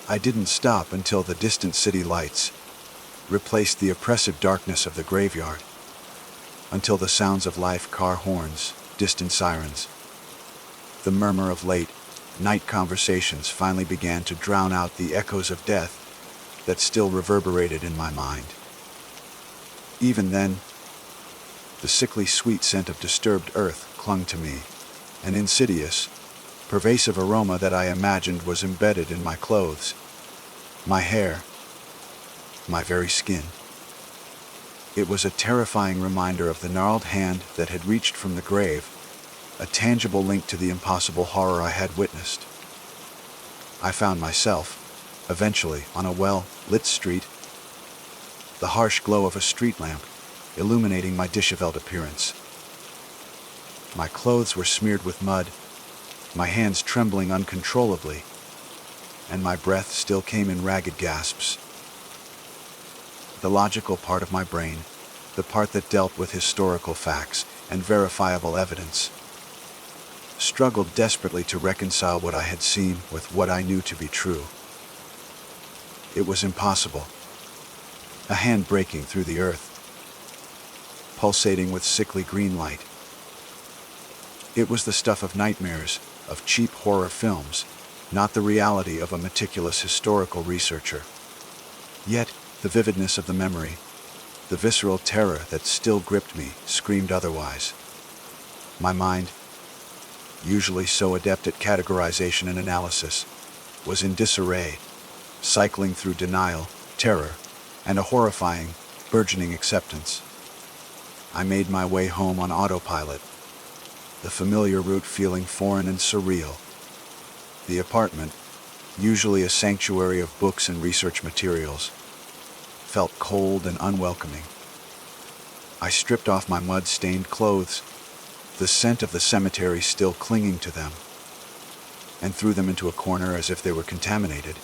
I didn't stop until the distant city lights replaced the oppressive darkness of the graveyard, until the sounds of life, car horns, distant sirens, the murmur of late night conversations finally began to drown out the echoes of death that still reverberated in my mind. Even then, the sickly sweet scent of disturbed earth clung to me, an insidious, pervasive aroma that I imagined was embedded in my clothes, my hair, my very skin. It was a terrifying reminder of the gnarled hand that had reached from the grave, a tangible link to the impossible horror I had witnessed. I found myself, eventually, on a well-lit street, the harsh glow of a street lamp illuminating my disheveled appearance. My clothes were smeared with mud, my hands trembling uncontrollably, and my breath still came in ragged gasps. The logical part of my brain, the part that dealt with historical facts and verifiable evidence, struggled desperately to reconcile what I had seen with what I knew to be true. It was impossible. A hand breaking through the earth, pulsating with sickly green light. It was the stuff of nightmares, of cheap horror films, not the reality of a meticulous historical researcher. Yet, the vividness of the memory, the visceral terror that still gripped me, screamed otherwise. My mind, usually so adept at categorization and analysis, was in disarray, cycling through denial, terror, and a horrifying, burgeoning acceptance. I made my way home on autopilot, the familiar route feeling foreign and surreal. The apartment, usually a sanctuary of books and research materials, felt cold and unwelcoming. I stripped off my mud-stained clothes, the scent of the cemetery still clinging to them, and threw them into a corner as if they were contaminated.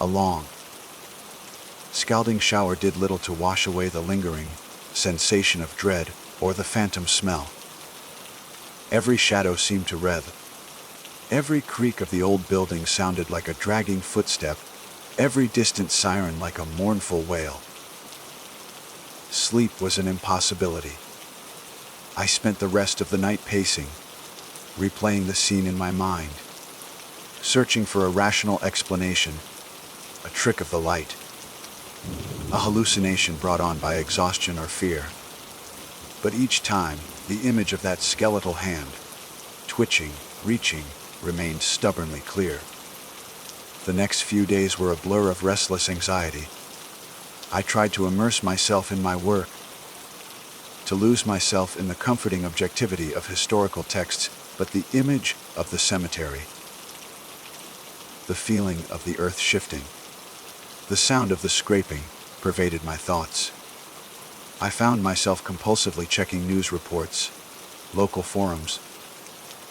A long, scalding shower did little to wash away the lingering sensation of dread or the phantom smell. Every shadow seemed to rev. Every creak of the old building sounded like a dragging footstep, every distant siren like a mournful wail. Sleep was an impossibility. I spent the rest of the night pacing, replaying the scene in my mind, searching for a rational explanation, a trick of the light, a hallucination brought on by exhaustion or fear. But each time, the image of that skeletal hand, twitching, reaching, remained stubbornly clear. The next few days were a blur of restless anxiety. I tried to immerse myself in my work, to lose myself in the comforting objectivity of historical texts, but the image of the cemetery, the feeling of the earth shifting, the sound of the scraping pervaded my thoughts. I found myself compulsively checking news reports, local forums,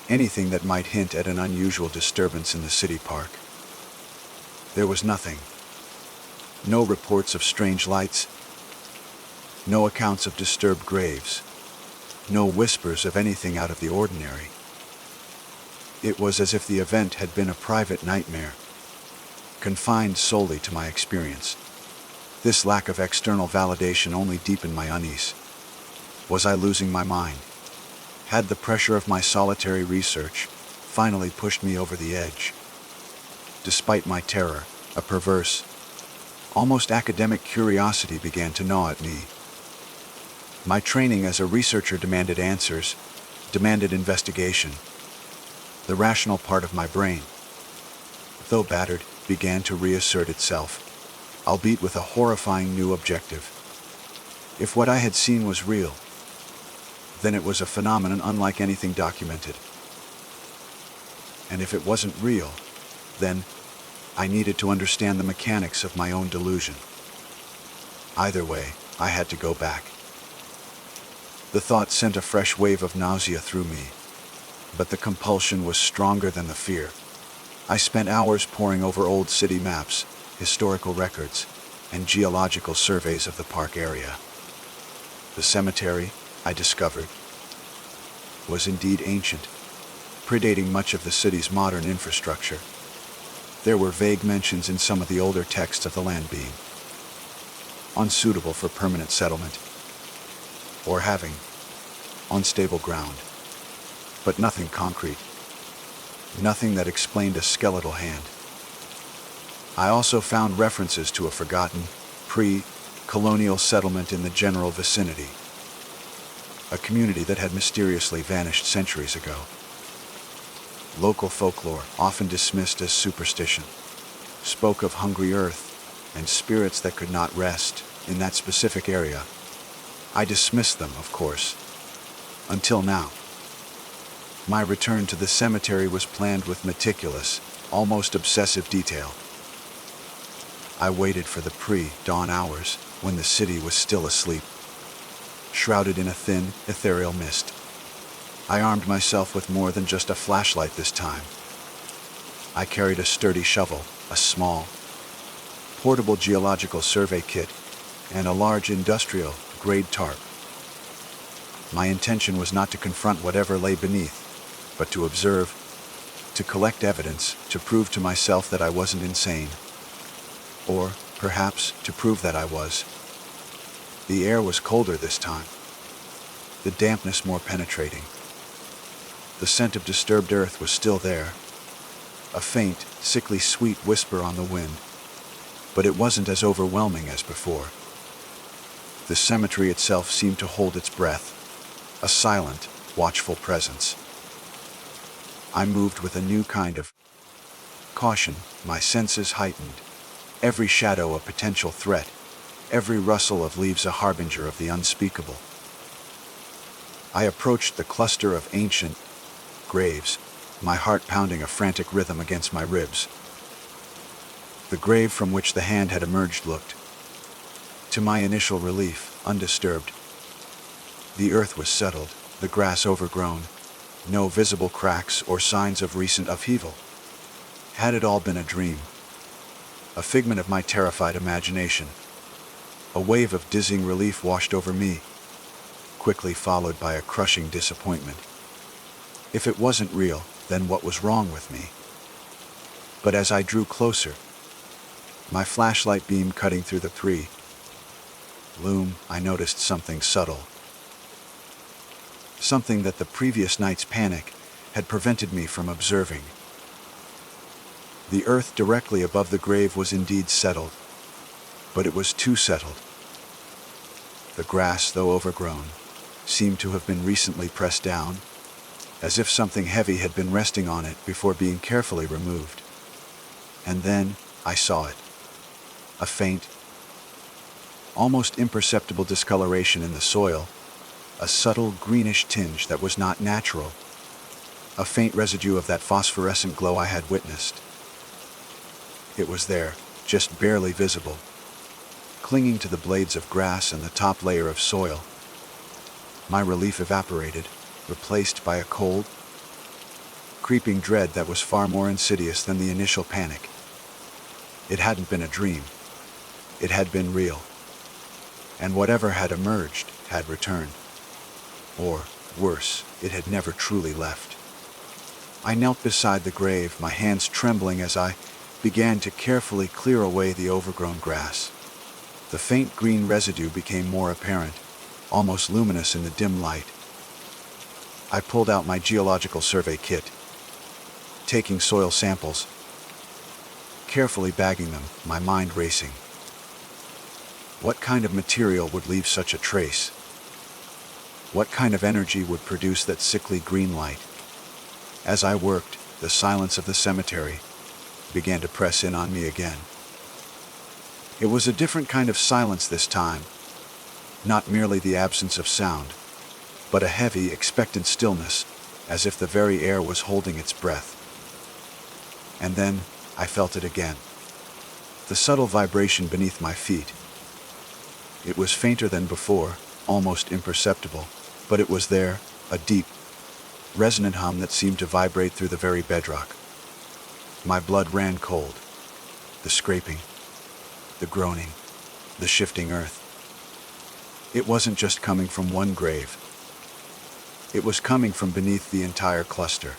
anything that might hint at an unusual disturbance in the city park. There was nothing. No reports of strange lights, no accounts of disturbed graves, no whispers of anything out of the ordinary. It was as if the event had been a private nightmare, confined solely to my experience. This lack of external validation only deepened my unease. Was I losing my mind? Had the pressure of my solitary research finally pushed me over the edge? Despite my terror, a perverse, almost academic curiosity began to gnaw at me. My training as a researcher demanded answers, demanded investigation. The rational part of my brain, though battered, began to reassert itself, albeit with a horrifying new objective. If what I had seen was real, then it was a phenomenon unlike anything documented. And if it wasn't real, then I needed to understand the mechanics of my own delusion. Either way, I had to go back. The thought sent a fresh wave of nausea through me, but the compulsion was stronger than the fear. I spent hours poring over old city maps, historical records, and geological surveys of the park area. The cemetery, I discovered, was indeed ancient, predating much of the city's modern infrastructure. There were vague mentions in some of the older texts of the land being unsuitable for permanent settlement, or having unstable ground, but nothing concrete, nothing that explained a skeletal hand. I also found references to a forgotten, pre-colonial settlement in the general vicinity, a community that had mysteriously vanished centuries ago. Local folklore, often dismissed as superstition, spoke of hungry earth and spirits that could not rest in that specific area. I dismissed them, of course, until now. My return to the cemetery was planned with meticulous, almost obsessive detail. I waited for the pre-dawn hours when the city was still asleep, shrouded in a thin, ethereal mist. I armed myself with more than just a flashlight this time. I carried a sturdy shovel, a small, portable geological survey kit, and a large industrial-grade tarp. My intention was not to confront whatever lay beneath, but to observe, to collect evidence, to prove to myself that I wasn't insane. Or, perhaps, to prove that I was. The air was colder this time, the dampness more penetrating. The scent of disturbed earth was still there, a faint, sickly sweet whisper on the wind, but it wasn't as overwhelming as before. The cemetery itself seemed to hold its breath, a silent, watchful presence. I moved with a new kind of caution, my senses heightened, every shadow a potential threat, every rustle of leaves a harbinger of the unspeakable. I approached the cluster of ancient graves, my heart pounding a frantic rhythm against my ribs. The grave from which the hand had emerged looked, to my initial relief, undisturbed. The earth was settled, the grass overgrown, no visible cracks or signs of recent upheaval. Had it all been a dream? A figment of my terrified imagination? A wave of dizzying relief washed over me, quickly followed by a crushing disappointment. If it wasn't real, then what was wrong with me? But as I drew closer, my flashlight beam cutting through the gloom, I noticed something subtle. Something that the previous night's panic had prevented me from observing. The earth directly above the grave was indeed settled, but it was too settled. The grass, though overgrown, seemed to have been recently pressed down, as if something heavy had been resting on it before being carefully removed. And then I saw it. A faint, almost imperceptible discoloration in the soil, a subtle greenish tinge that was not natural, a faint residue of that phosphorescent glow I had witnessed. It was there, just barely visible, clinging to the blades of grass and the top layer of soil. My relief evaporated, replaced by a cold, creeping dread that was far more insidious than the initial panic. It hadn't been a dream. It had been real. And whatever had emerged had returned. Or, worse, it had never truly left. I knelt beside the grave, my hands trembling as I began to carefully clear away the overgrown grass. The faint green residue became more apparent, almost luminous in the dim light. I pulled out my geological survey kit, taking soil samples, carefully bagging them, my mind racing. What kind of material would leave such a trace? What kind of energy would produce that sickly green light? As I worked, the silence of the cemetery began to press in on me again. It was a different kind of silence this time, not merely the absence of sound, but a heavy, expectant stillness, as if the very air was holding its breath. And then I felt it again. The subtle vibration beneath my feet. It was fainter than before, almost imperceptible, but it was there, a deep, resonant hum that seemed to vibrate through the very bedrock. My blood ran cold. The scraping, the groaning, the shifting earth. It wasn't just coming from one grave. It was coming from beneath the entire cluster.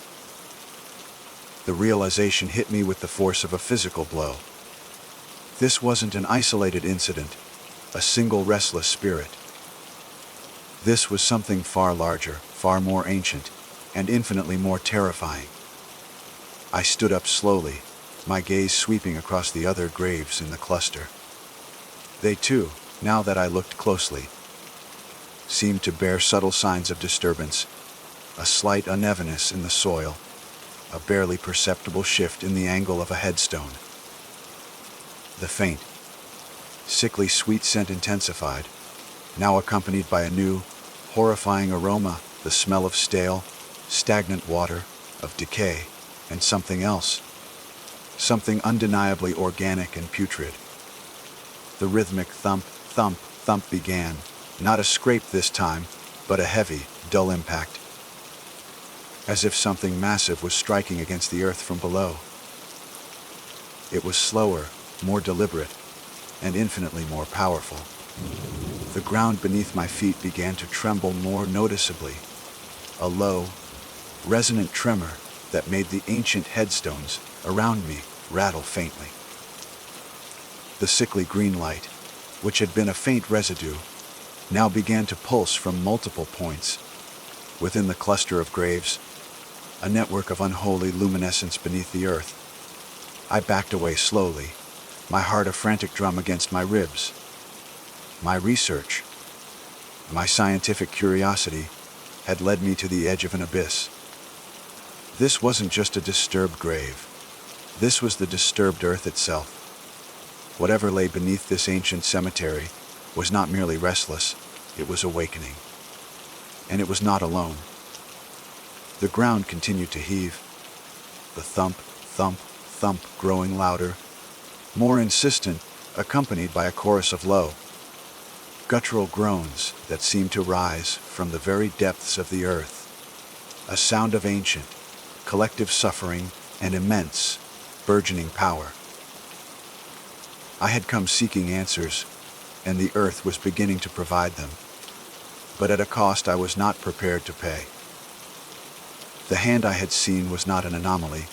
The realization hit me with the force of a physical blow. This wasn't an isolated incident, a single restless spirit. This was something far larger, far more ancient, and infinitely more terrifying. I stood up slowly, my gaze sweeping across the other graves in the cluster. They too, now that I looked closely, seemed to bear subtle signs of disturbance, a slight unevenness in the soil, a barely perceptible shift in the angle of a headstone. The faint, sickly sweet scent intensified, now accompanied by a new, horrifying aroma, the smell of stale, stagnant water, of decay, and something else, something undeniably organic and putrid. The rhythmic thump, thump, thump began, not a scrape this time, but a heavy, dull impact, as if something massive was striking against the earth from below. It was slower, more deliberate, and infinitely more powerful. The ground beneath my feet began to tremble more noticeably, a low, resonant tremor that made the ancient headstones around me rattle faintly. The sickly green light, which had been a faint residue, now began to pulse from multiple points. Within the cluster of graves, a network of unholy luminescence beneath the earth. I backed away slowly, my heart a frantic drum against my ribs. My research, my scientific curiosity, had led me to the edge of an abyss. This wasn't just a disturbed grave. This was the disturbed earth itself. Whatever lay beneath this ancient cemetery was not merely restless, it was awakening. And it was not alone. The ground continued to heave, the thump, thump, thump growing louder, more insistent, accompanied by a chorus of low, guttural groans that seemed to rise from the very depths of the earth, a sound of ancient, collective suffering and immense, burgeoning power. I had come seeking answers, and the earth was beginning to provide them, but at a cost I was not prepared to pay. The hand I had seen was not an anomaly.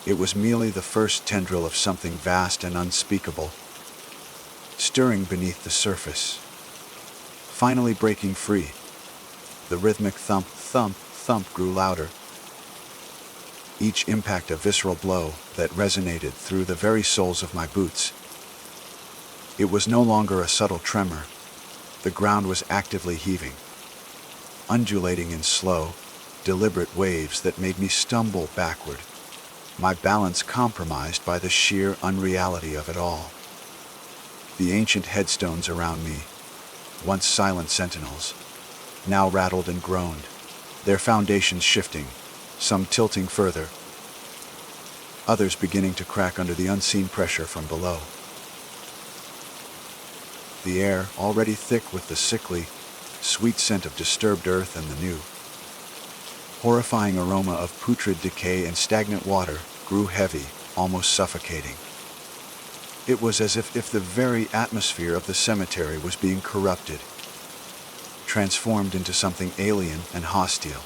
It was merely the first tendril of something vast and unspeakable, stirring beneath the surface, finally breaking free. The rhythmic thump, thump, thump grew louder, each impact a visceral blow that resonated through the very soles of my boots. It was no longer a subtle tremor. The ground was actively heaving, undulating in slow, deliberate waves that made me stumble backward, my balance compromised by the sheer unreality of it all. The ancient headstones around me, once silent sentinels, now rattled and groaned, their foundations shifting, some tilting further, others beginning to crack under the unseen pressure from below. The air, already thick with the sickly, sweet scent of disturbed earth and the new, horrifying aroma of putrid decay and stagnant water, grew heavy, almost suffocating. It was as if the very atmosphere of the cemetery was being corrupted, transformed into something alien and hostile.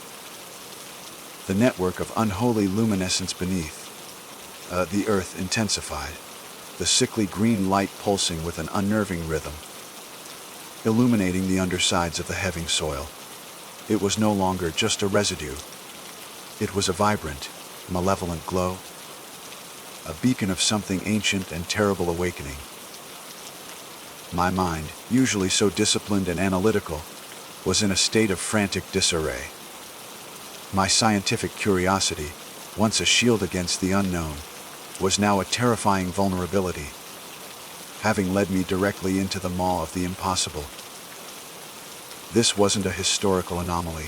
The network of unholy luminescence beneath the earth intensified, the sickly green light pulsing with an unnerving rhythm, illuminating the undersides of the heaving soil. It was no longer just a residue. It was a vibrant, malevolent glow, a beacon of something ancient and terrible awakening. My mind, usually so disciplined and analytical, was in a state of frantic disarray. My scientific curiosity, once a shield against the unknown, was now a terrifying vulnerability, having led me directly into the maw of the impossible. This wasn't a historical anomaly.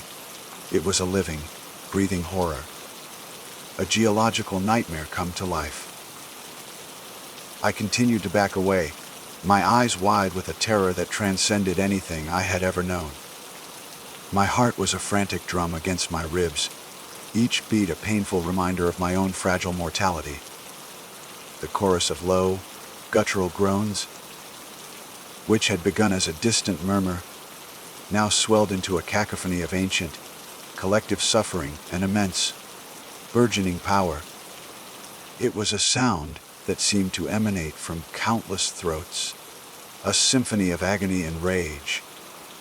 It was a living, breathing horror, a geological nightmare come to life. I continued to back away, my eyes wide with a terror that transcended anything I had ever known. My heart was a frantic drum against my ribs, each beat a painful reminder of my own fragile mortality. The chorus of low, guttural groans, which had begun as a distant murmur, now swelled into a cacophony of ancient, collective suffering and immense, burgeoning power. It was a sound that seemed to emanate from countless throats, a symphony of agony and rage,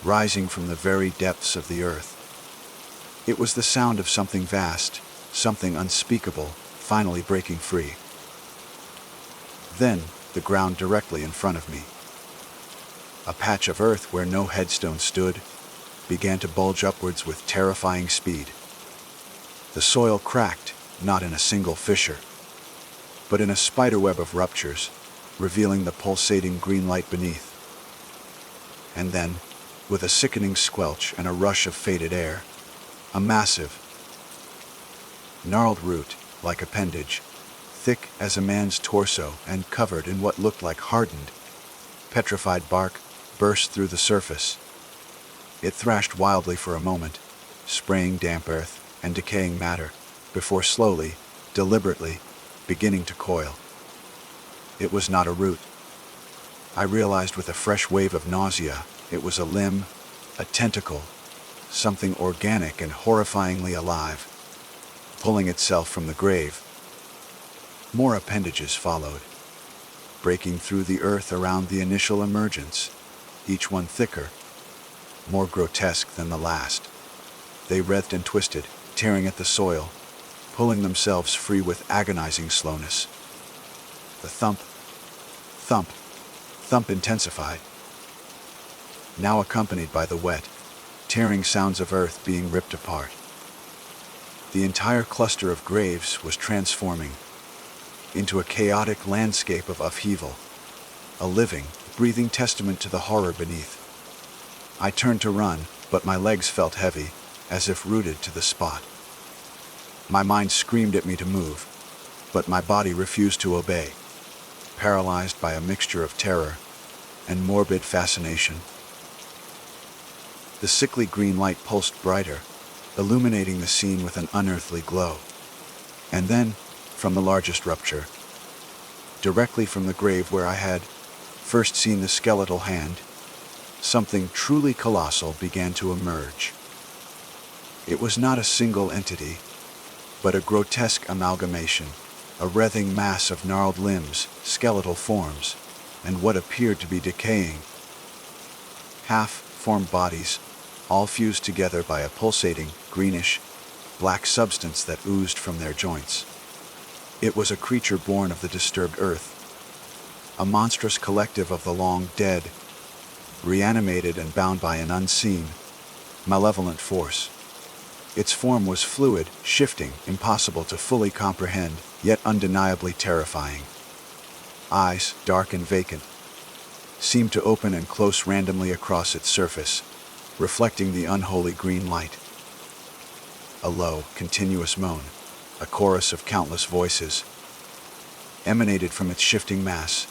rising from the very depths of the earth. It was the sound of something vast, something unspeakable, finally breaking free. Then, the ground directly in front of me, a patch of earth where no headstone stood, began to bulge upwards with terrifying speed. The soil cracked, not in a single fissure, but in a spiderweb of ruptures, revealing the pulsating green light beneath. And then, with a sickening squelch and a rush of fated air, a massive, gnarled root, like appendage, thick as a man's torso and covered in what looked like hardened, petrified bark, burst through the surface. It thrashed wildly for a moment, spraying damp earth and decaying matter, before slowly, deliberately, beginning to coil. It was not a root. I realized with a fresh wave of nausea, it was a limb, a tentacle, something organic and horrifyingly alive, pulling itself from the grave. More appendages followed, breaking through the earth around the initial emergence, each one thicker, more grotesque than the last. They writhed and twisted, tearing at the soil, pulling themselves free with agonizing slowness. The thump, thump, thump intensified, now accompanied by the wet, tearing sounds of earth being ripped apart. The entire cluster of graves was transforming into a chaotic landscape of upheaval, a living, breathing testament to the horror beneath. I turned to run, but my legs felt heavy, as if rooted to the spot. My mind screamed at me to move, but my body refused to obey, paralyzed by a mixture of terror and morbid fascination. The sickly green light pulsed brighter, illuminating the scene with an unearthly glow. And then, from the largest rupture, directly from the grave where I had first seen the skeletal hand, something truly colossal began to emerge. It was not a single entity, but a grotesque amalgamation, a writhing mass of gnarled limbs, skeletal forms, and what appeared to be decaying, half-formed bodies, all fused together by a pulsating, greenish, black substance that oozed from their joints. It was a creature born of the disturbed earth, a monstrous collective of the long dead, reanimated and bound by an unseen, malevolent force. Its form was fluid, shifting, impossible to fully comprehend, yet undeniably terrifying. Eyes, dark and vacant, seemed to open and close randomly across its surface, reflecting the unholy green light. A low, continuous moan, a chorus of countless voices, emanated from its shifting mass,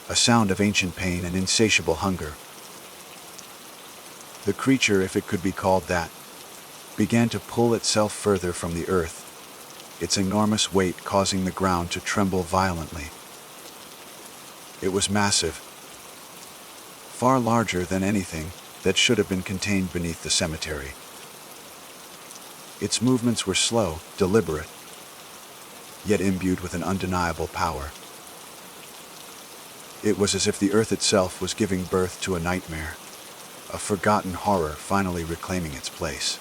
a sound of ancient pain and insatiable hunger. The creature, if it could be called that, began to pull itself further from the earth, its enormous weight causing the ground to tremble violently. It was massive, far larger than anything that should have been contained beneath the cemetery. Its movements were slow, deliberate, yet imbued with an undeniable power. It was as if the earth itself was giving birth to a nightmare, a forgotten horror finally reclaiming its place.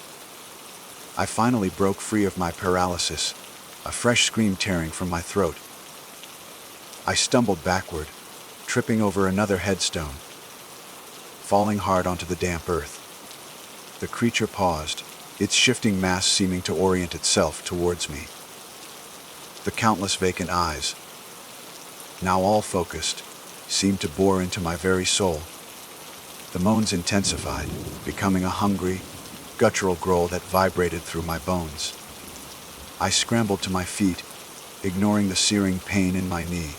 I finally broke free of my paralysis, a fresh scream tearing from my throat. I stumbled backward, tripping over another headstone, falling hard onto the damp earth. The creature paused, its shifting mass seeming to orient itself towards me. The countless vacant eyes, now all focused, seemed to bore into my very soul. The moans intensified, becoming a hungry, guttural growl that vibrated through my bones. I scrambled to my feet, ignoring the searing pain in my knee.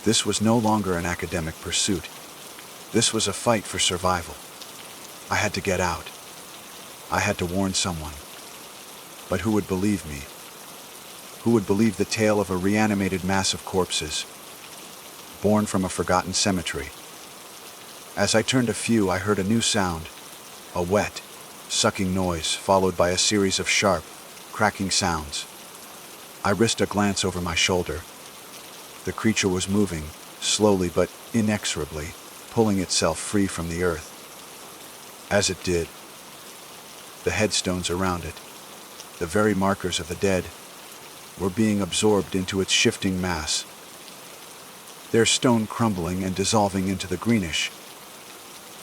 This was no longer an academic pursuit. This was a fight for survival. I had to get out. I had to warn someone. But who would believe me? Who would believe the tale of a reanimated mass of corpses, born from a forgotten cemetery? As I turned a few, I heard a new sound, a wet, sucking noise followed by a series of sharp, cracking sounds. I risked a glance over my shoulder. The creature was moving, slowly but inexorably, pulling itself free from the earth. As it did, the headstones around it, the very markers of the dead, were being absorbed into its shifting mass, their stone crumbling and dissolving into the greenish,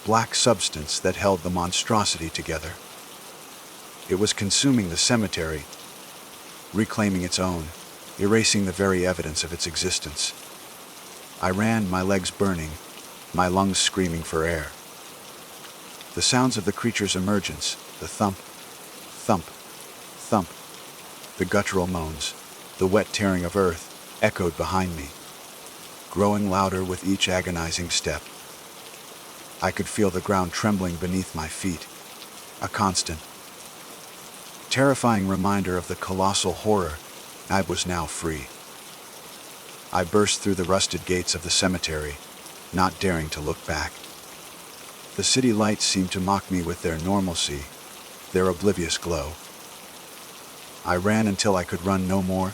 black substance that held the monstrosity together. It was consuming the cemetery, reclaiming its own, erasing the very evidence of its existence. I ran, my legs burning, my lungs screaming for air. The sounds of the creature's emergence, the thump, thump, thump, the guttural moans, the wet tearing of earth, echoed behind me, growing louder with each agonizing step. I could feel the ground trembling beneath my feet, a constant, terrifying reminder of the colossal horror. I was now free. I burst through the rusted gates of the cemetery, not daring to look back. The city lights seemed to mock me with their normalcy, their oblivious glow. I ran until I could run no more,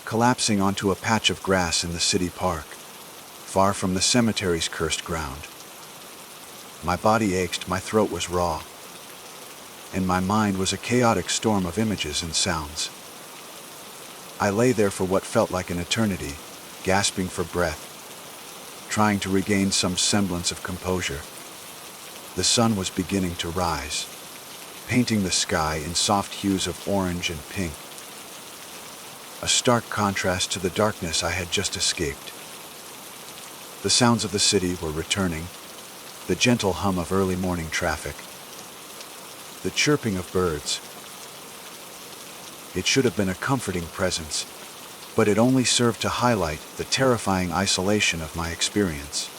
collapsing onto a patch of grass in the city park, far from the cemetery's cursed ground. My body ached, my throat was raw, and my mind was a chaotic storm of images and sounds. I lay there for what felt like an eternity, gasping for breath, trying to regain some semblance of composure. The sun was beginning to rise, painting the sky in soft hues of orange and pink, a stark contrast to the darkness I had just escaped. The sounds of the city were returning, the gentle hum of early morning traffic, the chirping of birds. It should have been a comforting presence, but it only served to highlight the terrifying isolation of my experience.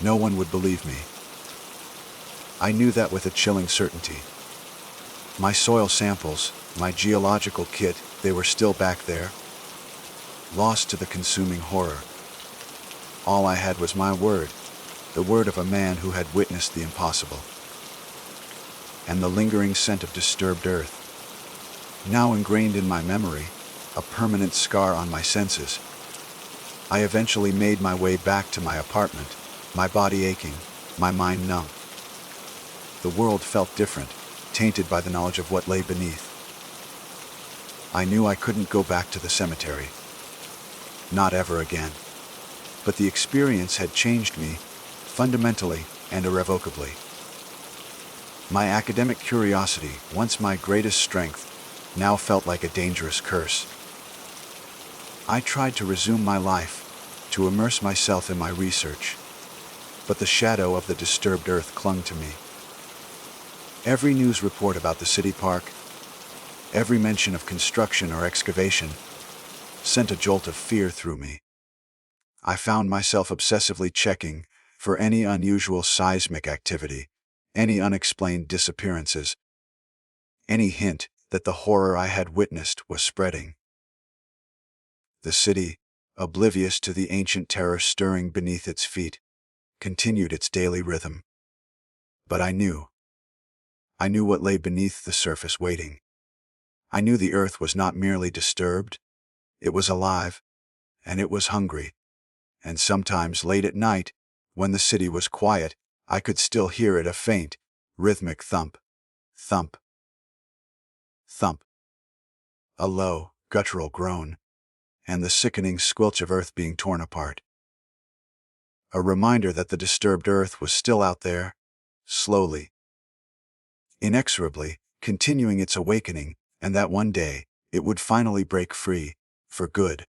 No one would believe me. I knew that with a chilling certainty. My soil samples, my geological kit, they were still back there, lost to the consuming horror. All I had was my word, the word of a man who had witnessed the impossible. And the lingering scent of disturbed earth, now ingrained in my memory, a permanent scar on my senses. I eventually made my way back to my apartment, my body aching, my mind numb. The world felt different, tainted by the knowledge of what lay beneath. I knew I couldn't go back to the cemetery. Not ever again. But the experience had changed me, fundamentally and irrevocably. My academic curiosity, once my greatest strength, now felt like a dangerous curse. I tried to resume my life, to immerse myself in my research, but the shadow of the disturbed earth clung to me. Every news report about the city park, every mention of construction or excavation, sent a jolt of fear through me. I found myself obsessively checking for any unusual seismic activity, any unexplained disappearances, any hint that the horror I had witnessed was spreading. The city, oblivious to the ancient terror stirring beneath its feet, continued its daily rhythm. But I knew what lay beneath the surface waiting. I knew the earth was not merely disturbed, it was alive, and it was hungry. And sometimes late at night, when the city was quiet, I could still hear it, a faint, rhythmic thump, thump, thump, a low, guttural groan, and the sickening squelch of earth being torn apart. A reminder that the disturbed earth was still out there, slowly, inexorably, continuing its awakening, and that one day, it would finally break free, for good.